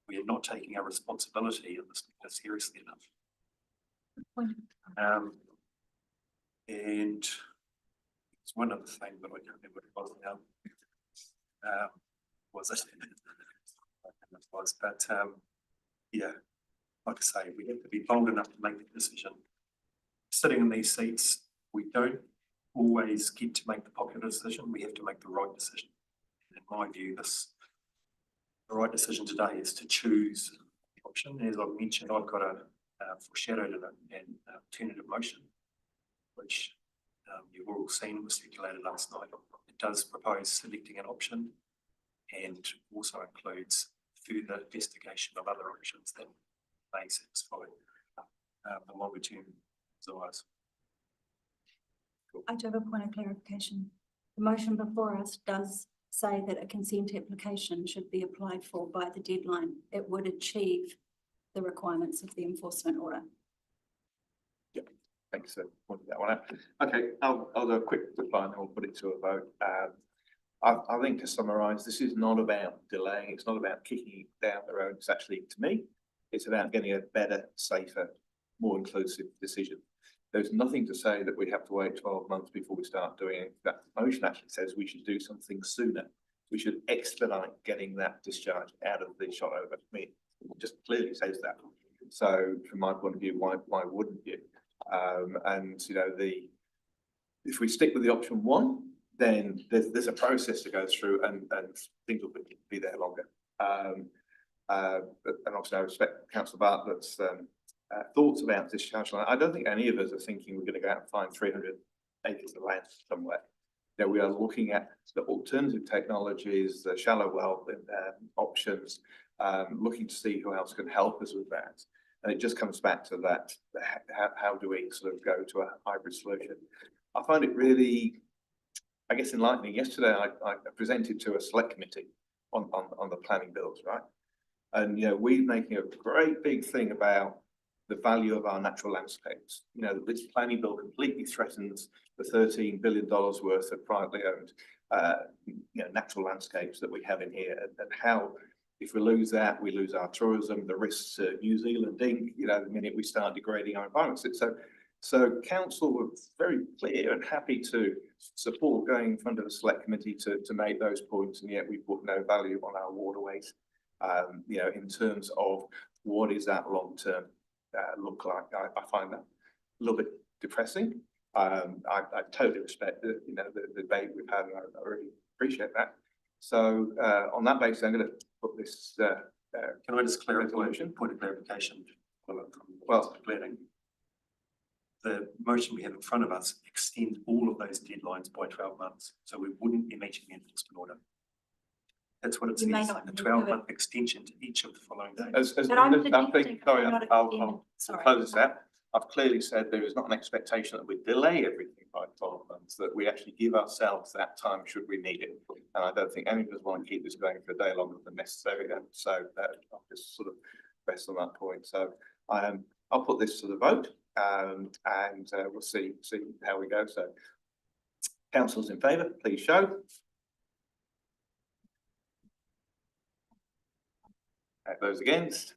we are not taking our responsibility in this matter seriously enough. And it's one other thing, but I can't remember what it was now. Was it? But like I say, we have to be bold enough to make that decision. Sitting in these seats, we don't always get to make the popular decision. We have to make the right decision. In my view, this the right decision today is to choose the option. As I've mentioned, I've got a foreshadowed an alternative motion, which you've all seen was circulated last night. It does propose selecting an option and also includes further investigation of other options that may satisfy the longer term desires. I do have a point of clarification. The motion before us does say that a consent application should be applied for by the deadline. It would achieve the requirements of the enforcement order. Thanks for pointing that one out. Okay, I'll do a quick reply and then we'll put it to a vote. I think to summarise, this is not about delaying, it's not about kicking it down the road. It's actually, to me, it's about getting a better, safer, more inclusive decision. There's nothing to say that we have to wait 12 months before we start doing it. That motion actually says we should do something sooner. We should expedite getting that discharge out of the shot over. I mean, it just clearly says that. So from my point of view, why wouldn't you? And you know, if we stick with the option one, then there's a process to go through and things will be there longer. And obviously I respect Councillor Bartlett's thoughts about discharge line. I don't think any of us are thinking we're going to go out and find 300 acres of land somewhere. You know, we are looking at the alternative technologies, the shallow well options, looking to see who else can help us with that. And it just comes back to that, how do we sort of go to a hybrid solution? I find it really, I guess, enlightening. Yesterday, I presented to a select committee on the planning bills, right? And, you know, we're making a great big thing about the value of our natural landscapes. You know, this planning bill completely threatens the $13 billion worth of privately owned, you know, natural landscapes that we have in here, and how, if we lose that, we lose our tourism, the risks to New Zealand ink, you know, the minute we start degrading our environments. So council were very clear and happy to support going in front of a select committee to make those points, and yet we put no value on our waterways, you know, in terms of what is that long-term look like. I find that a little bit depressing. I totally respect the, you know, the debate we've had, and I really appreciate that. So on that basis, I'm going to put this. Can I just clarify? Point of clarification. Well, clearing. The motion we have in front of us extends all of those deadlines by 12 months, so we wouldn't be meeting the enforcement order. That's what it says, a 12-month extension to each of the following days. I'll close this out. I've clearly said there is not an expectation that we delay everything by 12 months, that we actually give ourselves that time should we need it. And I don't think any of us want to keep this going for a day longer than necessary. And so I'll just sort of rest on that point. So I'll put this to the vote, and we'll see how we go. So councillors in favour, please show. Those against?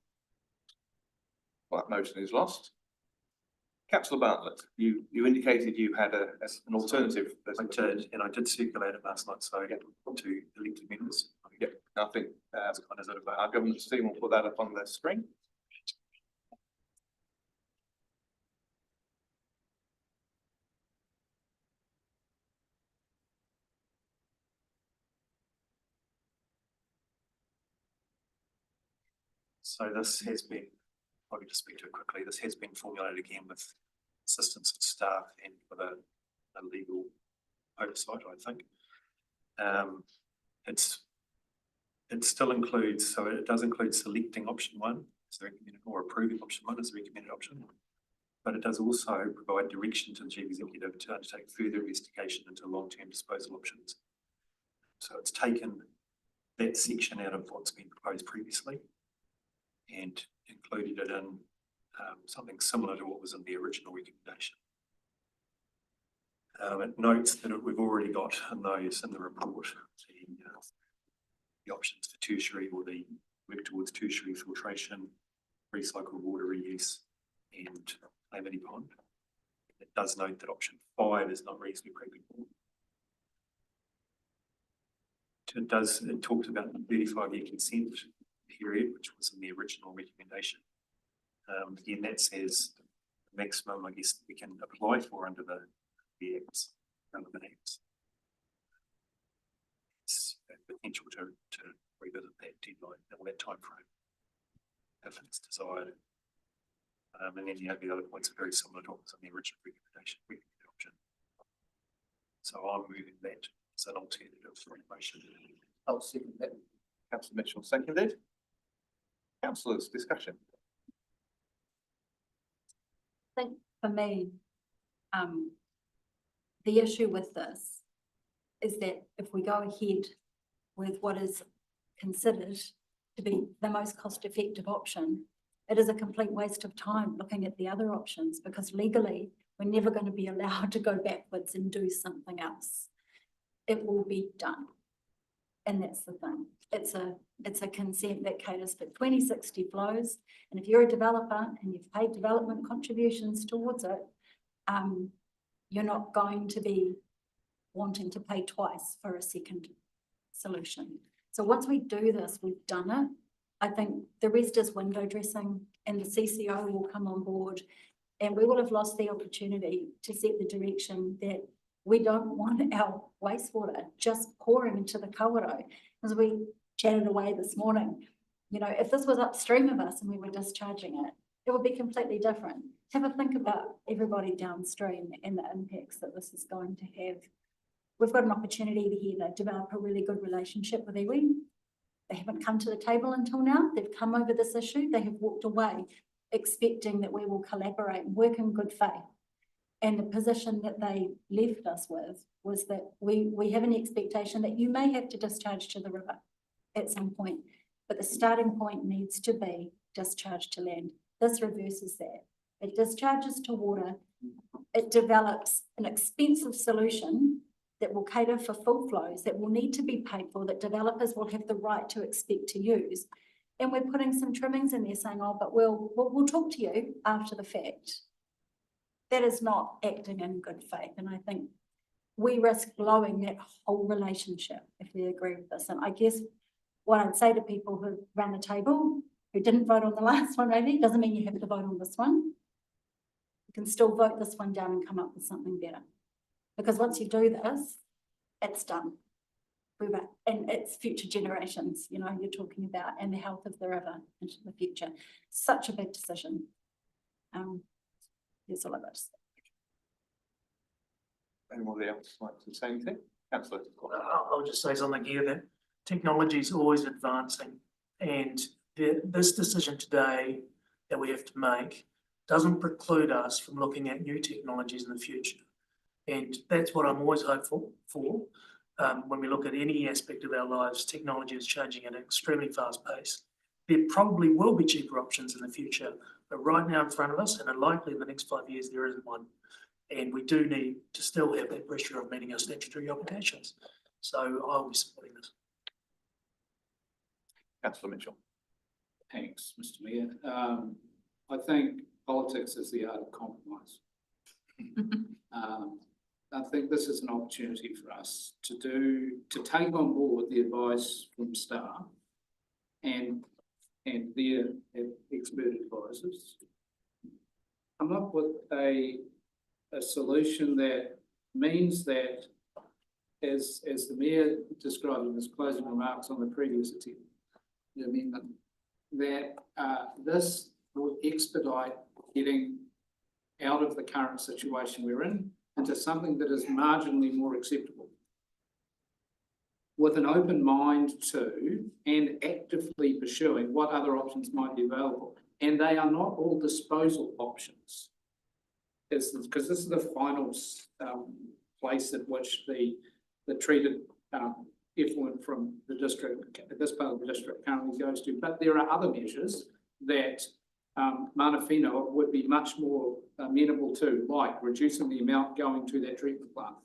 Well, that motion is lost. Councillor Bartlett, you indicated you had an alternative. I did, and I did circulate it last night, so to elected members. Yeah, I think our governance team will put that up on the screen. So this has been, I'll just speak to it quickly, this has been formulated again with assistance of staff and with a legal oversight, I think. It still includes, so it does include selecting option one as the recommended, or approving option one as the recommended option. But it does also provide direction to the chief executive to undertake further investigation into long-term disposal options. So it's taken that section out of what's been proposed previously and included it in something similar to what was in the original recommendation. It notes that we've already got in the report the options for tertiary, or the work towards tertiary filtration, recycled water reuse, and calamity pond. It does note that option 5 is not reasonably practical. It talks about the 35-year consent period, which was in the original recommendation. Again, that says the maximum, I guess, we can apply for under the acts, relevant acts. It's a potential to reach revisit that deadline or that timeframe if it's desired. And then the other points are very similar to what was in the original recommendation. Option. So I'm moving that as an alternative for motion. I'll second that. Councillor Mitchell seconded. Councillors, discussion. I think for me, the issue with this is that if we go ahead with what is considered to be the most cost-effective option, it is a complete waste of time looking at the other options, because legally we're never going to be allowed to go backwards and do something else. It will be done. And that's the thing. It's a consent that caters for 2060 flows. And if you're a developer and you've paid development contributions towards it, you're not going to be wanting to pay twice for a second solution. So once we do this, we've done it. I think the rest is window dressing, and the CCO will come on board, and we will have lost the opportunity to set the direction that we don't want our wastewater just pouring into the kawerau. As we chatted away this morning, you know, if this was upstream of us and we were discharging it, it would be completely different. Have a think about everybody downstream and the impacts that this is going to have. We've got an opportunity here to develop a really good relationship with iwi. They haven't come to the table until now. They've come over this issue. They have walked away expecting that we will collaborate and work in good faith. And the position that they left us with was that we have an expectation that you may have to discharge to the river at some point, but the starting point needs to be discharge to land. This reverses that. It discharges to water. It develops an expensive solution that will cater for full flows, that will need to be paid for, that developers will have the right to expect to use. And we're putting some trimmings in there saying, oh, but we'll talk to you after the fact. That is not acting in good faith. And I think we risk blowing that whole relationship if we agree with this. And I guess what I'd say to people who run the table, who didn't vote on the last one, maybe, doesn't mean you have to vote on this one. You can still vote this one down and come up with something better. Because once you do this, it's done. And it's future generations, you know, you're talking about, and the health of the river into the future. Such a big decision. There's all of us. Anybody else like to say anything? Councillor. I'll just say something here, that technology is always advancing, and this decision today that we have to make doesn't preclude us from looking at new technologies in the future. And that's what I'm always hopeful for. When we look at any aspect of our lives, technology is changing at an extremely fast pace. There probably will be cheaper options in the future, but right now in front of us, and likely in the next 5 years, there isn't one. And we do need to still have that pressure of meeting our statutory obligations. So I'll be supporting this. Councillor Mitchell. Thanks, Mr. Mayor. I think politics is the art of compromise. I think this is an opportunity for us to take on board the advice from staff and their expert advisors, come up with a solution that means that, as the Mayor described in his closing remarks on the previous amendment, that this will expedite getting out of the current situation we're in into something that is marginally more acceptable, with an open mind to and actively pursuing what other options might be available. And they are not all disposal options, because this is the final place at which the treated effluent from the district, this part of the district, currently goes to. But there are other measures that Mana Whenua would be much more amenable to, like reducing the amount going to that treatment plant.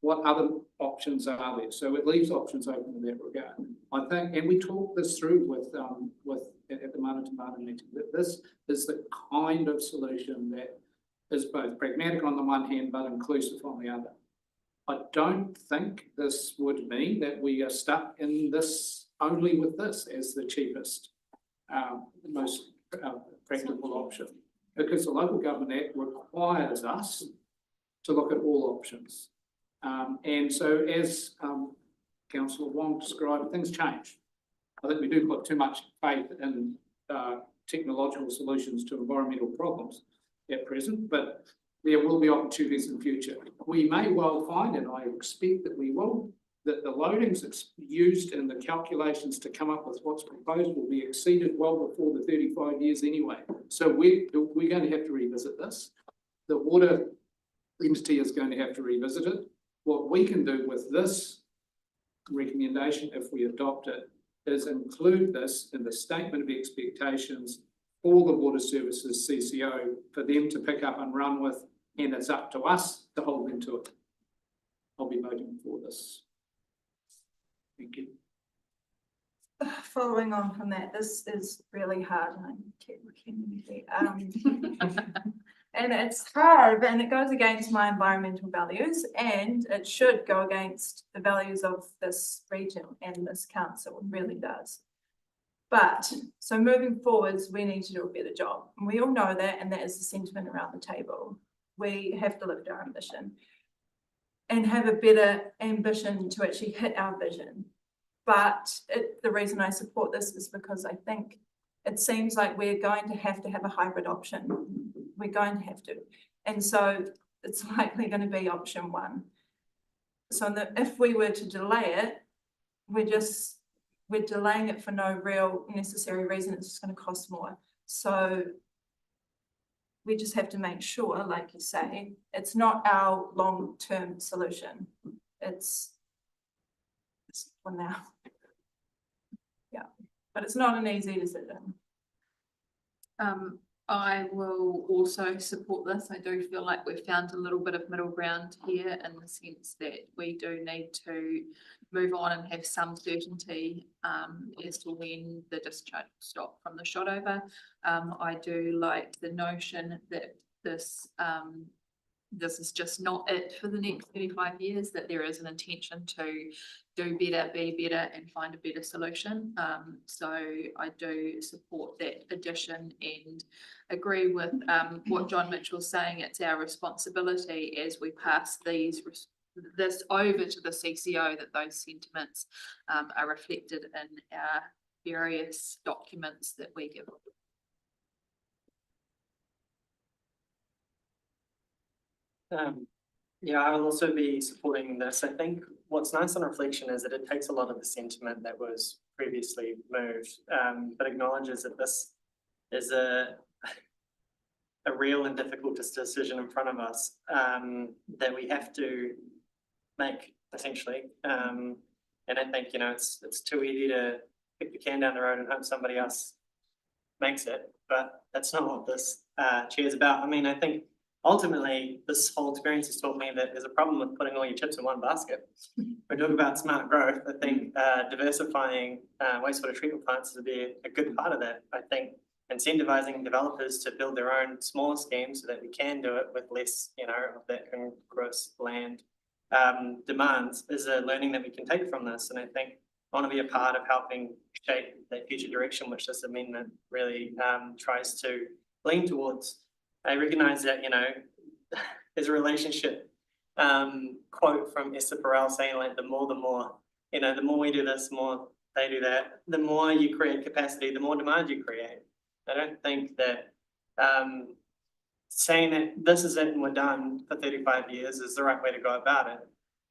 What other options are there? So it leaves options open in that regard. I think, and we talked this through with at the Mana meeting, that this is the kind of solution that is both pragmatic on the one hand but inclusive on the other. I don't think this would mean that we are stuck in this only with this as the cheapest, most practical option, because the Local Government Act requires us to look at all options. And so, as Councillor Wong described, things change. I think we do put too much faith in technological solutions to environmental problems at present, but there will be opportunities in the future. We may well find, and I expect that we will, that the loadings that's used in the calculations to come up with what's proposed will be exceeded well before the 35 years anyway. So we're going to have to revisit this. The water entity is going to have to revisit it. What we can do with this recommendation, if we adopt it, is include this in the statement of expectations for the water services CCO for them to pick up and run with, and it's up to us to hold them to it. I'll be voting for this. Thank you. Following on from that, this is really hard. And it's hard, and it goes against my environmental values, and it should go against the values of this region and this council. It really does. But so moving forwards, we need to do a better job. And we all know that, and that is the sentiment around the table. We have to lift our ambition and have a better ambition to actually hit our vision. But the reason I support this is because I think it seems like we're going to have a hybrid option. We're going to have to. And so it's likely going to be option one. So that if we were to delay it, we're delaying it for no real necessary reason. It's just going to cost more. So we just have to make sure, like you say, it's not our long-term solution. It's for now. Yeah, but it's not an easy decision. I will also support this. I do feel like we've found a little bit of middle ground here in the sense that we do need to move on and have some certainty as to when the discharge will stop from the shot over. I do like the notion that this is just not it for the next 35 years, that there is an intention to do better, be better, and find a better solution. So I do support that addition and agree with what John Mitchell's saying. It's our responsibility as we pass this over to the CCO that those sentiments are reflected in our various documents that we give. Yeah, I will also be supporting this. I think what's nice on reflection is that it takes a lot of the sentiment that was previously moved, but acknowledges that this is a real and difficult decision in front of us that we have to make essentially. And I think, you know, it's too easy to kick the can down the road and hope somebody else makes it, but that's not what this chair is about. I mean, I think ultimately, this whole experience has taught me that there's a problem with putting all your chips in one basket. We talk about smart growth. I think diversifying wastewater treatment plants would be a good part of that. I think incentivizing developers to build their own smaller schemes so that we can do it with less, you know, of that gross land demands is a learning that we can take from this. And I think I want to be a part of helping shape that future direction, which this amendment really tries to lean towards. I recognize that, you know, there's a relationship quote from Esther Perel saying like the more, you know, the more we do this, the more they do that, the more you create capacity, the more demand you create. I don't think that saying that this is it and we're done for 35 years is the right way to go about it.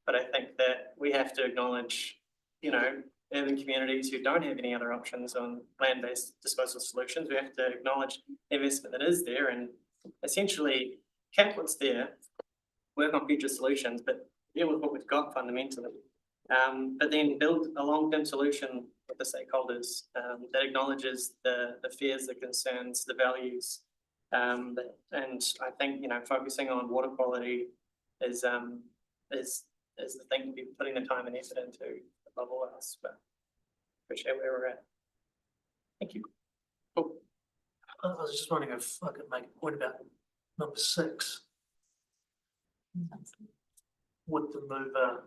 But I think that we have to acknowledge, you know, urban communities who don't have any other options on land-based disposal solutions. We have to acknowledge the investment that is there and essentially cap what's there, work on future solutions, but deal with what we've got fundamentally. But then build a long-term solution with the stakeholders that acknowledges the fears, the concerns, the values. And I think, you know, focusing on water quality is the thing to be putting the time and effort into above all else. But appreciate where we're at. Thank you. I was just wondering if I could make a point about number 6. Would the mover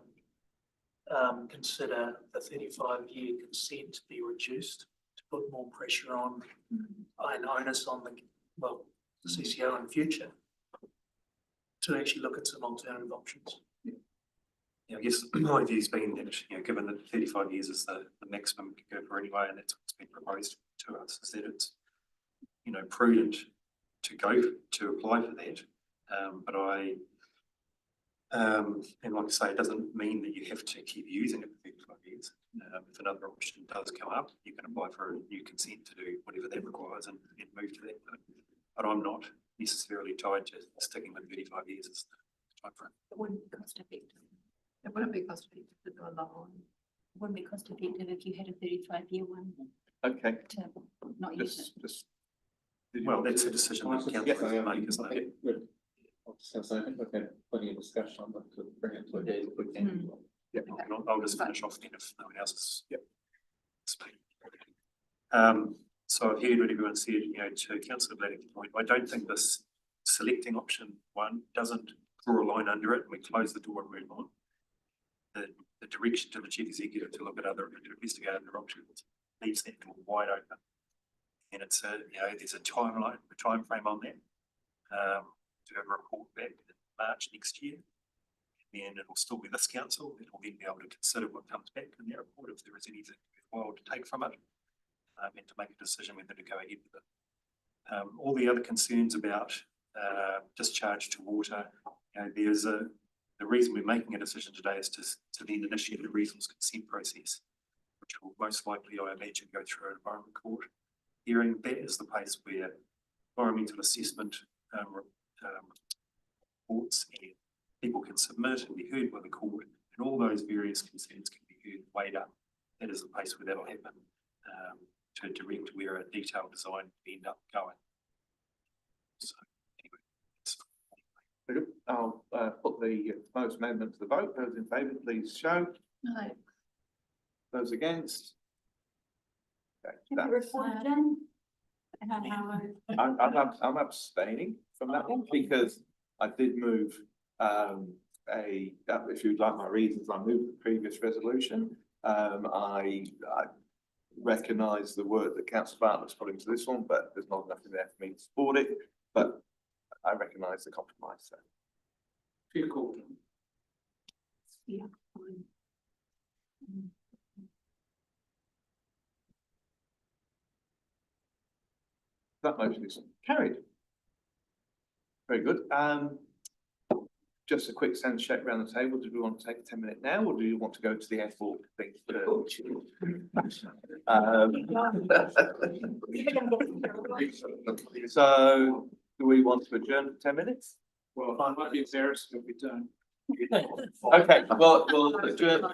consider the 35-year consent to be reduced to put more pressure on and onus on the CCO in the future to actually look at some alternative options? I guess my view's been that, given that 35 years is the maximum we can go for anyway, and that's what's been proposed to us, is that it's, prudent to apply for that. But and like I say, it doesn't mean that you have to keep using it for 35 years. If another option does come up, you can apply for a new consent to do whatever that requires and move to that. But I'm not necessarily tied to sticking with 35 years as the time frame. It wouldn't be cost effective. It wouldn't be cost effective to go along. It wouldn't be cost effective if you had a 35-year one Okay. to not use it. Well, that's a decision that council has to make, isn't it? I think we've had plenty of discussion on that to bring it to a date if we can. Yeah, I'll just finish off then if no one else is. Yep. So I've heard what everyone said, to councillor Blading's point, I don't think this selecting option one doesn't draw a line under it and we close the door and move on. The direction to the chief executive to look at to investigate other options leaves that door wide open. And it's there's a time frame on that. To have a report back in March next year. And it'll still be this council that will then be able to consider what comes back in their report, if there is anything worthwhile to take from it, and to make a decision whether to go ahead with it. All the other concerns about discharge to water, the reason we're making a decision today is to then initiate a resource consent process, which will most likely, I imagine, go through an environment court hearing. That is the place where environmental assessment reports and people can submit and be heard by the court, and all those various concerns can be heard, weighed up. That is the place where that'll happen, to direct where a detailed design will end up going. So anyway, I'll put the proposed amendment to the vote. Those in favour, please show. No. Those against? Okay, Have you done. reported in? I'm abstaining from that one because I did move if you'd like my reasons, I moved the previous resolution. I recognise the work that Councillor Bartlett's put into this one, but there's not enough in there for me to support it. But I recognise the compromise. So. Fair call. Yeah. That motion is carried. Very good. Just a quick sense check around the table. Do we want to take a 10-minute now, or do you want to go to the airport thing? So, do we want to adjourn for 10 minutes? Well, I might be embarrassed if we don't. Okay, well, we'll adjourn.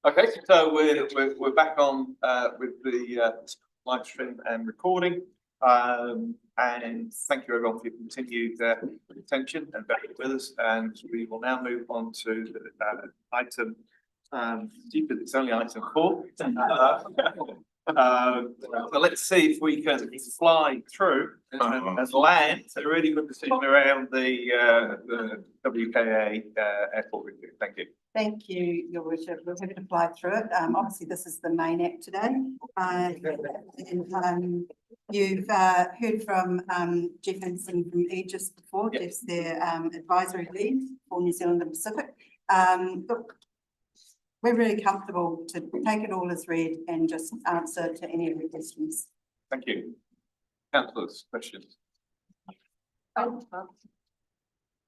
Okay, so we're back on with the live stream and recording. And thank you everyone for your continued attention and bearing with us. And we will now move on to item it's only item 4. So let's see if we can fly through and land a really good decision around the WKA airport review. Thank you. Thank you, Your Worship. We're happy to fly through it. Obviously, this is the main act today. You've heard from Jeff Hanson from Aegis before. Yep. Jeff's their advisory lead for New Zealand and Pacific. Look, we're really comfortable to take it all as read and just answer to any of your questions. Thank you. Councillors, questions?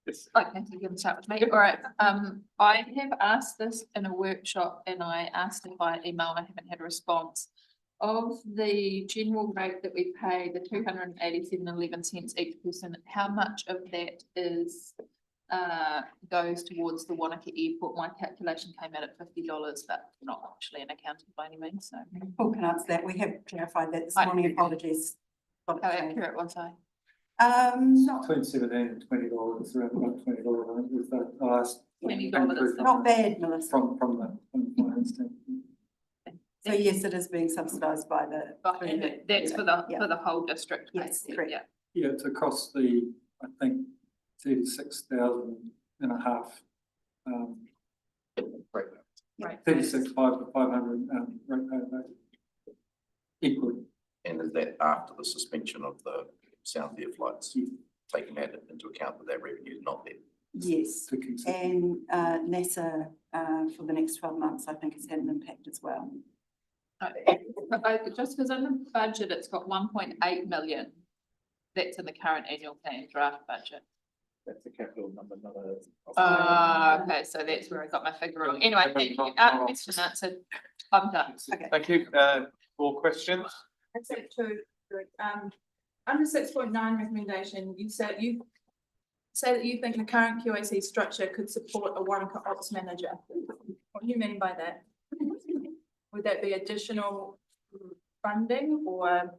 Yes. Okay, so you can start with me. All right. I have asked this in a workshop and I asked it by email and I haven't had a response. Of the general rate that we pay, the 287.11 each person, how much of that is goes towards the Wanaka airport? My calculation came out at $50, but not actually an accountant by any means, so. Paul can answer that. We have clarified that this morning. Apologies. How accurate was I? Between $17 and $20, around about $20, I think, with the last. $20. Not bad, Melissa. From the finance team. So yes, it is being subsidised by the. And that's for the whole district. Yes, correct. Yeah. Yeah, it's across the, I think, 36,000 and a half. Right. 36,500 to 500 rate equally. And is that after the suspension of the Sound Fair flights, taking that into account that revenue is not there? Yes, and NASA for the next 12 months, I think, has had an impact as well. Just because in the budget, it's got 1.8 million. That's in the current annual plan draft budget. That's the capital number, not a. Okay, so that's where I got my figure wrong. Anyway, thank you. Question answered. I'm done. Okay. Thank you. More questions? That's it too. Under 6.9 recommendation, you say that you think the current QAC structure could support a Wanaka ops manager. What do you mean by that? Would that be additional funding, or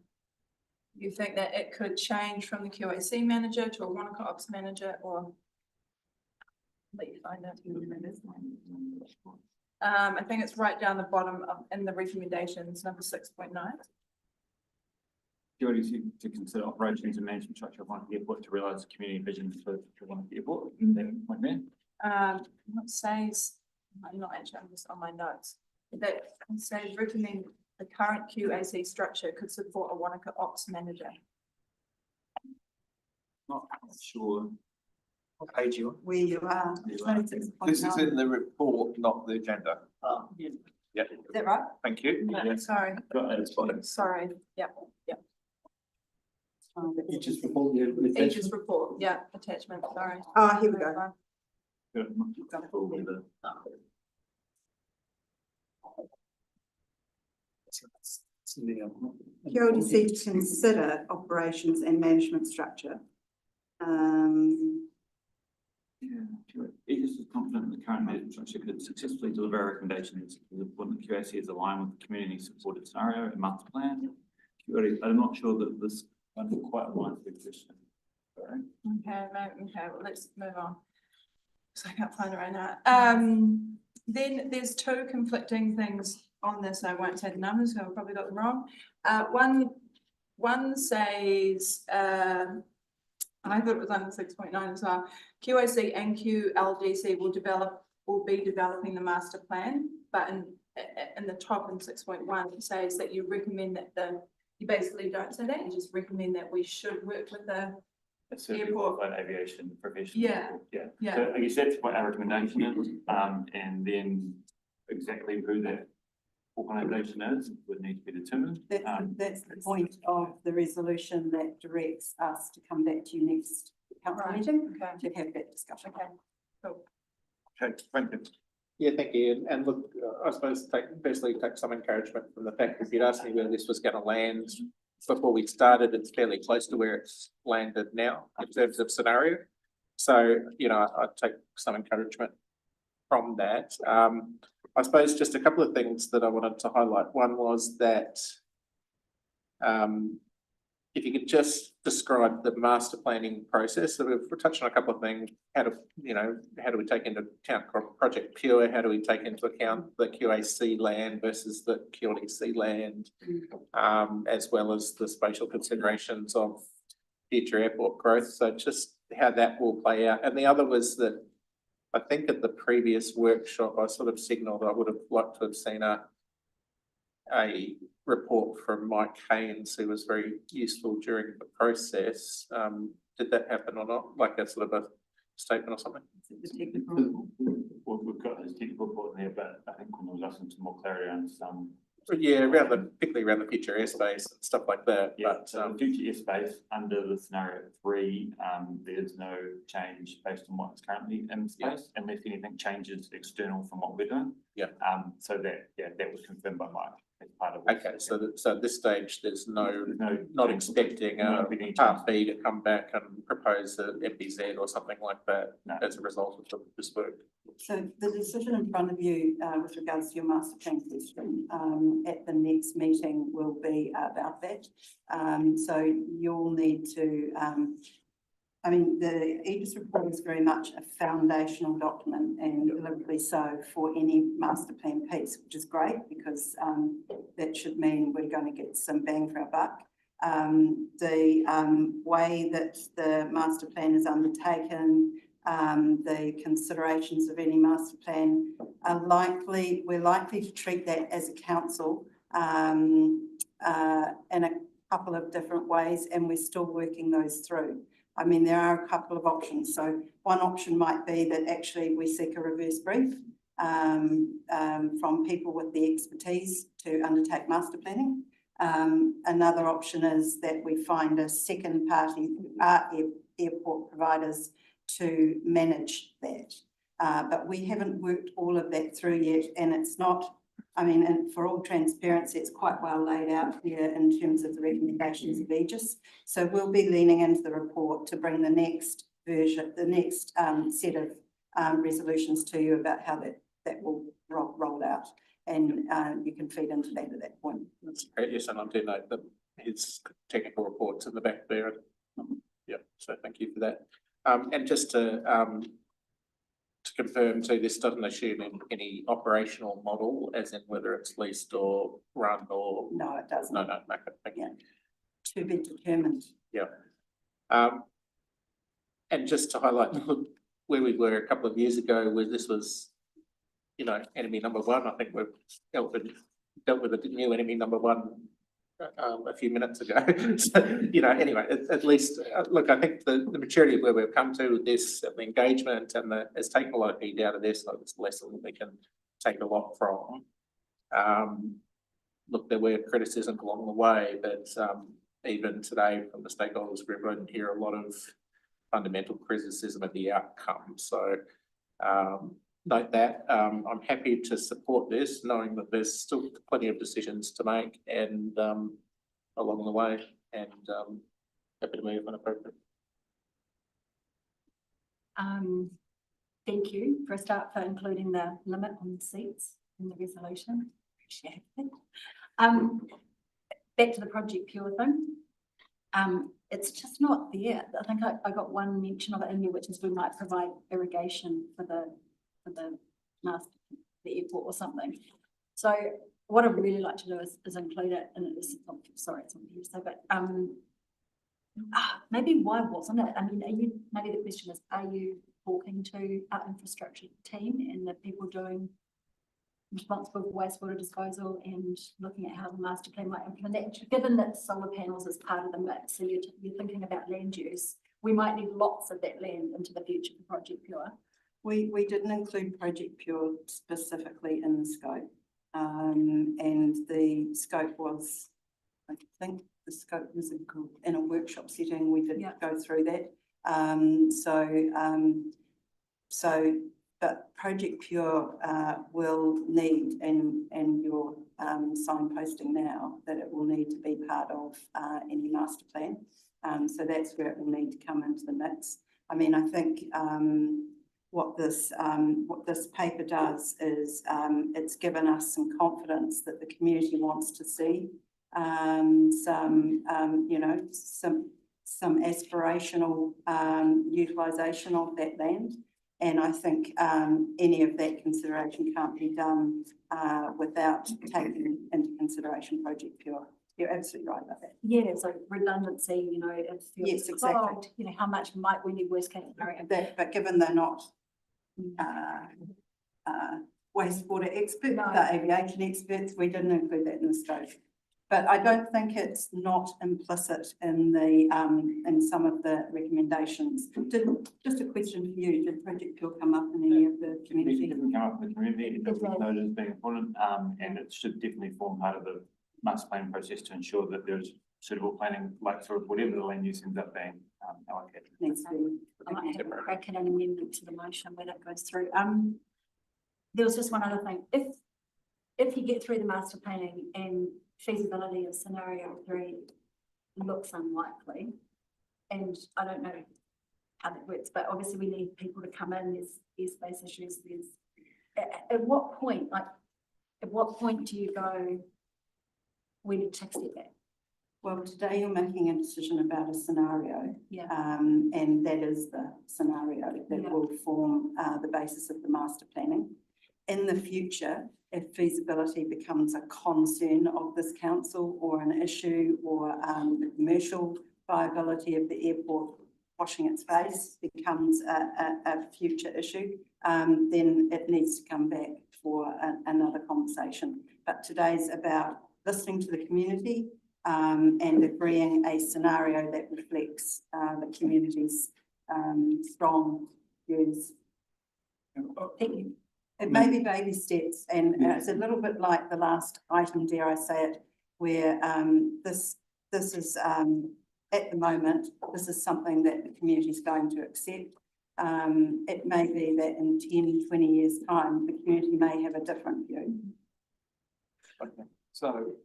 you think that it could change from the QAC manager to a Wanaka ops manager, or? Let you find out. I think it's right down the bottom in the recommendations, number 6.9. QLDC to consider operations and management structure of Wanaka Airport to realise the community vision for Wanaka Airport. That point there. What says, I'm not actually, I'm just on my notes. That says recommend the current QAC structure could support a Wanaka ops manager. Not sure. What page you on? Where you are. This is in the report, not the agenda. Oh, yeah. Is that right? Thank you. No, sorry. Sorry. Yeah. Aegis report, yeah. Aegis report, yeah, attachment, sorry. Oh, here we go. QLDC to consider operations and management structure. Aegis is confident that the current management structure could successfully deliver our recommendations when the QAC is aligned with the community supported scenario and master plan. I'm not sure that this one quite aligns with the question. Sorry. Okay, well, let's move on. So I can't find it right now. Then there's two conflicting things on this. I won't say the numbers, so I probably got them wrong. One says, I thought it was under 6.9 as well. QAC and QLDC will be developing the master plan, but in the top in 6.1 it says that you recommend that you basically don't say that, you just recommend that we should work with the airport aviation professional. Yeah. So I guess that's what our recommendation is, and then exactly who that organisation is would need to be determined. That's the point of the resolution that directs us to come back to you next council meeting to have that discussion. Okay, cool. Okay, thank you. Yeah, thank you. And look, I suppose personally take some encouragement from the fact that if you'd asked me where this was going to land before we started, it's fairly close to where it's landed now in terms of scenario. So, you know, I take some encouragement from that. I suppose just a couple of things that I wanted to highlight. One was that if you could just describe the master planning process. So we've touched on a couple of things. How do we take into account Project Pure? How do we take into account the QAC land versus the QLDC land, as well as the spatial considerations of future airport growth? So just how that will play out. And the other was that I think at the previous workshop, I sort of signalled I would have liked to have seen a report from Mike Haynes, who was very useful during the process. Did that happen or not? Like a sort of a statement or something? Well, we've got his technical report in there, but I think when we was asking some more clarity on some. Yeah, particularly around the future airspace and stuff like that. Yeah, But so the future airspace under the scenario 3, there's no change based on what's currently in space, unless anything changes external from what we're doing. Yeah. So that was confirmed by Mike as part of. Okay, so at this stage, there's not expecting no Part B to come back and propose an MPZ or something like that as a result of this work. So the decision in front of you with regards to your master plan question at the next meeting will be about that. So you'll need to, I mean, the Aegis report is very much a foundational document and deliberately so for any master plan piece, which is great because that should mean we're going to get some bang for our buck. The way that the master plan is undertaken, the considerations of any master plan we're likely to treat that as a council in a couple of different ways, and we're still working those through. I mean, there are a couple of options. So one option might be that actually we seek a reverse brief from people with the expertise to undertake master planning. Another option is that we find a second party, airport providers, to manage that. But we haven't worked all of that through yet, and it's not, I mean, and for all transparency, it's quite well laid out here in terms of the recommendations of Aegis. So we'll be leaning into the report to bring the next version, the next set of resolutions to you about how that will roll out, and you can feed into that at that point. That's great. Yes, and I do note that his technical reports in the back there. Yeah, so thank you for that. And just to confirm too, this doesn't assume any operational model, as in whether it's leased or run or. No, it doesn't. No, okay, thank you. To be determined. Yeah. And just to highlight where we were a couple of years ago, where this was, enemy number one. I think we've dealt with a new enemy number one a few minutes ago. So, anyway, at least, look, I think the maturity of where we've come to with this, and the engagement, and has taken a lot of heat out of this. So it's a lesson that we can take a lot from. Look, there were criticisms along the way, but even today from the stakeholders group, I didn't hear a lot of fundamental criticism of the outcome. So note that. I'm happy to support this, knowing that there's still plenty of decisions to make and along the way, and happy to move when appropriate. Thank you for a start for including the limit on the seats in the resolution. Appreciate it. Back to the Project Pure thing. It's just not there. I think I got one mention of it in there, which is we might provide irrigation for the airport or something. So what I'd really like to do is include it, and it's not here, so, but maybe why wasn't it? I mean, maybe the question is, are you talking to our infrastructure team and the people responsible for wastewater disposal and looking at how the master plan might implement that? Given that solar panels is part of the mix, so you're thinking about land use, we might need lots of that land into the future for Project Pure. We didn't include Project Pure specifically in the scope, and the scope was, I think the scope was in a workshop setting. We did go through that. But Project Pure will need, and you're signposting now, that it will need to be part of any master plan. So that's where it will need to come into the mix. I mean, I think what this paper does is, it's given us some confidence that the community wants to see some aspirational utilisation of that land. And I think any of that consideration can't be done without taking into consideration Project Pure. You're absolutely right about that. Yeah, so redundancy, it feels. Yes, exactly. How much might we need worst case scenario? But given they're not wastewater experts, they're aviation experts, we didn't include that in the scope. But I don't think it's not implicit in the in some of the recommendations. Just a question for you, did Project Pure come up in any of the community? It didn't come up in the community, it was noted as being important, and it should definitely form part of the master planning process to ensure that there's suitable planning, like sort of whatever the land use ends up being allocated. I might have a crack at an amendment to the motion where that goes through. There was just one other thing. If you get through the master planning and feasibility of scenario 3 looks unlikely, and I don't know how that works, but obviously we need people to come in, there's space issues, at what point do you go, we need to take a step back? Well, today you're making a decision about a scenario, and that is the scenario that will form the basis of the master planning. In the future, if feasibility becomes a concern of this council or an issue, or the commercial viability of the airport washing its face becomes a future issue, then it needs to come back for another conversation. But today's about listening to the community and agreeing a scenario that reflects the community's strong views. Thank you. It may be baby steps, and it's a little bit like the last item, dare I say it, where this is at the moment, this is something that the community is going to accept. It may be that in 10, 20 years' time, the community may have a different view. Okay, so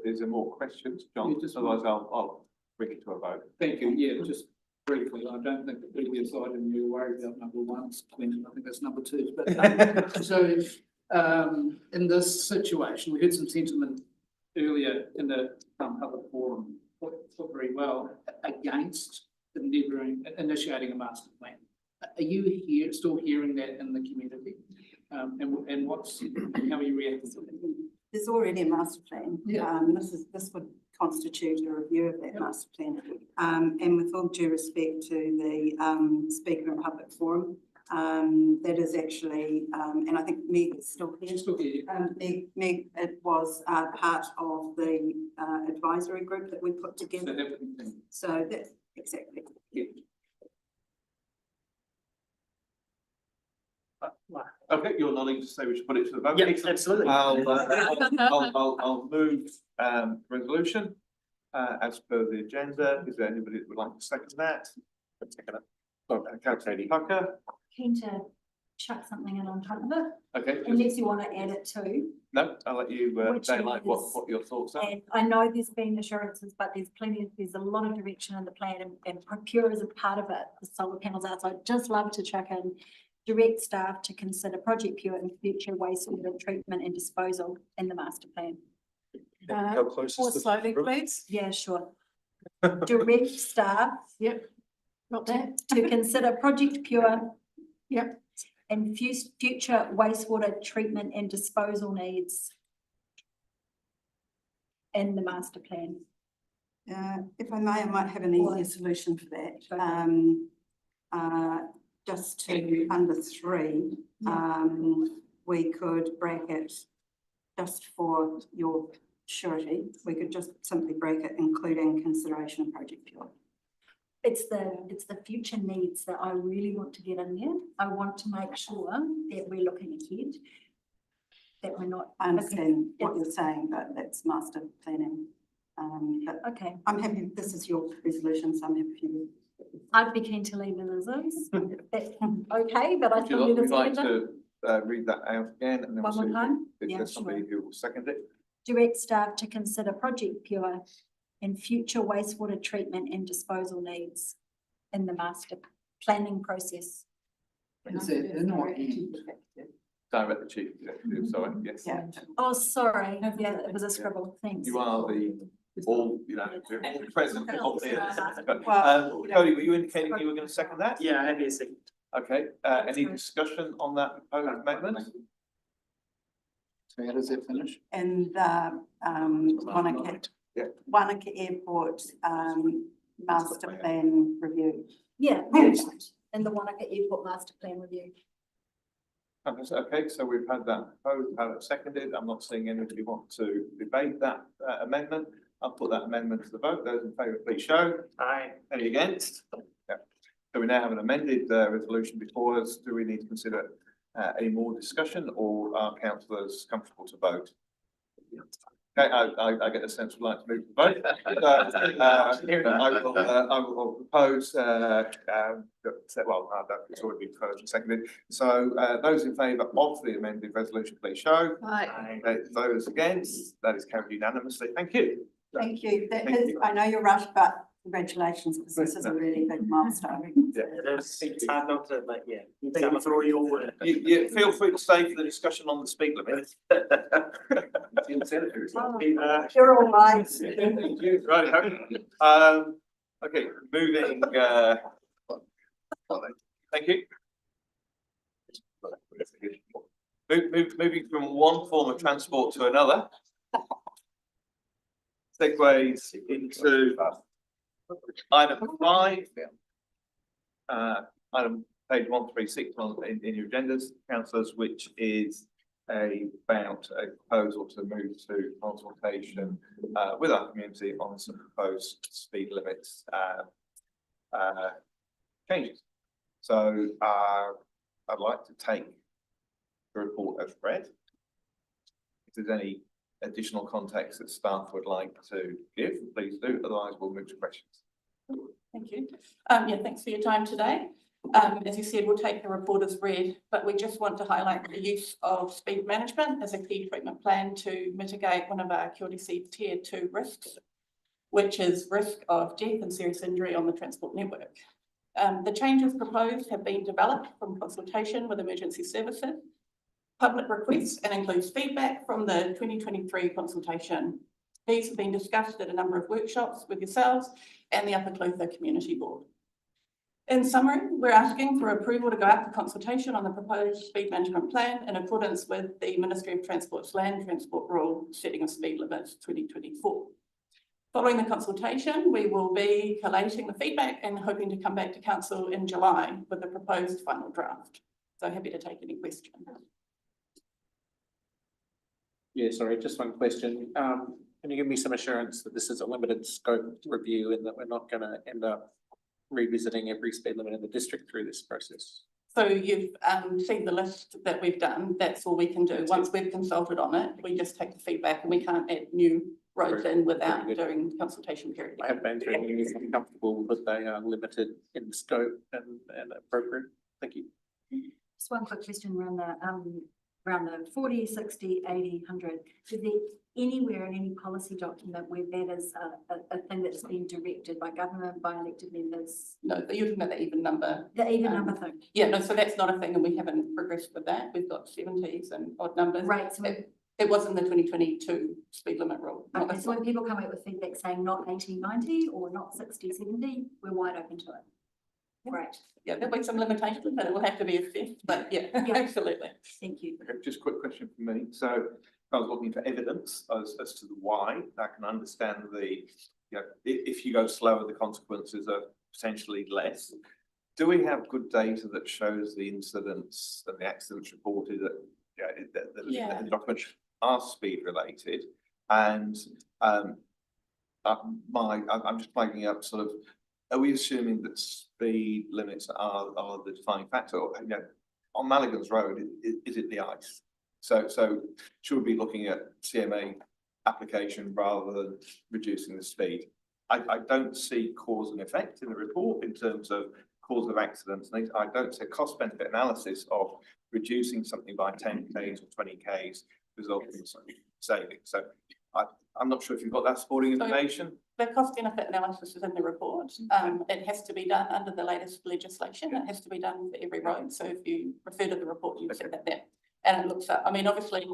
is there more questions, John? Otherwise, I'll bring it to a vote. Thank you. Yeah, just briefly, I don't think the previous item you were worried about number 1, I think that's number 2. But so in this situation, we heard some sentiment earlier in the public forum, put very well, against initiating a master plan. Are you still hearing that in the community? And how are you reacting to that? There's already a master plan. This would constitute a review of that master plan. And with all due respect to the Speaker in Public Forum, that is actually, and I think Meg is still here. Meg, it was part of the advisory group that we put together. So that, exactly. Yeah. Okay, you're nodding to say we should put it to the vote. Yeah, absolutely. I'll move resolution as per the agenda. Is there anybody that would like to second that? Second it. Oh, Councillor Tucker. Keen to chuck something in on top of it. Okay. Unless you want to add it too. No, I'll let you daylight what your thoughts are. And I know there's been assurances, but there's a lot of direction in the plan, and procure is a part of it. The solar panels out. So I'd just love to chuck in. Direct staff to consider Project Pure and future wastewater treatment and disposal in the master plan. How close is this? Slowly, please. Yeah, sure. Direct staff. Yep. Got that. To consider Project Pure. Yep. And future wastewater treatment and disposal needs in the master plan. If I may, I might have an easier solution for that. Just to under 3, we could bracket, just for your surety, we could just simply bracket including consideration of Project Pure. It's the future needs that I really want to get in there. I want to make sure that we're looking ahead, that we're not. I understand what you're saying, but that's master planning. But okay, I'm happy. This is your resolution, so I'm happy for you. I'd be keen to leave it as is. Okay, but I still need to like to read that out again, and then one more time. If there's somebody who will second it. Direct staff to consider Project Pure and future wastewater treatment and disposal needs in the master planning process. Is it in or in? Direct the chief executive, sorry, yes. Yeah. Oh, sorry, yeah, it was a scribble, thanks. You are the, all, you know, all present, all here. Well, Cody, were you indicating you were going to second that? Yeah, happy to second. Okay, any discussion on that proposed amendment? So how does that finish? And the Wanaka, Yeah. Wanaka Airport master plan review. Yeah, and the Wanaka Airport Master Plan Review. Okay, so we've had that proposed, had it seconded. I'm not seeing anybody want to debate that amendment. I'll put that amendment to the vote. Those in favour, please show. Aye. Any against? Yeah. So we now have an amended resolution before us. Do we need to consider any more discussion, or are councillors comfortable to vote? Okay, I get the sense we'd like to move to vote. I will propose, well, it's already been proposed and seconded. So those in favour of the amended resolution, please show. Aye. Those against, that is carried unanimously. Thank you. Thank you. That Thank is, you. I know you're rushed, but congratulations, because this is a really big milestone. Yeah. It's hard not to, but yeah, thank you for all your work. You feel free to stay for the discussion on the speed limit. You're all right. Right, okay, moving, thank you. Moving from one form of transport to another. Segues into item 5. Item page 136 in your agendas, councillors, which is about a proposal to move to consultation with our community on some proposed speed limits changes. So I'd like to take the report as read. If there's any additional context that staff would like to give, please do, otherwise we'll move to questions. Thank you. Yeah, thanks for your time today. As you said, we'll take the report as read, but we just want to highlight the use of speed management as a key treatment plan to mitigate one of our QLDC tier 2 risks, which is risk of death and serious injury on the transport network. The changes proposed have been developed from consultation with emergency services, public requests, and includes feedback from the 2023 consultation. These have been discussed at a number of workshops with yourselves and the Upper Clutha Community Board. In summary, we're asking for approval to go out to consultation on the proposed speed management plan in accordance with the Ministry of Transport's Land Transport Rule Setting of Speed Limits 2024. Following the consultation, we will be collating the feedback and hoping to come back to council in July with the proposed final draft. So happy to take any questions. Yeah, sorry, just one question. Can you give me some assurance that this is a limited scope review and that we're not going to end up revisiting every speed limit in the district through this process? So you've seen the list that we've done. That's all we can do. Once we've consulted on it, we just take the feedback and we can't add new roads in without doing consultation period. I have been through these. I'm comfortable that they are limited in scope and appropriate. Thank you. Just one quick question around the 40, 60, 80, 100. Is there anywhere in any policy document where that is a thing that's been directed by government, by elected members? No, you're talking about the even number. The even number thing? Yeah, no, so that's not a thing and we haven't progressed with that. We've got 70s and odd numbers. Right. So it was in the 2022 speed limit rule. Okay, so when people come out with feedback saying not 80, 90 or not 60, 70, we're wide open to it. Right. Yeah, there'll be some limitations, but it will have to be assessed, but yeah, absolutely. Thank you. Okay, just a quick question from me. So I was looking for evidence as to the why. I can understand if you go slower, the consequences are potentially less. Do we have good data that shows the incidents and the accidents reported that the documents are speed related? And I'm just flagging up sort of, are we assuming that speed limits are the defining factor? Or, on Mulligan's Road, is it the ice? So should we be looking at CMA application rather than reducing the speed? I don't see cause and effect in the report in terms of cause of accidents. I don't see a cost benefit analysis of reducing something by 10 Ks or 20 Ks resulting in some savings. So I'm not sure if you've got that supporting information. The cost benefit analysis is in the report. It has to be done under the latest legislation. It has to be done for every road. So if you refer to the report, you see that there. And it looks at, I mean, obviously,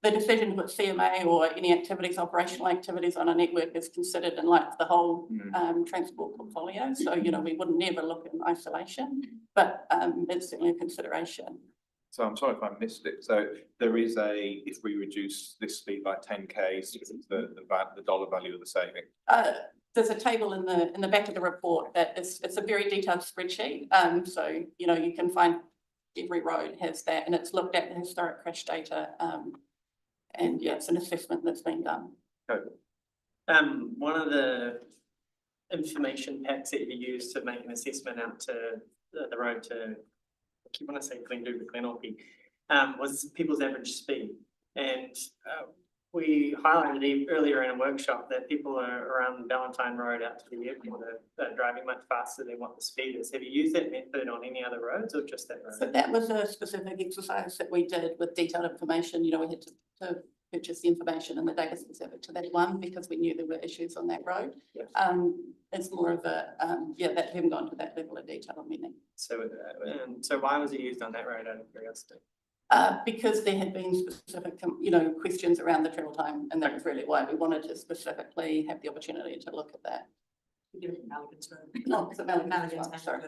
the decision with CMA or any activities, operational activities on a network is considered in like the whole transport portfolio. So, you know, we would never look in isolation, but it's certainly a consideration. So I'm sorry if I missed it. So there is if we reduce this speed by 10 Ks, the dollar value of the saving. There's a table in the back of the report that it's a very detailed spreadsheet. So, you know, you can find every road has that, and it's looked at the historic crash data. And yeah, it's an assessment that's been done. Okay. One of the information packs that you use to make an assessment out to the road to, I keep wanting to say Glenorchy, was people's average speed. And we highlighted earlier in a workshop that people are around Valentine Road out to the airport are driving much faster than what the speed is. Have you used that method on any other roads or just that road? So that was a specific exercise that we did with detailed information. You know, we had to purchase the information and the data specific to that one because we knew there were issues on that road. Yes. It's more of a, yeah, that we haven't gone to that level of detail on many. So, so why was it used on that road out of curiosity? Because there had been specific, you know, questions around the travel time, and that was really why we wanted to specifically have the opportunity to look at that. No, it's a Mulligan's one, sorry.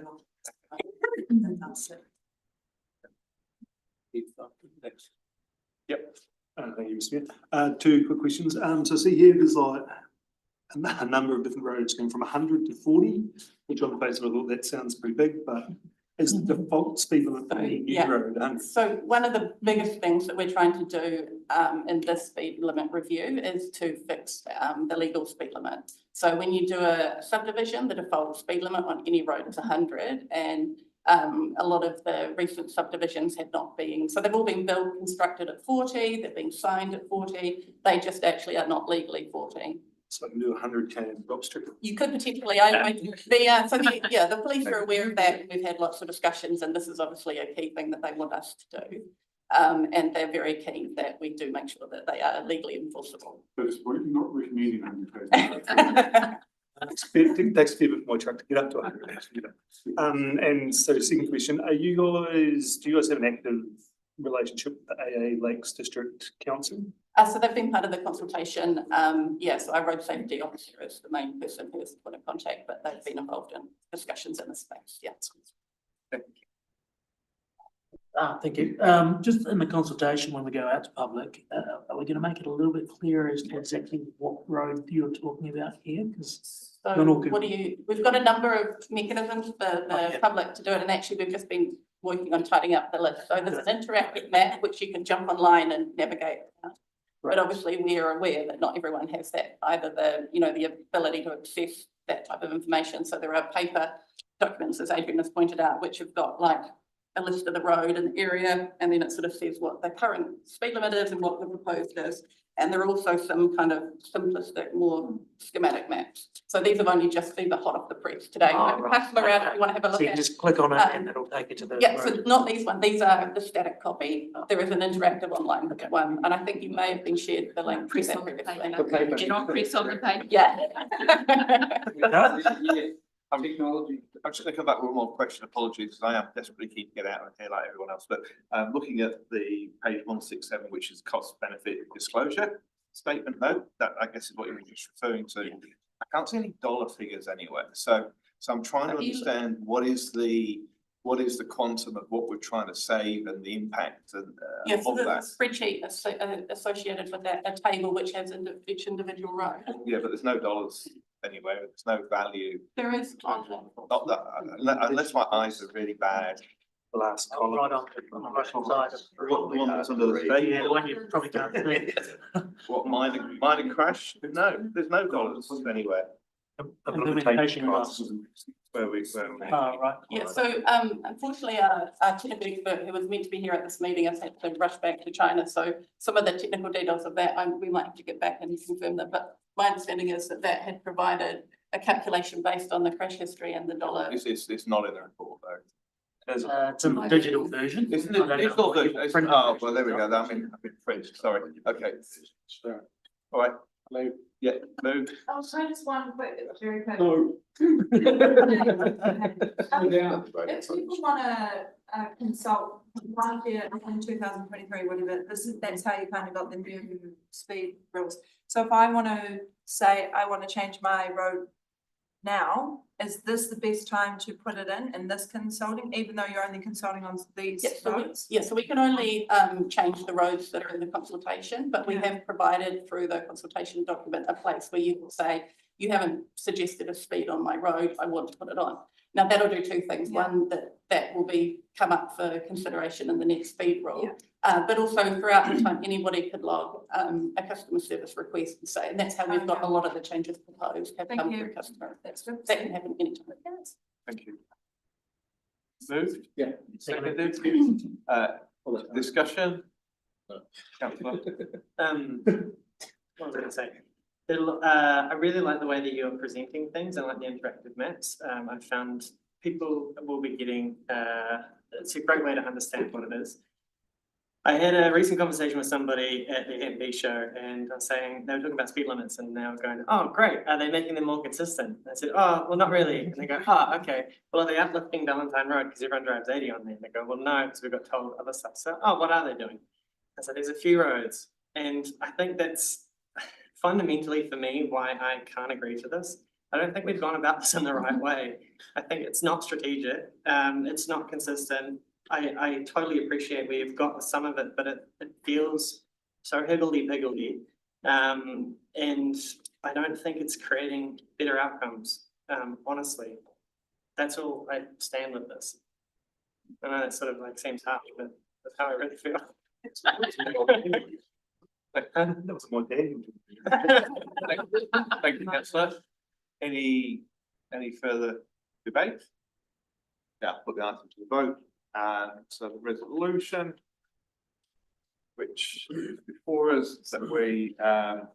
Yep. Thank you, Mr. Mayor. Two quick questions. So see here, there's like a number of different roads going from 100 to 40, which on the face of it, I thought that sounds pretty big, but is the default speed limit for any new road 100? So one of the biggest things that we're trying to do in this speed limit review is to fix the legal speed limit. So when you do a subdivision, the default speed limit on any road is 100, and a lot of the recent subdivisions have not been, so they've all been built, constructed at 40, they've been signed at 40, they just actually are not legally 40. So I can do 100K in Bob Street. You could potentially, the police are aware of that. We've had lots of discussions, and this is obviously a key thing that they want us to do. And they're very keen that we do make sure that they are legally enforceable. But it's not recommending 100K. Takes a fair bit more truck to get up to 100. And so second question, do you guys have an active relationship with the AA Lakes District Council? So they've been part of the consultation. So our road safety officer is the main person who is the point of contact, but they've been involved in discussions in this space. Yeah. Thank you. Thank you. Just in the consultation, when we go out to public, are we going to make it a little bit clearer as to exactly what road you're talking about here? Because we've got a number of mechanisms for the public to do it, and actually we've just been working on tidying up the list. So there's an interactive map which you can jump online and navigate. But obviously we are aware that not everyone has that, either the ability to access that type of information. So there are paper documents, as Adrian has pointed out, which have got like a list of the road and the area, and then it sort of says what the current speed limit is and what the proposed is. And there are also some kind of simplistic, more schematic maps. So these have only just been hot off the press today. Pass them around if you want to have a look so you at. can just click on it and it'll take you to the Yeah, road. so not these ones. These are the static copy. There is an interactive online one, and I think you may have been shared the link. Press on the page. You don't press on the page. Yeah. Technology. I'm just going to come back with one more question. Apologies, I am desperately keen to get out of here like everyone else. But looking at the page 167, which is cost benefit disclosure statement, though, that I guess is what you were just referring to. I can't see any dollar figures anywhere. So I'm trying to understand what is the quantum of what we're trying to save and the impact and so of there's that. a spreadsheet associated with that, a table which has each individual row. Yeah, but there's no dollars anywhere. There's no value. There is. Not that, unless my eyes are really bad. The last column. Right on the right side. The one that's under the table. Yeah, the one you probably can't see. What, minor crash? No, there's no dollars anywhere. Implementation costs. Where we. Right. Yeah, so unfortunately our technical expert who was meant to be here at this meeting has had to rush back to China. So some of the technical details of that, we might have to get back and confirm that. But my understanding is that had provided a calculation based on the crash history and the dollar. It's not in the report though. It's in the digital version. Isn't it digital version? Oh, well, there we go. I mean, French, sorry. Okay. All right. Yeah, move. I'll try this one quick, very quick. No. If people wanna consult last year in 2023, whatever, that's how you kind of got the new speed rules. So if I wanna say, I wanna change my road now, is this the best time to put it in this consulting, even though you're only consulting on these roads? So we can only change the roads that are in the consultation, but we have provided through the consultation document a place where you can say, you haven't suggested a speed on my road, I want to put it on. Now that'll do two things. One, that will come up for consideration in the next speed rule. But also throughout the time, anybody could log a customer service request and say, and that's how we've got a lot of the changes proposed have come through customer. That can happen anytime. Thank you. Moved? Yeah. Seconded? Discussion? Councillor? What was I gonna say? I really like the way that you're presenting things. I like the interactive maps. I found people will be getting, it's a great way to understand what it is. I had a recent conversation with somebody at the MB show and I was saying, they were talking about speed limits and they were going, oh, great, are they making them more consistent? I said, oh, well, not really. And they go, oh, okay. Well, are they uplifting Valentine Road because everyone drives 80 on there? And they go, well, no, because we got told other stuff. So, oh, what are they doing? I said, there's a few roads. And I think that's fundamentally for me why I can't agree to this. I don't think we've gone about this in the right way. I think it's not strategic. It's not consistent. I totally appreciate where you've got some of it, but it feels so higgledy-piggledy. And I don't think it's creating better outcomes, honestly. That's all I stand with this. I know it sort of like seems harsh, but that's how I really feel. That was more Daniel. Thank you, councillor. Any further debate? Yeah, put the item to the vote. So the resolution, which is before us, that we note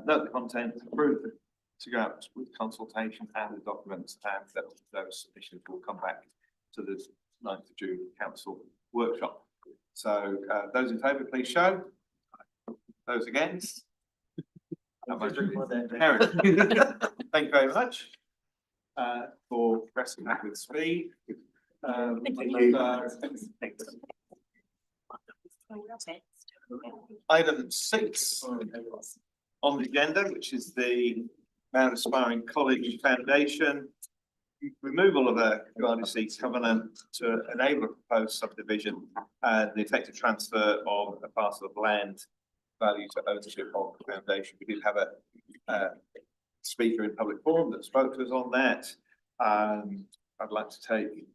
the content, approve to go out with consultation and the documents, and that those submissions will come back to the 9th of June council workshop. So those in favour, please show. Those against? Thank you very much for progressing that with speed. Item 6 on the agenda, which is the Mount Aspiring College Foundation removal of a QLDC covenant to enable a proposed subdivision and the effective transfer of a parcel of land value to ownership of the foundation. We did have a speaker in public forum that spoke to us on that. I'd like to take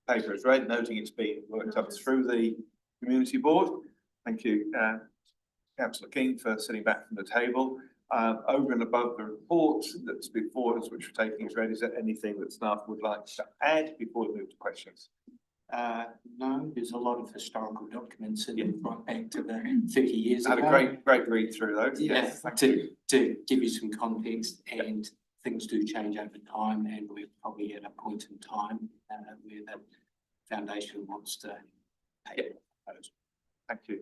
paper as read, noting it's been worked up through the community board. Thank you, Councillor King, for sitting back from the table. Over and above the report that's before us, which we're taking as read, is there anything that staff would like to add before we move to questions? No, there's a lot of historical documents in right back to the 30 years ago. Had a great read through those. Yes, to give you some context, and things do change over time, and we're probably at a point in time where the foundation wants to pay it. Thank you.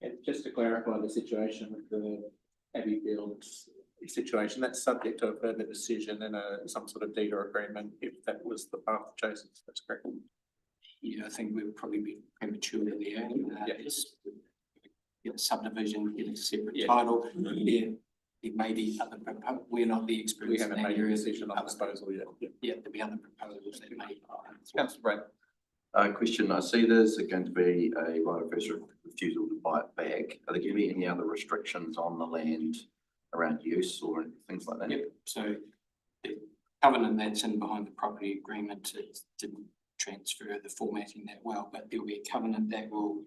And just to clarify the situation with the Abbey Fields situation, that's subject to a further decision and some sort of deed or agreement if that was the path chosen. That's correct. Yeah, I think we'll probably be premature there. It's subdivision, get a separate title. Yeah, it may be other we're not the experts. We haven't made a decision on disposal yet. Yeah, there'll be other proposals that may. Councillor Brett. Question, I see there's going to be a right of first refusal to buy it back. Are there going to be any other restrictions on the land around use or things like that? Yep, so the covenant that's in behind the property agreement, it didn't transfer the formatting that well, but there'll be a covenant that will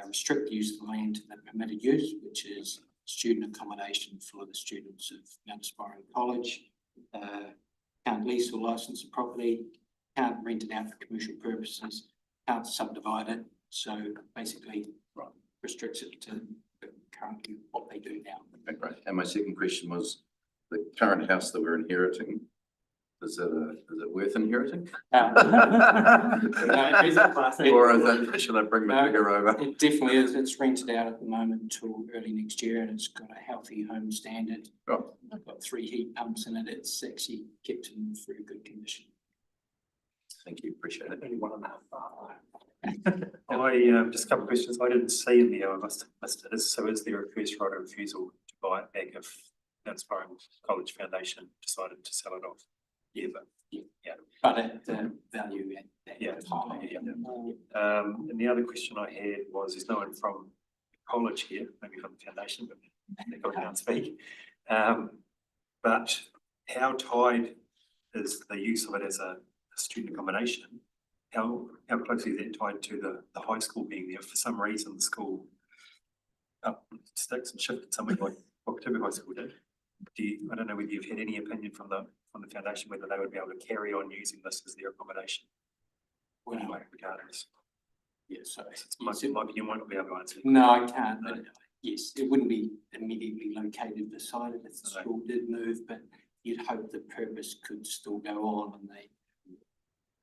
restrict use of the land to the permitted use, which is student accommodation for the students of Mount Aspiring College. Can't lease or license the property, can't rent it out for commercial purposes, can't subdivide it. So basically restricts it to currently what they do now. Okay, great. And my second question was the current house that we're inheriting, Is it worth inheriting? No, it is a class. Or should I bring the figure over? It definitely is. It's rented out at the moment till early next year and it's got a healthy home standard. Oh. I've got 3 heat pumps in it. It's actually kept in very good condition. Thank you, appreciate it. Only 1.5 bar. I, just a couple of questions. I didn't see in there, I must have missed it. So is there a first right of refusal to buy it back if the Inspiring College Foundation decided to sell it off? Yeah, but yeah. But at the value at that Yeah. time. And the other question I had was, there's no one from the college here, maybe from the foundation, but they can't speak. But how tied is the use of it as a student accommodation? How closely is that tied to the high school being there? For some reason, the school up sticks and shifted somewhere like Wakatipu High School did. I don't know whether you've had any opinion from the foundation, whether they would be able to carry on using this as their accommodation. Well, regardless. Yeah, so You might not be able to answer. no, I can't, but yes, it wouldn't be immediately located beside it if the school did move, but you'd hope the purpose could still go on and they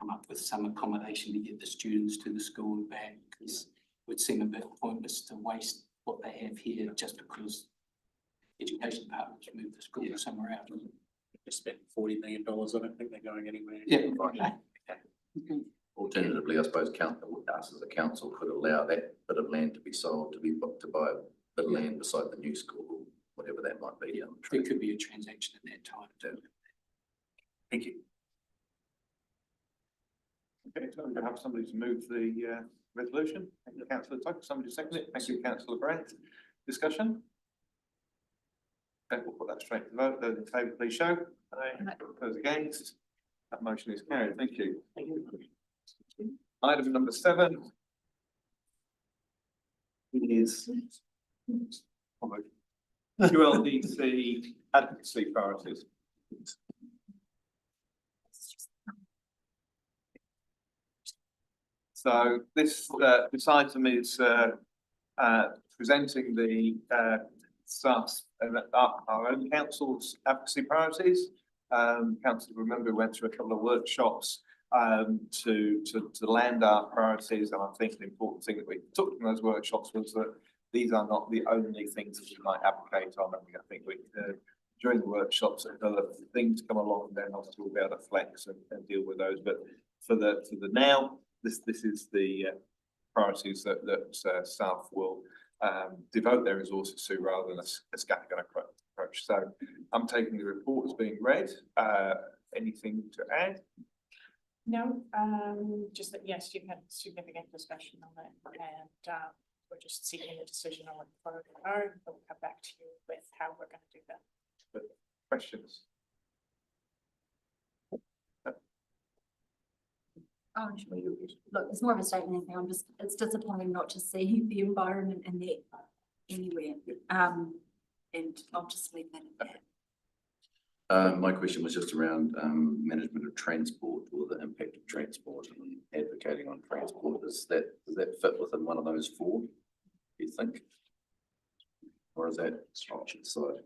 come up with some accommodation to get the students to the school and back, because it would seem a bit pointless to waste what they have here just because education departments move the school somewhere else. They spent $40 million. I don't think they're going anywhere. Yeah. Okay. Alternatively, I suppose us as a council could allow that bit of land to be sold, to buy a bit of land beside the new school, whatever that might be. There could be a transaction at that time too. Thank you. Okay, so I'm going to have somebody to move the resolution. Thank you, Councillor Tuck. Somebody to second it. Thank you, Councillor Brandt. Discussion? Okay, we'll put that straight to the vote. Those in favour, please show. Aye. Those against? That motion is carried. Thank you. Item number 7 is QLDC advocacy priorities. So this item is presenting the staff's our own council's advocacy priorities. Council, remember, we went through a couple of workshops to land our priorities, and I think the important thing that we took from those workshops was that these are not the only things that we might advocate on. I think we during the workshops, if other things come along, then obviously we'll be able to flex and deal with those. But for the now, this is the priorities that staff will devote their resources to rather than a scattergun approach. So I'm taking the report as being read. Anything to add? No, just that, yes, you've had significant discussion on it and we're just seeking a decision on what the priorities are. We'll come back to you with how we're going to do that. Questions? Oh, look, it's more of a statement thing. It's disappointing not to see the environment in there anywhere. And I'll just leave that at that. My question was just around management of transport or the impact of transport and advocating on transport. Does that fit within one of those 4, do you think? Or is that structured side?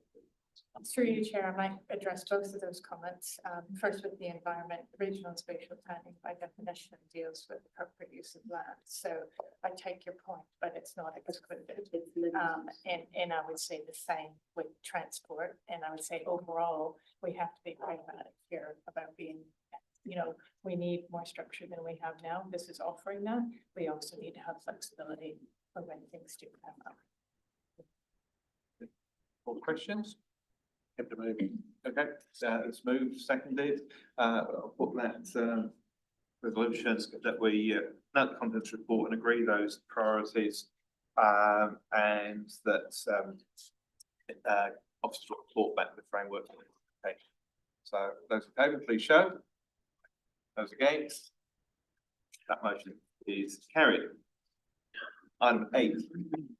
Through you, Chair, I might address both of those comments. First, with the environment, regional and spatial planning by definition deals with appropriate use of land. So I take your point, but it's not excluded. And I would say the same with transport. And I would say overall, we have to be pragmatic here about being, we need more structure than we have now. This is offering that. We also need to have flexibility for when things do come up. All questions? Okay, it's moved, seconded. I'll put that resolution that we note the contents report and agree those priorities, and that officers will report back the framework. Okay. So those in favour, please show. Those against? That motion is carried. Item 8.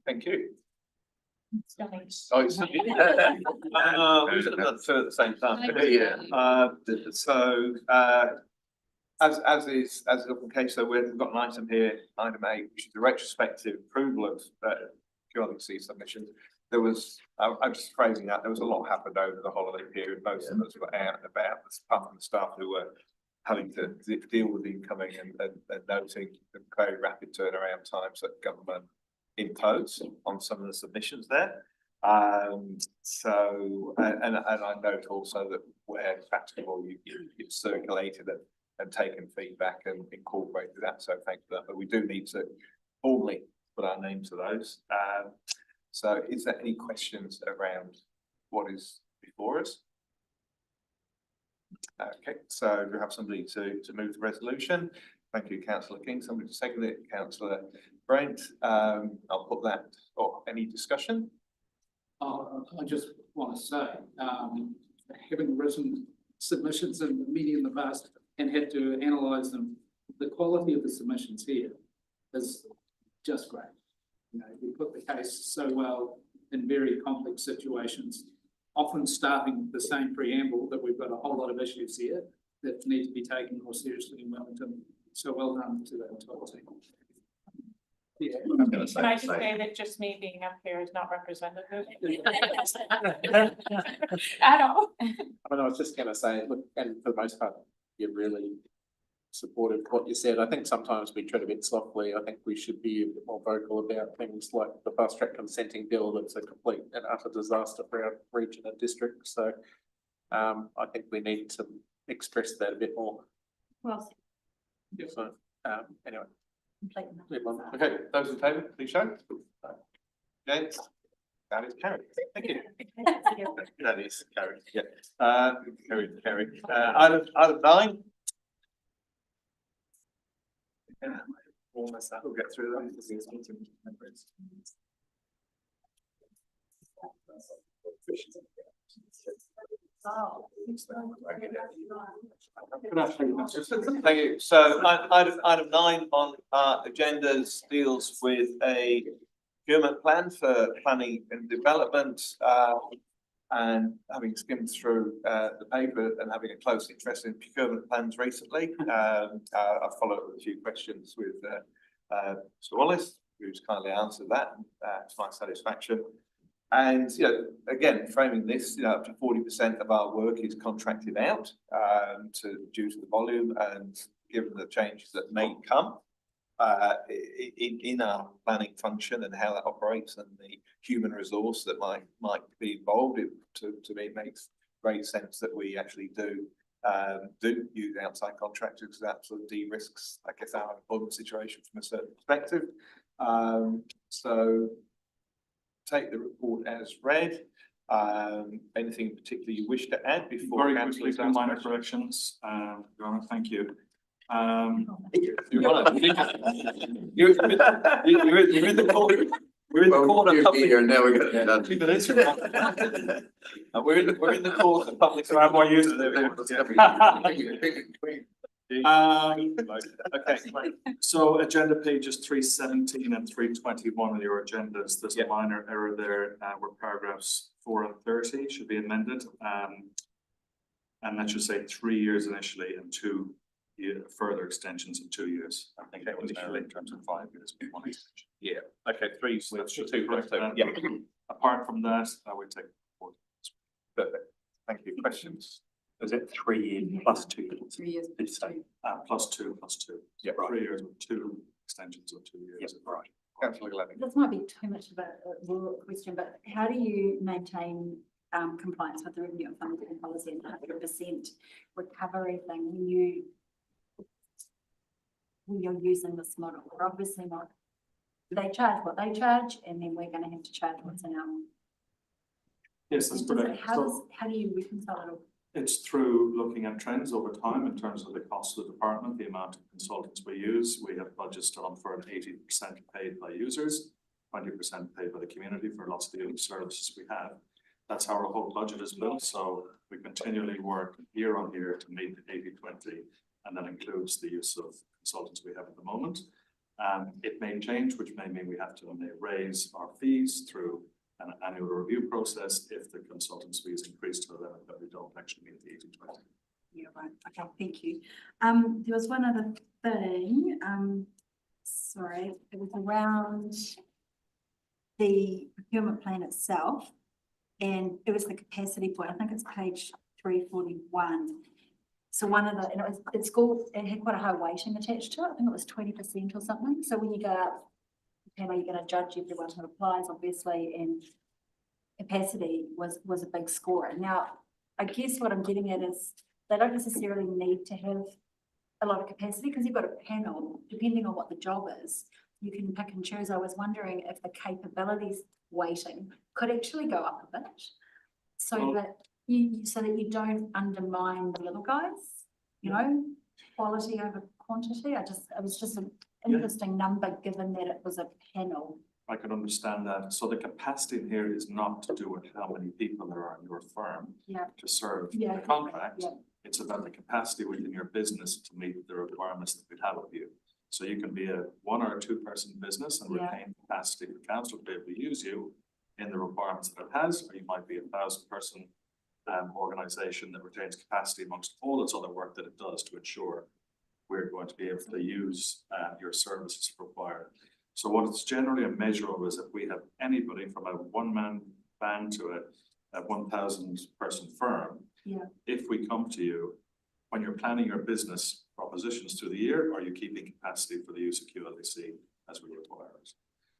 Thank you. Oh, it's we should have done 2 at the same time. Yeah. So as is often the case, so we've got an item here, item 8, which is the retrospective approval of QLDC submissions. there was, I'm just phrasing that, there was a lot happened over the holiday period. Most of us were out and about, apart from the staff who were having to deal with incoming and noting the very rapid turnaround times that government imposed on some of the submissions there. So, and I note also that where practicable, you've circulated and taken feedback and incorporated that. So thank you for that. But we do need to formally put our name to those. So is there any questions around what is before us? Okay, so we have somebody to move the resolution. Thank you, Councillor King. Somebody to second it, Councillor Brent. I'll put that, or any discussion? I just want to say, having written submissions in the media in the past and had to analyse them, the quality of the submissions here is just great. You know, you put the case so well in very complex situations, often starting with the same preamble that we've got a whole lot of issues here that need to be taken more seriously in Wellington. So well done to that entire team. Yeah, I'm going to Can I just say that just me being up here is not representative at all? I mean, I was just going to say, look, and for the most part, you're really supportive of what you said. I think sometimes we tread a bit softly. I think we should be a bit more vocal about things like the fast track consenting bill that's a complete and utter disaster for our region and district. So I think we need to express that a bit more. Well, yeah, so anyway. Okay, those in favour, please show. Against? That is carried. Thank you. That is carried, yeah. Carried. Item 9. Yeah, almost that. We'll get through that. Thank you. So item 9 on our agendas deals with a procurement plan for planning and development. And having skimmed through the paper and having a close interest in procurement plans recently, I followed up with a few questions with Mr. Wallace, who's kindly answered that to my satisfaction. And, you know, again, framing this, you know, up to 40% of our work is contracted out due to the volume, and given the changes that may come in our planning function and how that operates and the human resource that might be involved, to me it makes great sense that we actually do use outside contractors, because that sort of de-risks, I guess, our employment situation from a certain perspective. So take the report as read. Anything in particular you wish to add before? Very quickly, some minor corrections. Your Honour, thank you. You're in the corner. We're in the corner. Here, now we're going to 2 minutes. We're in the corner. Public. So I'm more used to Okay. So agenda pages 317 and 321 of your agendas. There's a minor error there where paragraphs 4 and 30 should be amended. And that should say 3 years initially and 2 further extensions in 2 years. I think that was in terms of 5 years. But 1 extension. Yeah. Okay. 3. So that's 2. Yeah. Apart from that, I would take 4. Perfect. Thank you. Questions? Is it 3 years plus 2? 3 years. Did you say? Plus 2. Yeah. Right. 3 years with 2 extensions of 2 years. Yes, right. Councillor Glenning. this might be too much of a rural question, but how do you maintain compliance with the revenue and funding policy and 100% recovery thing when you're using this model? We're obviously not. They charge what they charge, and then we're going to have to charge what's in our. Yes, that's correct. How do you reconcile it all? It's through looking at trends over time in terms of the cost of the department, the amount of consultants we use. We have budgets still for 80% paid by users, 20% paid by the community for lots of the services we have. That's how our whole budget is built. So we continually work year on year to meet the 80-20, and that includes the use of consultants we have at the moment. It may change, which may mean we have to raise our fees through an annual review process if the consultants' fees increase to a level that we don't actually meet the 80-20. Yeah, right. Okay, thank you. There was one other thing. Sorry, it was around the procurement plan itself. And it was the capacity point, I think it's page 341. So one of the, and it had quite a high weighting attached to it. I think it was 20% or something. So when you go out, you're going to judge everyone who applies, obviously, and capacity was a big score. Now, I guess what I'm getting at is they don't necessarily need to have a lot of capacity because you've got a panel, depending on what the job is, you can pick and choose. I was wondering if the capabilities weighting could actually go up a bit so that you don't undermine the little guys, you know, quality over quantity. It was just an interesting number given that it was a panel. I can understand that. So the capacity in here is not to do with how many people there are in your firm to serve the contract. It's about the capacity within your business to meet the requirements that we have of you. So you can be a 1 or 2 person business and retain capacity for council to be able to use you in the requirements that it has, or you might be a 1,000 person organisation that retains capacity amongst all its other work that it does to ensure we're going to be able to use your services required. So what it's generally a measure of is if we have anybody from a 1-man band to a 1,000 person firm, if we come to you, when you're planning your business propositions through the year, are you keeping capacity for the use of QLDC as we require it?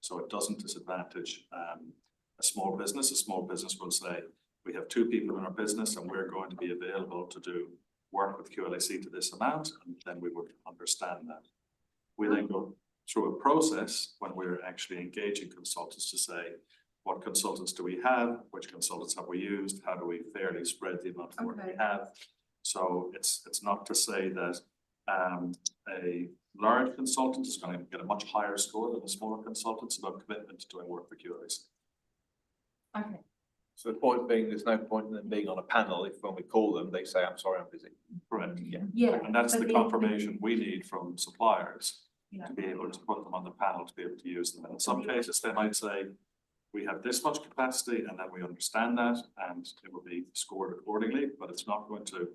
So it doesn't disadvantage a small business. A small business will say, we have 2 people in our business and we're going to be available to do work with QLDC to this amount, and then we would understand that. We then go through a process when we're actually engaging consultants to say, what consultants do we have? Which consultants have we used? How do we fairly spread the amount of work we have? So it's not to say that a large consultant is going to get a much higher score than a smaller consultant. It's about commitment to doing work for QLDC. Okay. So the point being, there's no point in them being on a panel if when we call them, they say, I'm sorry, I'm busy. Correct. Yeah. And that's the confirmation we need from suppliers to be able to put them on the panel to be able to use them. And in some cases, they might say, we have this much capacity, and then we understand that, and it will be scored accordingly, but it's not going to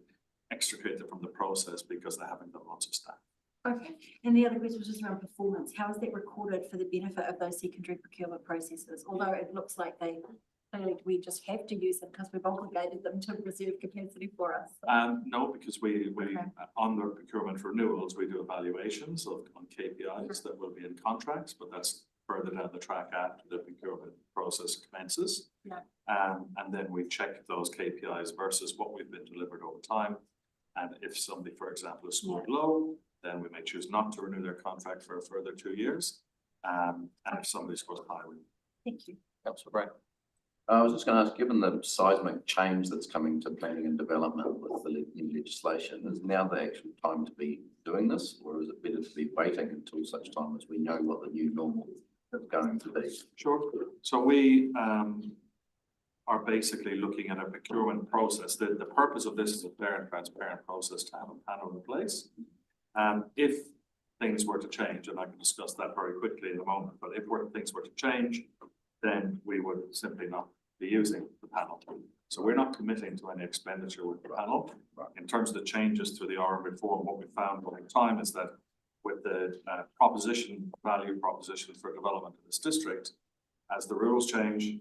extricate them from the process because they haven't got lots of staff. Okay, and the other question was just around performance. How is that recorded for the benefit of those secondary procurement processes? Although it looks like we just have to use them because we've obligated them to reserve capacity for us. No, because we on the procurement renewals, we do evaluations on KPIs that will be in contracts, but that's further down the track after the procurement process commences. And then we check those KPIs versus what we've been delivered over time. And if somebody, for example, is scored low, then we may choose not to renew their contract for a further 2 years. And if somebody scores high, we. Thank you. Councillor Brown. I was just going to ask, given the seismic change that's coming to planning and development with the new legislation, is now the actual time to be doing this, or is it better to be waiting until such time as we know what the new normal is going to be? Sure. So we are basically looking at a procurement process. The purpose of this is a fair and transparent process to have a panel in place. If things were to change, and I can discuss that very quickly in a moment, but if things were to change, then we would simply not be using the panel. So we're not committing to any expenditure with the panel. In terms of the changes through the RM reform, what we found over time is that with the value proposition for development in this district, as the rules change,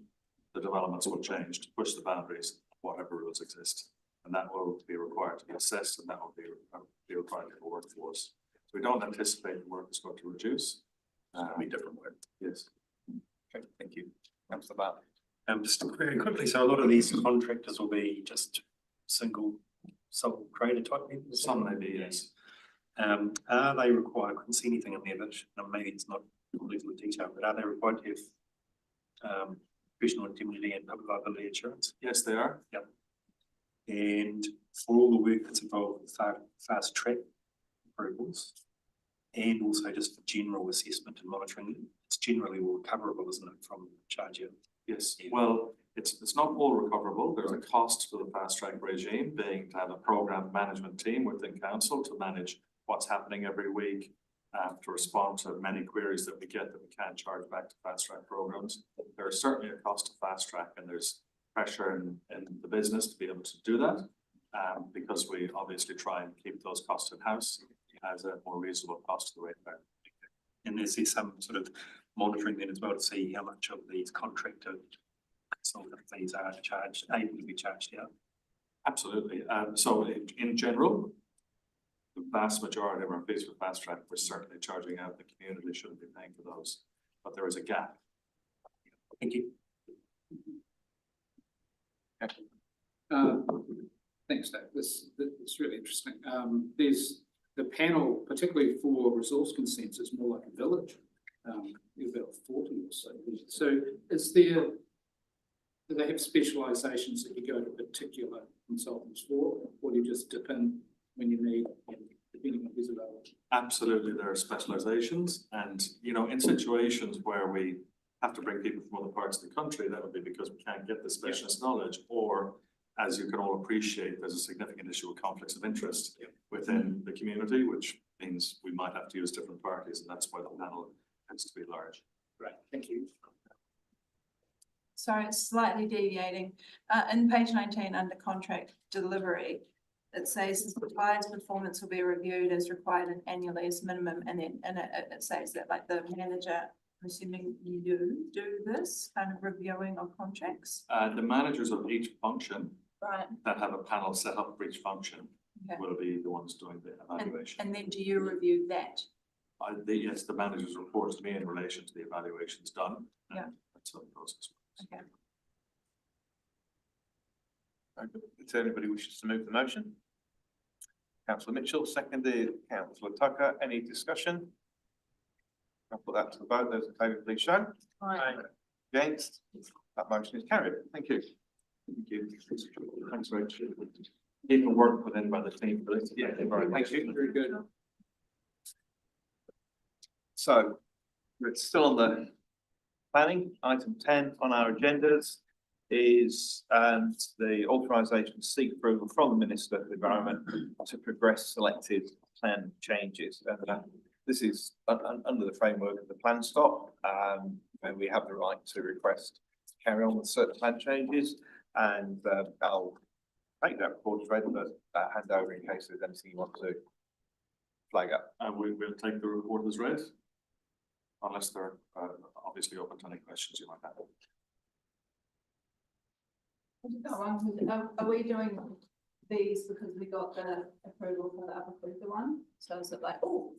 the developments will change to push the boundaries of whatever rules exist. And that will be required to be assessed, and that will be required to work for us. So we don't anticipate the work is going to reduce. It'll be different work. Yes. Okay, thank you. Councillor Bartley. Just very quickly, so a lot of these contractors will be just single sole trader type people. Some may be, yes. Are they required? I couldn't see anything in there, but maybe it's not legal detail, but are they required to have professional indemnity and public liability insurance? Yes, they are. Yep. And for all the work that's involved with fast track approvals, and also just for general assessment and monitoring, it's generally all recoverable, isn't it, from charge year? Yes. Well, it's not all recoverable. There's a cost to the fast track regime, being to have a program management team within council to manage what's happening every week, to respond to many queries that we get that we can't charge back to fast track programs. There is certainly a cost to fast track, and there's pressure in the business to be able to do that, because we obviously try and keep those costs in house as a more reasonable cost to the rate back. And is there some sort of monitoring then as well to see how much of these contracted consultant fees are charged, able to be charged out? Absolutely. So in general, the vast majority of our fees for fast track, we're certainly charging out. The community shouldn't be paying for those, but there is a gap. Thank you. Thanks, Dave. This is really interesting. There's the panel, particularly for resource consents, is more like a village. About 40 or so. So is there, do they have specializations that you go to particular consultants for, or do you just dip in when you need, depending on who's available? Absolutely, there are specializations, and in situations where we have to bring people from other parts of the country, that would be because we can't get the specialist knowledge, or as you can all appreciate, there's a significant issue of conflicts of interest within the community, which means we might have to use different parties, and that's why the panel tends to be large. Right, thank you. Sorry, it's slightly deviating. In page 19, under contract delivery, it says the supplier's performance will be reviewed as required annually as minimum, and then it says that like the manager, I'm assuming you do this kind of reviewing of contracts. The managers of each function Right. that have a panel set up for each function will be the ones doing the evaluation. And then do you review that? Yes, the managers report to me in relation to the evaluations done. Yeah. That's how the process works. Okay. Does anybody wishes to move the motion? Councillor Mitchell, seconded. Councillor Tucker, any discussion? I'll put that to the vote. Those in favour, please show. Aye. Against? That motion is carried. Thank you. Thank you. Thanks, Rachel. Keep the work put in by the team for this. Yeah, thank you. Very good. So we're still on the planning. Item 10 on our agendas is the authorisation to seek approval from the Minister of the Environment to progress selected plan changes. This is under the framework of the plan stop, and we have the right to request to carry on with certain plan changes. And I'll take that report as read, but hand over in case there's anything you want to flag up. We will take the report as read, unless they're obviously open to any questions you might have. Are we doing these because we got the approval for the Advocacy one? So is it like, oh.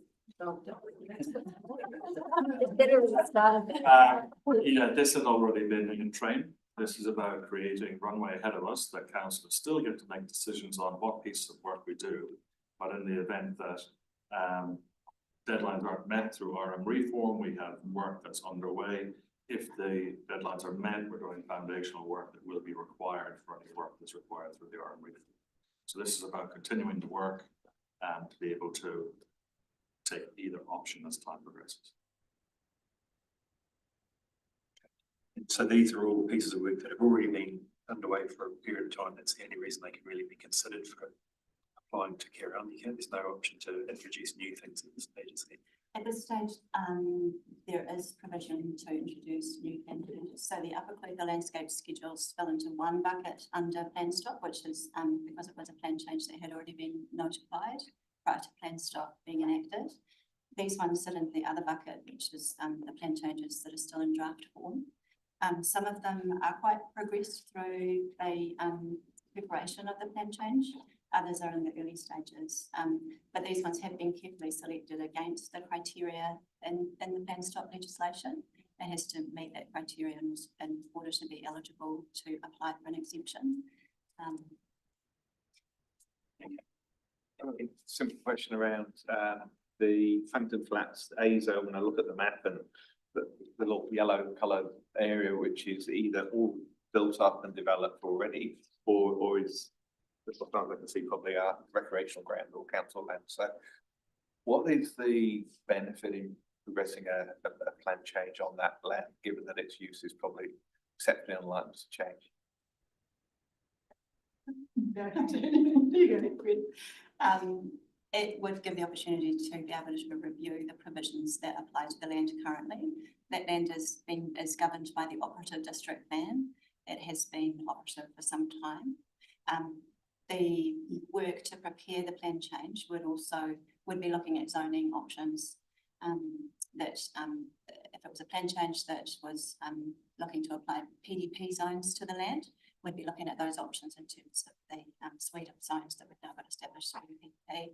Yeah, this has already been in train. This is about creating runway ahead of us that councillors still get to make decisions on what pieces of work we do. But in the event that deadlines aren't met through RM reform, we have work that's underway. If the deadlines are met, we're doing foundational work that will be required for any work that's required through the RM reform. So this is about continuing the work and to be able to take either option as time progresses. So these are all pieces of work that have already been underway for a period of time. That's the only reason they can really be considered for applying to carry on. There's no option to introduce new things at this stage, is there? At this stage, there is provision to introduce new plan changes. So the the landscape schedules fell into one bucket under plan stop, which is because it was a plan change that had already been notified prior to plan stop being enacted. These ones sit in the other bucket, which is the plan changes that are still in draft form. Some of them are quite progressed through the preparation of the plan change. Others are in the early stages, but these ones have been carefully selected against the criteria in the plan stop legislation. It has to meet that criteria in order to be eligible to apply for an exemption. Simple question around the Phantom Flats ASO. When I look at the map and the little yellow coloured area, which is either all built up and developed already, or is, as far as I can see, probably a recreational ground or council land. So what is the benefit in progressing a plan change on that land, given that its use is probably exceptionally unlikely to change? It would give the opportunity to be able to review the provisions that apply to the land currently. That land is governed by the operative district plan. It has been operative for some time. The work to prepare the plan change would be looking at zoning options that, if it was a plan change that was looking to apply PDP zones to the land, we'd be looking at those options in terms of the suite of zones that we've now got established through PDP.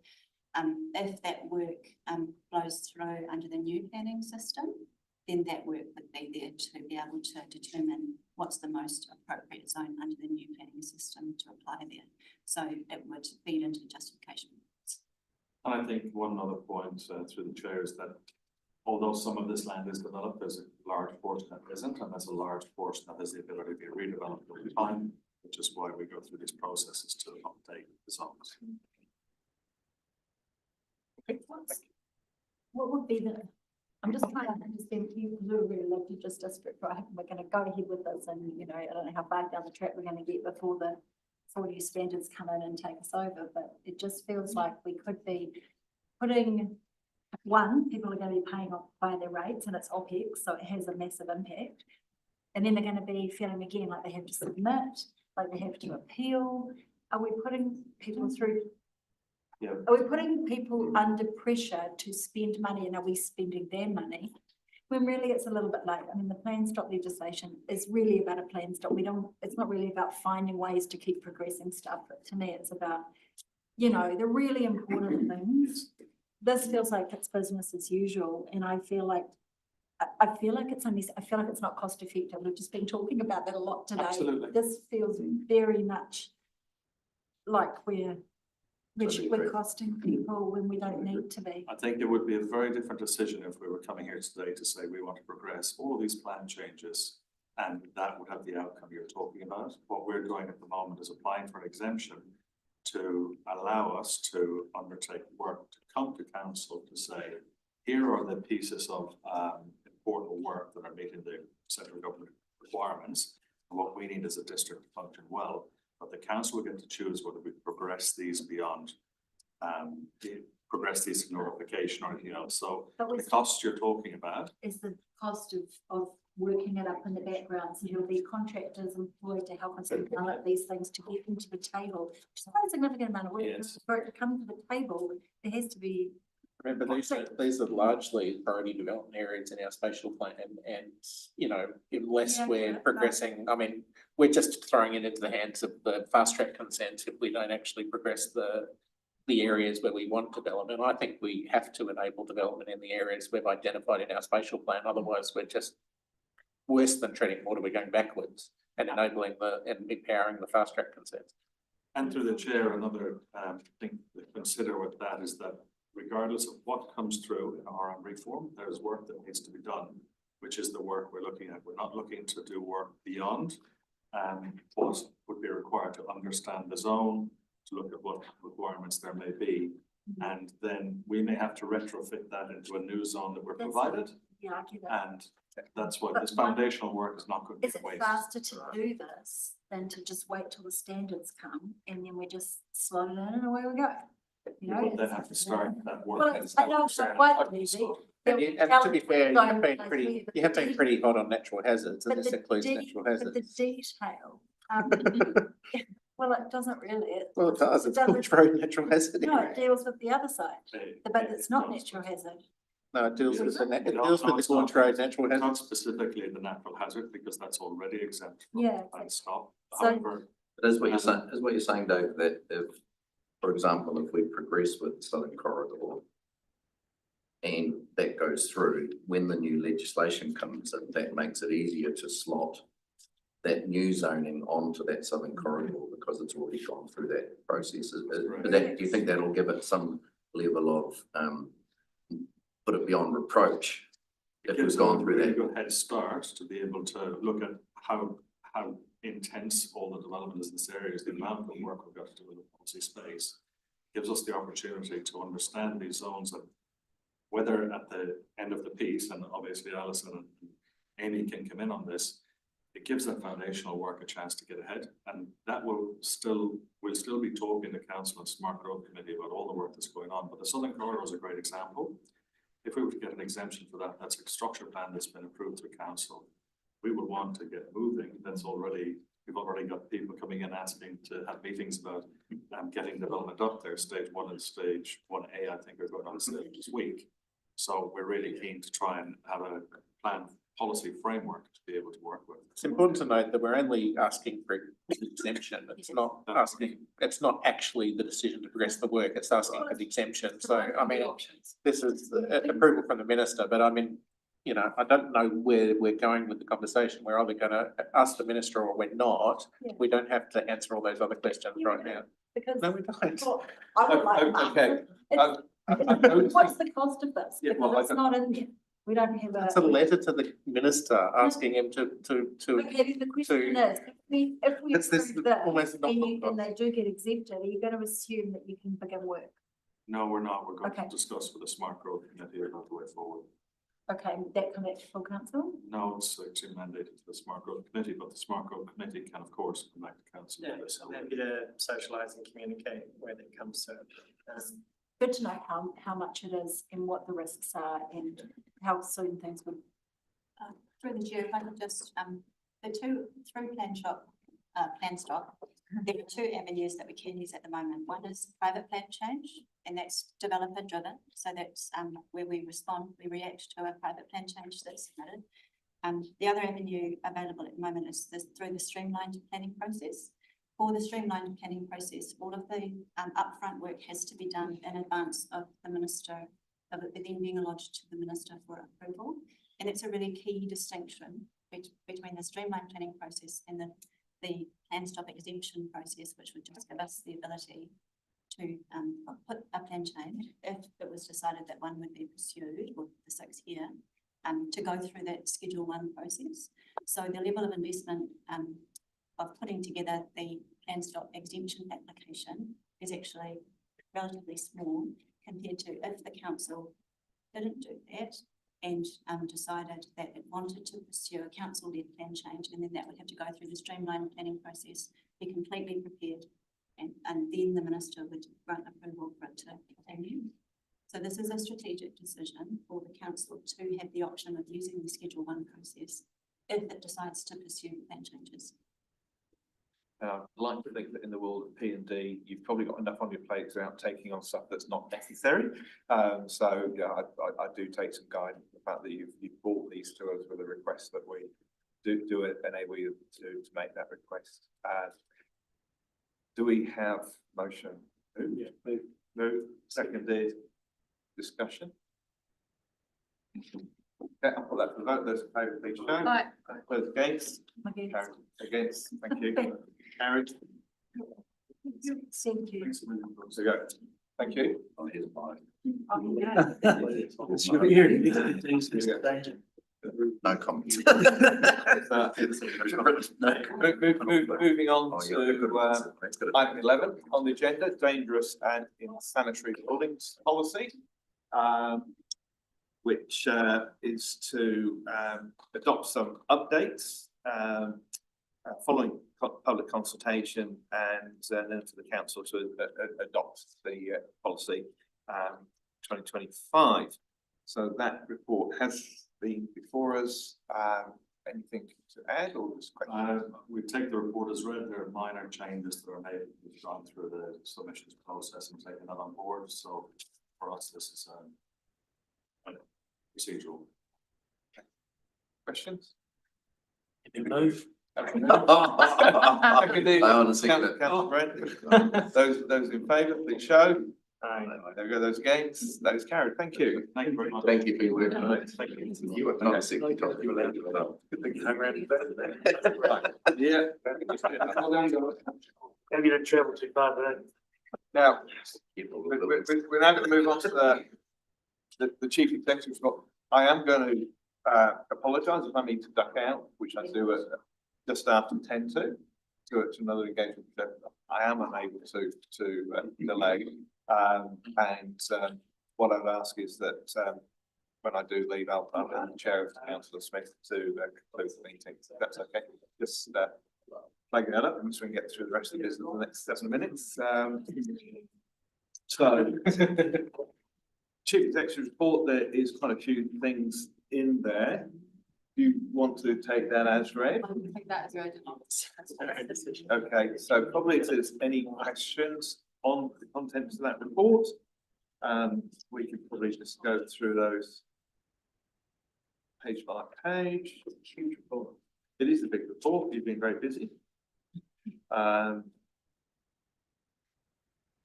If that work flows through under the new planning system, then that work would be there to be able to determine what's the most appropriate zone under the new planning system to apply there. So it would feed into justification. And I think one other point through the chair is that although some of this land is developed, there's a large portion that isn't, and there's a large portion that has the ability to be redeveloped over time, which is why we go through these processes to update the zones. What would be the, I'm just trying to understand, you really love you just district, right? We're gonna go ahead with this and, you know, I don't know how far down the track we're gonna get before new standards come in and take us over, but it just feels like we could be putting, one, people are gonna be paying off by their rates and it's OPEX, so it has a massive impact. And then they're gonna be feeling again like they have to submit, like they have to appeal. Are we putting people through? Yeah. Are we putting people under pressure to spend money, and are we spending their money? When really it's a little bit late. I mean, the plan stop legislation is really about a plan stop. It's not really about finding ways to keep progressing stuff, but to me it's about, you know, the really important things. This feels like it's business as usual, and I feel like it's not cost effective. We've just been talking about that a lot today. Absolutely. This feels very much like we're costing people when we don't need to be. I think it would be a very different decision if we were coming here today to say we want to progress all of these plan changes, and that would have the outcome you're talking about. What we're doing at the moment is applying for an exemption to allow us to undertake work to come to council to say, here are the pieces of important work that are meeting the central government requirements, and what we need as a district to function well. But the council will get to choose whether we progress these beyond, progress these to notification or anything else. So the cost you're talking about is the cost of working it up in the background. So there'll be contractors employed to help us develop these things to get them to the table, which is quite a significant amount of work. Yes. For it to come to the table, there has to be. Remember, these are largely priority development areas in our spatial plan, and you know, unless we're progressing, I mean, we're just throwing it into the hands of the fast track consent if we don't actually progress the areas where we want development. I think we have to enable development in the areas we've identified in our spatial plan. Otherwise, we're just worse than treading water. We're going backwards and enabling and empowering the fast track consent. And through the chair, another thing to consider with that is that regardless of what comes through in RM reform, there's work that needs to be done, which is the work we're looking at. We're not looking to do work beyond what would be required to understand the zone, to look at what requirements there may be. And then we may have to retrofit that into a new zone that we're provided. Yeah, I get that. And that's what this foundational work is not going to be Is it wasted. faster to do this than to just wait till the standards come and then we just slot it in and away we go? You know, would then have to start that work. Well, I know it's not quite easy. And to be fair, you have been pretty hot on natural hazards, and this includes natural hazards. But the detail, well, it doesn't really. Well, it does. It's Gorge Road natural hazard. No, it deals with the other side, but it's not natural hazard. No, it deals with the Gorge Road natural hazard. Not specifically the natural hazard, because that's already exempt from Yeah. plan stop. So- However, But is what you're saying, Dave, that if, for example, if we progress with Southern Corridor and that goes through, when the new legislation comes in, that makes it easier to slot that new zoning onto that Southern Corridor because it's already gone through that process. Do you think that'll give it some level of, put it beyond reproach if we've gone through that? It gives a really good head start to be able to look at how intense all the development is in this area, is the amount of work we've got to do with the policy space. Gives us the opportunity to understand these zones, and whether at the end of the piece, and obviously Alison and Amy can come in on this, it gives that foundational work a chance to get ahead, and that we'll still be talking to council and smart growth committee about all the work that's going on. But the Southern Corridor is a great example. If we were to get an exemption for that, that's a structure plan that's been approved through council. We would want to get moving. We've already got people coming in asking to have meetings about getting development up there. Stage 1 and stage 1A, I think, are going on stage this week. So we're really keen to try and have a plan policy framework to be able to work with. It's important to note that we're only asking for an exemption. It's not asking, it's not actually the decision to progress the work. It's asking for the exemption. So, I mean, this is approval from the minister, but I mean, you know, I don't know where we're going with the conversation. We're either going to ask the minister or we're not. Yeah. We don't have to answer all those other questions right now. Because No, we don't. I would like. Okay. What's the cost of this? Yeah, well, Because it's not in, we don't have a. It's a letter to the minister asking him to. Okay, the question is, if we It's this approve this almost not- and they do get exempted, are you going to assume that you can begin work? No, we're not. We're going Okay. to discuss with the smart growth committee about the way forward. Okay, that come back to full council? No, it's actually mandated to the smart growth committee, but the smart growth committee can, of course, come back to council. Yeah, with this. I'm happy to socialise and communicate when it comes to. Good to know how much it is and what the risks are and how soon things would. Through the chair, if I could just, the two, through plan stock, there are two avenues that we can use at the moment. One is private plan change, and that's developer driven. So that's where we respond, we react to a private plan change that's submitted. The other avenue available at the moment is through the streamlined planning process. For the streamlined planning process, all of the upfront work has to be done in advance of the minister, of it then being lodged to the minister for approval. And it's a really key distinction between the streamlined planning process and the plan stop exemption process, which would just give us the ability to put a plan change if it was decided that one would be pursued, or the 6th year, to go through that Schedule 1 process. So the level of investment of putting together the plan stop exemption application is actually relatively small compared to if the council didn't do that and decided that it wanted to pursue a council-led plan change, and then that would have to go through the streamlined planning process, be completely prepared, and then the minister would grant approval for it to continue. So this is a strategic decision for the council to have the option of using the Schedule 1 process if it decides to pursue plan changes. I'd like to think that in the world of P&D, you've probably got enough on your plate without taking on stuff that's not necessary. So yeah, I do take some guidance in the fact that you've brought these to us with a request that we do it, enable you to make that request. Do we have motion? Yeah. Move. Seconded. Discussion. Okay, I'll put that to the vote. Those in favour, please show. Aye. Those against? Against. Against, thank you. Carried. Thank you. So go. Thank you. No comment. Moving on to item 11 on the agenda, dangerous and insanitary buildings policy, which is to adopt some updates following public consultation and then for the council to adopt the policy 2025. So that report has been before us. Anything to add or just questions? We take the report as read. There are minor changes that are made. We've gone through the submissions process and taken that on board. So for us, this is procedural. Questions? Move. Those in favour, please show. There we go. Those against, those carried. Thank you. Thank you very much. Thank you for your work. Thank you. You are not sick. Yeah. Maybe you don't travel too far today. Now, we're now going to move on to the chief executive. I am going to apologise if I need to duck out, which I do at just after 10 to another engagement. I am unable to delay. What I'd ask is that when I do leave, I'll have the chair of Councillor Smith to conclude the meeting. If that's okay. Just flagging that up, and so we can get through the rest of the business in the next 7 minutes. So, Chief Executive report, there is quite a few things in there. Do you want to take that as read? I think that is read. Okay, so probably if there's any questions on the contents of that report, we could probably just go through those page by page, huge report. It is a big report, you've been very busy.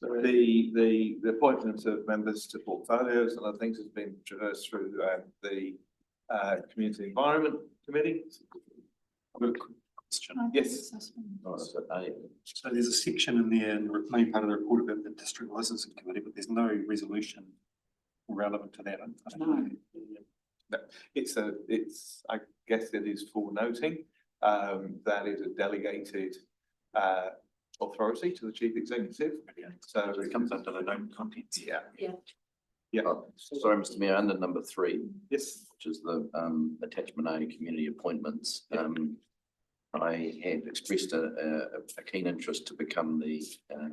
The appointment of members to portfolios and other things has been traversed through the Community Environment Committee. Yes. So there's a section in there in the main part of the report about the district licensing committee, but there's no resolution relevant to that. No, it's, I guess it is for noting, that is a delegated authority to the chief executive. So it comes under the known contents. Yeah. Yeah. Yeah. Sorry, Mr. Mayor, under number 3. Yes. Which is the attachment A, community appointments. I had expressed a keen interest to become the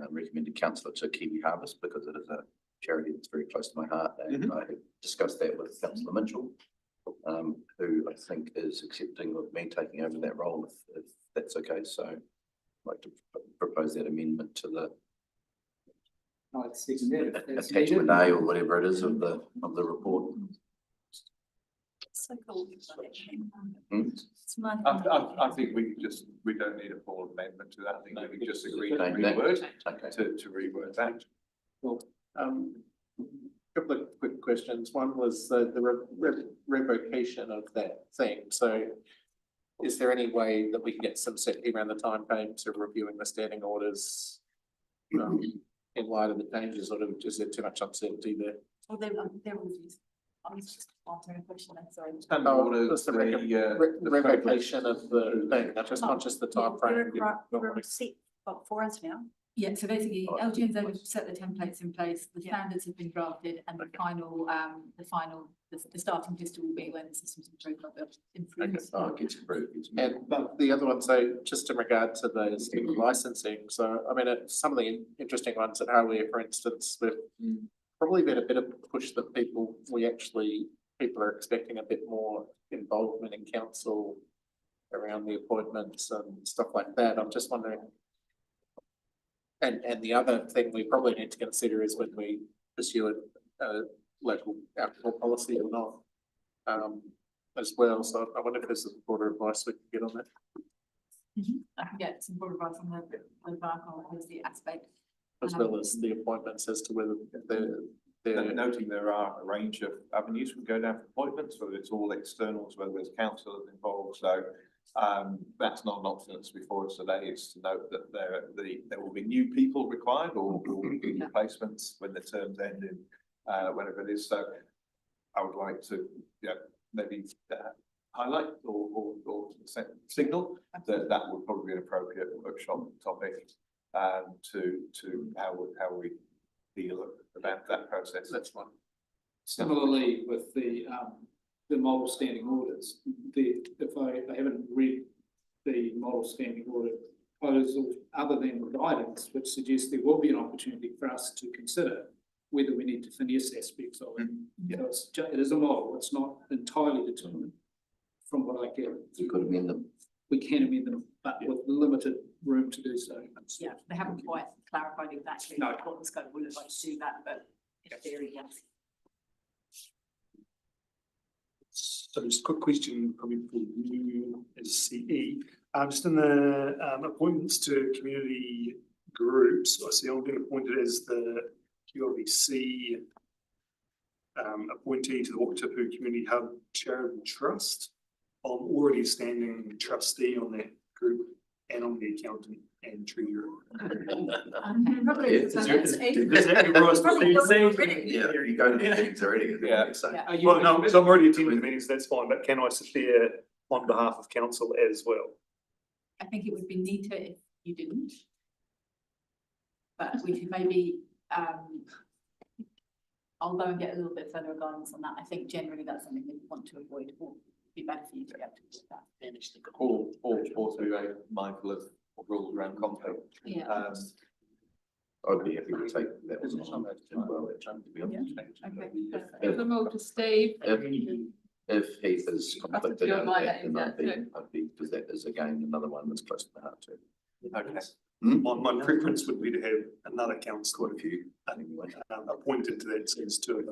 recommended councillor to Kiwi Harvest because it is a charity that's very close to my heart, and I have discussed that with Councillor Mitchell, who I think is accepting of me taking over that role if that's okay. So I'd like to propose that amendment to the attachment A or whatever it is of the report. So cool. I think we don't need a full amendment to that. I think we can just agree to reword that. Well, couple of quick questions. One was the revocation of that thing. So is there any way that we can get some certainty around the time frame to reviewing the standing orders in light of the changes, or is there too much uncertainty there? Well, they're reviews. I was just answering a question, I'm sorry. Just the revocation of the thing, I'm just conscious the time frame. We're set for us now. Yeah, so basically LGNs have set the templates in place, the standards have been drafted, and the starting pistol will be when the system's improved. And the other one, so just in regard to those licensing, so I mean, some of the interesting ones at Harley, for instance, we've probably been a bit of a push that people are expecting a bit more involvement in council around the appointments and stuff like that. I'm just wondering. And the other thing we probably need to consider is when we pursue a local alcohol policy or not, as well. So I wonder if there's some broader advice we can get on that. I can get some broader advice on the alcohol policy aspect. As well as the appointments as to whether they're noting there are a range of avenues we go down for appointments, whether it's all externals, whether there's councillors involved. So that's not an option that's before us today. It's to note that there will be new people required or replacements when the terms end in whenever it is. So I would like to maybe highlight or signal that would probably be an appropriate workshop topic to how we feel about that process. That's one. Similarly, with the model standing orders, if I haven't read the model standing order proposal other than guidance, which suggests there will be an opportunity for us to consider whether we need to finesse aspects of it. So it is a model, it's not entirely determined from what I get. You could amend them. We can amend them, but with limited room to do so. Yeah, they haven't quite clarified exactly what the scope will look like to do that, but in theory, yes. So just a quick question, probably for you as CE. Just in the appointments to community groups, I see I'm being appointed as the QLDC appointee to the Wakatipu Community Hub Charitable Trust. I'm already a standing trustee on that group, and I'm the accountant and treasurer. Yeah, you go to the meetings already. Yeah. Well, no, so I'm already attending the meetings, that's fine, but can I sit there on behalf of council as well? I think it would be neater if you didn't. But we could maybe, I'll go and get a little bit further guidance on that. I think generally that's something we want to avoid, or be better for you to be able to do that. Or to be very mindful of rules around conflict. Yeah. I'd be happy to take that as well, to be honest. Okay, give them all to Steve. If Heath is conflicted feel out of like that, then that I'd be, because that is again another one that's close to the heart too. Okay. My preference would be to have another councillor if you appointed to that sense too.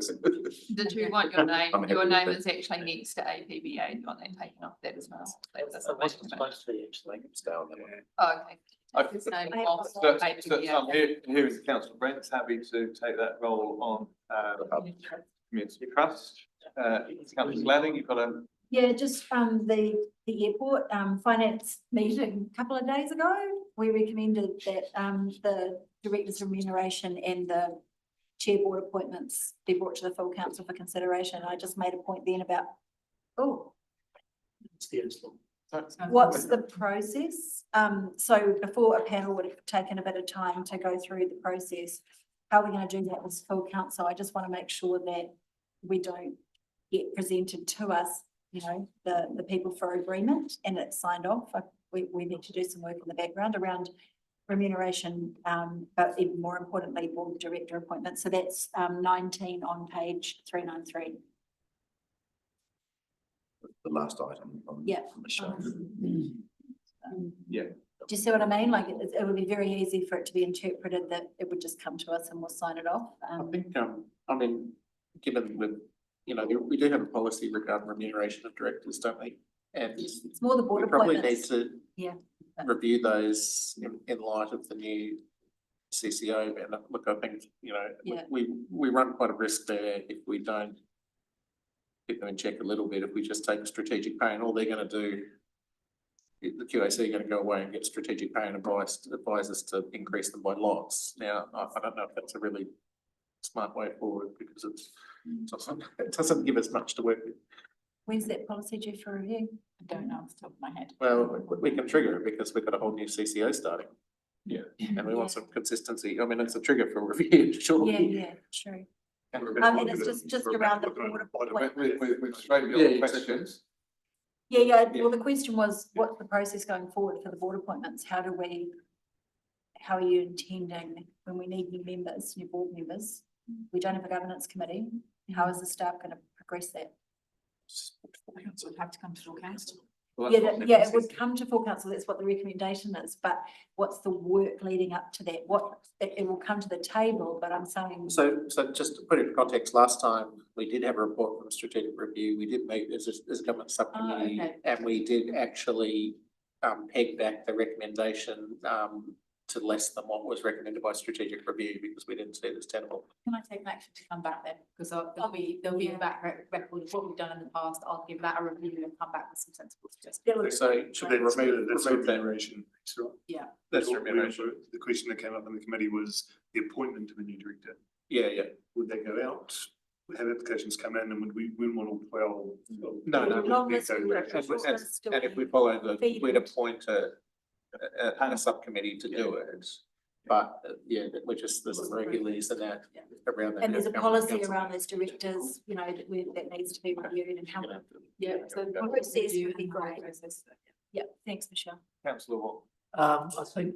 Did you want your name, I'm happy your with name that. is actually next to APBA, you want that taken off that as well? That doesn't It wasn't matter. supposed to be actually. Stay on that one. Oh, okay. Okay. His name I- off So APBA. I'm here is Councillor Brent's happy to take that role on Community Trust. Councillor Lanning, you've got a. Yeah, just the airport finance meeting a couple of days ago, we recommended that the director's remuneration and the chair board appointments be brought to the full council for consideration. I just made a point then about, what's the process? So before a panel would have taken a bit of time to go through the process, how are we going to do that with full council? I just want to make sure that we don't get presented to us, you know, the people for agreement and it's signed off. We need to do some work in the background around remuneration, but even more importantly, board director appointments. So that's 19 on page 393. The last item on Yeah. the show. Yeah. Do you see what I mean? Like it would be very easy for it to be interpreted that it would just come to us and we'll sign it off. I think, I mean, given with, you know, we do have a policy regarding remuneration of directors, don't we? And It's more the board we probably need appointments. to Yeah. review those in light of the new CCO. And look, I think, you know, Yeah. we run quite a risk there if we don't keep them in check a little bit. If we just take a strategic pay and all they're going to do, the QAC are going to go away and get strategic pay and advise us to increase them by lots. Now, I don't know if that's a really smart way forward because it doesn't give us much to work with. When's that policy due for review? I don't know off the top of my head. Well, we can trigger it because we've got a whole new CCO starting. Yeah. And we want some consistency. I mean, it's a trigger for review, sure. Yeah, true. And it's just around the board appointments. We've straightened Yeah, your yeah, questions. Yeah, well, the question was, what's the process going forward for the board appointments? How are you intending, when we need new members, new board members? We don't have a governance committee. How is the staff going to progress that? It would have to come to full council. Yeah, it would come to full council. That's what the recommendation is, but what's the work leading up to that? It will come to the table, but I'm saying. So just to put it in context, last time we did have a report from strategic review. We did make, as a government subcommittee, okay. and we did actually peg back the recommendation to less than what was recommended by strategic review because we didn't see it as tenable. Can I take an action to come back then? Because there'll be a back record of what we've done in the past. I'll give that a review and come back with some sensible suggestions. So Should they remove That's that? remuneration. Yeah. that's remuneration. The question that came up in the committee was the appointment of a new director. Yeah. Would they go out? Would have applications come in and would we win one or 12? No. Long list of And directors still if we be follow feeding. we'd appoint a subcommittee to do it. But we're just, there's some regulars and that around that. And there's a policy around those directors, you know, that needs to be reviewed and how. Yeah, so the process review would be and great. process. Yeah, thanks, Michelle. Councillor Watt. I think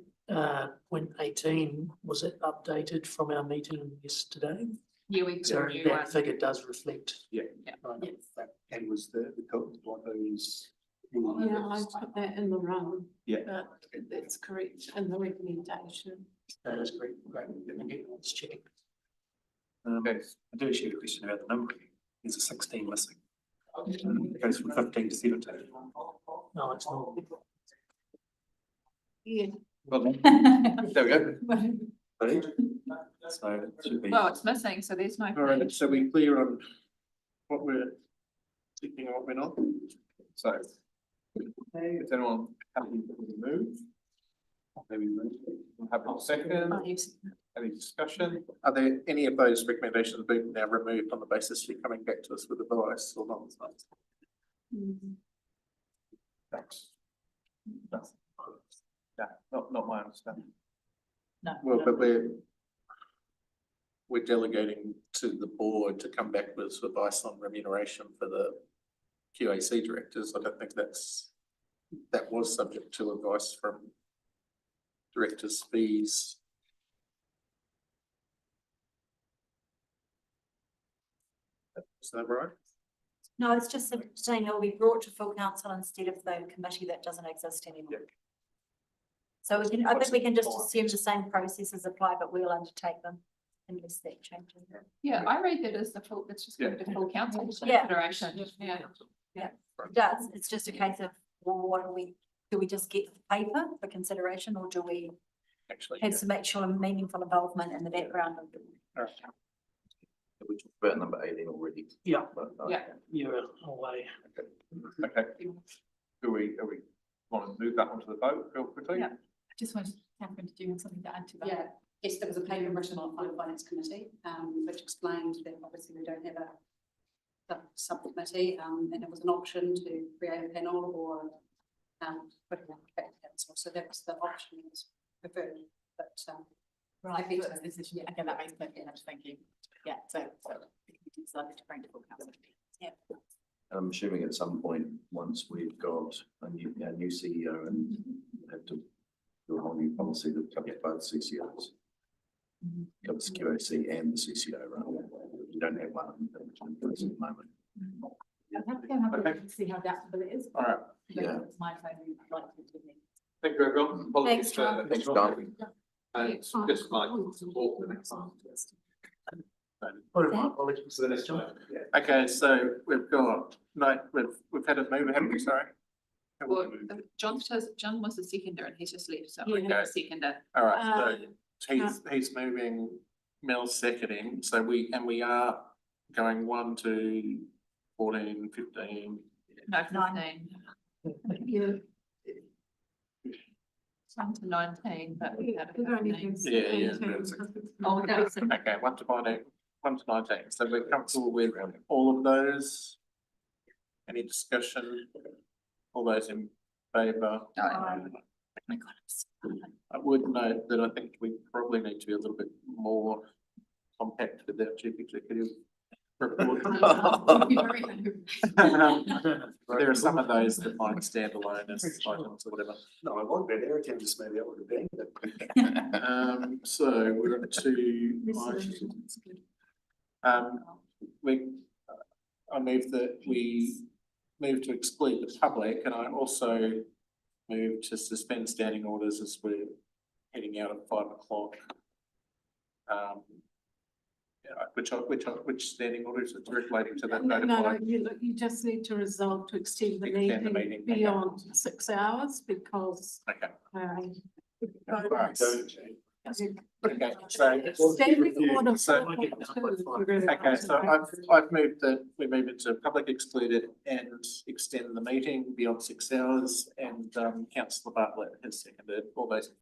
point 18, was it updated from our meeting yesterday? Yeah, we So put a new that one. figure does reflect. Yeah. Yes. And was the like those. Yeah, I put that in the run. Yeah. That's correct, in the recommendation. That is great. Great. Let's check. Okay. I do actually have a question about the numbering. There's a 16 missing. It goes from 15 to 17. No, it's not. Yeah. Well, there we go. So it should be. Well, it's missing, so there's no. All right, so we clear on what we're ticking and what we're not? So, is anyone happy to move? Maybe move. Happy to second. Any discussion? Are there any of those recommendations being now removed on the basis of you coming back to us with advice or not? Thanks. Yeah, not my understanding. No. Well, but we're delegating to the board to come back with advice on remuneration for the QAC directors. I don't think that was subject to advice from directors' fees. Is that right? No, it's just saying it will be brought to full council instead of the committee that doesn't exist anymore. So we can, I think we can just assume the same processes apply, but we'll undertake them unless that changes. Yeah, I read that as the full, it's just going to full council Yeah. consideration. Yeah. Yeah, it does. It's just a case of, well, what do we just get paper for consideration, or do we Actually, have some actual meaningful involvement in the background of the? we talked about number 18 already. Yeah. Yeah. You're away. Okay. Do we want to move that one to the vote real quickly? Yeah. I just wanted, Catherine, did you have something to add to that? Yeah, yes, there was a paper written on the Finance Committee, which explained that obviously we don't have a subcommittee, and it was an option to create a panel or put it out back to council. So that was the option that was preferred, but Right, I think so this is, yeah, okay, that makes perfect sense, thank you. Yeah, so we decided to bring to full council. Yeah. I'm assuming at some point, once we've got a new CEO and have to do a whole new policy that covers both CCOs. Covers QAC and the CCO, right? You don't have one in place at the moment. I'll have to go have a look and see how adaptable it is. All right. Yeah. It's my phone, I'd like to do it. Thank you, everyone. Apologies Thanks, for John. Thanks, John. And it's just like support for the next one. What are my apologies? For the next one. Okay, so we've got, no, we've had a move, haven't we, sorry? Well, John was the seconder and he's just left, so I'm Okay. the seconder. All right, so he's moving, Mel's seconding, so we are going 1 to 14, 15. No, 15. Yeah. 1 to 19, but we had a 15. Yeah. Oh, no, it's Okay, 1 to 19, 1 to 19, so we're comfortable with all of those? Any discussion? All those in favour? I would note that I think we probably need to be a little bit more compact with our chief executive report. There are some of those that might stand alone as items or whatever. No, I want that. Eric just maybe that would have been. So we're up to I move that we move to exclude the public, and I also move to suspend standing orders as we're heading out at 5 o'clock. Which standing orders are relating to that notified? You just need to resolve to extend the Extend the meeting meeting, beyond 6 hours because. Okay. Votes- Okay, so. Standing order So- 4.2. Okay, so I've moved that we move it to public excluded and extend the meeting beyond 6 hours, and councillor Bartlett has seconded. All those in